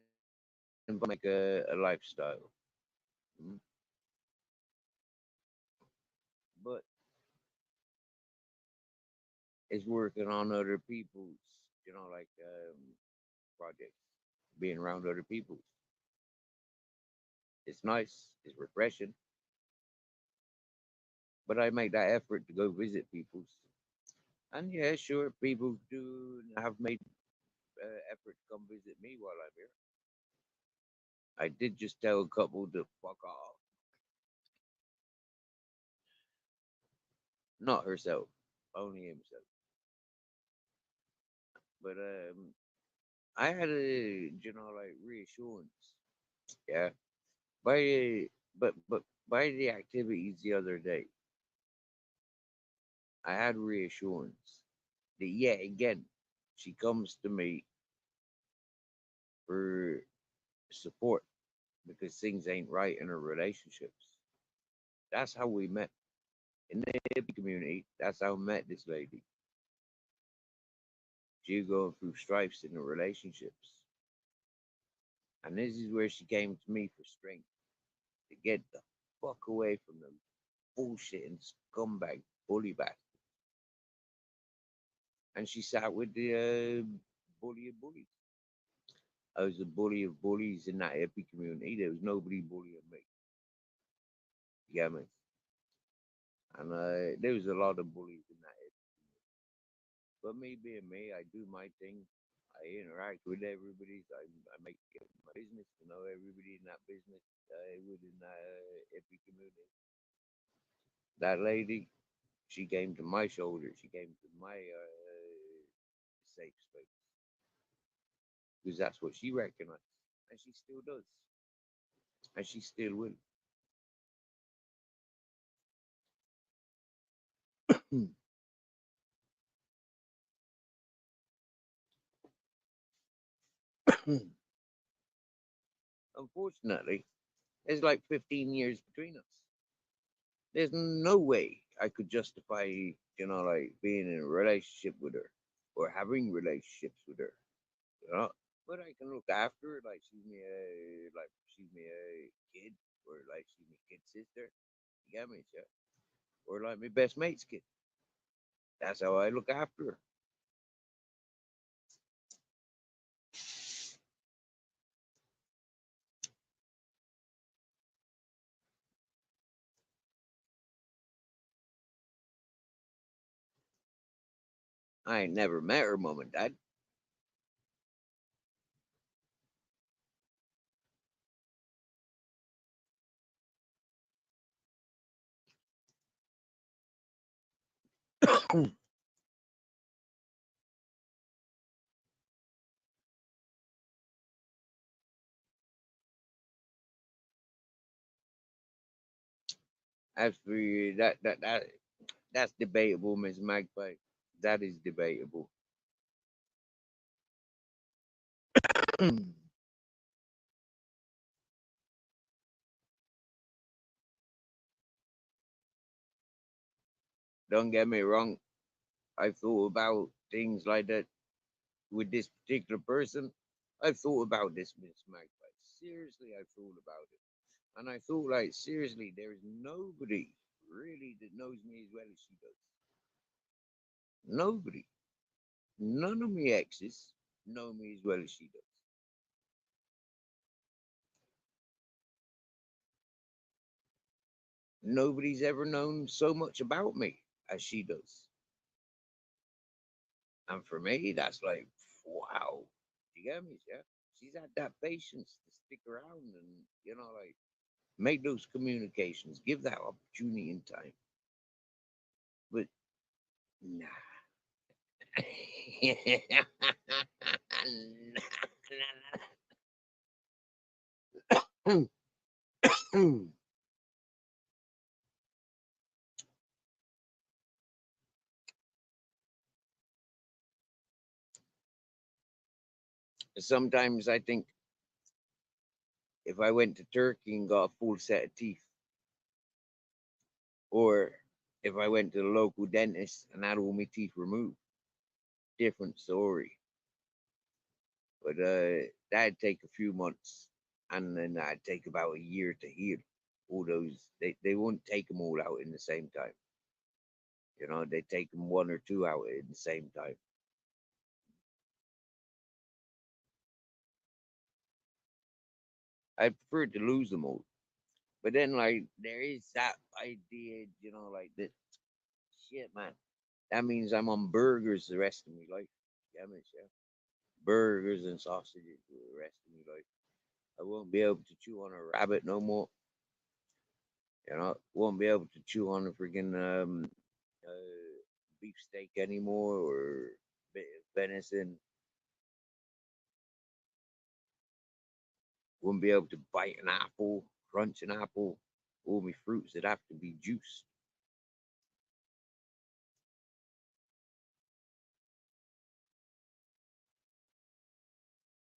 S1: make a lifestyle. Mm. But it's working on other people's, like projects, being around other people's. It's nice, it's refreshing, but I make that effort to go visit people's. And yeah, sure, people do have made effort to come visit me while I'm here. I did just tell a couple to fuck off. Not herself, only himself. But I had a like reassurance. Yeah, by but by the activities the other day, I had reassurance that yet again she comes to me for support because things ain't right in her relationships. That's how we met in the hippie community. That's how I met this lady. She was going through strifes in her relationships. And this is where she came to me for strength to get the fuck away from them bullshit and scumbag bully bastards. And she sat with the bully of bullies. I was a bully of bullies in that hippie community. There was nobody bullying me. You get me? And there was a lot of bullies in that hippie community. But me being me, I do my thing. I interact with everybody. I make it my business to know everybody in that business within that hippie community. That lady, she came to my shoulder. She came to my safe space because that's what she recognized, and she still does, and she still will. Unfortunately, there's like 15 years between us. There's no way I could justify, like being in a relationship with her or having relationships with her, you know. But I can look after her like she's me a kid, or like she's my kid sister. You get me, yeah? Or like my best mate's kid. That's how I look after her. I ain't never met her mom and dad. As for that's debatable, Miss Magpie. That is debatable. Don't get me wrong. I've thought about things like that with this particular person. I've thought about this Miss Magpie. Seriously, I've thought about it. And I thought, like, seriously, there is nobody really that knows me as well as she does. Nobody. None of my exes know me as well as she does. Nobody's ever known so much about me as she does. And for me, that's like, wow. You get me? Yeah. She's had that patience to stick around and, like make those communications, give that opportunity in time. But nah. Sometimes I think if I went to Turkey and got a full set of teeth, or if I went to the local dentist and had all my teeth removed, different story. But that'd take a few months, and then that'd take about a year to heal. All those they won't take them all out in the same time. They take them one or two out in the same time. I prefer to lose them all. But then, like, there is that idea, like that shit, man. That means I'm on burgers the rest of my life. Yeah, man, yeah. Burgers and sausages for the rest of my life. I won't be able to chew on a rabbit no more. Won't be able to chew on a freaking beefsteak anymore or bit of venison. Wouldn't be able to bite an apple, crunch an apple. All my fruits that have to be juiced.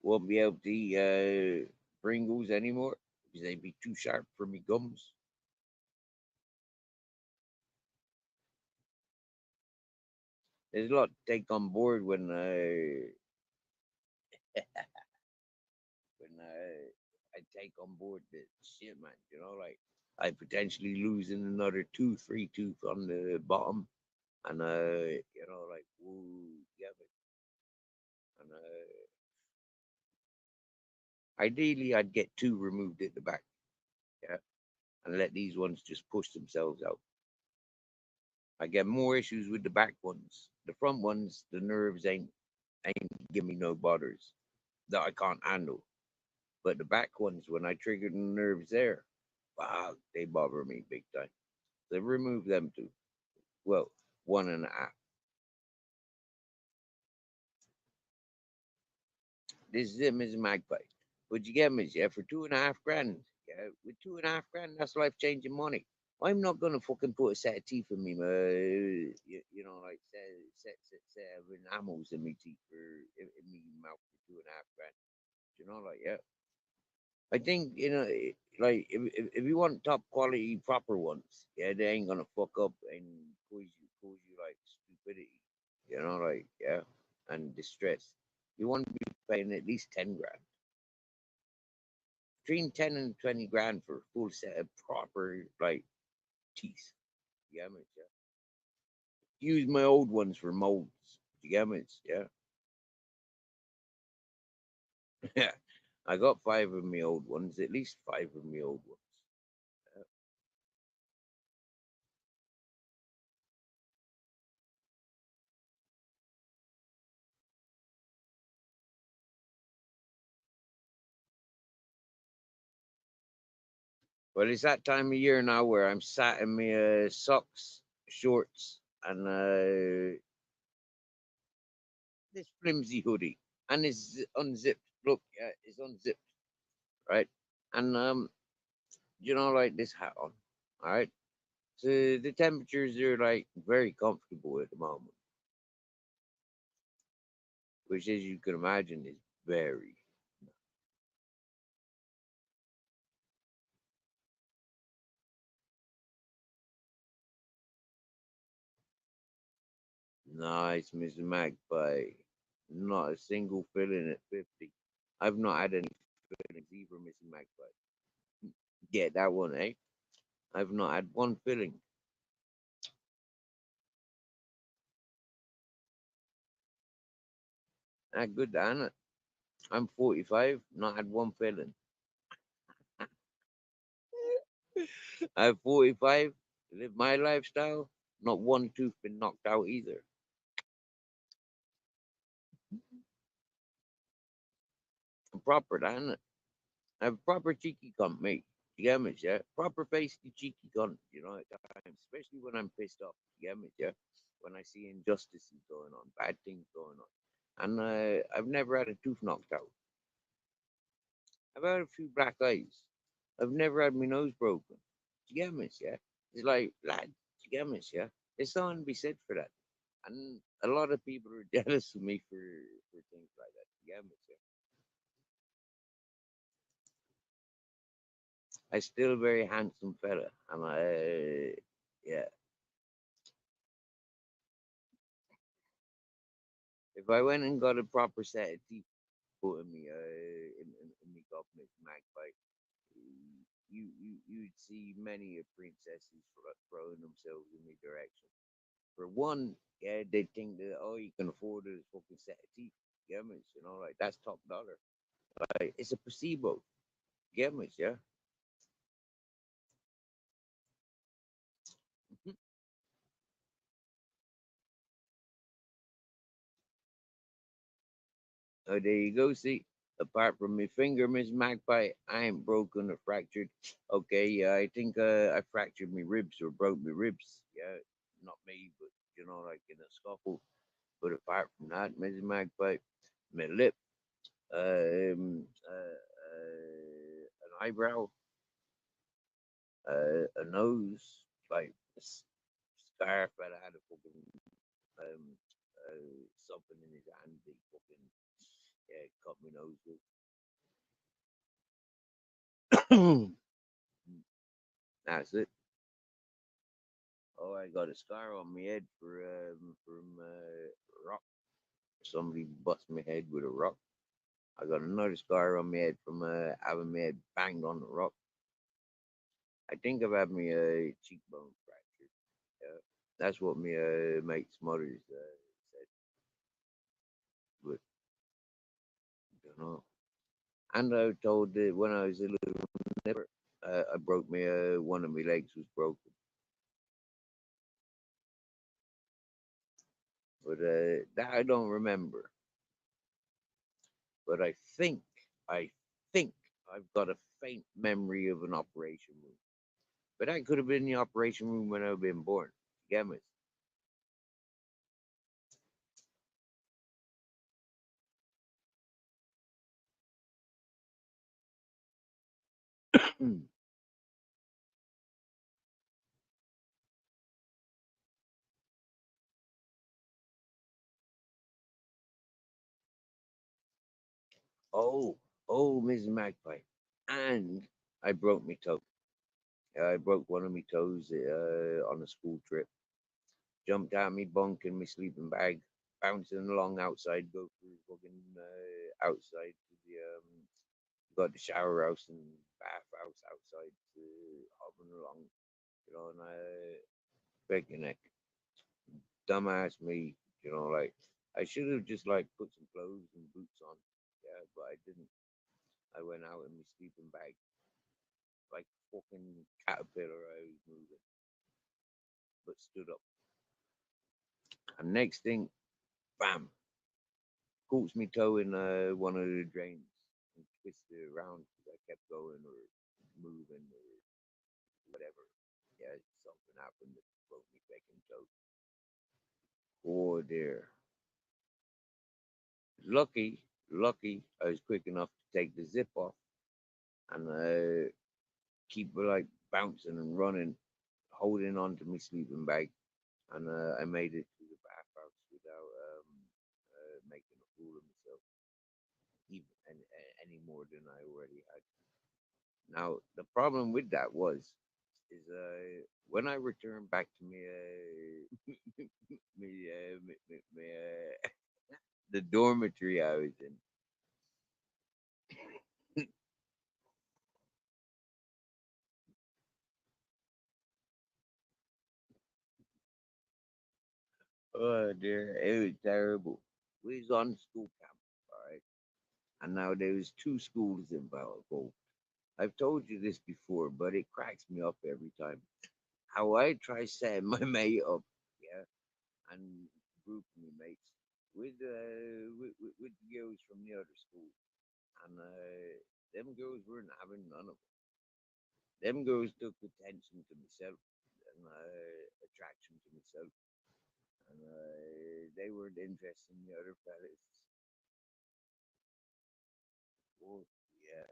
S1: Won't be able to eat Pringles anymore because they'd be too sharp for me gums. There's a lot to take on board when I take on board the shit, man. You know, like I potentially losing another two, three tooth on the bottom, and you know, like woo, yeah, and ideally I'd get two removed at the back, yeah, and let these ones just push themselves out. I get more issues with the back ones. The front ones, the nerves ain't give me no bothers that I can't handle. But the back ones, when I trigger the nerves there, wow, they bother me big time. So remove them too. Well, one and a half. This is it, Mrs. Magpie. Would you get me, yeah, for 2.5 grand? Yeah, with 2.5 grand, that's life changing money. I'm not gonna fucking put a set of teeth in me, you know, like set of enamels in me teeth for in me mouth for 2.5 grand. You know, like yeah. I think you know, like if you want top quality proper ones, yeah, they ain't gonna fuck up and cause you like stupidity. You know, like yeah, and distress. You want to be paying at least 10 grand, between 10 and 20 grand for a full set of proper like teeth. Yeah, man, yeah. Use my old ones for molds. You get me? Yeah. Yeah. I got five of my old ones, at least five of my old ones. Yeah. But it's that time of year now where I'm sat in my socks, shorts, and this flimsy hoodie, and it's unzipped. Look, yeah, it's unzipped, right? And you know, like this hat on, all right. So the temperatures are like very comfortable at the moment, which, as you can imagine, is very nice, Mr. Magpie. Not a single filling at 50. I've not had any fillings either, Mr. Magpie. Get that one, eh? I've not had one filling. That good, ain't it? I'm 45, not had one filling. I'm 45, live my lifestyle, not one tooth been knocked out either. I'm proper, ain't it? I have a proper cheeky cunt, mate. You get me, yeah? Proper feisty cheeky cunt, you know, at times, especially when I'm pissed off. You get me, yeah? When I see injustices going on, bad things going on. And I've never had a tooth knocked out. I've had a few black eyes. I've never had my nose broken. You get me, yeah? It's like, lad, you get me, yeah? There's something to be said for that. And a lot of people are jealous of me for things like that. You get me, yeah? I still a very handsome fella. And yeah. If I went and got a proper set of teeth put in me, in me government magpie, you'd see many of princesses throwing themselves in my direction. For one, yeah, they think that oh, you can afford a fucking set of teeth. Get me? You know, like that's top dollar. Like it's a placebo. Get me? Yeah. Oh, there you go. See, apart from my finger, Miss Magpie, I ain't broken or fractured. Okay, yeah, I think I fractured my ribs or broke my ribs. Yeah, not me, but you know, like in a scuffle. But apart from that, Miss Magpie, my lip, an eyebrow, a nose, like a scarf that I had a fucking something in his hand. He fucking Yeah, cut my nose with. That's it. Oh, I got a scar on my head from rock. Somebody bust my head with a rock. I got another scar on my head from having my head banged on the rock. I think I've had my cheekbone fractured. Yeah, that's what my mate's mother's said. But I don't know. And I was told that when I was a little nipper, I broke my one of my legs was broken. But that I don't remember. But I think I've got a faint memory of an operation room. But that could have been the operation room when I've been born. You get me? Oh, oh, Mrs. Magpie. And I broke my toe. I broke one of my toes on a school trip. Jumped out of my bunk in my sleeping bag, bouncing along outside, go through fucking outside to the got the shower house and bath house outside, hopping along, and I break your neck. Dumbass me, like I should have just like put some clothes and boots on, yeah, but I didn't. I went out in my sleeping bag like fucking caterpillar. I was moving, but stood up. And next thing, bam, caught me toe in one of the drains and twisted it around because I kept going or moving or whatever. Yeah, something happened that broke me fucking toe. Oh dear. Lucky, I was quick enough to take the zip off and keep like bouncing and running, holding on to my sleeping bag, and I made it to the bathhouse without making a fool of myself, even any more than I already had. Now the problem with that is when I returned back to me, the dormitory I was in. Oh dear, it was terrible. We was on school camp, all right, and now there was two schools involved. I've told you this before, but it cracks me up every time. How I try setting my mate up, yeah, and group of me mates with the girls from the other school, and them girls weren't having none of it. Them girls took attention to myself and attraction to myself, and they weren't interested in the other fellas. Oh, yeah.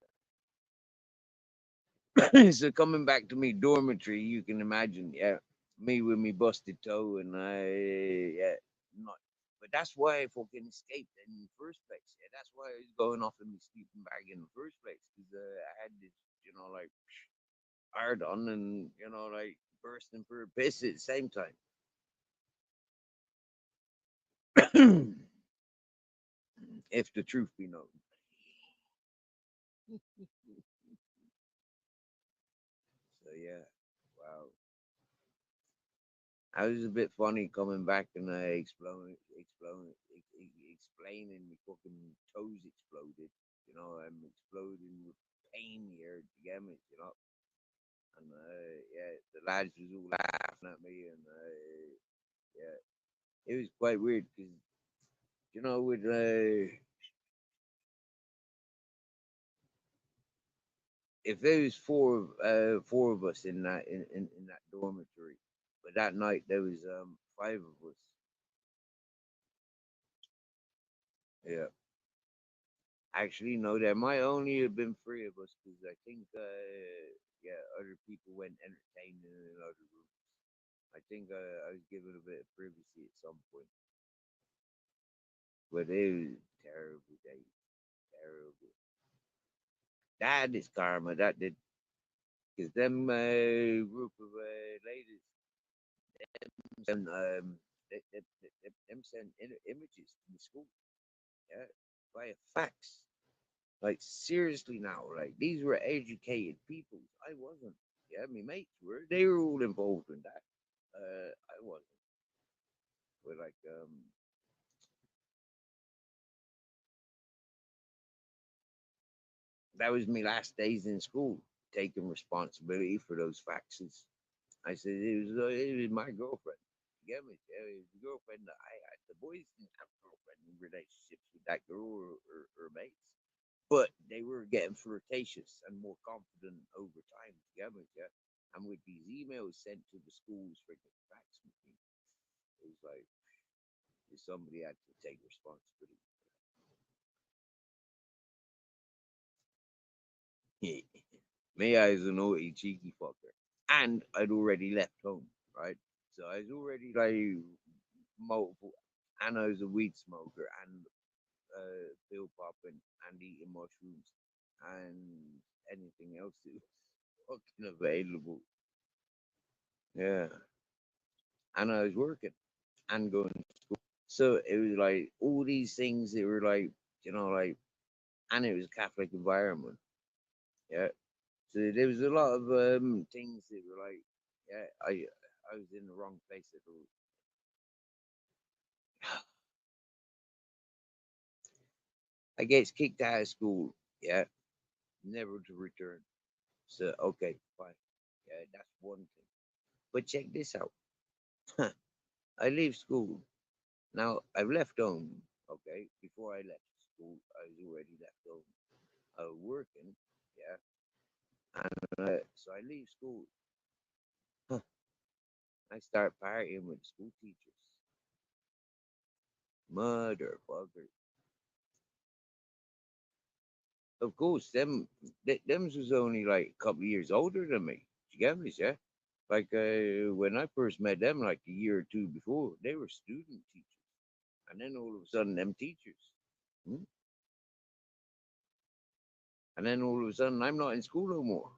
S1: So coming back to me dormitory, you can imagine, yeah, me with me busted toe, and yeah, not. But that's why I fucking escaped in the first place. Yeah, that's why I was going off in my sleeping bag in the first place because I had this, like hard on and like bursting for a piss at the same time. If the truth be known. So yeah, wow. I was a bit funny coming back and explaining the fucking toes exploded. I'm exploding with pain here, damn it, And yeah, the lads was all laughing at me, and yeah, it was quite weird because with if there was four of us in that dormitory, but that night there was five of us. Yeah. Actually, no, there might only have been three of us because I think, yeah, other people went entertaining in other rooms. I think I was given a bit of privacy at some point, but it was a terrible day. real good. That is karma. That did. Because them group of ladies, and them send images to the school, yeah, via fax. Like seriously now, like these were educated people. I wasn't. Yeah, my mates were. They were all involved in that. I wasn't. But like that was my last days in school, taking responsibility for those faxes. I said it was my girlfriend. You get me? Yeah, it was the girlfriend that I had. The boys didn't have girlfriend relationships with that girl or mates, but they were getting flirtatious and more confident over time. You get me? Yeah. And with these emails sent to the school's freaking fax machine, it was like somebody had to take responsibility. Me, I was a naughty, cheeky fucker. And I'd already left home, right? So I was already like multiple, and I was a weed smoker and pill popping and eating mushrooms and anything else that was fucking available. Yeah. And I was working and going. So it was like all these things that were like, like, and it was a Catholic environment. Yeah. So there was a lot of things that were like, yeah, I was in the wrong place at all. I get kicked out of school, yeah, never to return. So okay, fine, yeah, that's one thing. But check this out. I leave school. Now I've left home. Okay, before I left school, I was already left home. I was working, yeah, and so I leave school. I start partying with school teachers. Motherfucker. Of course, them was only like a couple of years older than me. You get me, yeah? Like when I first met them, like a year or two before, they were student teachers, and then all of a sudden, them teachers, hmm? And then all of a sudden, I'm not in school no more.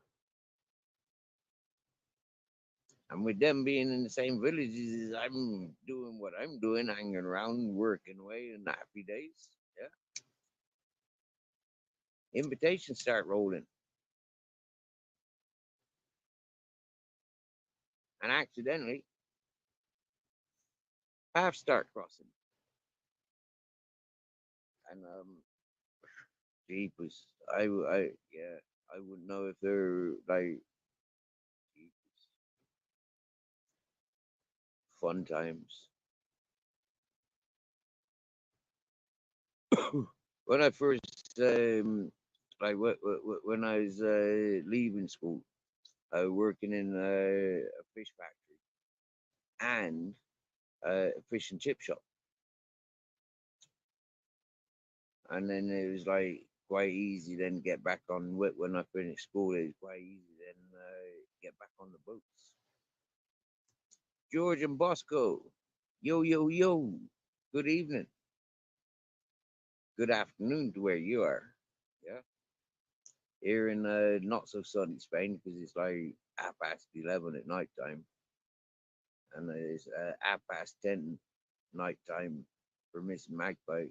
S1: And with them being in the same villages, I'm doing what I'm doing, hanging around, working away in the happy days. Yeah, invitations start rolling, and accidentally, paths start crossing, and jeepers. Yeah, I wouldn't know if they're like jeepers, fun times. When I first, like, when I was leaving school, I was working in a fish factory and a fish and chip shop, and then it was like quite easy then get back on when I finished school. It was quite easy then get back on the boats. George and Bosco, yo yo yo, good evening, good afternoon to where you are. Yeah, here in not so sunny Spain because it's like 11:30 at night time, and it's 10:30 night time for Miss Magpie,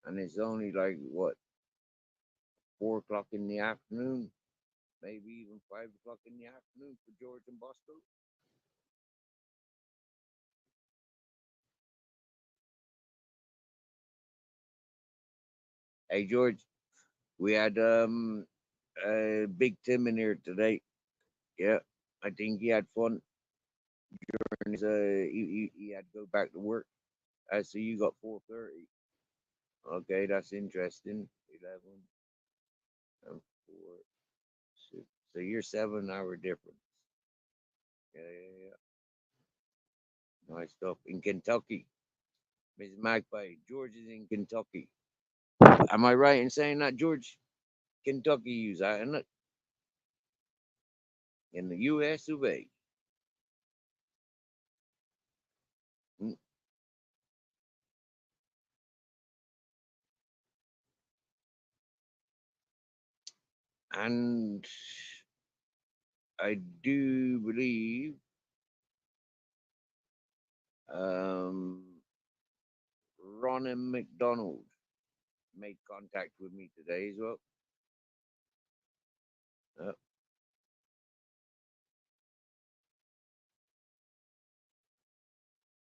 S1: and it's only like what 4 o'clock in the afternoon, maybe even 5 o'clock in the afternoon for George and Bosco. Hey George, we had Big Tim in here today. Yeah, I think he had fun during his he had to go back to work. So you got 4:30. Okay, that's interesting. 11 and 4. So you're 7 hour difference. Yeah, yeah, yeah. Nice stuff. In Kentucky. Mrs. Magpie. George is in Kentucky. Am I right in saying that, George? Kentucky use that, isn't it? In the US of A. Mm. And I do believe Ronan McDonald made contact with me today as well.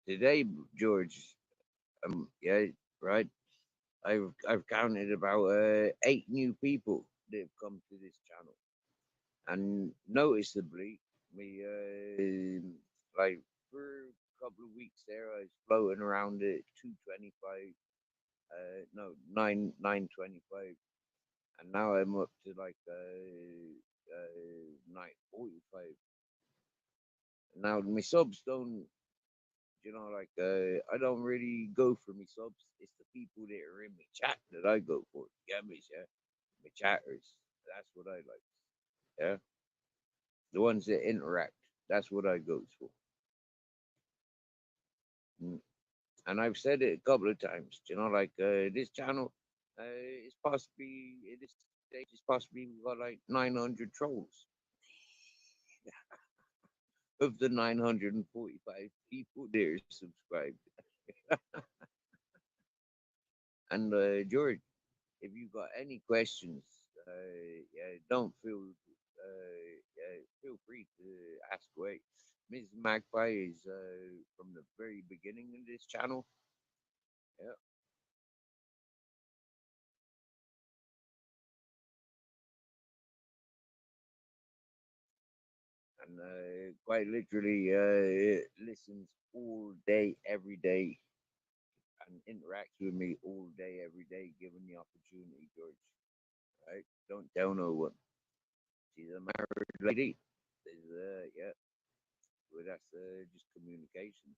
S1: Today, George, yeah, right. I've counted about 8 new people that have come to this channel, and noticeably, me like for a couple of weeks there, I was floating around at 225, no 925, and now I'm up to like 945. Now my subs don't, like I don't really go for my subs. It's the people that are in my chat that I go for. Get me, yeah, my chatters. That's what I like. Yeah, the ones that interact. That's what I goes for. Mm. And I've said it a couple of times. Like this channel is possibly at this stage is possibly we got like 900 trolls of the 945 people there subscribed. And George, if you got any questions, yeah, don't yeah, feel free to ask away. Ms. Magpie is from the very beginning of this channel. Yeah. And quite literally listens all day, every day, and interacts with me all day, every day, given the opportunity, George. Right? Don't tell no one. She's a married lady. Yeah, well, that's just communications.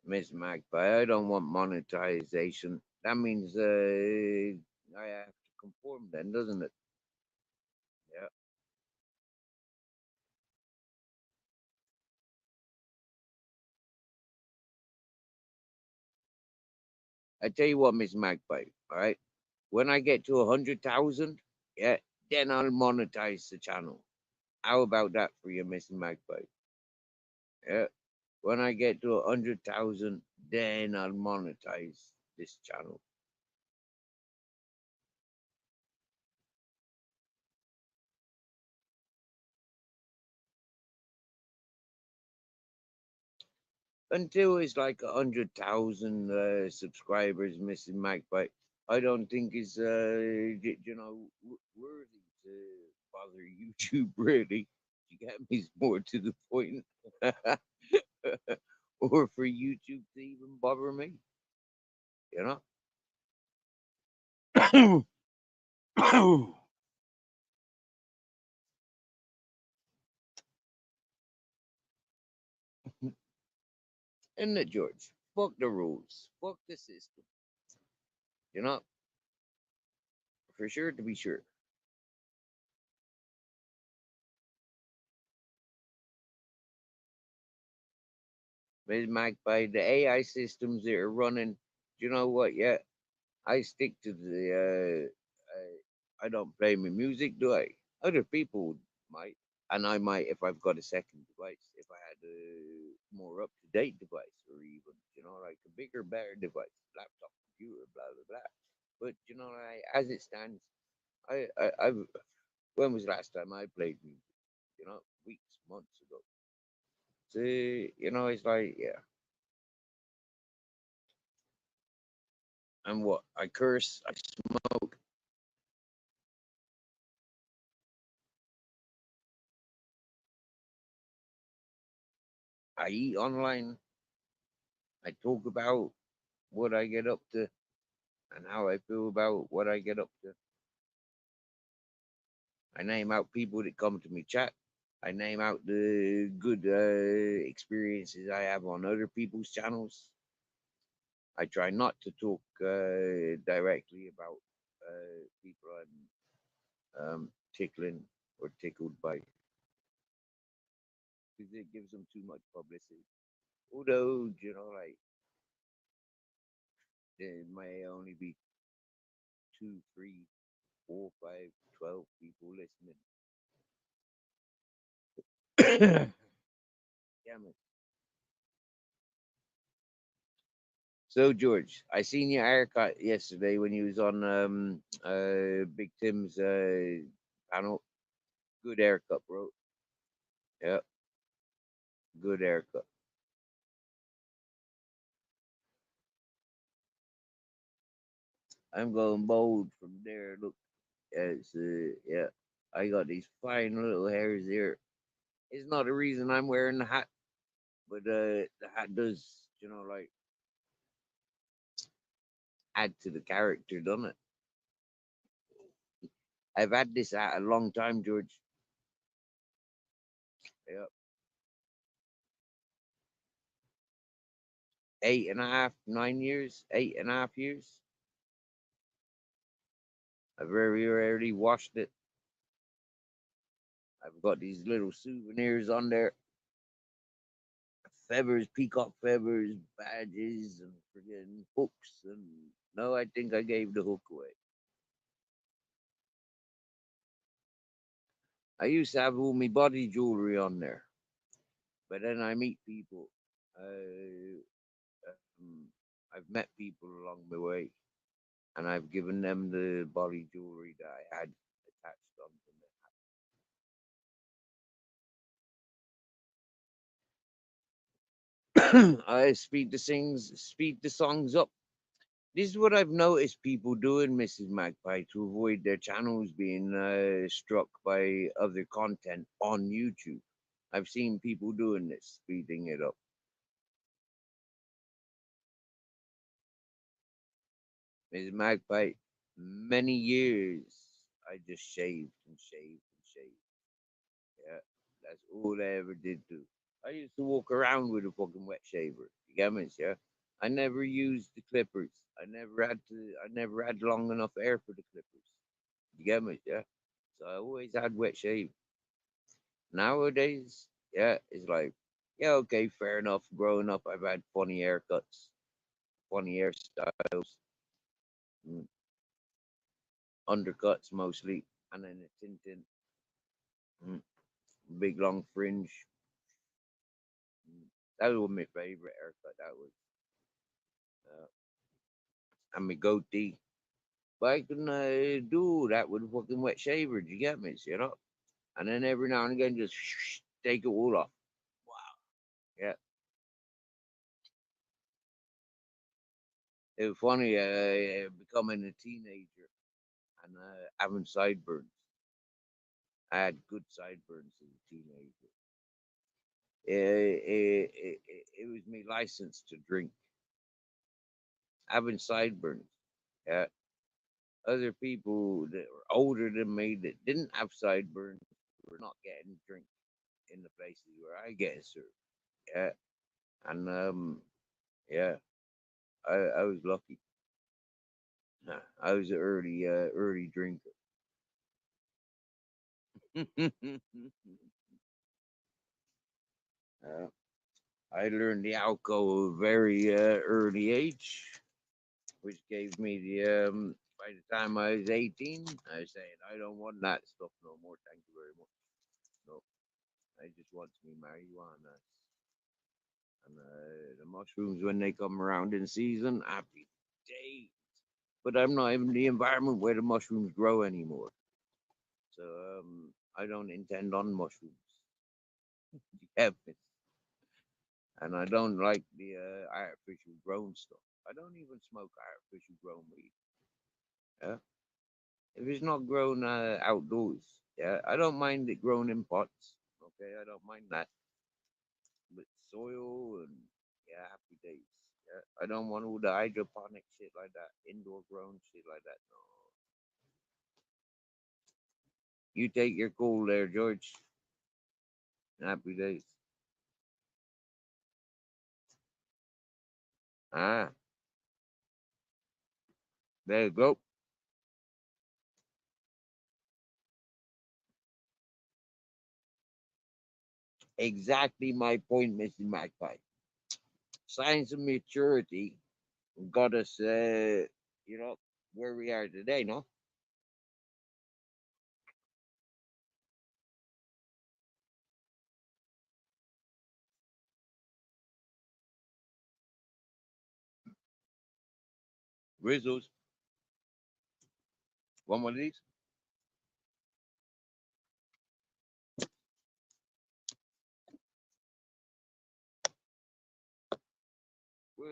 S1: Miss Magpie, I don't want monetization. That means I have to conform then, doesn't it? Yeah. I tell you what, Miss Magpie, all right? When I get to 100,000, yeah, then I'll monetize the channel. How about that for you, Miss Magpie? Yeah. When I get to 100,000, then I'll monetize this channel. Until it's like 100,000 subscribers, Mrs. Magpie, I don't think it's worthy to bother YouTube. Really, you get me? It's more to the point, or for YouTube to even bother me, you know. Isn't it, George? Fuck the rules. Fuck the system. You know, for sure to be sure. Ms. Magpie, the AI systems that are running, you know what? Yeah, I stick to the. I don't play my music, do I? Other people might, and I might if I've got a second device. If I had a more up to date device, or even like a bigger, better device, laptop, computer, blah blah blah. But as it stands, I when was the last time I played music? Weeks, months ago. So it's like yeah. And what? I curse, I smoke. I eat online. I talk about what I get up to and how I feel about what I get up to. I name out people that come to me chat. I name out the good experiences I have on other people's channels. I try not to talk directly about people I'm tickling or tickled by, because it gives them too much publicity. Although, like there may only be 2, 3, 4, 5, 12 people listening. Damn it. So George, I seen your haircut yesterday when you was on Big Tim's panel. Good haircut, bro. Yeah, good haircut. I'm going bold from there. Look, it's yeah. I got these fine little hairs here. It's not the reason I'm wearing the hat, but the hat does, like add to the character, doesn't it? I've had this hat a long time, George. Yeah, 8.5, 9 years, 8.5 years. I very rarely washed it. I've got these little souvenirs on there. Feathers, peacock feathers, badges, and friggin' hooks. And no, I think I gave the hook away. I used to have all my body jewelry on there, but then I meet people. I've met people along the way, and I've given them the body jewelry that I had attached onto me. I speed the songs up. This is what I've noticed people doing, Mrs. Magpie, to avoid their channels being struck by other content on YouTube. I've seen people doing this, speeding it up. Mrs. Magpie, many years I just shaved and shaved and shaved. Yeah, that's all I ever did do. I used to walk around with a fucking wet shaver. You get me? Yeah. I never used the clippers. I never had long enough hair for the clippers. You get me? Yeah. So I always had wet shave. Nowadays, yeah, it's like, yeah, okay, fair enough. Growing up, I've had funny haircuts, funny hairstyles, mm, undercuts mostly, and then a tintin, mm, big long fringe. Mm. That was my favorite haircut. That was, uh, and my goatee. But I couldn't do that with a fucking wet shaver. Do you get me? You know? And then every now and again, just take it all off. Wow. Yeah. It was funny becoming a teenager and having sideburns. I had good sideburns as a teenager. It was my license to drink. Having sideburns. Yeah. Other people that were older than me that didn't have sideburns were not getting drink in the places where I get served. Yeah. And yeah, I was lucky. I was an early drinker. uh, I learned the alcohol at a very early age, which gave me the by the time I was 18, I was saying I don't want that stuff no more. Thank you very much. No, I just want me marijuana and the mushrooms when they come around in season. Happy days. But I'm not in the environment where the mushrooms grow anymore, so I don't intend on mushrooms. Yeah, and I don't like the artificial grown stuff. I don't even smoke artificial grown weed. Yeah, if it's not grown outdoors, yeah, I don't mind it grown in pots. Okay, I don't mind that. But soil and yeah, happy days. Yeah, I don't want all the hydroponic shit like that, indoor grown shit like that. No, you take your cool there, George. Happy days. Ah, there you go. Exactly my point, Mr. Magpie. Science and maturity got us, where we are today, no? Rizzles, one of these? Whoa.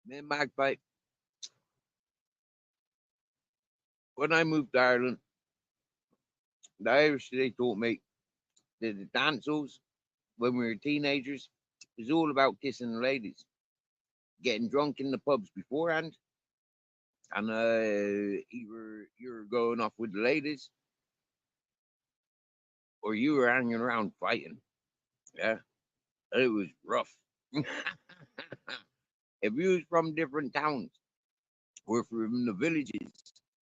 S1: Man, Magpie, when I moved to Ireland, the Irish, they taught me that the dances when we were teenagers was all about kissing the ladies, getting drunk in the pubs beforehand, and either you were going off with the ladies or you were hanging around fighting. Yeah, it was rough. If you was from different towns or from the villages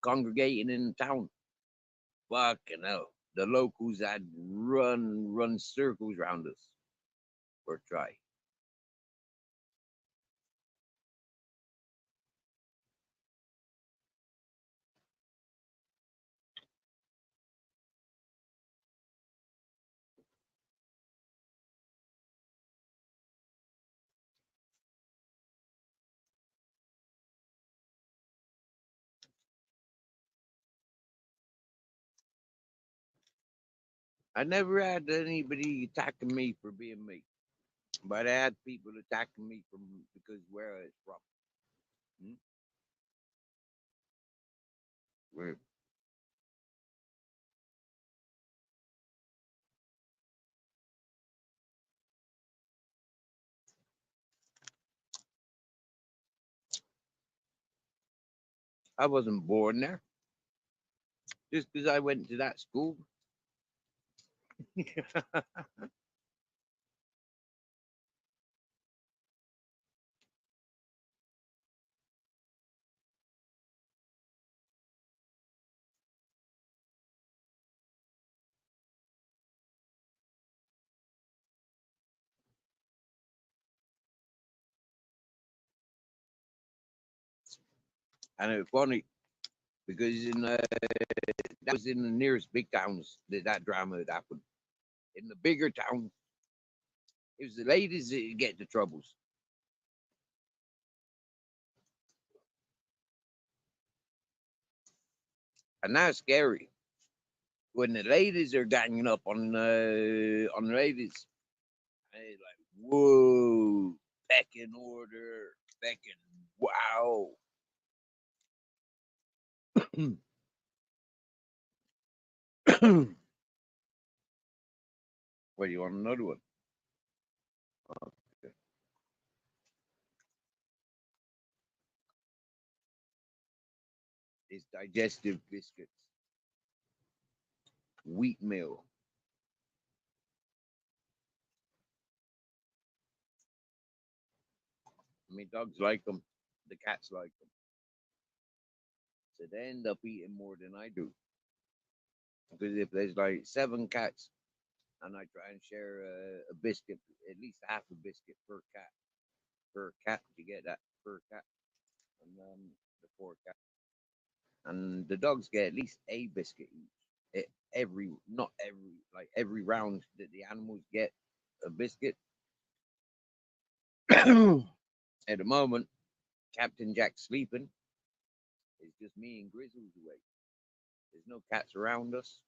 S1: congregating in the town, fucking hell, the locals had run circles around us or try. I never had anybody attacking me for being me, but I had people attacking me from because where I was from. Hmm? Where I wasn't born there. Just because I went to that school. And it was funny because that was in the nearest big towns that drama had happened. In the bigger towns, it was the ladies that get the troubles. And that's scary. When the ladies are ganging up on the ladies, and it's like, whoa, pecking order, pecking, wow. What do you want another one? Okay. It's digestive biscuits, wheat meal. I mean, dogs like them, the cats like them, so they end up eating more than I do. Because if there's like 7 cats and I try and share a biscuit, at least half a biscuit per cat to get that per cat, and the 4 cats, and the dogs get at least a biscuit each. not every, like every round that the animals get a biscuit. At the moment, Captain Jack's sleeping. It's just me and Grizzles awake. There's no cats around us.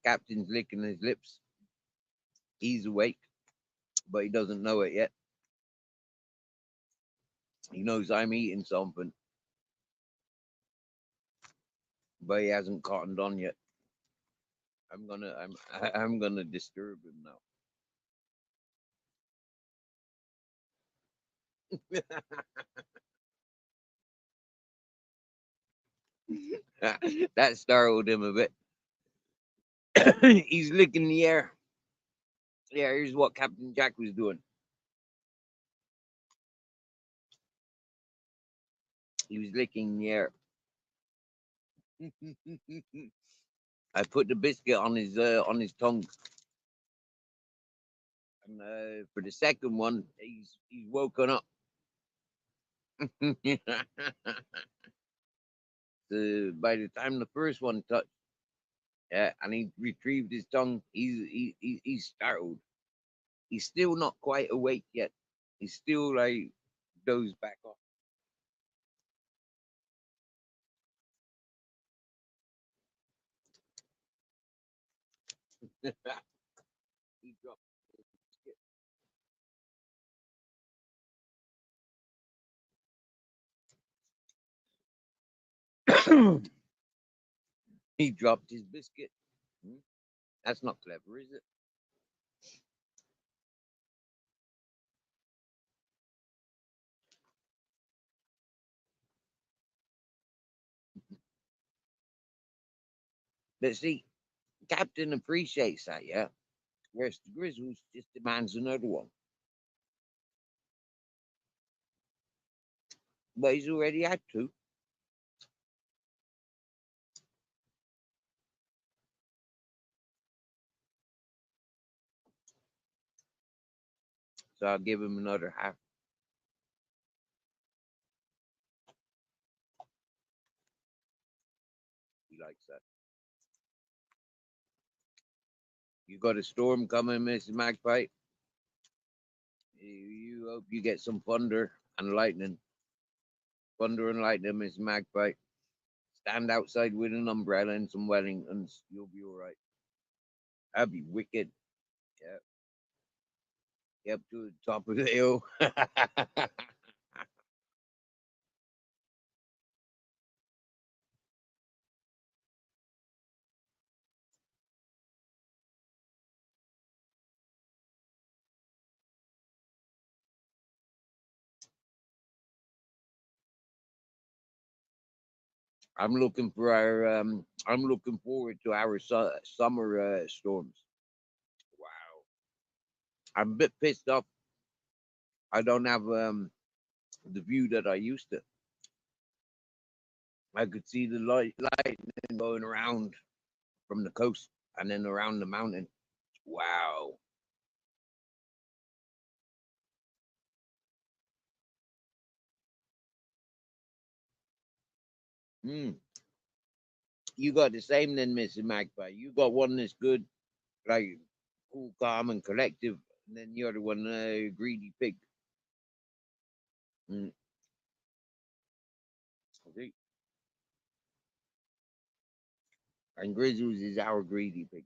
S1: Captain's licking his lips. He's awake, but he doesn't know it yet. He knows I'm eating something, but he hasn't cottoned on yet. I'm gonna disturb him now. That startled him a bit. He's licking the air. Yeah, here's what Captain Jack was doing. He was licking the air. I put the biscuit on his tongue, and for the second one, he's woken up. By the time the first one touched, yeah, and he retrieved his tongue, he's startled. He's still not quite awake yet. He's still like dozed back off. He dropped the biscuit. He dropped his biscuit. That's not clever, is it? But see, Captain appreciates that, yeah. Whereas the Grizzles just demands another one. But he's already had two. So I'll give him another half. He likes that. You got a storm coming, Mrs. Magpie. You hope you get some thunder and lightning. Thunder and lightning, Mrs. Magpie. Stand outside with an umbrella and some Wellingtons. You'll be all right. That'd be wicked. Yeah. Up to the top of the hill. I'm looking for our. I'm looking forward to our summer storms. Wow. I'm a bit pissed off. I don't have the view that I used to. I could see the lightning going around from the coast and then around the mountain. Wow. Mm. You got the same then, Mr. Magpie. You got one that's good, like cool, calm, and collective, and then the other one, greedy pig. Mm. Okay. And Grizzles is our greedy pig.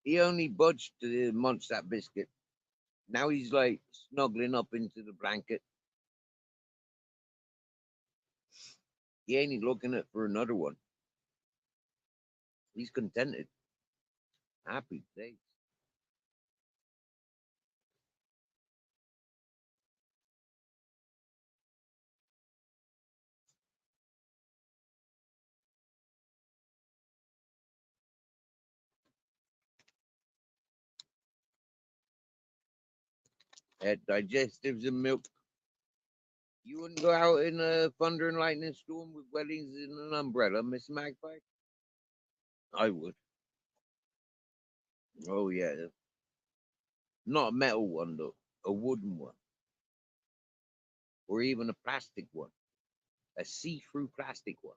S1: He only budged to munch that biscuit. Now he's like snuggling up into the blanket. He ain't looking at for another one. He's contented. Happy days. Had digestives and milk. You wouldn't go out in a thunder and lightning storm with weddings in an umbrella, Miss Magpie? I would. Oh, yeah. Not a metal one, though. A wooden one. Or even a plastic one. A see-through plastic one.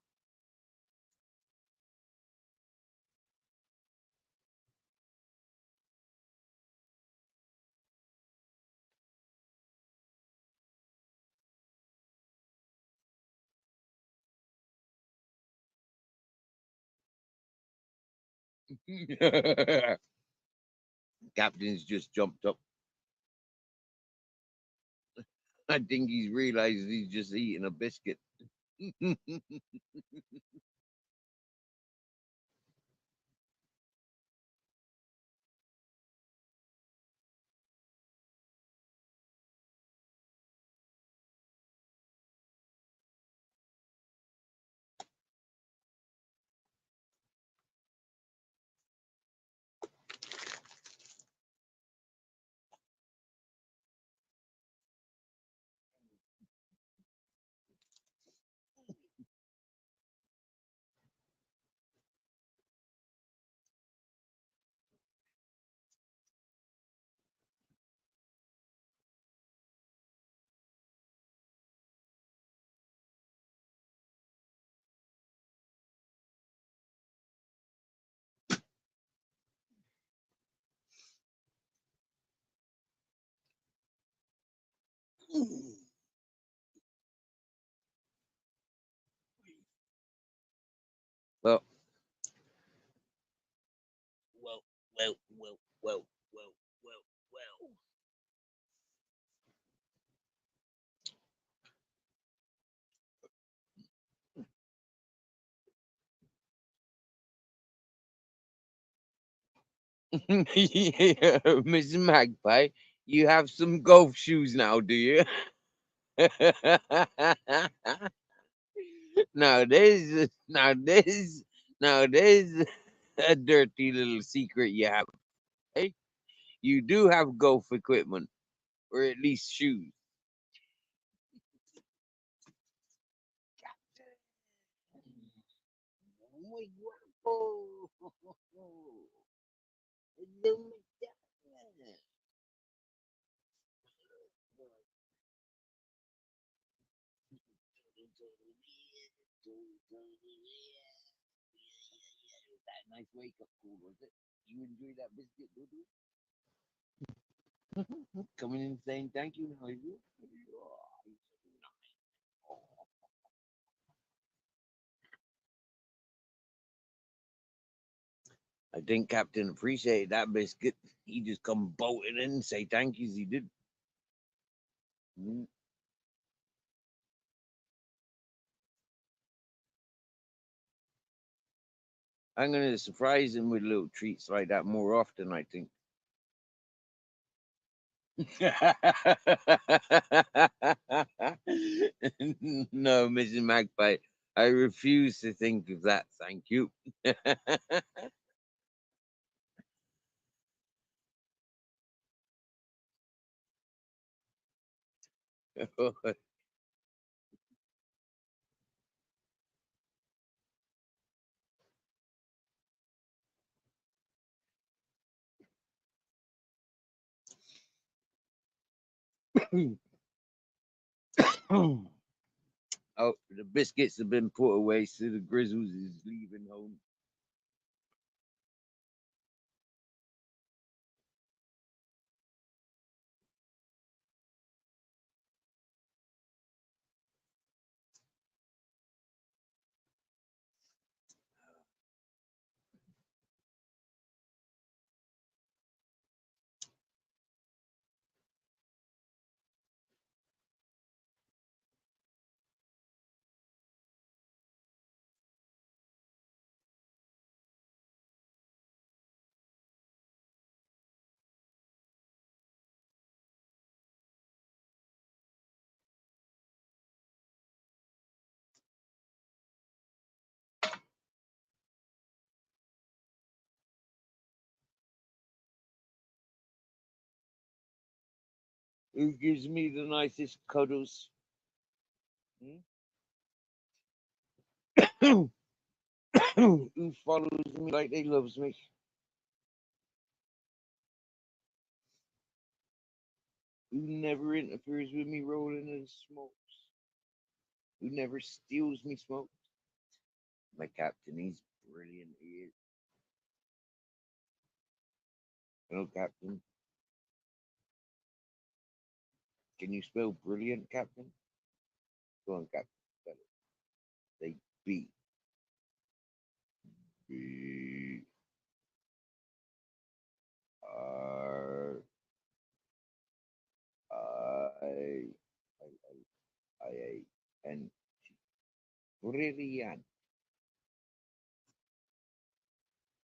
S1: Captain's just jumped up. I think he's realized he's just eating a biscuit. Well, well, well, well, well, well, well, well. Yeah, Miss Magpie, you have some golf shoes now, do you? Now there's a dirty little secret you have. Hey, you do have golf equipment, or at least shoes. Muy guapo. Hello, Madonna. That nice wake up call, was it? You enjoy that biscuit, did you? Coming in saying thank you now, is you? I think Captain appreciated that biscuit. He just come bolting in and say thank yous, he did. Mm. I'm gonna surprise him with little treats like that more often, I think. No, Mrs. Magpie, I refuse to think of that, thank you. Oh, the biscuits have been put away, so the Grizzles is leaving home. Who gives me the nicest cuddles? Hmm? Who follows me like they loves me? Who never interferes with me rolling in smokes? Who never steals me smoke? My captain, he's brilliant. He is. Hello, Captain. Can you spell brilliant, Captain? Go on, Captain. Spell it. Say B. B. R. I. N. Brilliant.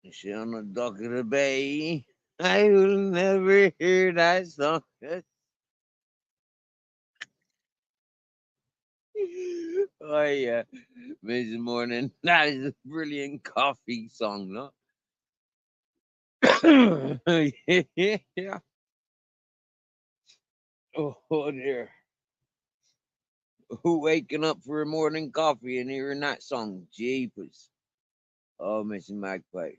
S1: You see on the dock of the bay. I will never hear that song. Oh yeah, Miss Morning. That is a brilliant coffee song, no? Yeah. Oh dear. Who waking up for a morning coffee and hearing that song? Jeepers. Oh, Mrs. Magpie.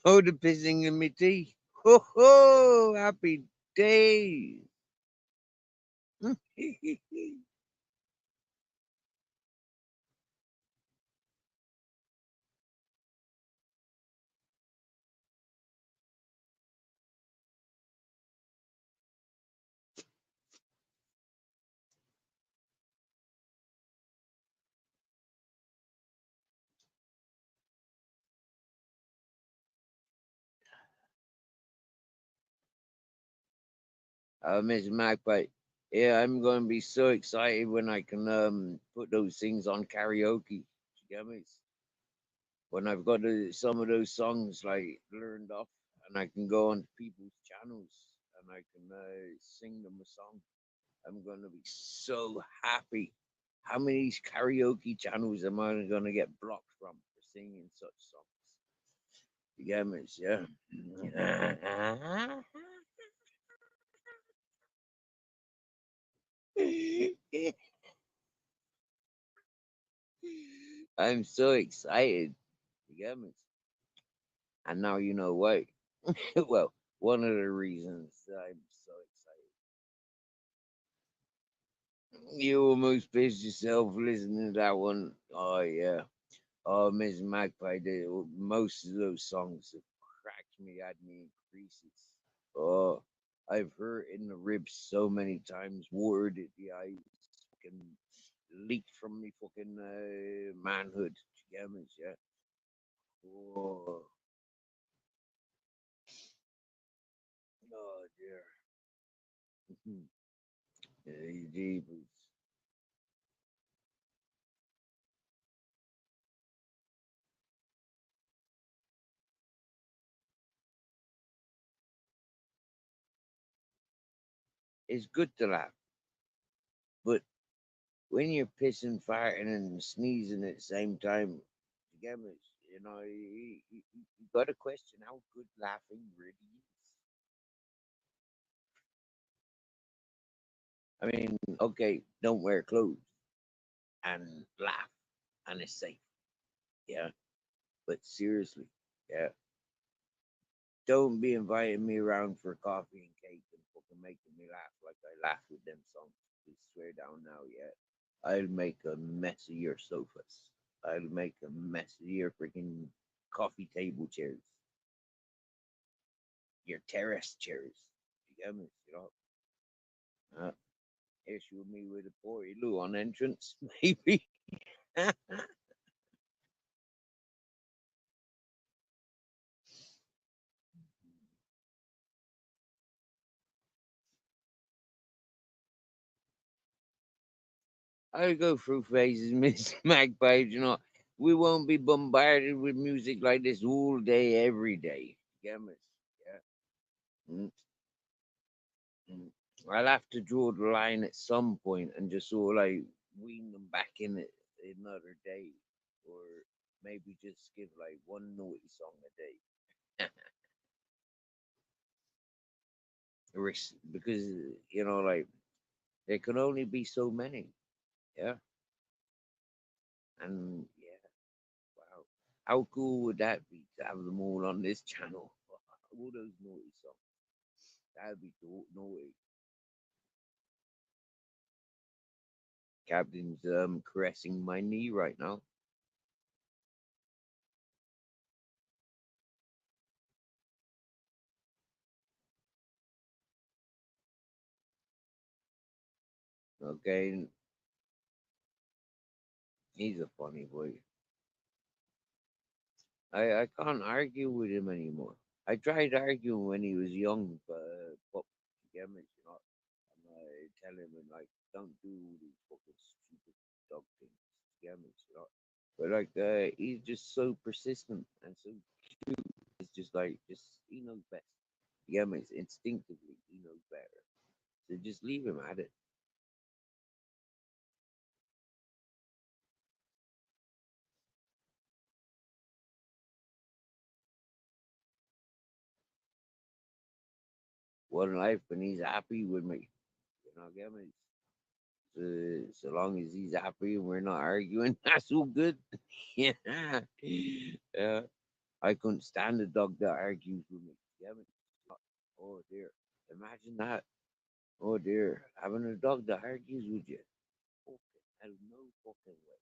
S1: Oh, the pissing in me tea. Ho ho! Happy days. Mrs. Magpie. Yeah, I'm going to be so excited when I can put those things on karaoke. You get me? When I've got some of those songs like learned off, and I can go on people's channels and I can sing them a song. I'm going to be so happy. How many karaoke channels am I going to get blocked from for singing such songs? You get me? Yeah. I'm so excited. You get me? And now you know why. Well, one of the reasons I'm so excited. You almost pissed yourself listening to that one. Oh yeah. Oh, Miss Magpie did most of those songs have cracked me, had me in creases. Oh, I've hurt in the ribs so many times, watered at the eyes, fucking leaked from me fucking manhood. You get me? Yeah. Oh, oh dear. Jeepers. It's good to laugh, but when you're pissing, farting, and sneezing at the same time, together, you got to question how good laughing really is. I mean, okay, don't wear clothes and laugh, and it's safe, yeah. But seriously, yeah, don't be inviting me around for coffee and cake and fucking making me laugh like I laugh with them songs. Please swear down now, yeah. I'll make a mess of your sofas. I'll make a mess of your freaking coffee table chairs, your terrace chairs. You get me? Uh, issue me with a Lou on entrance, maybe. I go through phases, Miss Magpie. We won't be bombarded with music like this all day, every day. You get me? Yeah. Mm, mm. I'll have to draw the line at some point and just sort of like wean them back in it another day, or maybe just skip like one naughty song a day. Because like there can only be so many. Yeah, and yeah, wow, how cool would that be to have them all on this channel? All those naughty songs. That'd be naughty. Captain's caressing my knee right now. Okay, he's a funny boy. I can't argue with him anymore. I tried arguing when he was young, but again, I'm tell him and like don't do these fucking stupid dog things. But like he's just so persistent and so cute. It's just like just he knows best. Instinctively he knows better. So just leave him at it. One life and he's happy with me. Get me? So long as he's happy and we're not arguing, that's all good. Yeah. Yeah. I couldn't stand a dog that argues with me. Get me? Oh dear. Imagine that. Oh dear. Having a dog that argues with you. Fucking hell, no fucking way.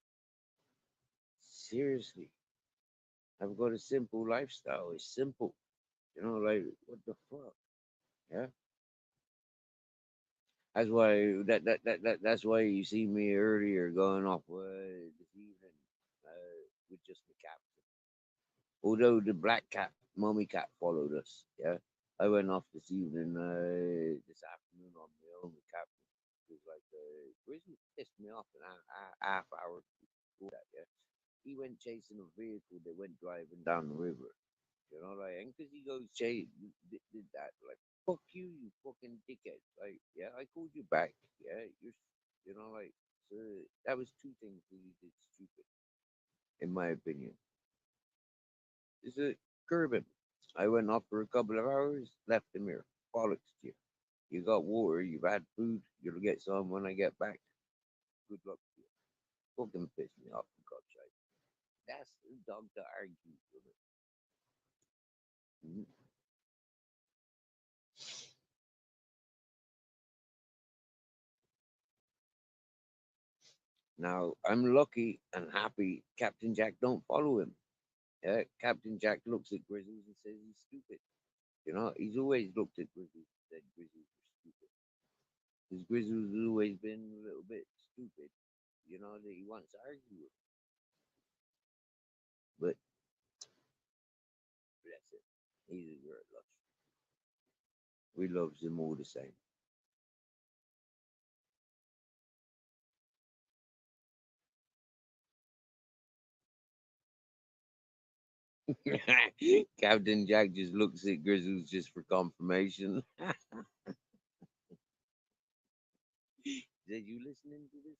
S1: Seriously. I've got a simple lifestyle. It's simple. Like what the fuck? Yeah. That's why you see me earlier going off this evening with just the captain. Although the black cat, mommy cat, followed us. Yeah, I went off this evening, this afternoon on my own with captain. It was like Grizzly pissed me off an half hour before that. Yeah, he went chasing a vehicle that went driving down the river. And because he goes chase did that, like fuck you, you fucking dickhead. Like, yeah, I called you back. Yeah, so that was two things that he did stupid, in my opinion. Is it curbing? I went off for a couple of hours, left him here. Bollocks to you. You got water, you've had food, you'll get some when I get back. Good luck to you. Fucking piss me off, for God's sake. That's the dog that argues with it. Mhm. Now, I'm lucky and happy Captain Jack don't follow him. Yeah, Captain Jack looks at Grizzlies and says he's stupid. He's always looked at Grizzlies and said Grizzlies are stupid. Because Grizzlies has always been a little bit stupid, that he wants to argue with. But bless it. He's a great lush. We loves him all the same. Captain Jack just looks at Grizzlies just for confirmation. Said you listening to this?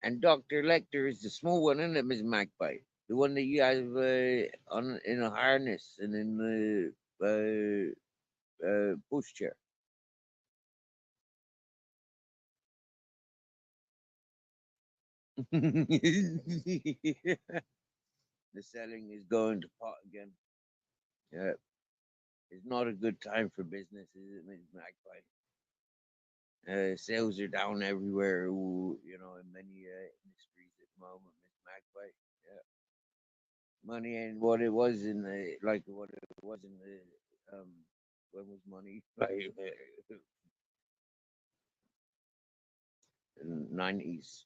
S1: And Dr. Lecter is the small one, isn't it, Miss Magpie? The one that you have on in a harness and in the pushchair. The selling is going to pot again. Yeah, it's not a good time for business, is it, Miss Magpie? Sales are down everywhere, in many industries at the moment, Miss Magpie. Yeah. money ain't what it was in the like what it was in the when was money like in 90s.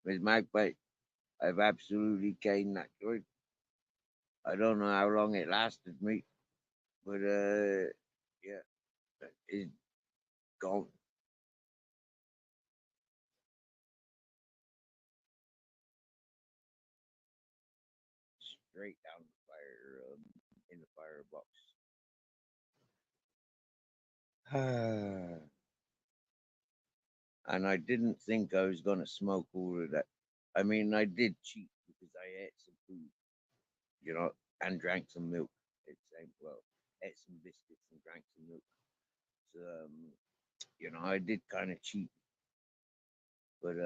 S1: With Magpie, I've absolutely gained that joint. I don't know how long it lasted me, but yeah, it's gone straight down the fire in the firebox. And I didn't think I was gonna smoke all of that. I mean, I did cheat because I ate some food, you know, and drank some milk. It's same well, ate some biscuits and drank some milk. So you know, I did kind of cheat, but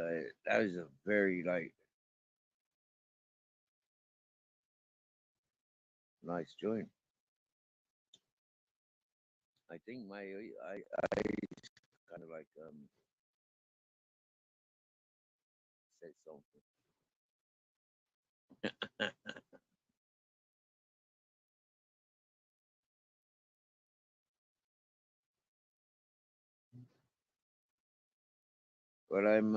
S1: that was a very like nice joint. I think I kind of like said something. But I'm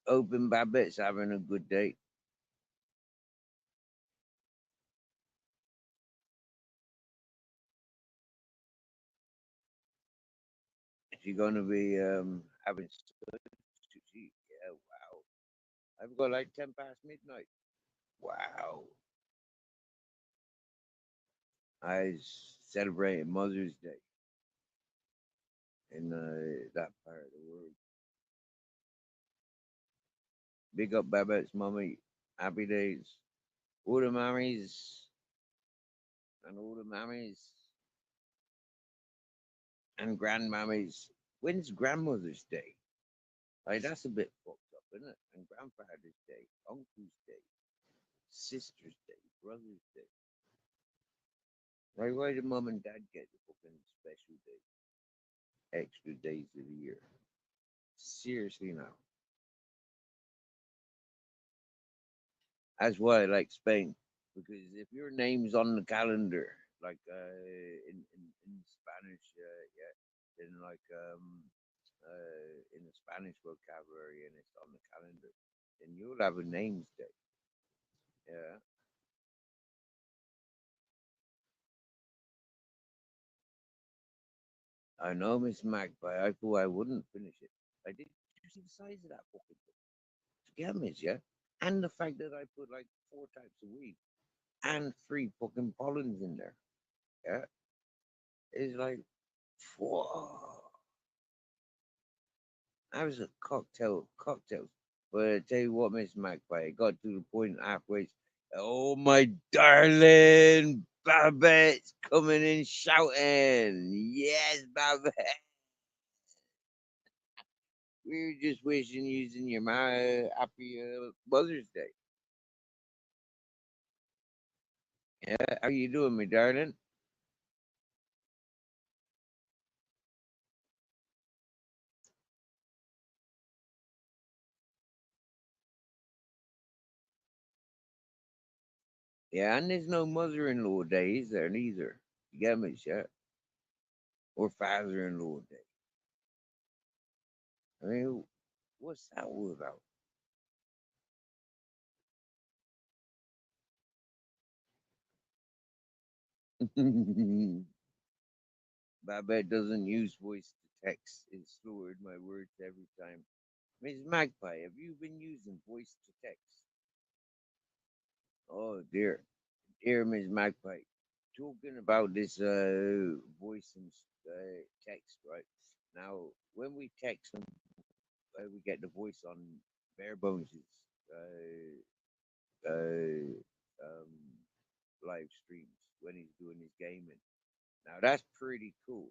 S1: hoping Babette's having a good day. She's gonna be having sushi. Yeah, wow. I've got like 10 past midnight. Wow. I celebrating Mother's Day in that part of the world. Big up Babette's mommy. Happy days. All the mammies and all the mammies and grandmammies. When's Grandmother's Day? Like that's a bit fucked up, isn't it? And Grandfather's Day, Uncle's Day, Sister's Day, Brother's Day. Like why did Mum and Dad get the fucking special day, extra days of the year? Seriously now. That's why I like Spain because if your name's on the calendar, like in Spanish, yeah, then like in the Spanish vocabulary and it's on the calendar, then you'll have a names day. Yeah, I know, Miss Magpie. I thought I wouldn't finish it. I did. You see the size of that fucking book? Forget me, yeah. And the fact that I put like 4 types of weed and 3 fucking pollens in there. Yeah, it's like, whoa. I was a cocktails. But I tell you what, Miss Magpie, it got to the point halfway. Oh my darling, Babette's coming in shouting. Yes, Babette. We were just wishing you and your ma happy Mother's Day. Yeah, how you doing, my darling? Yeah, and there's no mother-in-law day, is there, neither? You get me, yeah? Or father-in-law day. I mean, what's that all about? Babette doesn't use voice to text. It's slurred my words every time. Miss Magpie, have you been using voice to text? Oh dear, dear Miss Magpie. Talking about this voice and text, right? Now, when we text them, we get the voice on Bare Bones's uh, uh, um, live streams when he's doing his gaming. Now that's pretty cool.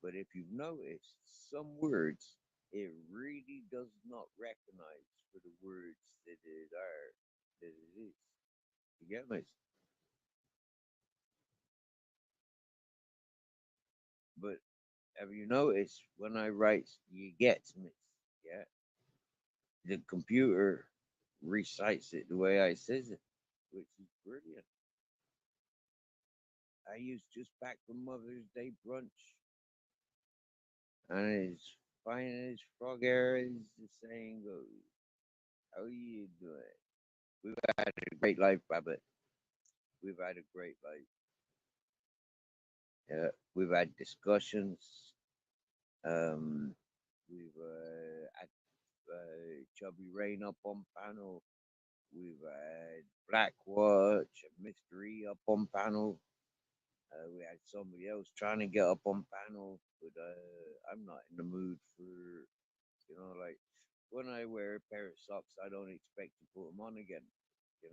S1: But if you've noticed, some words it really does not recognize for the words that it are that it is. You get me? But have you noticed when I write you get me? Yeah, the computer recites it the way I says it, which is brilliant. I used just back from Mother's Day brunch, and as fine as frog air as the saying goes. How you doing? We've had a great life, Babbitt. We've had a great life. Yeah, we've had discussions. Um, we've had Chubby Rain up on panel. We've had Black Watch and Mystery up on panel. We had somebody else trying to get up on panel, but I'm not in the mood for, like when I wear a pair of socks, I don't expect to put them on again.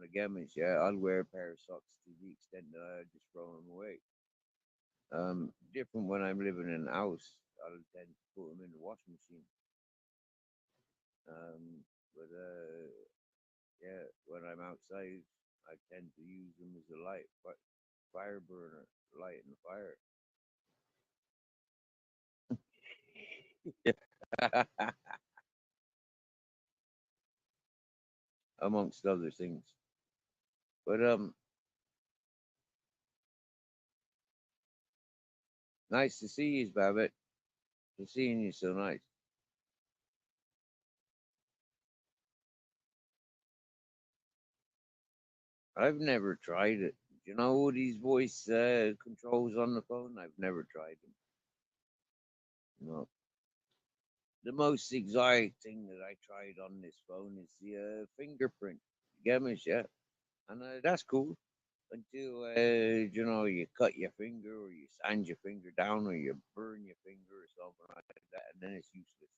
S1: Again, yeah, I'll wear a pair of socks to the extent that I just throw them away. Different when I'm living in a house, I'll tend to put them in the washing machine. But yeah, when I'm outside, I tend to use them as a fire burner, lighting the fire. Amongst other things. But nice to see you, Babbitt. To seeing you so nice. I've never tried it. You know all these voice controls on the phone? I've never tried them. No. The most exotic thing that I tried on this phone is the fingerprint. You get me, yeah? And that's cool until you cut your finger or you sand your finger down or you burn your finger or something like that, and then it's useless.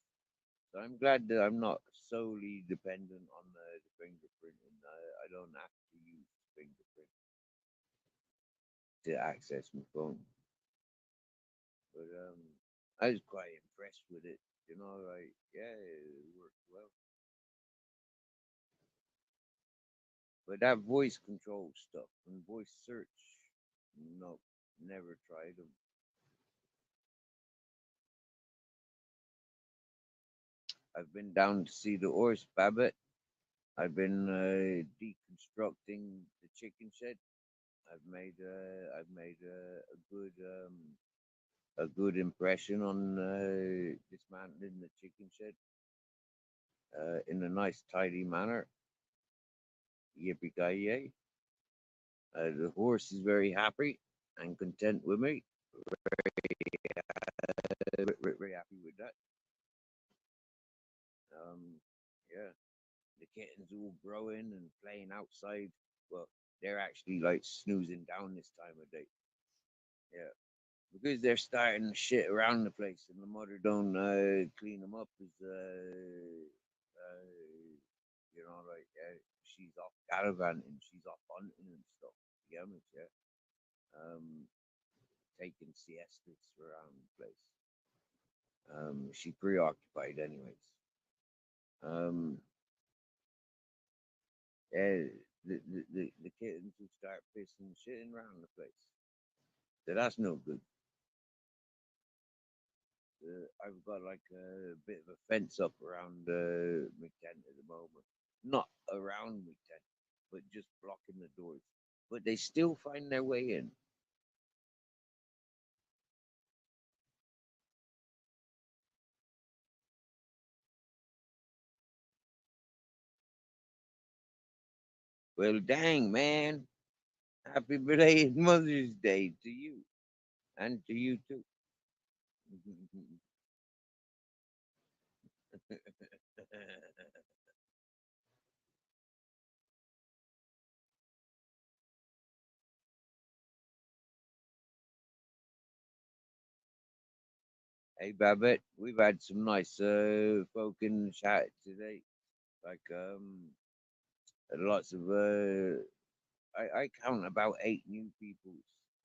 S1: So I'm glad that I'm not solely dependent on the fingerprint, and I don't have to use the fingerprint to access my phone. But I was quite impressed with it. Like yeah, it worked well. But that voice control stuff and voice search, no, never tried them. I've been down to see the horse, Babbitt. I've been deconstructing the chicken shed. I've made a good impression on dismantling the chicken shed in a nice tidy manner. Yippee ki yay! The horse is very happy and content with me. Very happy with that. Yeah, the kittens all growing and playing outside. Well, they're actually like snoozing down this time of day. Yeah, because they're starting to shit around the place, and the mother don't clean them up. Like she's off caravanning, she's off hunting and stuff. Yeah, yeah. Taking siestas around the place. She preoccupied, anyways. Um, yeah, the kittens will start pissing and shitting around the place. So that's no good. I've got like a bit of a fence up around my tent at the moment. Not around my tent, but just blocking the doors. But they still find their way in. Well, dang, man. Happy belated Mother's Day to you and to you too. Hey, Babette, we've had some nice folk in the chat today. Like, lots of, I count about 8 new people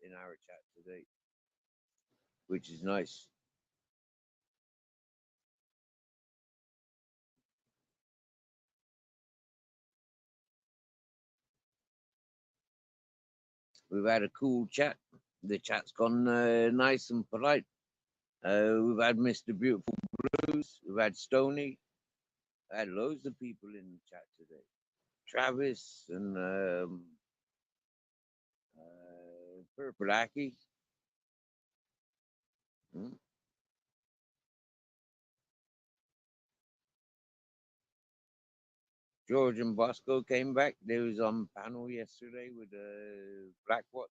S1: in our chat today, which is nice. We've had a cool chat. The chat's gone nice and polite. We've had Mr. Beautiful Blues. We've had Stony. I had loads of people in the chat today. Travis and Purple Aki. Hmm? George and Bosco came back. They was on panel yesterday with Blackwatch.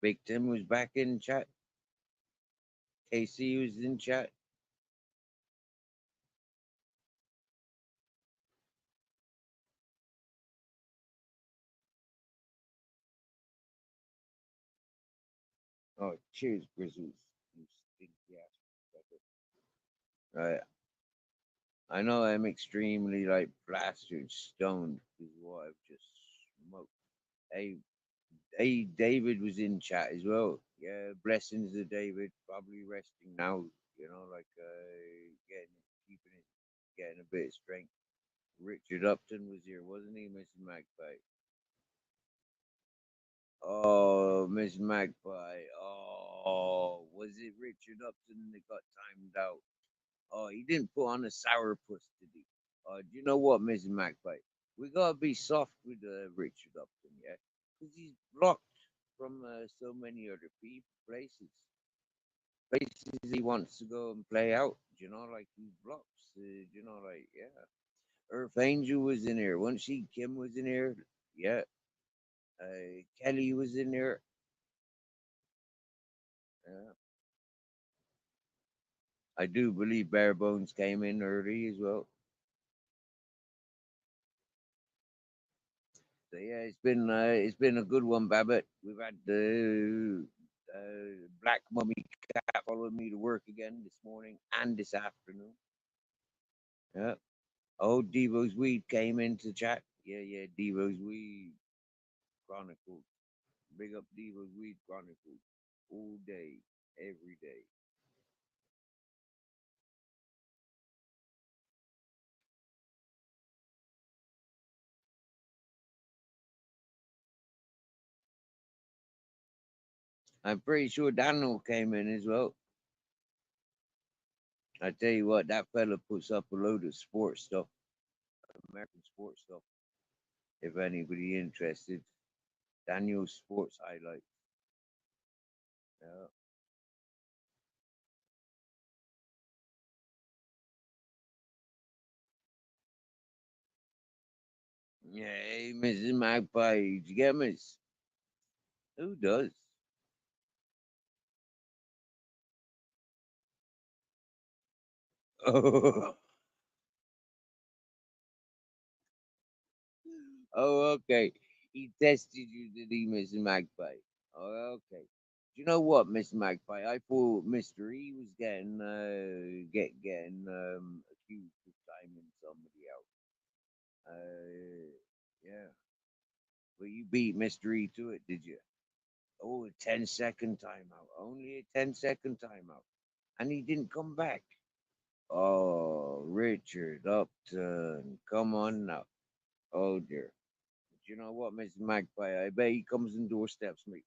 S1: Big Tim was back in chat. KC was in chat. Oh, cheers, Grizzles. You stinky ass. Right. I know I'm extremely like plastered, stoned because what I've just smoked. Hey, hey, David was in chat as well. Yeah, blessings to David. Probably resting now. You know, like getting, keeping it, getting a bit of strength. Richard Upton was here, wasn't he, Mrs. Magpie? Oh, Miss Magpie. Oh, was it Richard Upton that got timed out? Oh, he didn't put on a sourpuss, did he? Do you know what, Mrs. Magpie? We gotta be soft with Richard Upton, yeah, because he's blocked from so many other people, places he wants to go and play out. You know, like he blocks. You know, like yeah. Earth Angel was in here. Once she Kim was in here. Yeah. Kelly was in there. Yeah. I do believe Bare Bones came in early as well. So yeah, it's been a good one, Babbitt. We've had the Black Mummy Cat following me to work again this morning and this afternoon. Yeah. Oh, Devo's Weed came into chat. Yeah, yeah, Devo's Weed Chronicles. Big up Devo's Weed Chronicles. All day, every day. I'm pretty sure Daniel came in as well. I tell you what, that fella puts up a load of sports stuff, American sports stuff. If anybody interested, Daniel's Sports Highlights. Yeah. Yeah, hey, Mrs. Magpie, did you get Miss? Who does? Oh, oh, okay. He tested you, did he, Mrs. Magpie? Oh, okay. Do you know what, Miss Magpie? I thought Mr. E was getting accused of timing somebody out. Yeah. But you beat Mr. E to it, did you? Oh, a 10-second timeout. Only a 10-second timeout. And he didn't come back. Oh, Richard Upton. Come on now. Oh, dear. But you know what, Mrs. Magpie? I bet he comes in doorsteps me.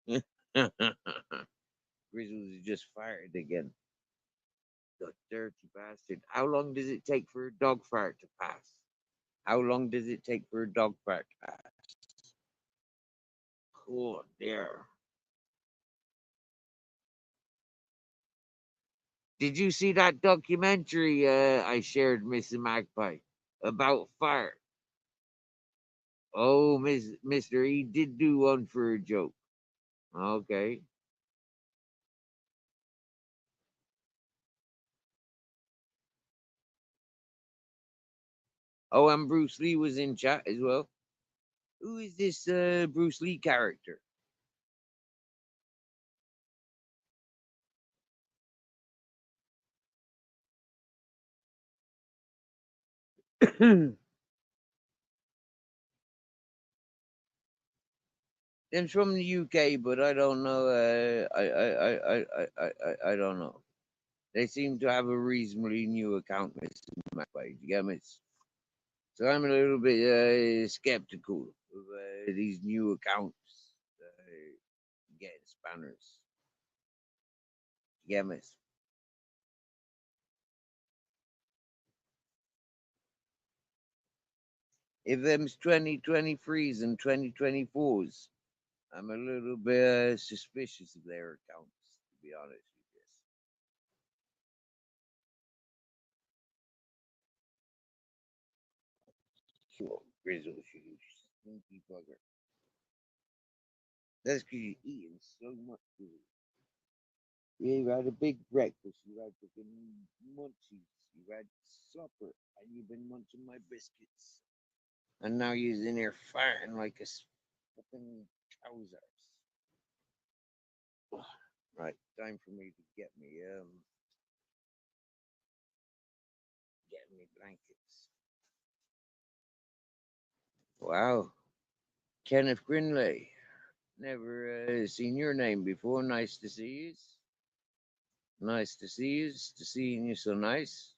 S1: Grizzles is just fired again. The dirty bastard. How long does it take for a dog fart to pass? How long does it take for a dog fart to pass? Oh dear. Did you see that documentary I shared, Mr. Magpie, about fart? Oh, Mister, he did do one for a joke. Okay. Oh, and Bruce Lee was in chat as well. Who is this Bruce Lee character? Them's from the UK, but I don't know. I don't know. They seem to have a reasonably new account, Mr. Magpie. You get me? So I'm a little bit skeptical of these new accounts getting spanners. You get me? If them's 2023s and 2024s, I'm a little bit suspicious of their accounts, to be honest with you. Sure, Grizzle shoes, stinky bugger. That's because you're eating so much food. Yeah, you had a big breakfast, you had fucking munchies, you had supper, and you've been munching my biscuits. And now you're in here farting like a fucking cow's arse. Right, time for me to get me blankets. Wow, Kenneth Grinley. Never seen your name before. Nice to see you. Nice to see you. To seeing you so nice.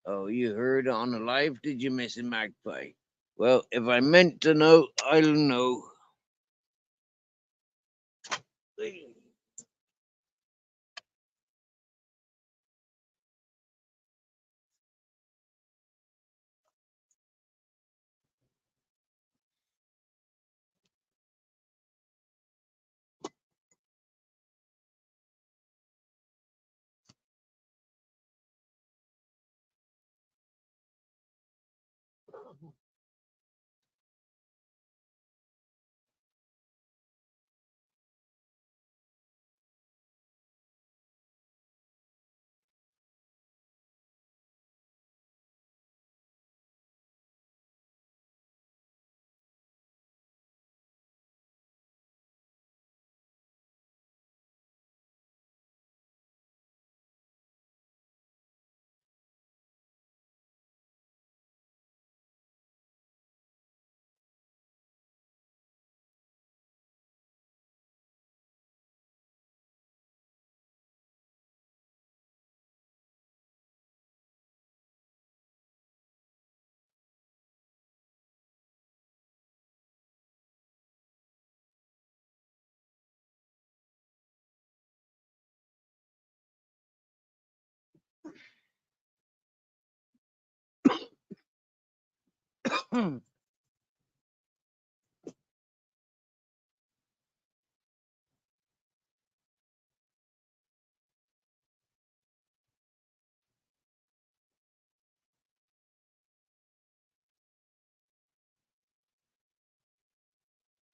S1: Oh, you heard on the live? Did you miss a magpie? Well, if I meant to know, I'll know.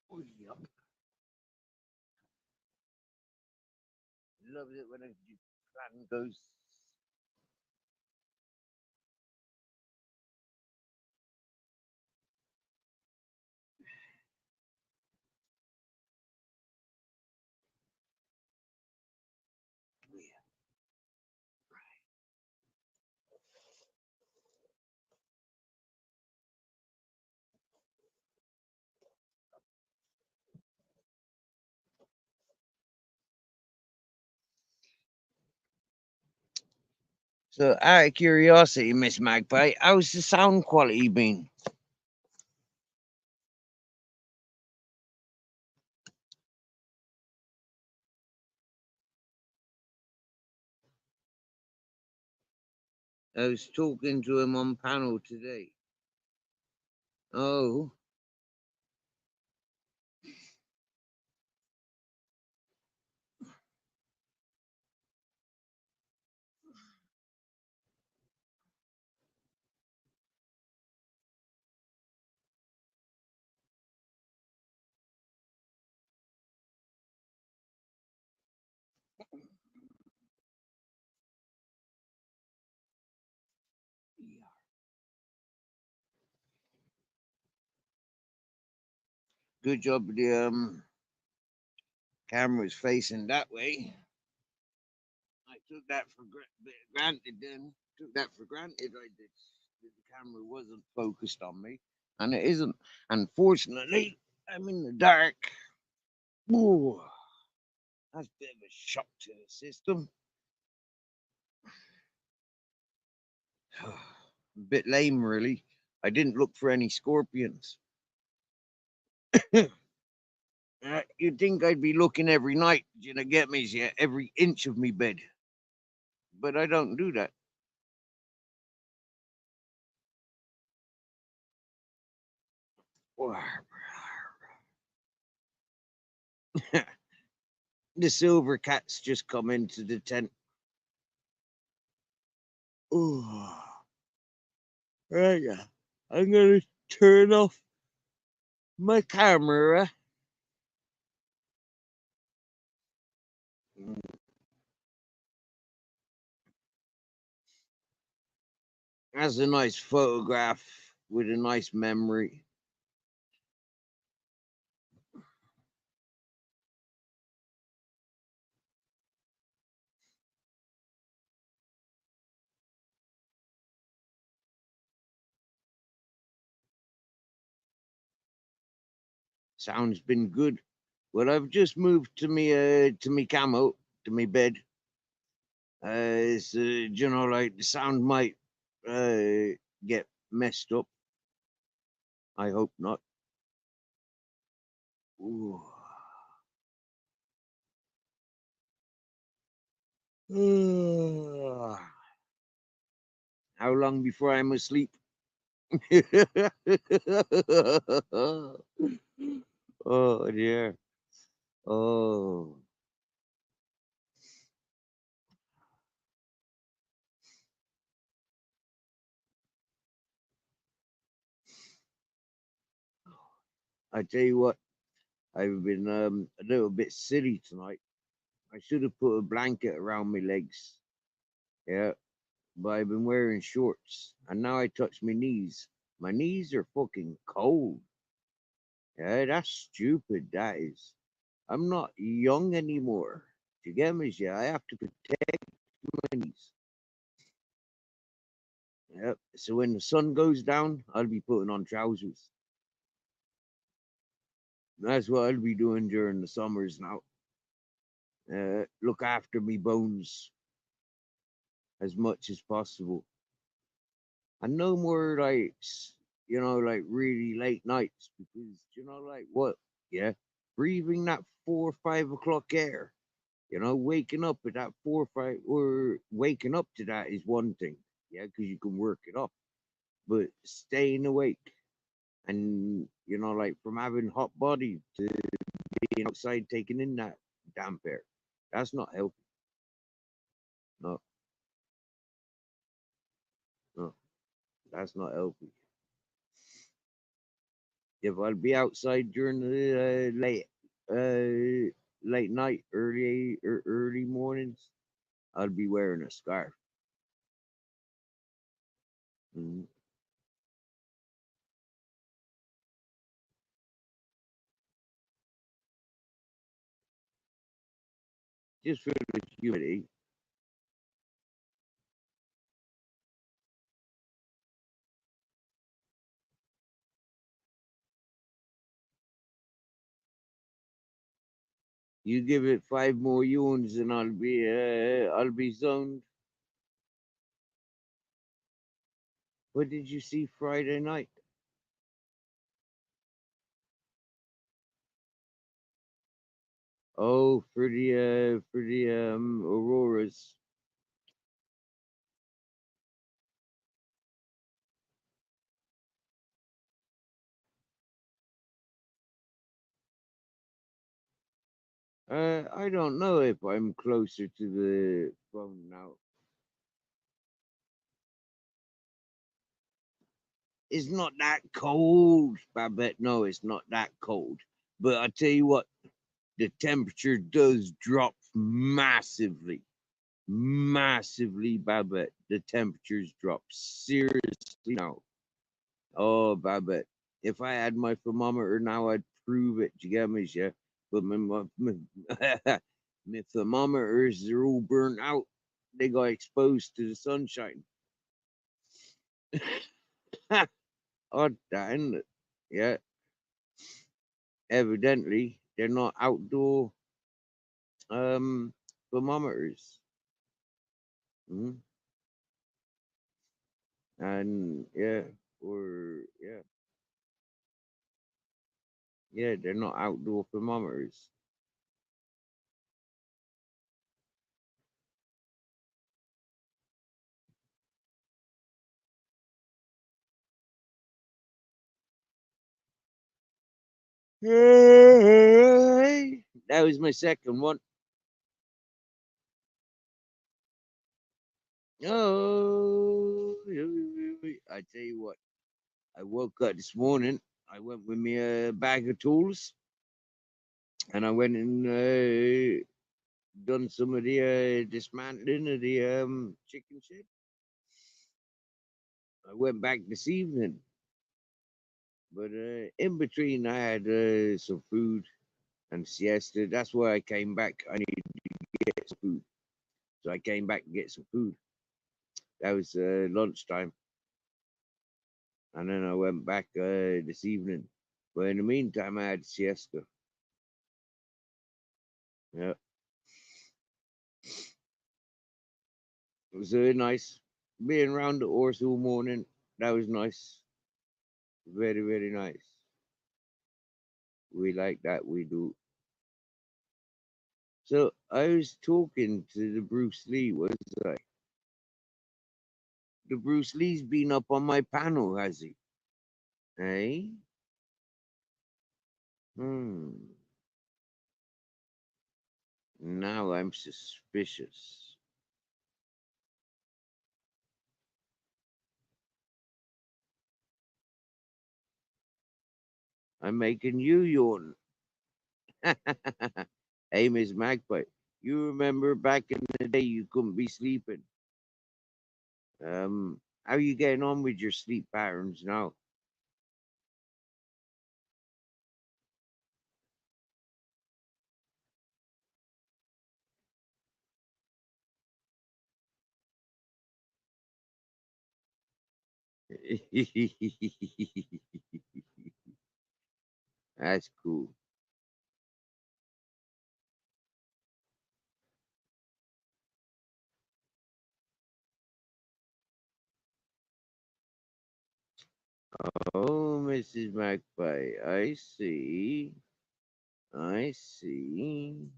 S1: Oh, yup. Loves it when a plan goes. So, out of curiosity, Miss Magpie, how's the sound quality been? I was talking to him on panel today. Oh, good job. The camera's facing that way. I took that for granted. Then took that for granted. I did. The camera wasn't focused on me, and it isn't. Unfortunately, I'm in the dark. Ooh, that's a bit of a shock to the system. A bit lame, really. I didn't look for any scorpions. You'd think I'd be looking every night, you know, get me, yeah, every inch of me bed. But I don't do that. The silver cat's just come into the tent. Ooh. Right, yeah. I'm gonna turn off my camera. That's a nice photograph with a nice memory. Sound's been good. Well, I've just moved to me camo, to me bed. So, you know, like the sound might get messed up. I hope not. Ooh. How long before I'm asleep? Oh dear. Oh. I tell you what, I've been a little bit silly tonight. I should have put a blanket around my legs. Yeah, but I've been wearing shorts, and now I touch my knees. My knees are fucking cold. Yeah, that's stupid. That is. I'm not young anymore. Do you get me? Yeah, I have to protect my knees. Yep. So when the sun goes down, I'll be putting on trousers. That's what I'll be doing during the summers now. Look after me bones as much as possible. And no more nights, you know, like really late nights because you know, like what? Yeah, breathing that 4 or 5 o'clock air. You know, waking up at that 4 or 5, or waking up to that is one thing. Yeah, because you can work it up, but staying awake and you know, like from having hot body to being outside taking in that damp air, that's not healthy. No, no, that's not healthy. If I'll be outside during the late night, early mornings, I'll be wearing a scarf. Mhm. Just for the humidity. You give it 5 more yawns and I'll be zoned. What did you see Friday night? Oh, for the Auroras. I don't know if I'm closer to the phone now. It's not that cold, Babette. No, it's not that cold. But I tell you what, the temperature does drop massively. Massively, Babette. The temperatures drop seriously now. Oh, Babette. If I had my thermometer now, I'd prove it. You get me, yeah? But my thermometers, they're all burnt out. They got exposed to the sunshine. Oh, damn. Yeah. Evidently, they're not outdoor thermometers. Mhm. And yeah, or yeah, they're not outdoor thermometers. That was my second one. Oh, I tell you what, I woke up this morning. I went with me bag of tools, and I went and done some of the dismantling of the chicken shed. I went back this evening, but in between I had some food and siesta. That's why I came back. I needed to get some food, so I came back to get some food. That was lunchtime, and then I went back this evening. But in the meantime, I had siesta. Yeah, it was nice being around the horse all morning. That was nice, very very nice. We like that. We do. So I was talking to the Bruce Lee, was I? The Bruce Lee's been up on my panel, has he? Eh? Hmm. Now I'm suspicious. I'm making you yawn. Hey, Miss Magpie, you remember back in the day you couldn't be sleeping? How are you getting on with your sleep patterns now? That's cool. Oh, Mrs. Magpie, I see. I see.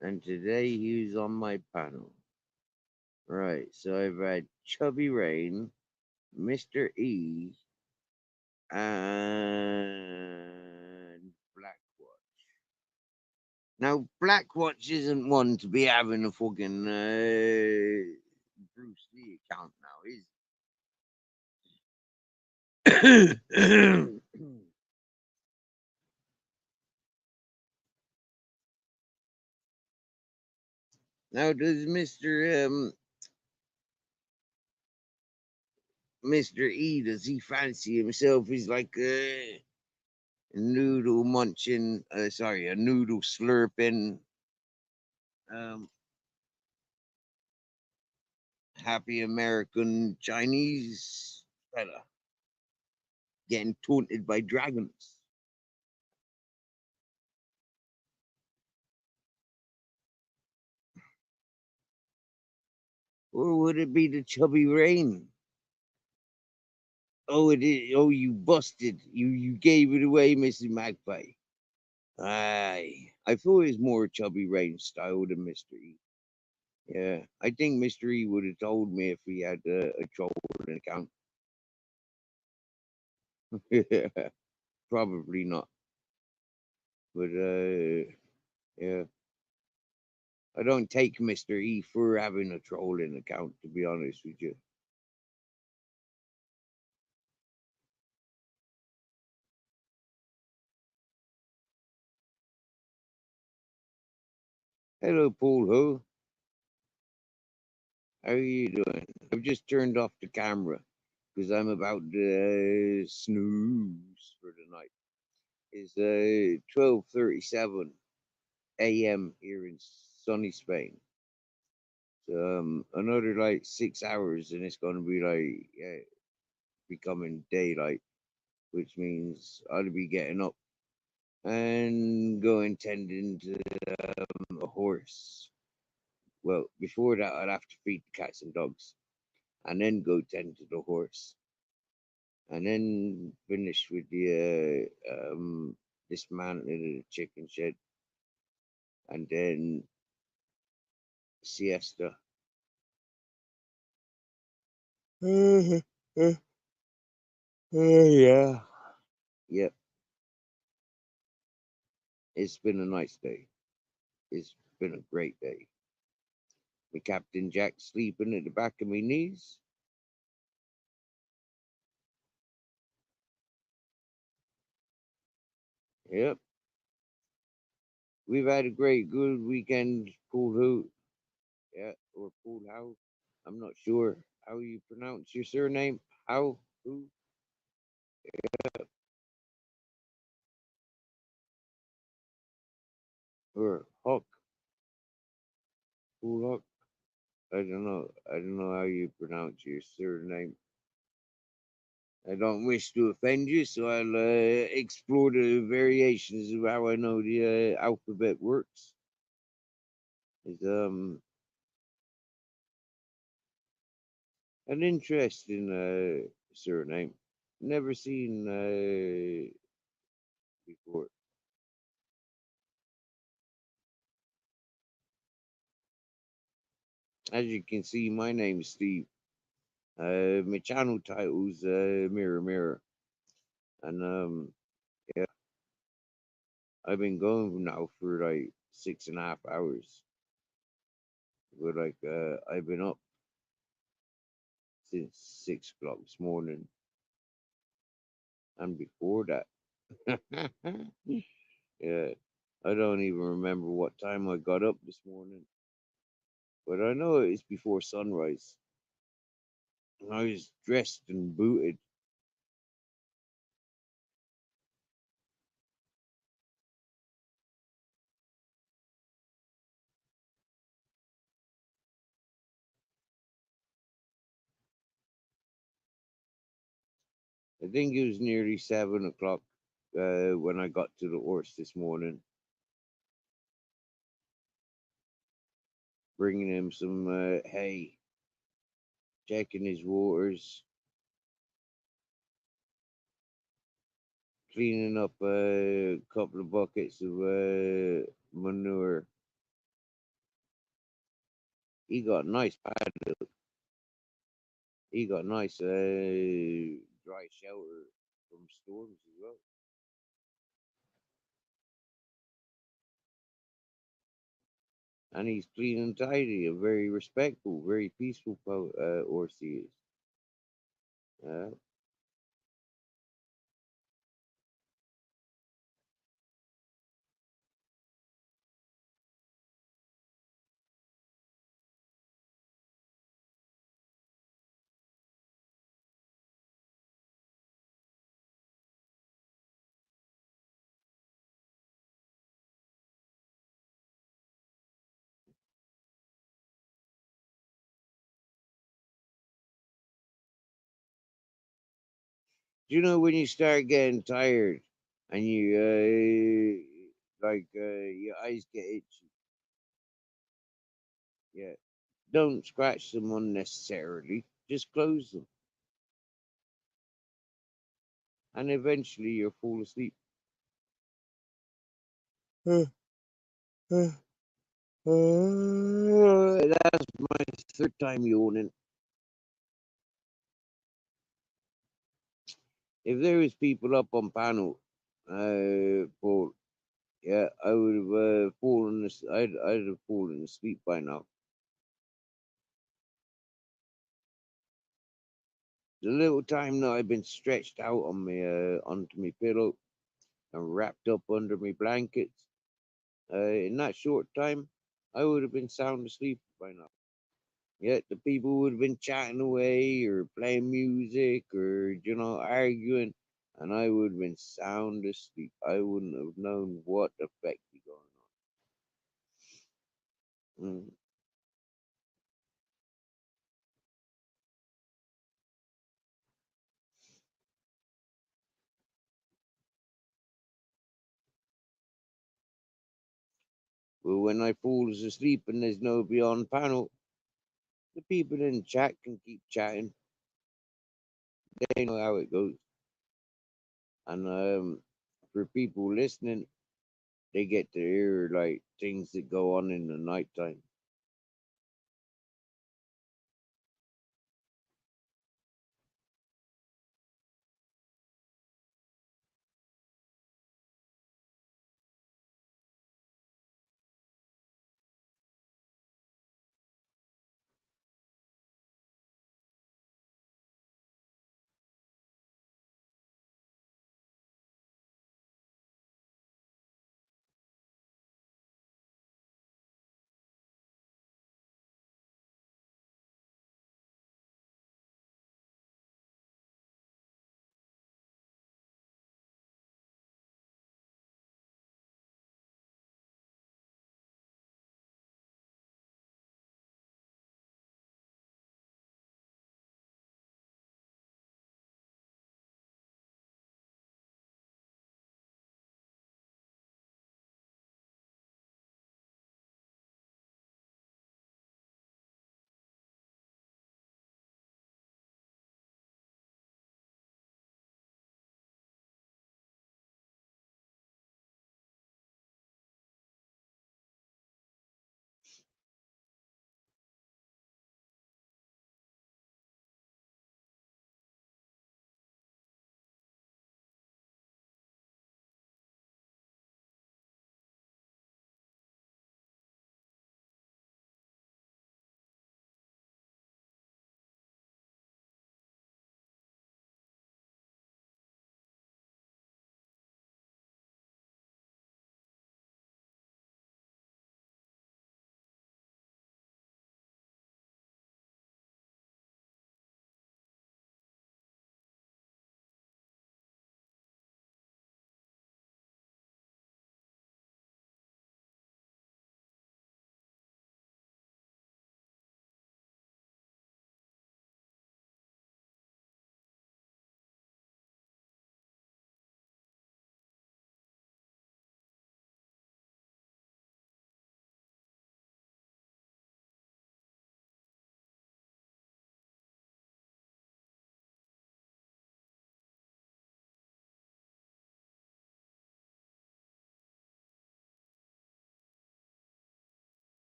S1: And today he was on my panel. Right, so I've had Chubby Rain, Mr. E, and Blackwatch. Now, Blackwatch isn't one to be having a fucking Bruce Lee account now, is he? Now, does Mr. E, does he fancy himself? He's like a noodle munching, sorry, a noodle slurping, um, happy American Chinese fella getting taunted by dragons. Or would it be the chubby rain? Oh, it is. Oh, you busted. You gave it away, Mrs. Magpie. Aye. I thought it was more chubby rain style than Mr. E. Yeah, I think Mr. E would have told me if he had a troll account. Probably not. But yeah. I don't take Mr. E for having a trolling account, to be honest with you. Hello, Paul Ho. How are you doing? I've just turned off the camera because I'm about to snooze for the night. It's 12:37 a.m. here in sunny Spain. So, another like 6 hours, and it's gonna be like becoming daylight, which means I'll be getting up and going tending to a horse. Well, before that, I'd have to feed the cats and dogs, and then go tend to the horse, and then finish with the dismantling of the chicken shed, and then siesta. Yeah. Yep. It's been a nice day. It's been a great day. My Captain Jack sleeping at the back of my knees. Yep. We've had a great, good weekend, Pool Hoot. Yeah, or Pool How. I'm not sure how you pronounce your surname. How? Who? Or Hawk? Pool Hawk? I don't know. I don't know how you pronounce your surname. I don't wish to offend you, so I'll explore the variations of how I know the alphabet works. It's an interesting surname. Never seen before. As you can see, my name's Steve. My channel title's Mirror Mirror, and yeah, I've been going now for like 6.5 hours. But like I've been up since 6 o'clock this morning, and before that, yeah, I don't even remember what time I got up this morning, but I know it's before sunrise. And I was dressed and booted. I think it was nearly 7 o'clock when I got to the horse this morning, bringing him some hay, checking his waters, cleaning up a couple of buckets of manure. He got nice paddock. He got nice dry shelter from storms as well. And he's clean and tidy, a very respectful, very peaceful horse he is. Uh, you know when you start getting tired and you your eyes get itchy? Yeah, don't scratch them unnecessarily. Just close them. And eventually you'll fall asleep. That's my third time yawning. If there was people up on panel, Paul, yeah, I would have fallen. I'd have fallen asleep by now. The little time that I've been stretched out on me onto my pillow and wrapped up under my blankets, in that short time, I would have been sound asleep by now. Yet the people would have been chatting away or playing music or arguing, and I would have been sound asleep. I wouldn't have known what the fuck be going on. Well, when I falls asleep and there's nobody on panel, the people in chat can keep chatting. They know how it goes. And for people listening, they get to hear like things that go on in the nighttime.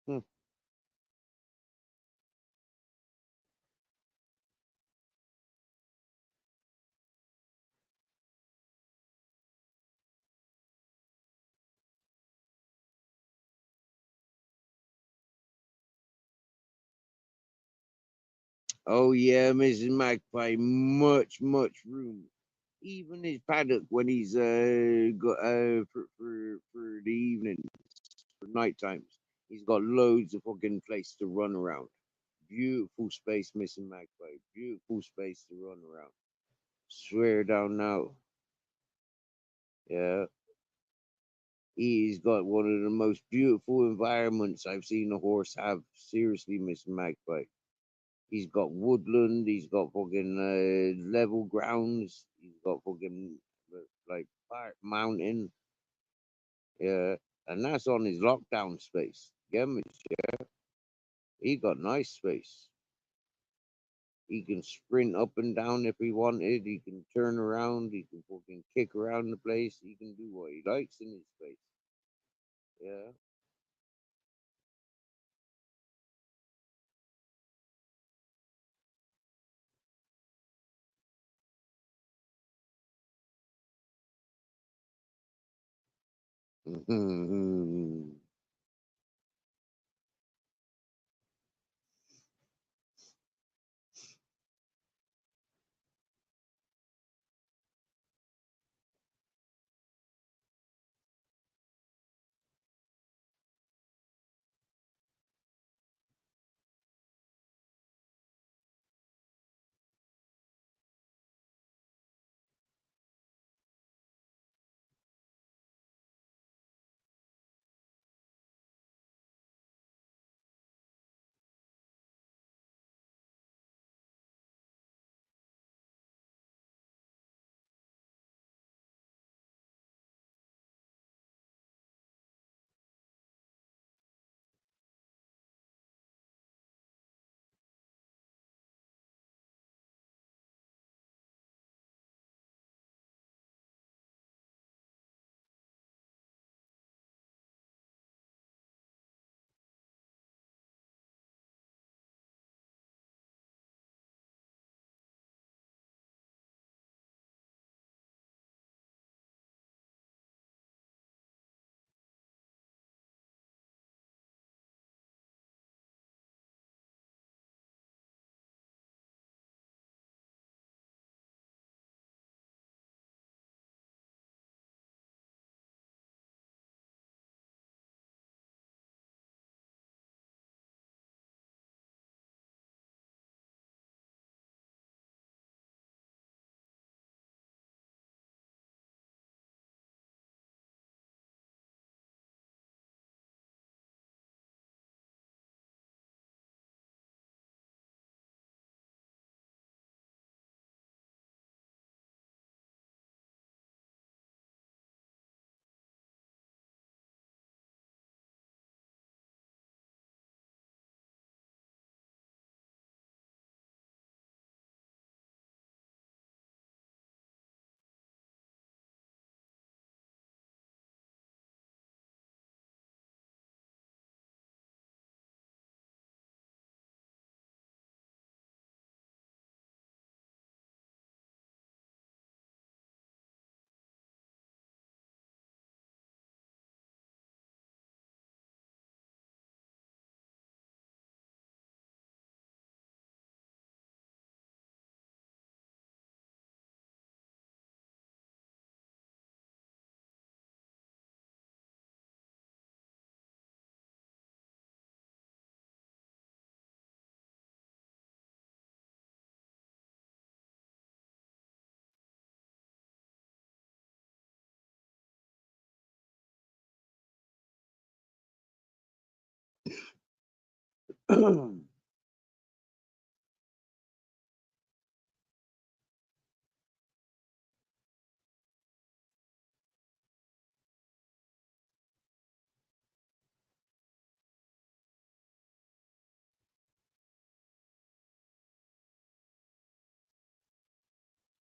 S1: Hmm. Oh yeah, Mrs. Magpie, much room. Even his paddock when he's got for the evening, for night times, he's got loads of fucking place to run around. Beautiful space, Mrs. Magpie. Beautiful space to run around. Swear down now. Yeah. He's got one of the most beautiful environments I've seen a horse have. Seriously, Mr. Magpie. He's got woodland. He's got fucking level grounds. He's got fucking like park mountain. Yeah, and that's on his lockdown space. Get me, Chef? He got nice space. He can sprint up and down if he wanted. He can turn around. He can fucking kick around the place. He can do what he likes in his space. Yeah.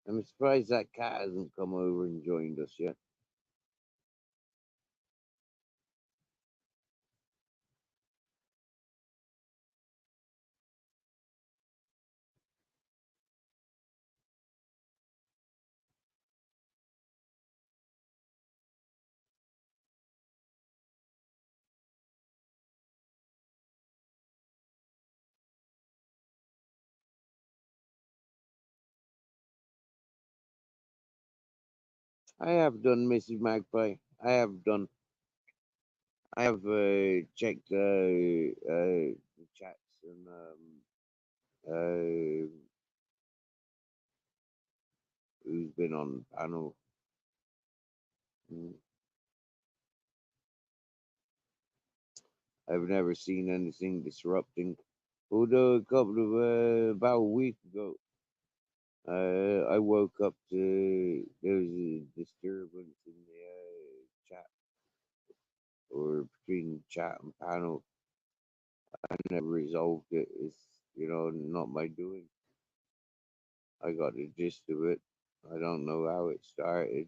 S1: I'm surprised that cat hasn't come over and joined us yet. I have done, Mrs. Magpie. I have done. I have checked the chats and who's been on the panel. Mm. I've never seen anything disrupting. Although a couple of about a week ago, I woke up to there was a disturbance in the chat or between chat and panel. I never resolved it. It's, not my doing. I got the gist of it. I don't know how it started.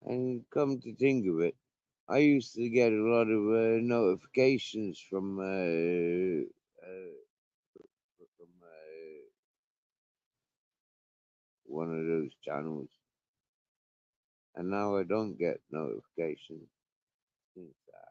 S1: And come to think of it, I used to get a lot of notifications from one of those channels, and now I don't get notifications since that